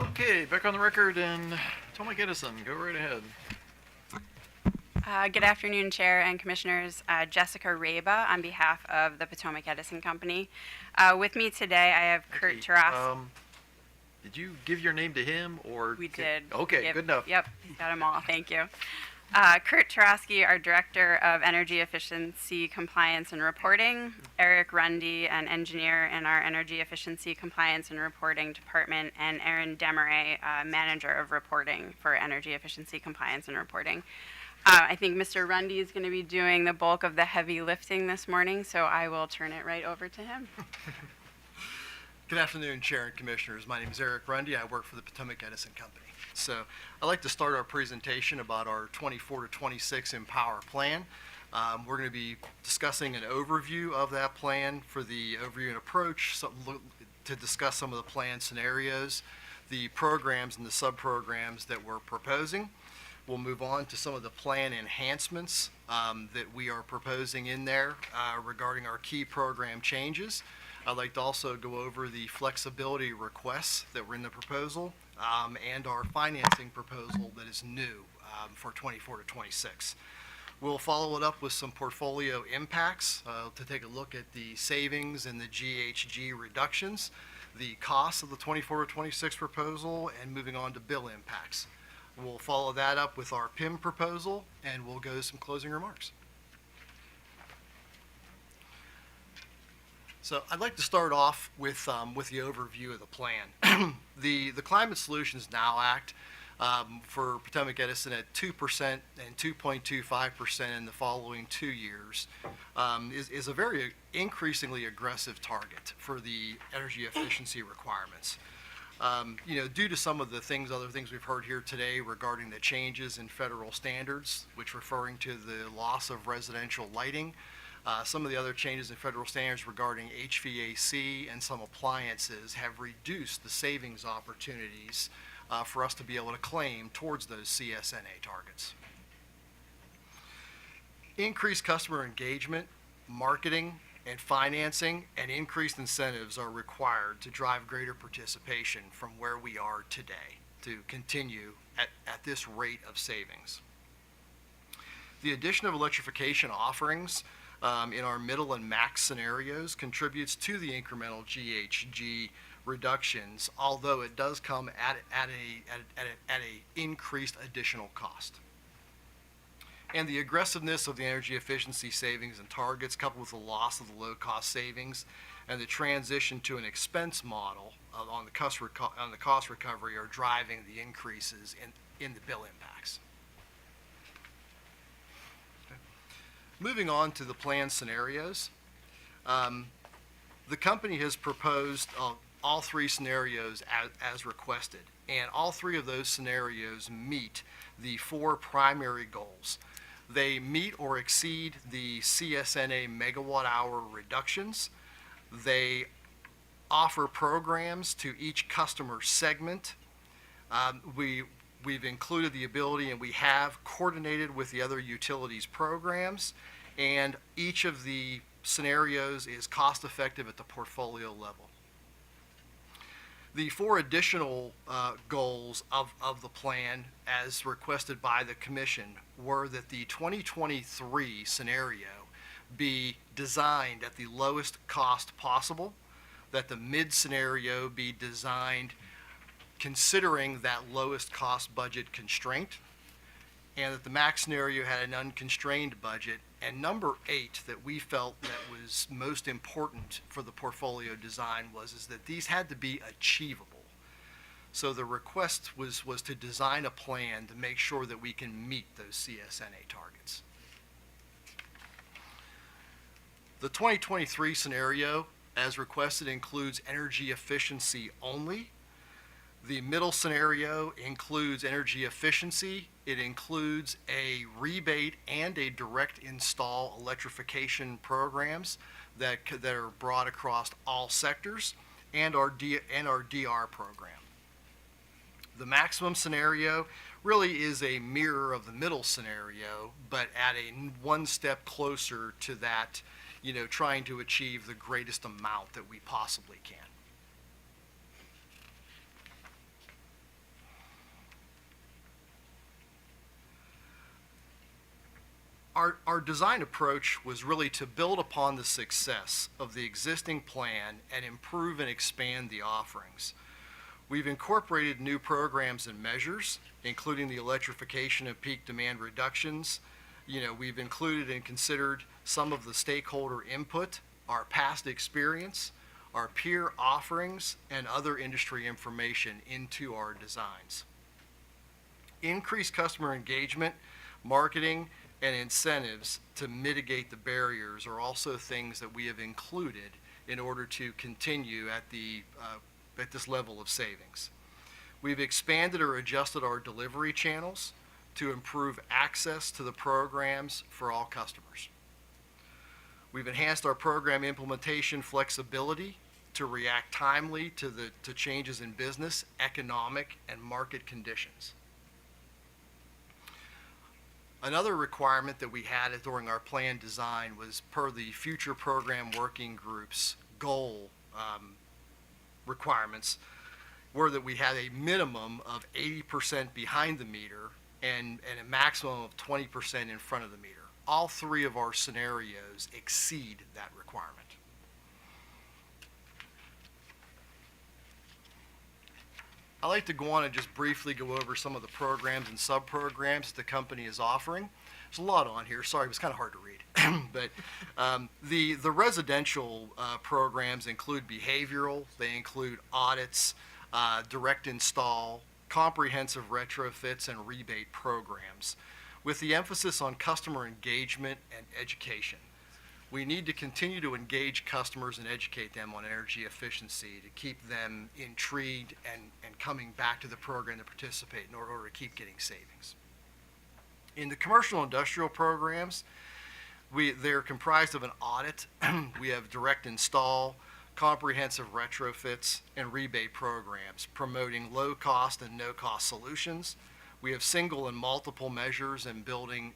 Okay, back on the record, and Thomas Edison, go right ahead. Good afternoon, Chair and Commissioners. Jessica Reba on behalf of the Potomac Edison Company. With me today, I have Kurt Taras. Did you give your name to him, or? We did. Okay, good enough. Yep, got them all. Thank you. Kurt Tarosky, our Director of Energy Efficiency Compliance and Reporting. Eric Rundy, an engineer in our Energy Efficiency Compliance and Reporting Department. And Aaron Demaray, Manager of Reporting for Energy Efficiency Compliance and Reporting. I think Mr. Rundy is going to be doing the bulk of the heavy lifting this morning, so I will turn it right over to him. Good afternoon, Chair and Commissioners. My name is Eric Rundy. I work for the Potomac Edison Company. So I'd like to start our presentation about our 24 to 26 EmPOWER plan. We're going to be discussing an overview of that plan for the overview and approach, to discuss some of the plan scenarios, the programs and the sub-programs that we're proposing. We'll move on to some of the plan enhancements that we are proposing in there regarding our key program changes. I'd like to also go over the flexibility requests that were in the proposal and our financing proposal that is new for 24 to 26. We'll follow it up with some portfolio impacts to take a look at the savings and the GHG reductions, the costs of the 24 to 26 proposal, and moving on to bill impacts. We'll follow that up with our PIM proposal, and we'll go to some closing remarks. So I'd like to start off with the overview of the plan. The Climate Solutions Now Act for Potomac Edison at 2% and 2.25% in the following 2 years is a very increasingly aggressive target for the energy efficiency requirements. Due to some of the other things we've heard here today regarding the changes in federal standards, which referring to the loss of residential lighting, some of the other changes in federal standards regarding HVAC and some appliances have reduced the savings opportunities for us to be able to claim towards those CSNA targets. Increased customer engagement, marketing, and financing and increased incentives are required to drive greater participation from where we are today to continue at this rate of savings. The addition of electrification offerings in our middle and max scenarios contributes to the incremental GHG reductions, although it does come at a increased additional cost. And the aggressiveness of the energy efficiency savings and targets, coupled with the loss of the low-cost savings and the transition to an expense model on the cost recovery, are driving the increases in the bill impacts. Okay. Moving on to the plan scenarios, the company has proposed all three scenarios as requested, and all three of those scenarios meet the four primary goals. They meet or exceed the CSNA megawatt hour reductions. They offer programs to each customer segment. We've included the ability, and we have coordinated with the other utilities programs, and each of the scenarios is cost effective at the portfolio level. The four additional goals of the plan, as requested by the Commission, were that the 2023 scenario be designed at the lowest cost possible, that the mid scenario be designed considering that lowest cost budget constraint, and that the max scenario had an unconstrained budget. And number 8 that we felt that was most important for the portfolio design is that these had to be achievable. So the request was to design a plan to make sure that we can meet those CSNA targets. The 2023 scenario, as requested, includes energy efficiency only. The middle scenario includes energy efficiency. It includes a rebate and a direct install electrification programs that are brought across all sectors, and our DR program. The maximum scenario really is a mirror of the middle scenario, but at one step closer to that, trying to achieve the greatest amount that we possibly can. our design approach was really to build upon the success of the existing plan and improve and expand the offerings. We've incorporated new programs and measures, including the electrification of peak demand reductions. We've included and considered some of the stakeholder input, our past experience, our peer offerings, and other industry information into our designs. Increased customer engagement, marketing, and incentives to mitigate the barriers are also things that we have included in order to continue at this level of savings. We've expanded or adjusted our delivery channels to improve access to the programs for all customers. We've enhanced our program implementation flexibility to react timely to changes in business, economic, and market conditions. Another requirement that we had during our plan design was per the future program working group's goal requirements were that we had a minimum of 80% behind the meter and a maximum of 20% in front of the meter. All three of our scenarios exceed that requirement. I'd like to go on and just briefly go over some of the programs and sub-programs that the company is offering. There's a lot on here. Sorry, it was kind of hard to read. But the residential programs include behavioral. They include audits, direct install, comprehensive retrofits, and rebate programs, with the emphasis on customer engagement and education. We need to continue to engage customers and educate them on energy efficiency to keep them intrigued and coming back to the program to participate in order to keep getting savings. In the commercial industrial programs, they're comprised of an audit. We have direct install, comprehensive retrofits, and rebate programs promoting low cost and no cost solutions. We have single and multiple measures and building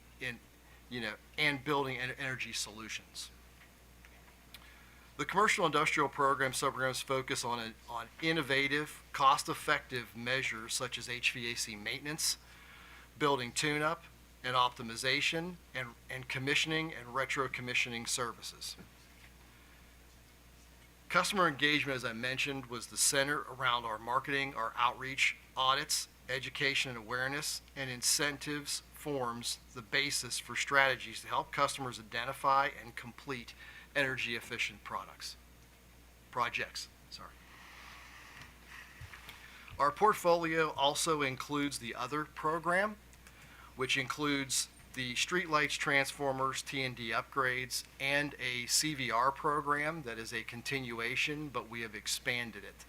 energy solutions. The commercial industrial program subprograms focus on innovative, cost-effective measures such as HVAC maintenance, building tune-up and optimization, and commissioning and retro-commissioning services. Customer engagement, as I mentioned, was the center around our marketing, our outreach, audits, education and awareness, and incentives forms the basis for strategies to help customers identify and complete energy efficient projects. Our portfolio also includes the other program, which includes the streetlights, transformers, T&D upgrades, and a CVR program that is a continuation, but we have expanded it.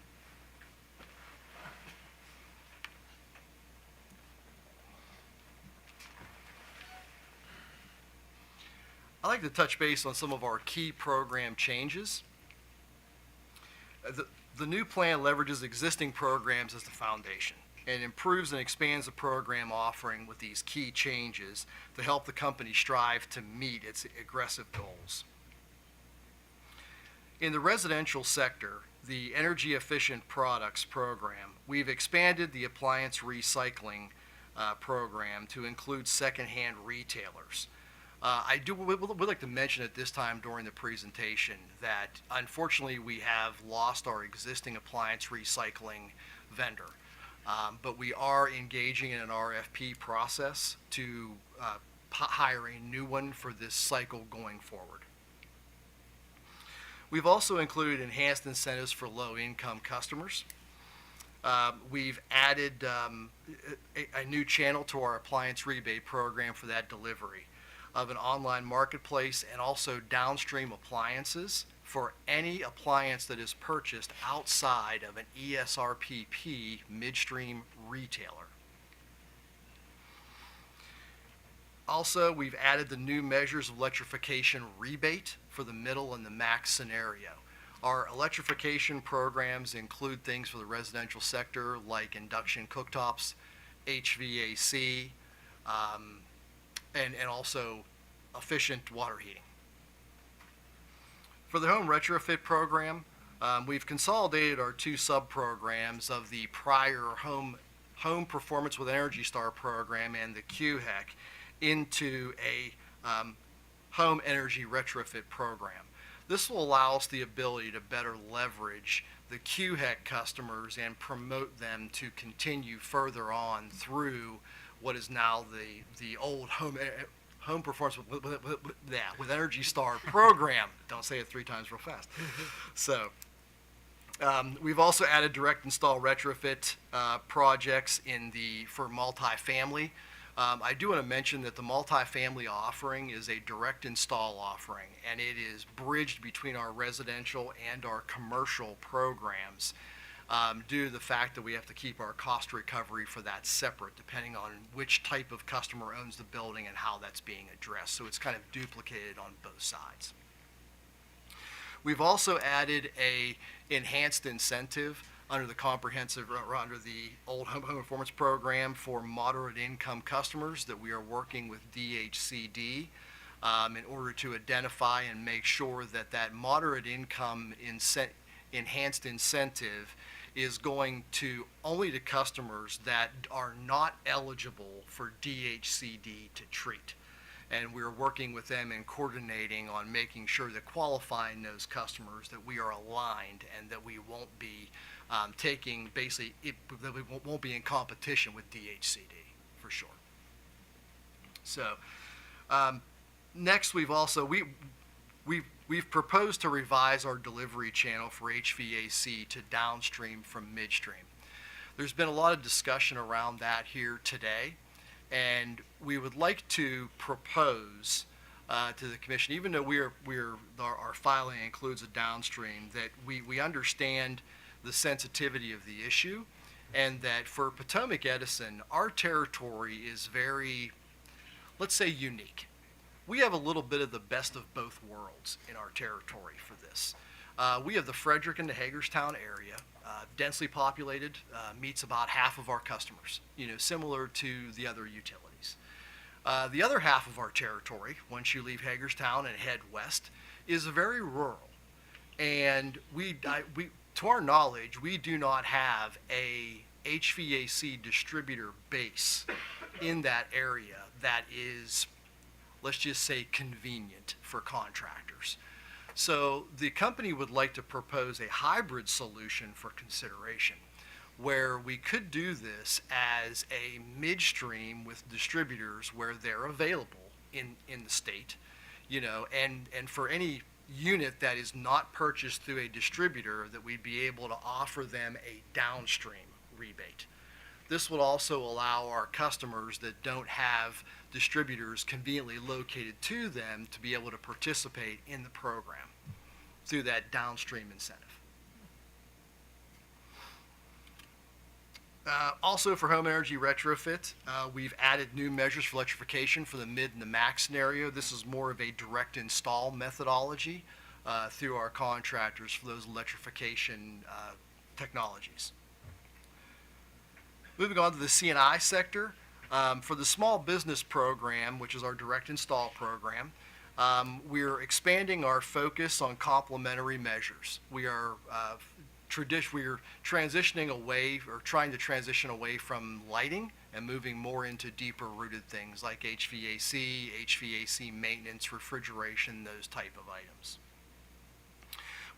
I'd like to touch base on some of our key program changes. The new plan leverages existing programs as the foundation and improves and expands the program offering with these key changes to help the company strive to meet its aggressive goals. In the residential sector, the Energy Efficient Products program, we've expanded the appliance recycling program to include secondhand retailers. Would like to mention at this time during the presentation that unfortunately we have lost our existing appliance recycling vendor, but we are engaging in an RFP process to hire a new one for this cycle going forward. We've also included enhanced incentives for low-income customers. We've added a new channel to our appliance rebate program for that delivery of an online marketplace and also downstream appliances for any appliance that is purchased outside of an ESRPP midstream retailer. Also, we've added the new measures of electrification rebate for the middle and the max scenario. Our electrification programs include things for the residential sector like induction cooktops, HVAC, and also efficient water heating. For the home retrofit program, we've consolidated our two sub-programs of the prior home Performance with Energy Star program and the QHEC into a home energy retrofit program. This will allow us the ability to better leverage the QHEC customers and promote them to continue further on through what is now the old home performance with Energy Star program. Don't say it 3 times real fast. So we've also added direct install retrofit projects for multifamily. I do want to mention that the multifamily offering is a direct install offering, and it is bridged between our residential and our commercial programs due to the fact that we have to keep our cost recovery for that separate, depending on which type of customer owns the building and how that's being addressed. So it's kind of duplicated on both sides. We've also added a enhanced incentive under the old home performance program for moderate income customers that we are working with DHCD in order to identify and make sure that that moderate income enhanced incentive is going to only to customers that are not eligible for DHCD to treat. And we're working with them and coordinating on making sure that qualifying those customers that we are aligned and that we won't be that we won't be in competition with DHCD for sure. So next we've proposed to revise our delivery channel for HVAC to downstream from midstream. There's been a lot of discussion around that here today, and we would like to propose to the commission, even though our filing includes a downstream, that we understand the sensitivity of the issue, and that for Potomac Edison, our territory is very, let's say, unique. We have a little bit of the best of both worlds in our territory for this. We have the Frederick and the Hagerstown area, densely populated, meets about half of our customers, similar to the other utilities. The other half of our territory, once you leave Hagerstown and head west, is very rural. And to our knowledge, we do not have a HVAC distributor base in that area that is, let's just say, convenient for contractors. So the company would like to propose a hybrid solution for consideration, where we could do this as a midstream with distributors where they're available in the state, and for any unit that is not purchased through a distributor, that we'd be able to offer them a downstream rebate. This would also allow our customers that don't have distributors conveniently located to them to be able to participate in the program through that downstream incentive. Also for home energy retrofit, we've added new measures for electrification for the mid and the max scenario. This is more of a direct install methodology through our contractors for those electrification technologies. Moving on to the C&I sector, for the small business program, which is our direct install program, we're expanding our focus on complementary measures. We are transitioning away, or trying to transition away from lighting and moving more into deeper rooted things like HVAC maintenance, refrigeration, those type of items.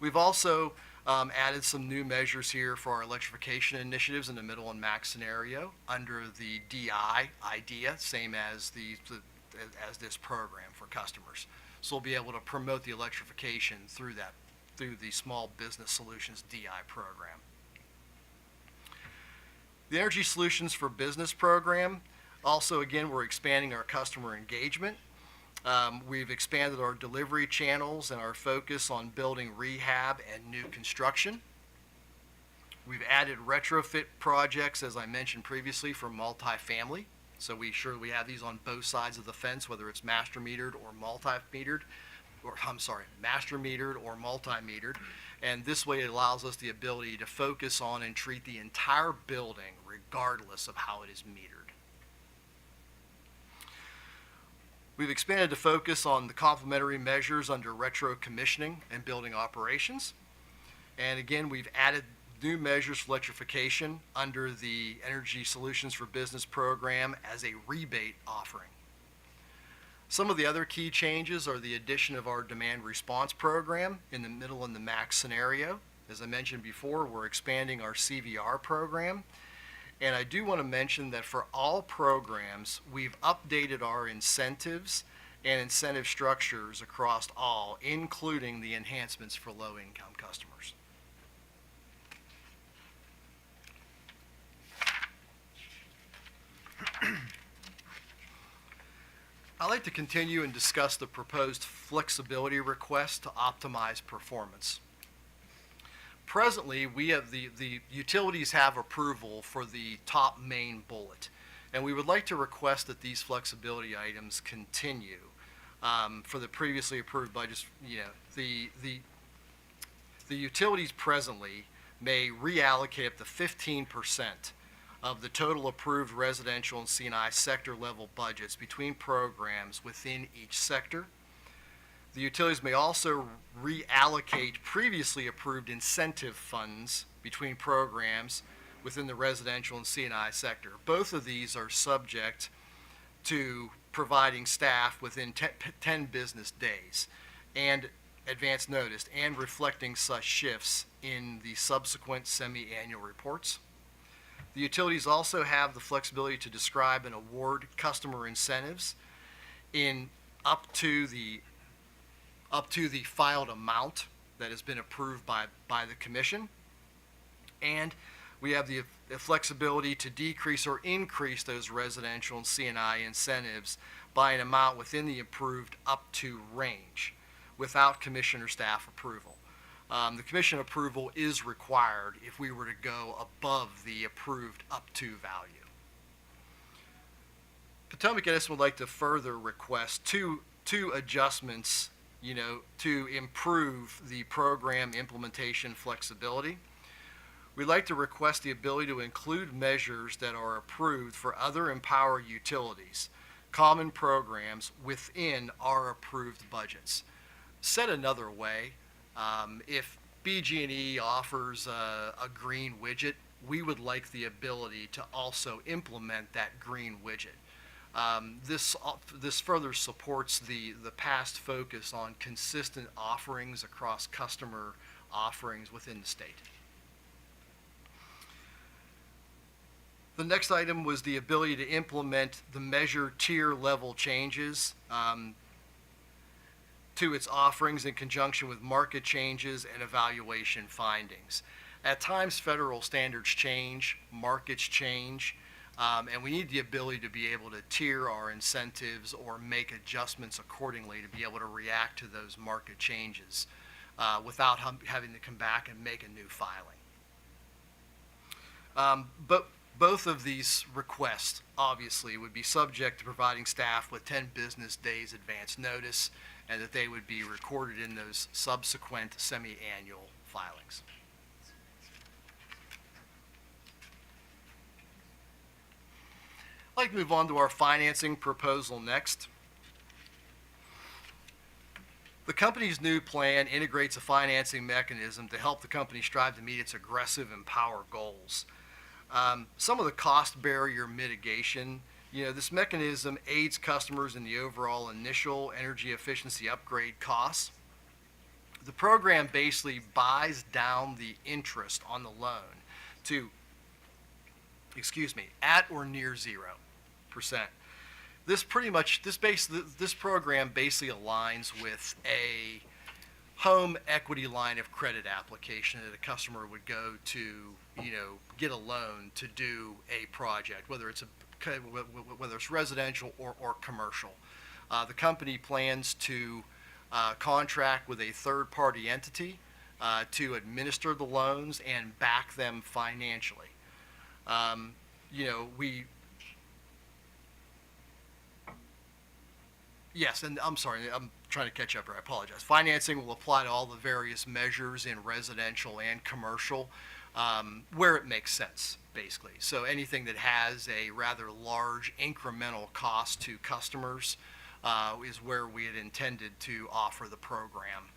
We've also added some new measures here for our electrification initiatives in the middle and max scenario under the DI idea, same as this program for customers. So we'll be able to promote the electrification through the Small Business Solutions DI program. The Energy Solutions for Business program, also again, we're expanding our customer engagement. We've expanded our delivery channels and our focus on building rehab and new construction. We've added retrofit projects, as I mentioned previously, for multifamily. So we have these on both sides of the fence, whether it's master metered or multi-metered. Master metered or multi-metered, and this way it allows us the ability to focus on and treat the entire building regardless of how it is metered. We've expanded the focus on the complementary measures under retro commissioning and building operations, and again we've added new measures for electrification under the Energy Solutions for Business program as a rebate offering. Some of the other key changes are the addition of our demand response program in the middle and the max scenario. As I mentioned before, we're expanding our CVR program. And I do want to mention that for all programs, we've updated our incentives and incentive structures across all, including the enhancements for low-income customers. I'd like to continue and discuss the proposed flexibility request to optimize performance. Presently, we have the utilities have approval for the top main bullet, and we would like to request that these flexibility items continue for the previously approved budgets. The utilities presently may reallocate up to 15% of the total approved residential and C&I sector level budgets between programs within each sector. The utilities may also reallocate previously approved incentive funds between programs within the residential and C&I sector. Both of these are subject to providing staff within 10 business days and advance notice and reflecting such shifts in the subsequent semi-annual reports. The utilities also have the flexibility to describe and award customer incentives in up to the filed amount that has been approved by the commission. And we have the flexibility to decrease or increase those residential and C&I incentives by an amount within the approved up to range without commission or staff approval. The commission approval is required if we were to go above the approved up to value. Potomac Edison would like to further request two adjustments, to improve the program implementation flexibility. We'd like to request the ability to include measures that are approved for other EmPOWER utilities, common programs within our approved budgets. Said another way, if BG&E offers a green widget, we would like the ability to also implement that green widget. This further supports the past focus on consistent offerings across customer offerings within the state. The next item was the ability to implement the measure tier level changes to its offerings in conjunction with market changes and evaluation findings. At times, federal standards change, markets change, and we need the ability to be able to tier our incentives or make adjustments accordingly to be able to react to those market changes without having to come back and make a new filing. But both of these requests, obviously, would be subject to providing staff with 10 business days advance notice, and that they would be recorded in those subsequent semi-annual filings. I'd like to move on to our financing proposal next. The company's new plan integrates a financing mechanism to help the company strive to meet its aggressive EmPOWER goals. Some of the cost barrier mitigation, this mechanism aids customers in the overall initial energy efficiency upgrade costs. The program basically buys down the interest on the loan to, at or near 0%. This program basically aligns with a home equity line of credit application that a customer would go to, get a loan to do a project, whether it's residential or commercial. The company plans to contract with a third-party entity to administer the loans and back them financially. Yes, and I'm sorry, I'm trying to catch up here, I apologize. Financing will apply to all the various measures in residential and commercial where it makes sense, basically. So anything that has a rather large incremental cost to customers is where we had intended to offer the program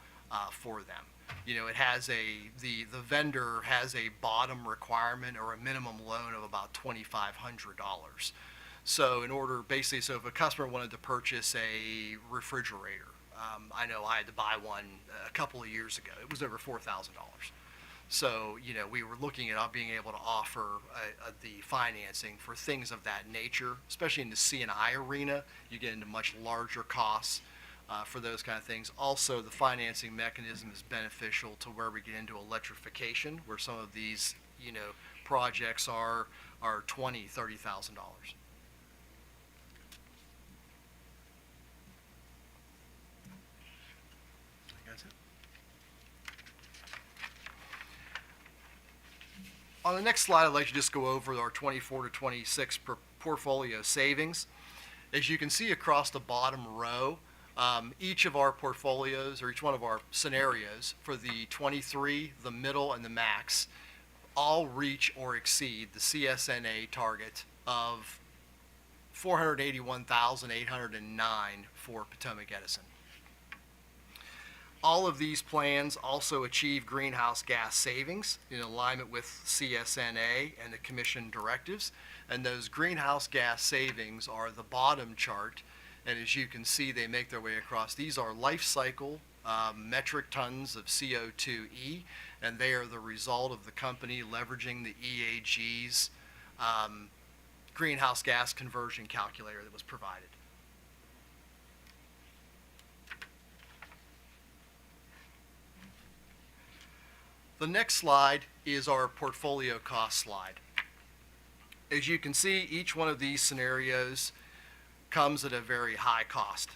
for them. It has the vendor has a bottom requirement or a minimum loan of about $2,500. So in order, basically, so if a customer wanted to purchase a refrigerator, I know I had to buy one a couple of years ago. It was over $4,000. So, we were looking at being able to offer the financing for things of that nature, especially in the C&I arena. You get into much larger costs for those kind of things. Also, the financing mechanism is beneficial to where we get into electrification, where some of these, projects are $20,000, $30,000. That's it. On the next slide, I'd like to just go over our 24 to 26 portfolio savings. As you can see across the bottom row, each of our portfolios, or each one of our scenarios for the 23, the middle, and the max, all reach or exceed the CSNA target of 481,809 for Potomac Edison. All of these plans also achieve greenhouse gas savings in alignment with CSNA and the Commission directives. And those greenhouse gas savings are the bottom chart. And as you can see, they make their way across. These are life cycle metric tons of CO2e, and they are the result of the company leveraging the EAG's greenhouse gas conversion calculator that was provided. The next slide is our portfolio cost slide. As you can see, each one of these scenarios comes at a very high cost.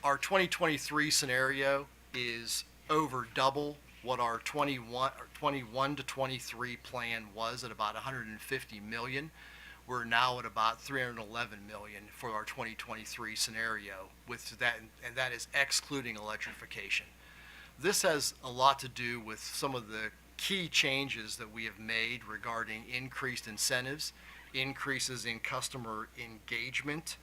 Our 2023 scenario is over double what our 21 to 23 plan was at about 150 million. We're now at about 311 million for our 2023 scenario, with that, and that is excluding electrification. This has a lot to do with some of the key changes that we have made regarding increased incentives, increases in customer engagement,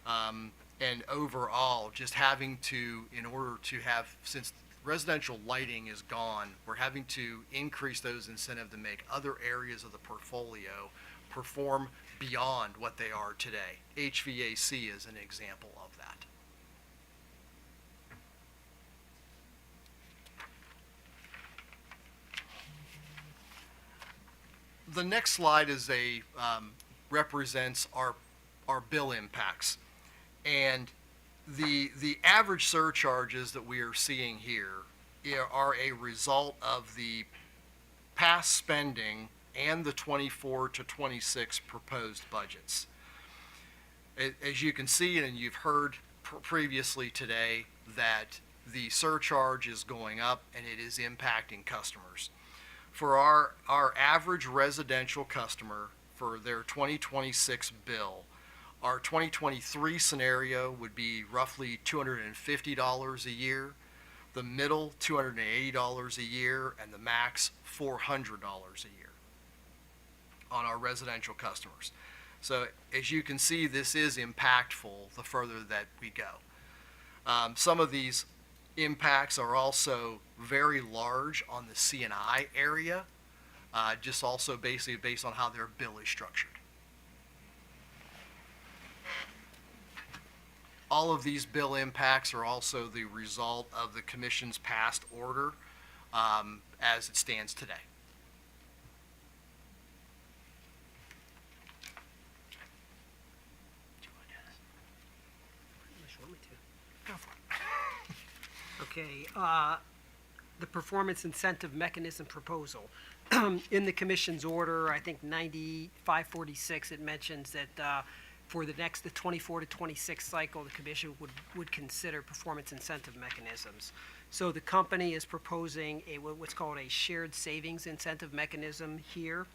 and overall just having to, in order to have, since residential lighting is gone, we're having to increase those incentives to make other areas of the portfolio perform beyond what they are today. HVAC is an example of that. The next slide is represents our bill impacts, and the average surcharges that we are seeing here are a result of the past spending and the 24 to 26 proposed budgets. As you can see, and you've heard previously today, that the surcharge is going up and it is impacting customers. For our average residential customer, for their 2026 bill, our 2023 scenario would be roughly $250 a year, the middle $280 a year, and the max $400 a year on our residential customers. So as you can see, this is impactful the further that we go. Some of these impacts are also very large on the C&I area, just also basically based on how their bill is structured. All of these bill impacts are also the result of the Commission's past order as it stands today. Okay, the performance incentive mechanism proposal. In the Commission's order, I think 9546, it mentions that for the 24 to 26 cycle, the Commission would consider performance incentive mechanisms. So the company is proposing what's called a shared savings incentive mechanism here.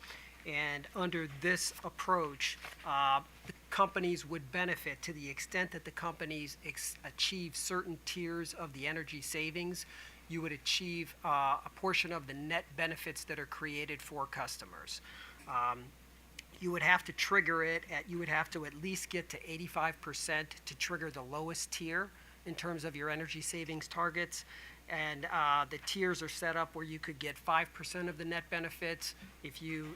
And under this approach, the companies would benefit to the extent that the companies achieve certain tiers of the energy savings. You would achieve a portion of the net benefits that are created for customers. You would have to trigger it you would have to at least get to 85% to trigger the lowest tier in terms of your energy savings targets. And the tiers are set up where you could get 5% of the net benefits. If you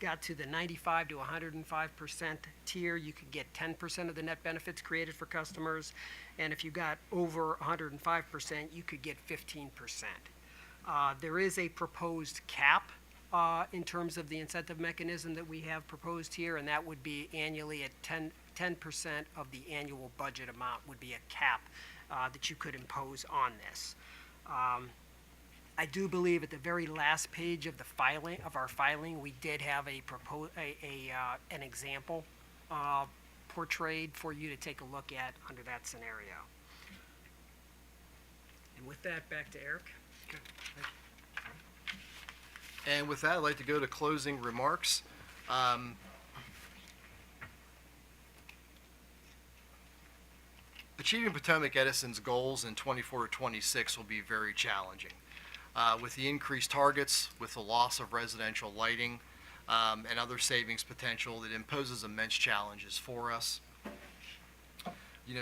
got to the 95 to 105% tier, you could get 10% of the net benefits created for customers. And if you got over 105%, you could get 15%. There is a proposed cap in terms of the incentive mechanism that we have proposed here, and that would be annually at 10% of the annual budget amount would be a cap that you could impose on this. I do believe at the very last page of our filing, we did have an example portrayed for you to take a look at under that scenario. And with that, back to Eric. And with that, I'd like to go to closing remarks. Achieving Potomac Edison's goals in 24 to 26 will be very challenging. With the increased targets, with the loss of residential lighting, and other savings potential, it imposes immense challenges for us.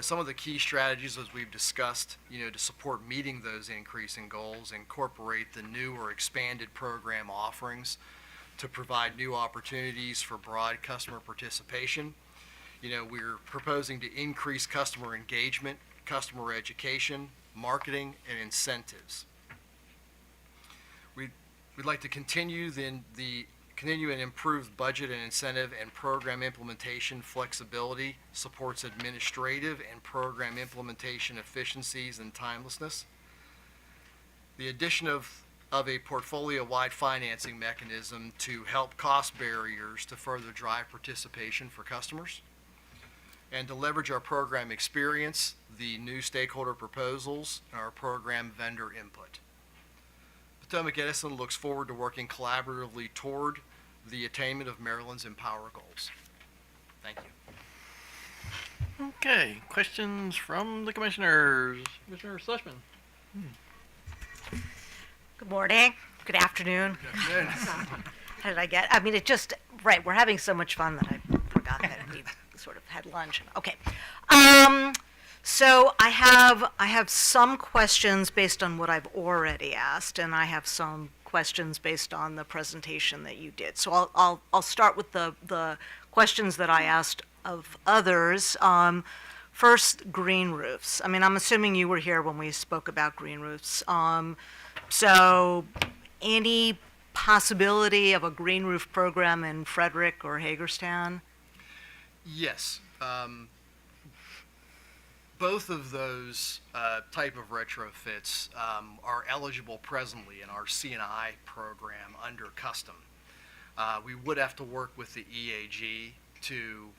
Some of the key strategies, as we've discussed, to support meeting those increasing goals, incorporate the new or expanded program offerings to provide new opportunities for broad customer participation. We're proposing to increase customer engagement, customer education, marketing, and incentives. We'd like to continue and improve budget and incentive and program implementation flexibility, supports administrative and program implementation efficiencies and timelessness. The addition of a portfolio-wide financing mechanism to help cost barriers to further drive participation for customers. And to leverage our program experience, the new stakeholder proposals, and our program vendor input. Potomac Edison looks forward to working collaboratively toward the attainment of Maryland's EmPOWER goals. Thank you. Okay, questions from the commissioners? Commissioner Schlesman. Good morning, good afternoon. Good. How did I get? Right, we're having so much fun that I forgot that we sort of had lunch. Okay. So I have some questions based on what I've already asked, and I have some questions based on the presentation that you did. So I'll start with the questions that I asked of others. First, green roofs. I'm assuming you were here when we spoke about green roofs. So any possibility of a green roof program in Frederick or Hagerstown? Yes. Both of those type of retrofits are eligible presently in our C&I program under custom. We would have to work with the EAG to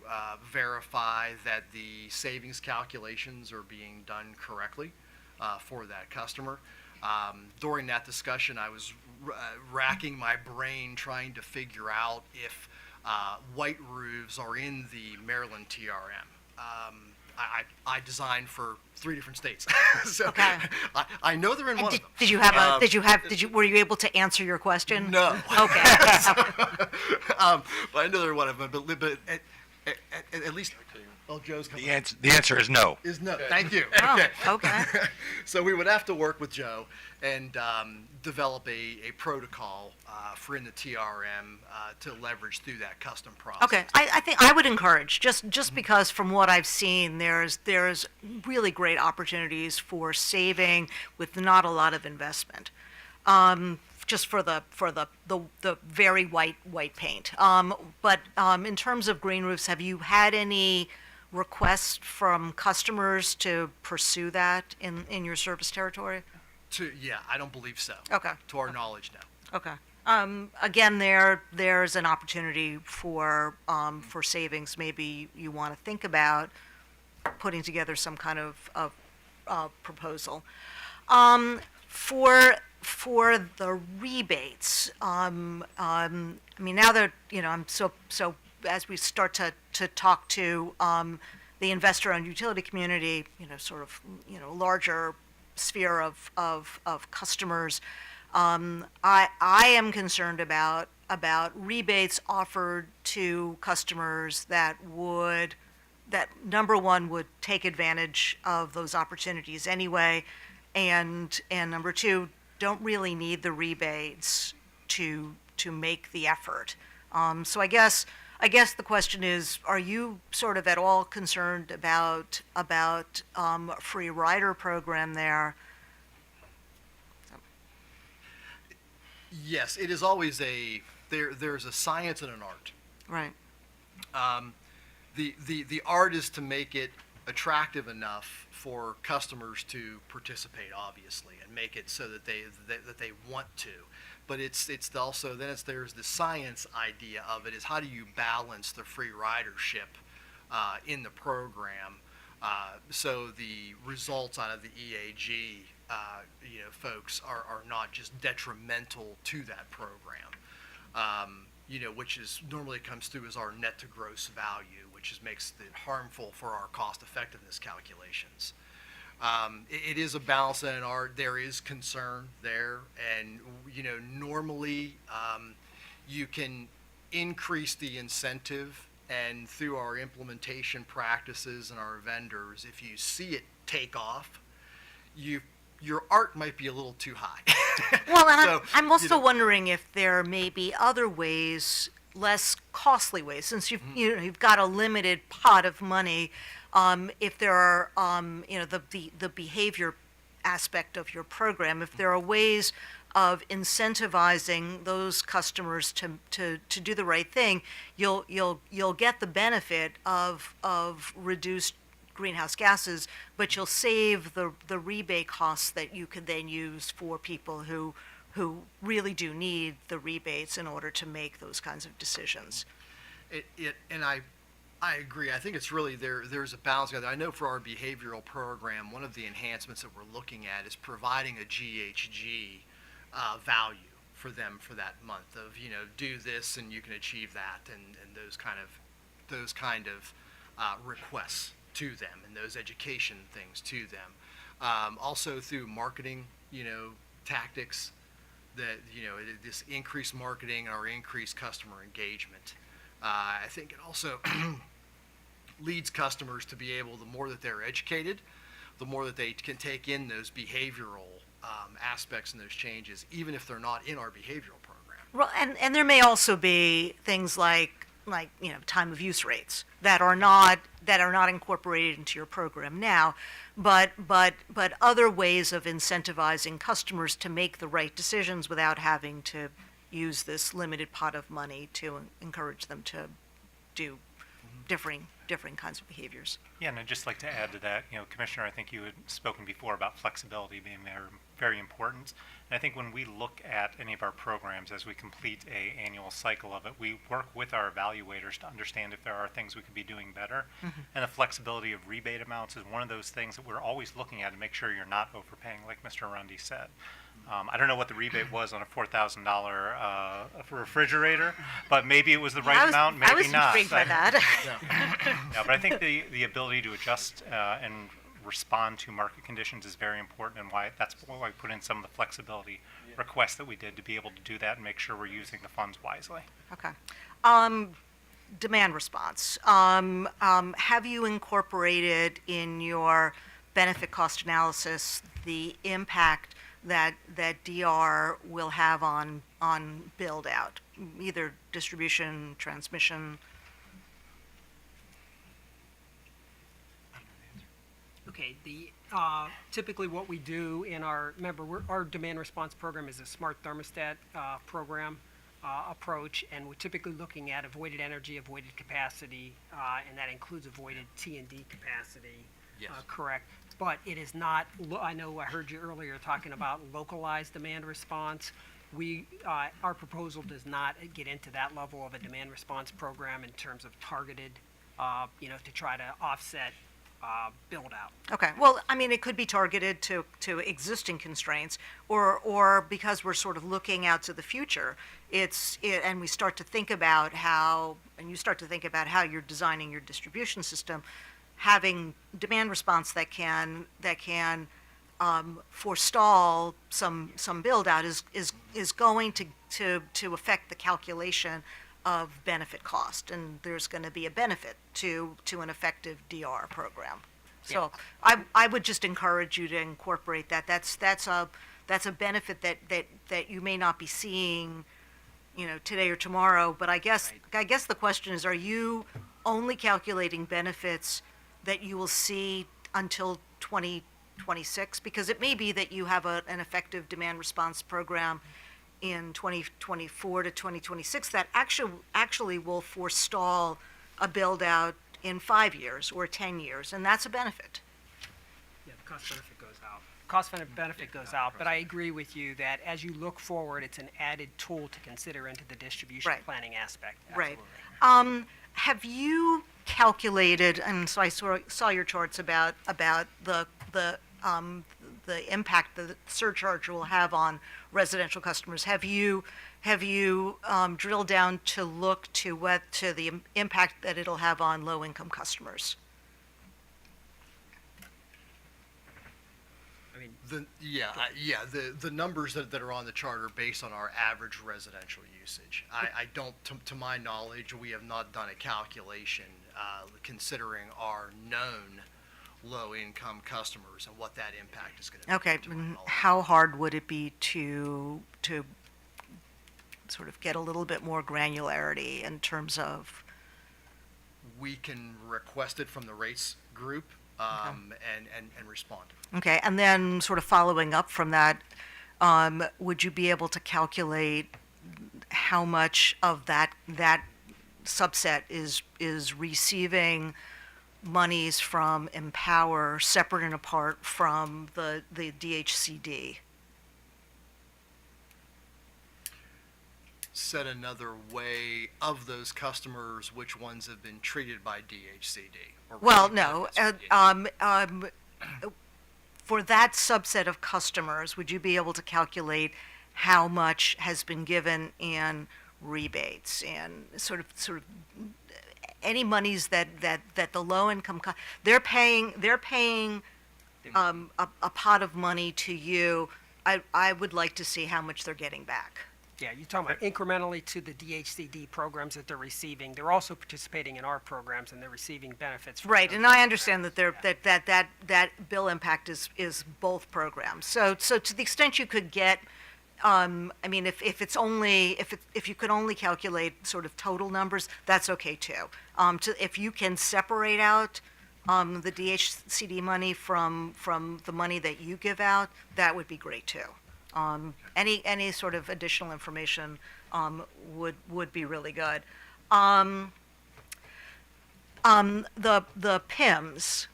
verify that the savings calculations are being done correctly for that customer. During that discussion, I was racking my brain trying to figure out if white roofs are in the Maryland TRM. I designed for 3 different states, so okay. I know they're in one of them. Were you able to answer your question? No. Okay. But I know they're one of them. But at least, well, Joe's coming. The answer is no. Is no. Thank you. Oh, okay. So we would have to work with Joe and develop a protocol for in the TRM to leverage through that custom process. Okay, I think I would encourage, just because from what I've seen, there's really great opportunities for saving with not a lot of investment. Just for the very white paint. But in terms of green roofs, have you had any requests from customers to pursue that in your service territory? Yeah, I don't believe so. Okay. To our knowledge, no. Okay. Again, there's an opportunity for savings. Maybe you want to think about putting together some kind of proposal. For the rebates, now that I'm so as we start to talk to the investor-owned utility community, larger sphere of customers, I am concerned about rebates offered to customers that number one would take advantage of those opportunities anyway, and number two, don't really need the rebates to make the effort. So I guess the question is, are you sort of at all concerned about a free rider program there? Yes, it is always there's a science and an art. Right. The art is to make it attractive enough for customers to participate, obviously, and make it so that they want to. But it's also there's the science idea of it, is how do you balance the free ridership in the program so the results out of the EAG folks are not just detrimental to that program. Which is normally comes through as our net to gross value, which makes it harmful for our cost effectiveness calculations. It is a balance and an art. There is concern there, and normally you can increase the incentive, and through our implementation practices and our vendors, if you see it take off, your art might be a little too high. Well, and So, I'm also wondering if there may be other ways, less costly ways, since you've got a limited pot of money. If there are the behavior aspect of your program, if there are ways of incentivizing those customers to do the right thing, you'll get the benefit of reduced greenhouse gases, but you'll save the rebate costs that you could then use for people who really do need the rebates in order to make those kinds of decisions. And I agree. I think it's really there's a balance there. I know for our behavioral program, one of the enhancements that we're looking at is providing a GHG value for them for that month of, do this and you can achieve that, and those kind of requests to them, and those education things to them. Also through marketing, tactics that, this increased marketing or increased customer engagement. I think it also leads customers to be able, the more that they're educated, the more that they can take in those behavioral aspects and those changes, even if they're not in our behavioral program. Well, and there may also be things like time of use rates that are not incorporated into your program now, but other ways of incentivizing customers to make the right decisions without having to use this limited pot of money to encourage them to do differing kinds of behaviors. Yeah, and I'd just like to add to that, Commissioner, I think you had spoken before about flexibility being very important. And I think when we look at any of our programs as we complete a annual cycle of it, we work with our evaluators to understand if there are things we could be doing better. Mm-hmm. And the flexibility of rebate amounts is one of those things that we're always looking at to make sure you're not overpaying, like Mr. Rundy said. I don't know what the rebate was on a $4,000 refrigerator, but maybe it was the right amount, maybe I was not. intrigued by that. Yeah, but I think the ability to adjust and respond to market conditions is very important, and that's why we put in some of the flexibility requests that we did to be able to do that and make sure we're using the funds wisely. Okay. Demand response. Have you incorporated in your benefit cost analysis the impact that DR will have on build out, either distribution, transmission? Okay, typically what we do in our demand response program is a smart thermostat program approach, and we're typically looking at avoided energy, avoided capacity, and that includes avoided T&D capacity. Yes. Correct. But it is not, I know I heard you earlier talking about localized demand response. Our proposal does not get into that level of a demand response program in terms of targeted, to try to offset build out. Okay. Well, I mean, it could be targeted to existing constraints, or because we're sort of looking out to the future, and we start to think about how you're designing your distribution system, having demand response that can forestall some build out is going to affect the calculation of benefit cost, and there's going to be a benefit to an effective DR program. So I would just encourage you to incorporate that. That's a benefit that you may not be seeing, today or tomorrow. But I guess the question is, are you only calculating benefits that you will see until 2026? Because it may be that you have an effective demand response program in 2024 to 2026 that actually will forestall a build out in 5 years or 10 years, and that's a benefit. Yeah, the cost benefit goes out. Cost benefit goes out, but I agree with you that as you look forward, it's an added tool to consider into the distribution planning aspect. Absolutely. Right. Have you calculated, and so I saw your charts about the impact the surcharge will have on residential customers. Have you drilled down to look to the impact that it'll have on low-income customers? The numbers that are on the chart are based on our average residential usage. I don't, to my knowledge, we have not done a calculation considering our known low-income customers and what that impact is going to be. Okay, and how hard would it be to sort of get a little bit more granularity in terms of? We can request it from the rates group and respond. Okay, and then sort of following up from that, would you be able to calculate how much of that subset is receiving monies from EmPOWER separate and apart from the DHCD? Said another way, of those customers, which ones have been treated by DHCD? Well, no. For that subset of customers, would you be able to calculate how much has been given in rebates and sort of any monies that the low income they're paying a pot of money to you? I would like to see how much they're getting back. Yeah, you're talking about incrementally to the DHCD programs that they're receiving. They're also participating in our programs, and they're receiving benefits from Right, those and I understand that that bill impact is both programs. So to the extent you could get, I mean, if you could only calculate sort of total numbers, that's okay too. If you can separate out the DHCD money from the money that you give out, that would be great too. Any sort of additional information would be really good. The PIMs,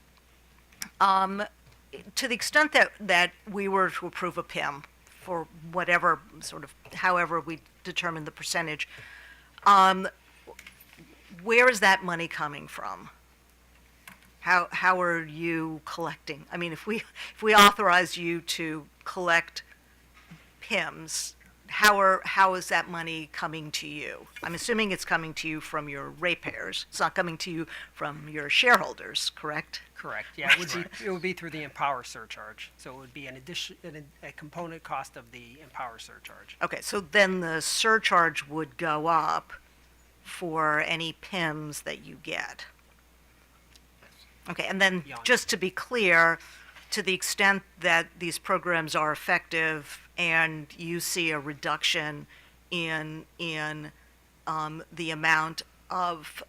to the extent that we were to approve a PIM for whatever sort of, however we determine the percentage, where is that money coming from? How are you collecting? I mean, if we authorize you to collect PIMs, how is that money coming to you? I'm assuming it's coming to you from your ratepayers. It's not coming to you from your shareholders, correct? Correct. Yeah, it would be through the EmPOWER surcharge. So it would be an addition, a component cost of the EmPOWER surcharge. Okay, so then the surcharge would go up for any PIMs that you get. Okay, and then just to be clear, to the extent that these programs are effective and you see a reduction in the amount of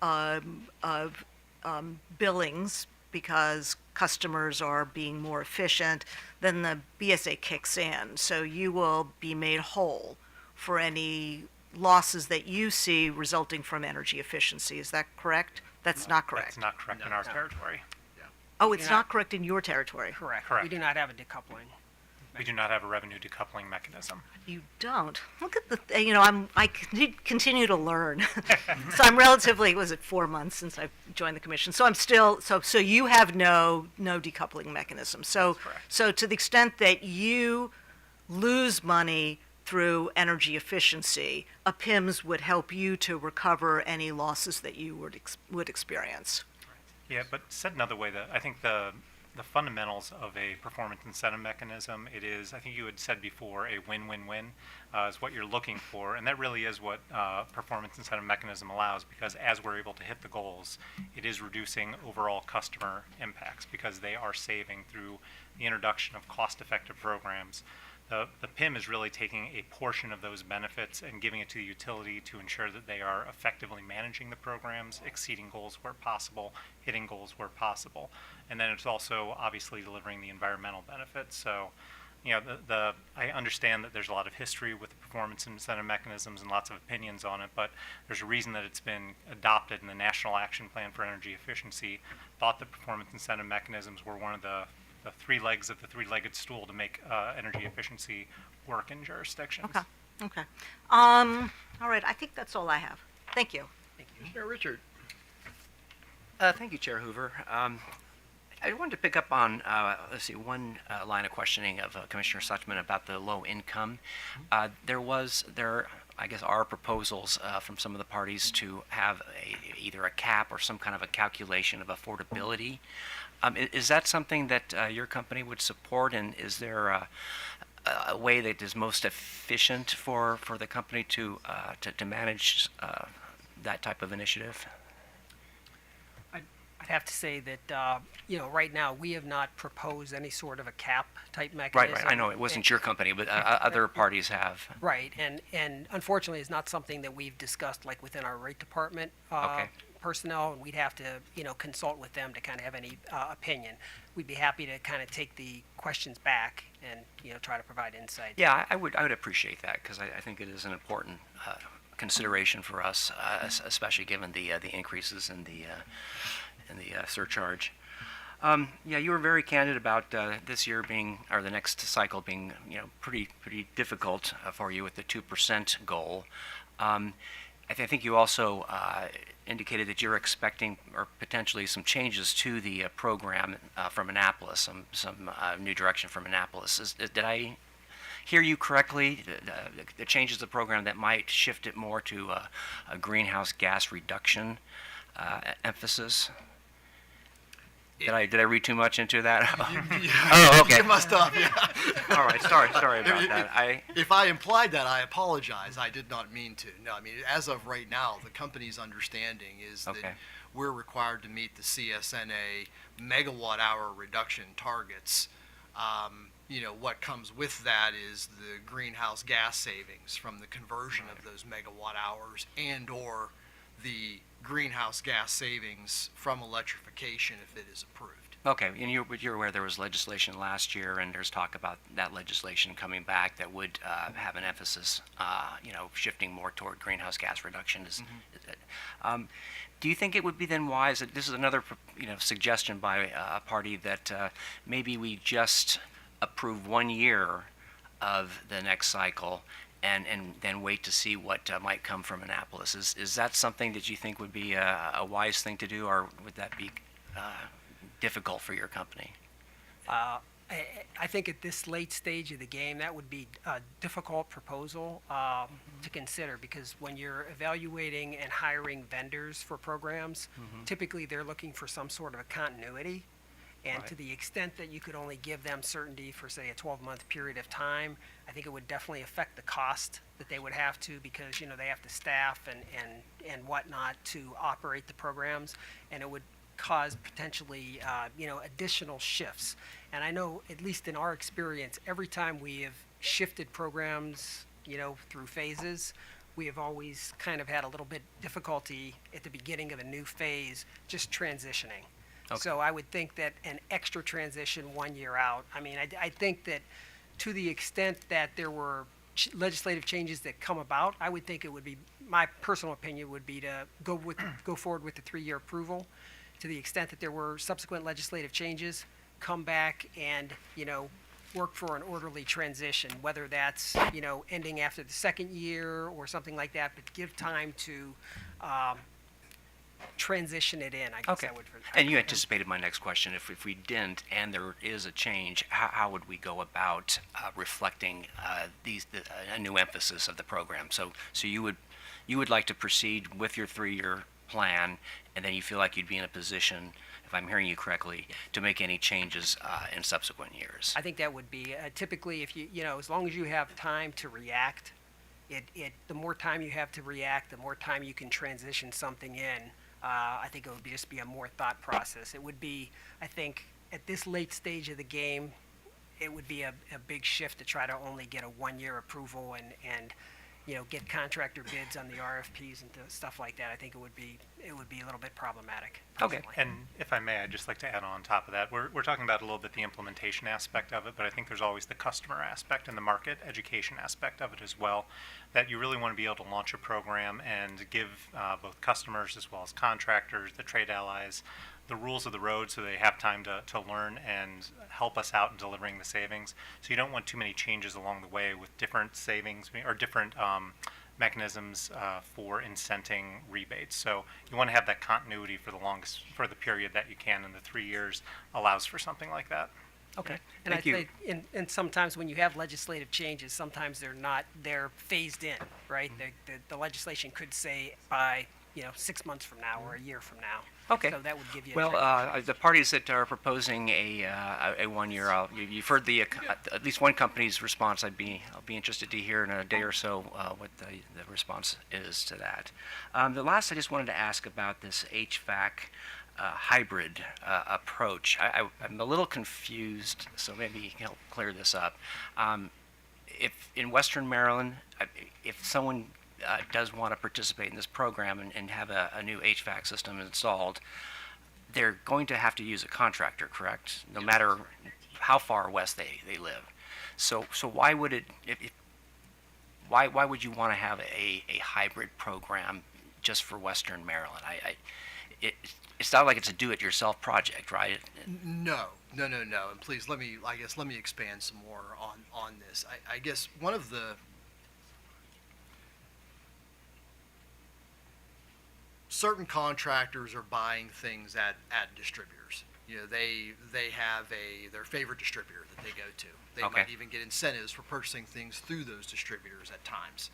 billings because customers are being more efficient, then the BSA kicks in. So you will be made whole for any losses that you see resulting from energy efficiency. Is that correct? That's not correct. That's not correct in our territory. Oh, it's not correct in your territory? Correct. Correct. We do not have a decoupling. We do not have a revenue decoupling mechanism. You don't? Look at I continue to learn. So I'm relatively, was it 4 months since I joined the commission? So I'm still, so you have no decoupling mechanism. So to the extent that you lose money through energy efficiency, a PIMS would help you to recover any losses that you would experience. Yeah, but said another way, I think the the fundamentals of a performance incentive mechanism. It is, I think you had said before, a win-win-win is what you're looking for, and that really is what performance incentive mechanism allows, because as we're able to hit the goals, it is reducing overall customer impacts because they are saving through the introduction of cost-effective programs. The PIM is really taking a portion of those benefits and giving it to the utility to ensure that they are effectively managing the programs, exceeding goals where possible, hitting goals where possible. And then it's also obviously delivering the environmental benefits. So, you know, I understand that there's a lot of history with the performance incentive mechanisms and lots of opinions on it, but there's a reason that it's been adopted in the National Action Plan for Energy Efficiency. Thought that performance incentive mechanisms were one of the three legs of the three-legged stool to make energy efficiency work in jurisdictions. Okay, okay. All right, I think that's all I have. Thank you. Commissioner Richard. Thank you, Chair Hoover. I wanted to pick up on, let's see, one line of questioning of Commissioner Suchman about the low income. There I guess, are proposals from some of the parties to have either a cap or some kind of a calculation of affordability. Is that something that your company would support, and is there a way that is most efficient for the company to manage that type of initiative? I'd have to say that, you know, right now, we have not proposed any sort of a cap type mechanism. Right. I know it wasn't your company, but other parties have. Right, and unfortunately, it's not something that we've discussed, like, within our rate department personnel, and we'd have to, you know, consult with them to kind of have any opinion. We'd be happy to kind of take the questions back and, you know, try to provide insight. Yeah, I would appreciate that, because I think it is an important consideration for us, especially given the increases in the surcharge. Yeah, you were very candid about this year being, or the next cycle being, you know, pretty difficult for you with the 2% goal. I think you also indicated that you're expecting, or potentially, some changes to the program from Annapolis, some new direction from Annapolis. Did I hear you correctly? The changes to the program that might shift it more to a greenhouse gas reduction emphasis? Did I read too much into that? Oh, okay. You must have, yeah. All right, sorry about that. If I implied that, I apologize. I did not mean to. No, I mean, as of right now, the company's understanding is that we're required to meet the CSNA megawatt-hour reduction targets. You know, what comes with that is the greenhouse gas savings from the conversion of those megawatt hours and/or the greenhouse gas savings from electrification if it is approved. Okay, and you're aware there was legislation last year, and there's talk about that legislation coming back that would have an emphasis, you know, shifting more toward greenhouse gas reductions. Do you think it would be then wise, that this is another, you know, suggestion by a party, that maybe we just approve 1 year of the next cycle and then wait to see what might come from Annapolis? Is that something that you think would be a wise thing to do, or would that be difficult for your company? I think at this late stage of the game, that would be a difficult proposal to consider, because when you're evaluating and hiring vendors for programs, typically they're looking for some sort of a continuity. And to the extent that you could only give them certainty for, say, a 12-month period of time, I think it would definitely affect the cost that they would have to, because, you know, they have to staff and whatnot to operate the programs, and it would cause potentially, you know, additional shifts. And I know, at least in our experience, every time we have shifted programs, you know, through phases, we have always kind of had a little bit difficulty at the beginning of a new phase just transitioning. Okay. So I would think that an extra transition 1 year out, I mean, I think that to the extent that there were legislative changes that come about, I would think it would be, my personal opinion would be to go forward with the 3-year approval. To the extent that there were subsequent legislative changes, come back and, you know, work for an orderly transition, whether that's, you know, ending after the 2nd year or something like that, but give time to transition it in, I guess I would. And you anticipated my next question. If we didn't, and there is a change, how would we go about reflecting a new emphasis of the program? So you would like to proceed with your 3-year plan, and then you feel like you'd be in a position, if I'm hearing you correctly, to make any changes in subsequent years. I think that would be, typically, if as long as you have time to react, the more time you have to react, the more time you can transition something in. I think it would just be a more thought process. It would be, I think, at this late stage of the game, it would be a big shift to try to only get a 1-year approval and get contractor bids on the RFPs and stuff like that. I think it would be a little bit problematic. Okay. personally. And if I may, I'd just like to add on top of that, we're talking about a little bit the implementation aspect of it, but I think there's always the customer aspect and the market education aspect of it as well, that you really want to be able to launch a program and give both customers as well as contractors, the trade allies, the rules of the road so they have time to learn and help us out in delivering the savings. So you don't want too many changes along the way with different savings or different mechanisms for incenting rebates. So you want to have that continuity for the period that you can, and the 3 years allows for something like that. Okay. And Thank you. and sometimes when you have legislative changes, sometimes they're phased in, right? The legislation could say by 6 months from now or a year from now. Okay. So that would give you. Well, the parties that are proposing a 1 year, you've heard at least one company's response. I'll be interested to hear in a day or so what the response is to that. The last, I just wanted to ask about this HVAC hybrid approach. I'm a little confused, so maybe you can help clear this up. If in Western Maryland, if someone does want to participate in this program and have a new HVAC system installed, they're going to have to use a contractor, correct? No matter how far west they live. So why would why would you want to have a hybrid program just for Western Maryland? It's not like it's a do-it-yourself project, right? No. And please let me expand some more on this. I guess one of the certain contractors are buying things at distributors. They have their favorite distributor that they go to. They Okay. might even get incentives for purchasing things through those distributors at times.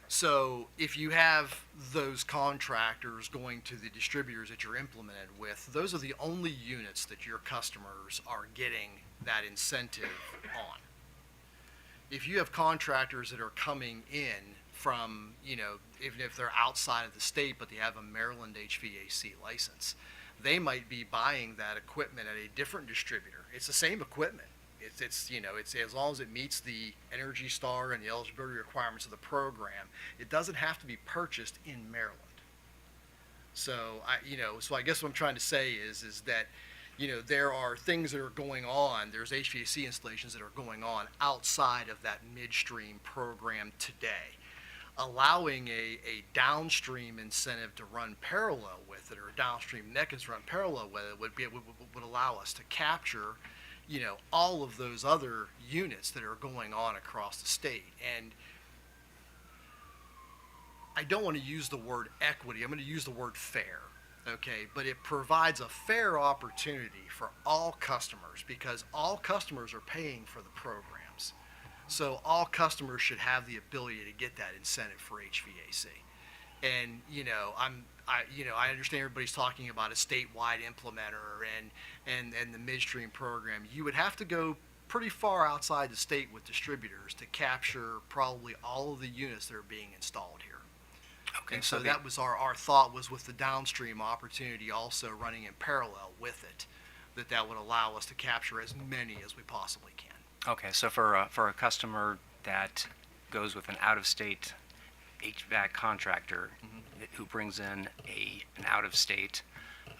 So if you have those contractors going to the distributors that you're implemented with, those are the only units that your customers are getting that incentive on. If you have contractors that are coming in from, even if they're outside of the state, but they have a Maryland HVAC license, they might be buying that equipment at a different distributor. It's the same equipment. It's as long as it meets the Energy Star and the eligibility requirements of the program, it doesn't have to be purchased in Maryland. So I guess what I'm trying to say is that, there are things that are going on. There's HVAC installations that are going on outside of that midstream program today. Allowing a downstream incentive to run parallel with it, or a downstream mechanism to run parallel with it, would allow us to capture, all of those other units that are going on across the state. And I don't want to use the word equity. I'm going to use the word fair. Okay, but it provides a fair opportunity for all customers, because all customers are paying for the programs. So all customers should have the ability to get that incentive for HVAC. And I understand everybody's talking about a statewide implementer and the midstream program. You would have to go pretty far outside the state with distributors to capture probably all of the units that are being installed here. Okay. And so that was our thought, was with the downstream opportunity also running in parallel with it, that would allow us to capture as many as we possibly can. Okay, so for a customer that goes with an out-of-state HVAC contractor who brings in an out-of-state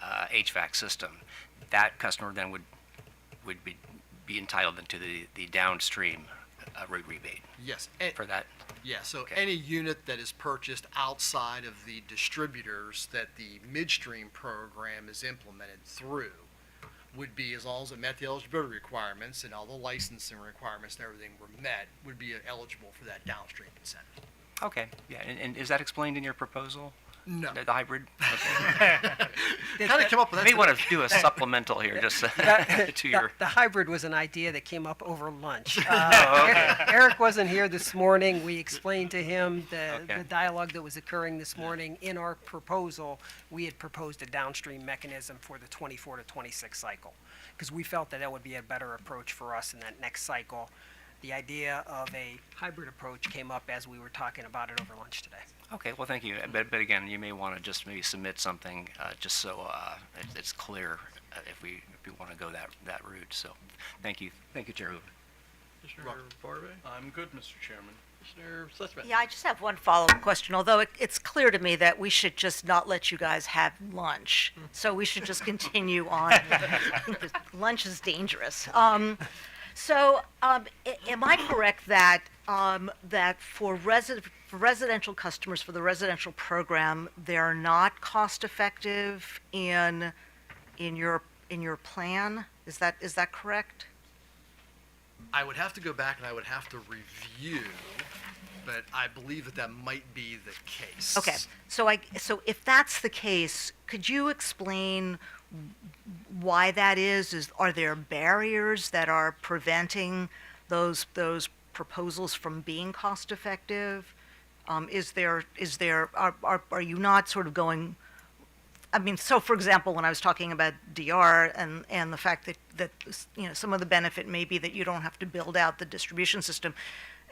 HVAC system, that customer then would be entitled into the downstream rebate. Yes. For that. Yeah, so any unit that is purchased outside of the distributors that the midstream program is implemented through would be, as long as it met the eligibility requirements and all the licensing requirements and everything were met, would be eligible for that downstream incentive. Okay, yeah, and is that explained in your proposal? No. The hybrid? Okay. Kind of came up with that. May want to do a supplemental here, just to your. The hybrid was an idea that came up over lunch. Oh, okay. Eric wasn't here this morning. We explained to him the Okay. dialogue that was occurring this morning. In our proposal, we had proposed a downstream mechanism for the 24 to 26 cycle, because we felt that would be a better approach for us in that next cycle. The idea of a hybrid approach came up as we were talking about it over lunch today. Okay, well, thank you. But again, you may want to just maybe submit something just so it's clear if we want to go that route. So, thank you, Chair Hoover. Commissioner Barbe? I'm good, Mr. Chairman. Commissioner Sussman? Yeah, I just have one follow-up question, although it's clear to me that we should just not let you guys have lunch. So we should just continue on. Lunch is dangerous. So, am I correct that that for residential customers for the residential program, they're not cost-effective in your plan? Is that correct? I would have to go back and I would have to review, but I believe that might be the case. Okay, so if that's the case, could you explain why that is? Are there barriers that are preventing those proposals from being cost effective? Are you not sort of going? I mean, so for example, when I was talking about DR and the fact that some of the benefit may be that you don't have to build out the distribution system.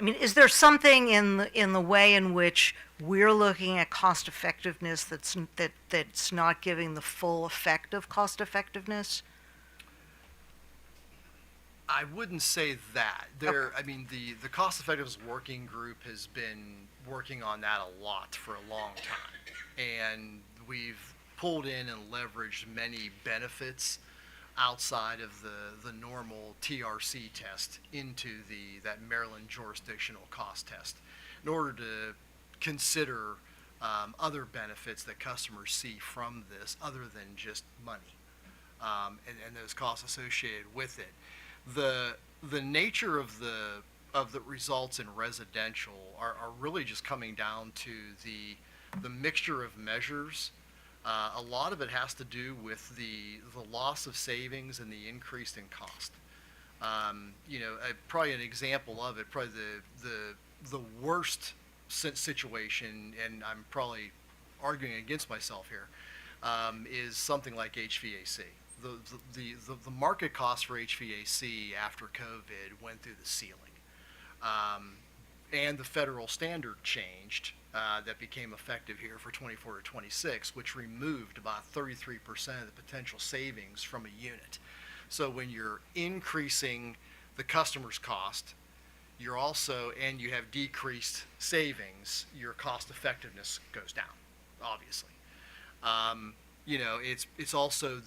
I mean, is there something in the way in which we're looking at cost effectiveness that's not giving the full effect of cost effectiveness? I wouldn't say that. I mean, the cost effectiveness working group has been working on that a lot for a long time, and we've pulled in and leveraged many benefits outside of the normal TRC test into that Maryland jurisdictional cost test in order to consider other benefits that customers see from this other than just money and those costs associated with it. The nature of the results in residential are really just coming down to the mixture of measures. A lot of it has to do with the loss of savings and the increase in cost. Probably an example of it, probably the worst situation, and I'm probably arguing against myself here, is something like HVAC. The market cost for HVAC after COVID went through the ceiling. And the federal standard changed that became effective here for 24 to 26, which removed about 33% of the potential savings from a unit. So when you're increasing the customer's cost, you have decreased savings, your cost effectiveness goes down, obviously. It's also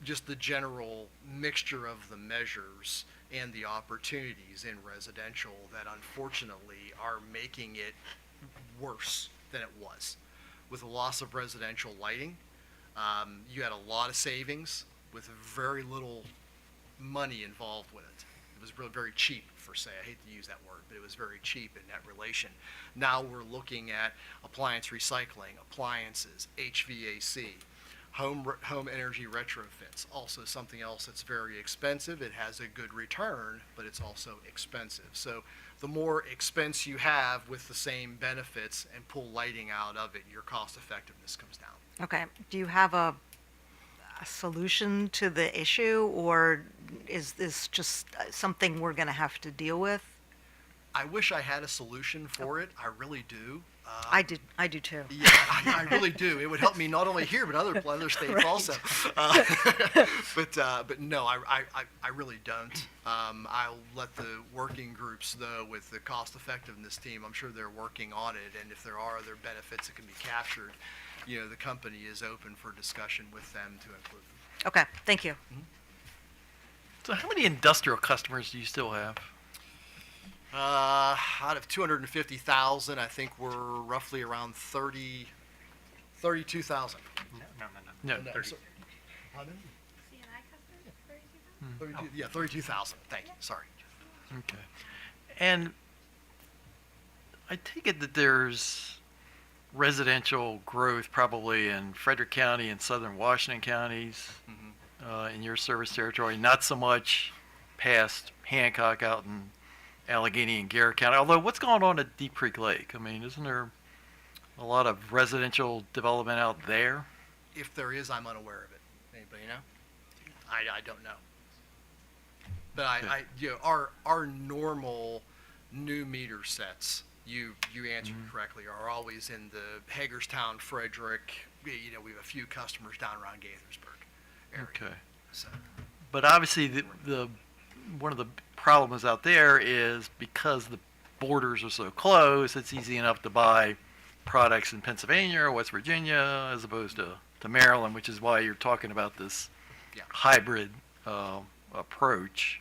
just the general mixture of the measures and the opportunities in residential that unfortunately are making it worse than it was. With the loss of residential lighting, you had a lot of savings with very little money involved with it. It was really very cheap, per se. I hate to use that word, but it was very cheap in that relation. Now we're looking at appliance recycling, appliances, HVAC, home energy retrofits, also something else that's very expensive. It has a good return, but it's also expensive. So the more expense you have with the same benefits and pull lighting out of it, your cost effectiveness comes down. Okay. Do you have a solution to the issue, or is this just something we're going to have to deal with? I wish I had a solution for it. I really do. I do too. Yeah, I really do. It would help me not only here but other states Right. also. But no, I really don't. I'll let the working groups know with the cost effectiveness team. I'm sure they're working on it, and if there are other benefits that can be captured, the company is open for discussion with them to include them. Okay, thank you. So how many industrial customers do you still have? Out of 250,000, I think we're roughly around 32,000. No, No, 30. so- Yeah, 32,000. Thank you. Sorry. Okay. And I take it that there's residential growth probably in Frederick County and southern Washington counties in your service territory, not so much past Hancock out in Allegheny and Garrett County. Although, what's going on at Deep Creek Lake? I mean, isn't there a lot of residential development out there? If there is, I'm unaware of it. Anybody know? I don't know. But our normal new meter sets, you answered correctly, are always in the Hagerstown, Frederick. We have a few customers down around Gaithersburg area. Okay. So. But obviously, the one of the problems out there is because the borders are so close, it's easy enough to buy products in Pennsylvania or West Virginia as opposed to Maryland, which is why you're talking about this hybrid approach.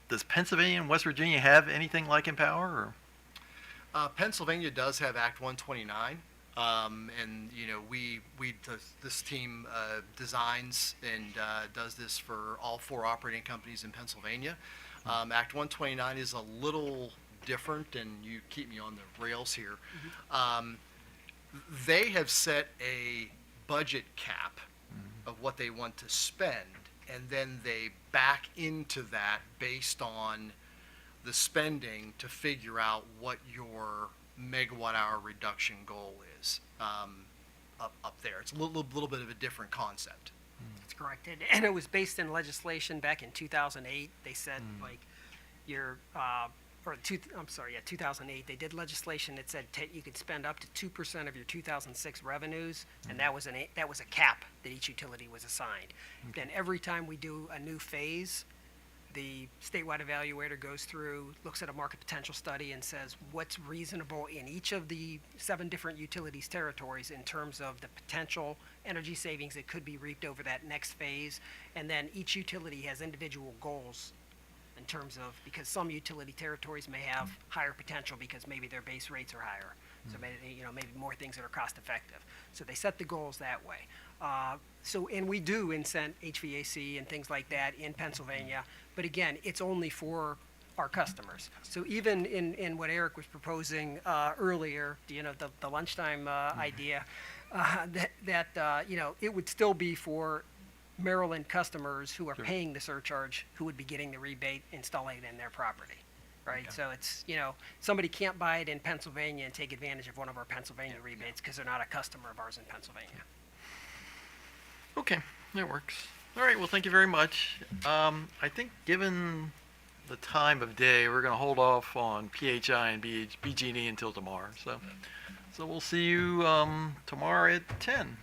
Does Pennsylvania and West Virginia have anything like EmPOWER? Or? Pennsylvania does have Act 129, and this team designs and does this for all 4 operating companies in Pennsylvania. Act 129 is a little different, and you keep me on the rails here. They have set a budget cap of what they want to spend, and then they back into that based on the spending to figure out what your megawatt hour reduction goal is up there. It's a little bit of a different concept. That's correct. And it was based in legislation back in 2008. They said like your 2008. They did legislation that said you could spend up to 2% of your 2006 revenues, and that was a cap that each utility was assigned. Then every time we do a new phase, the statewide evaluator goes through, looks at a market potential study, and says what's reasonable in each of the 7 different utilities territories in terms of the potential energy savings that could be reaped over that next phase. And then each utility has individual goals in terms of, because some utility territories may have higher potential because maybe their base rates are higher. So maybe more things that are cost effective. So they set the goals that way. And we do incent HVAC and things like that in Pennsylvania, but again, it's only for our customers. So even in what Eric was proposing earlier, the lunchtime idea, it would still be for Maryland customers who are paying the surcharge, who would be getting the rebate, installing it in their property, right? Okay. So it's, somebody can't buy it in Pennsylvania and take advantage of one of our Pennsylvania rebates because they're not a customer of ours in Pennsylvania. Okay, that works. All right, well, thank you very much. I think given the time of day, we're going to hold off on PHI and BG&E until tomorrow. So we'll see you tomorrow at 10.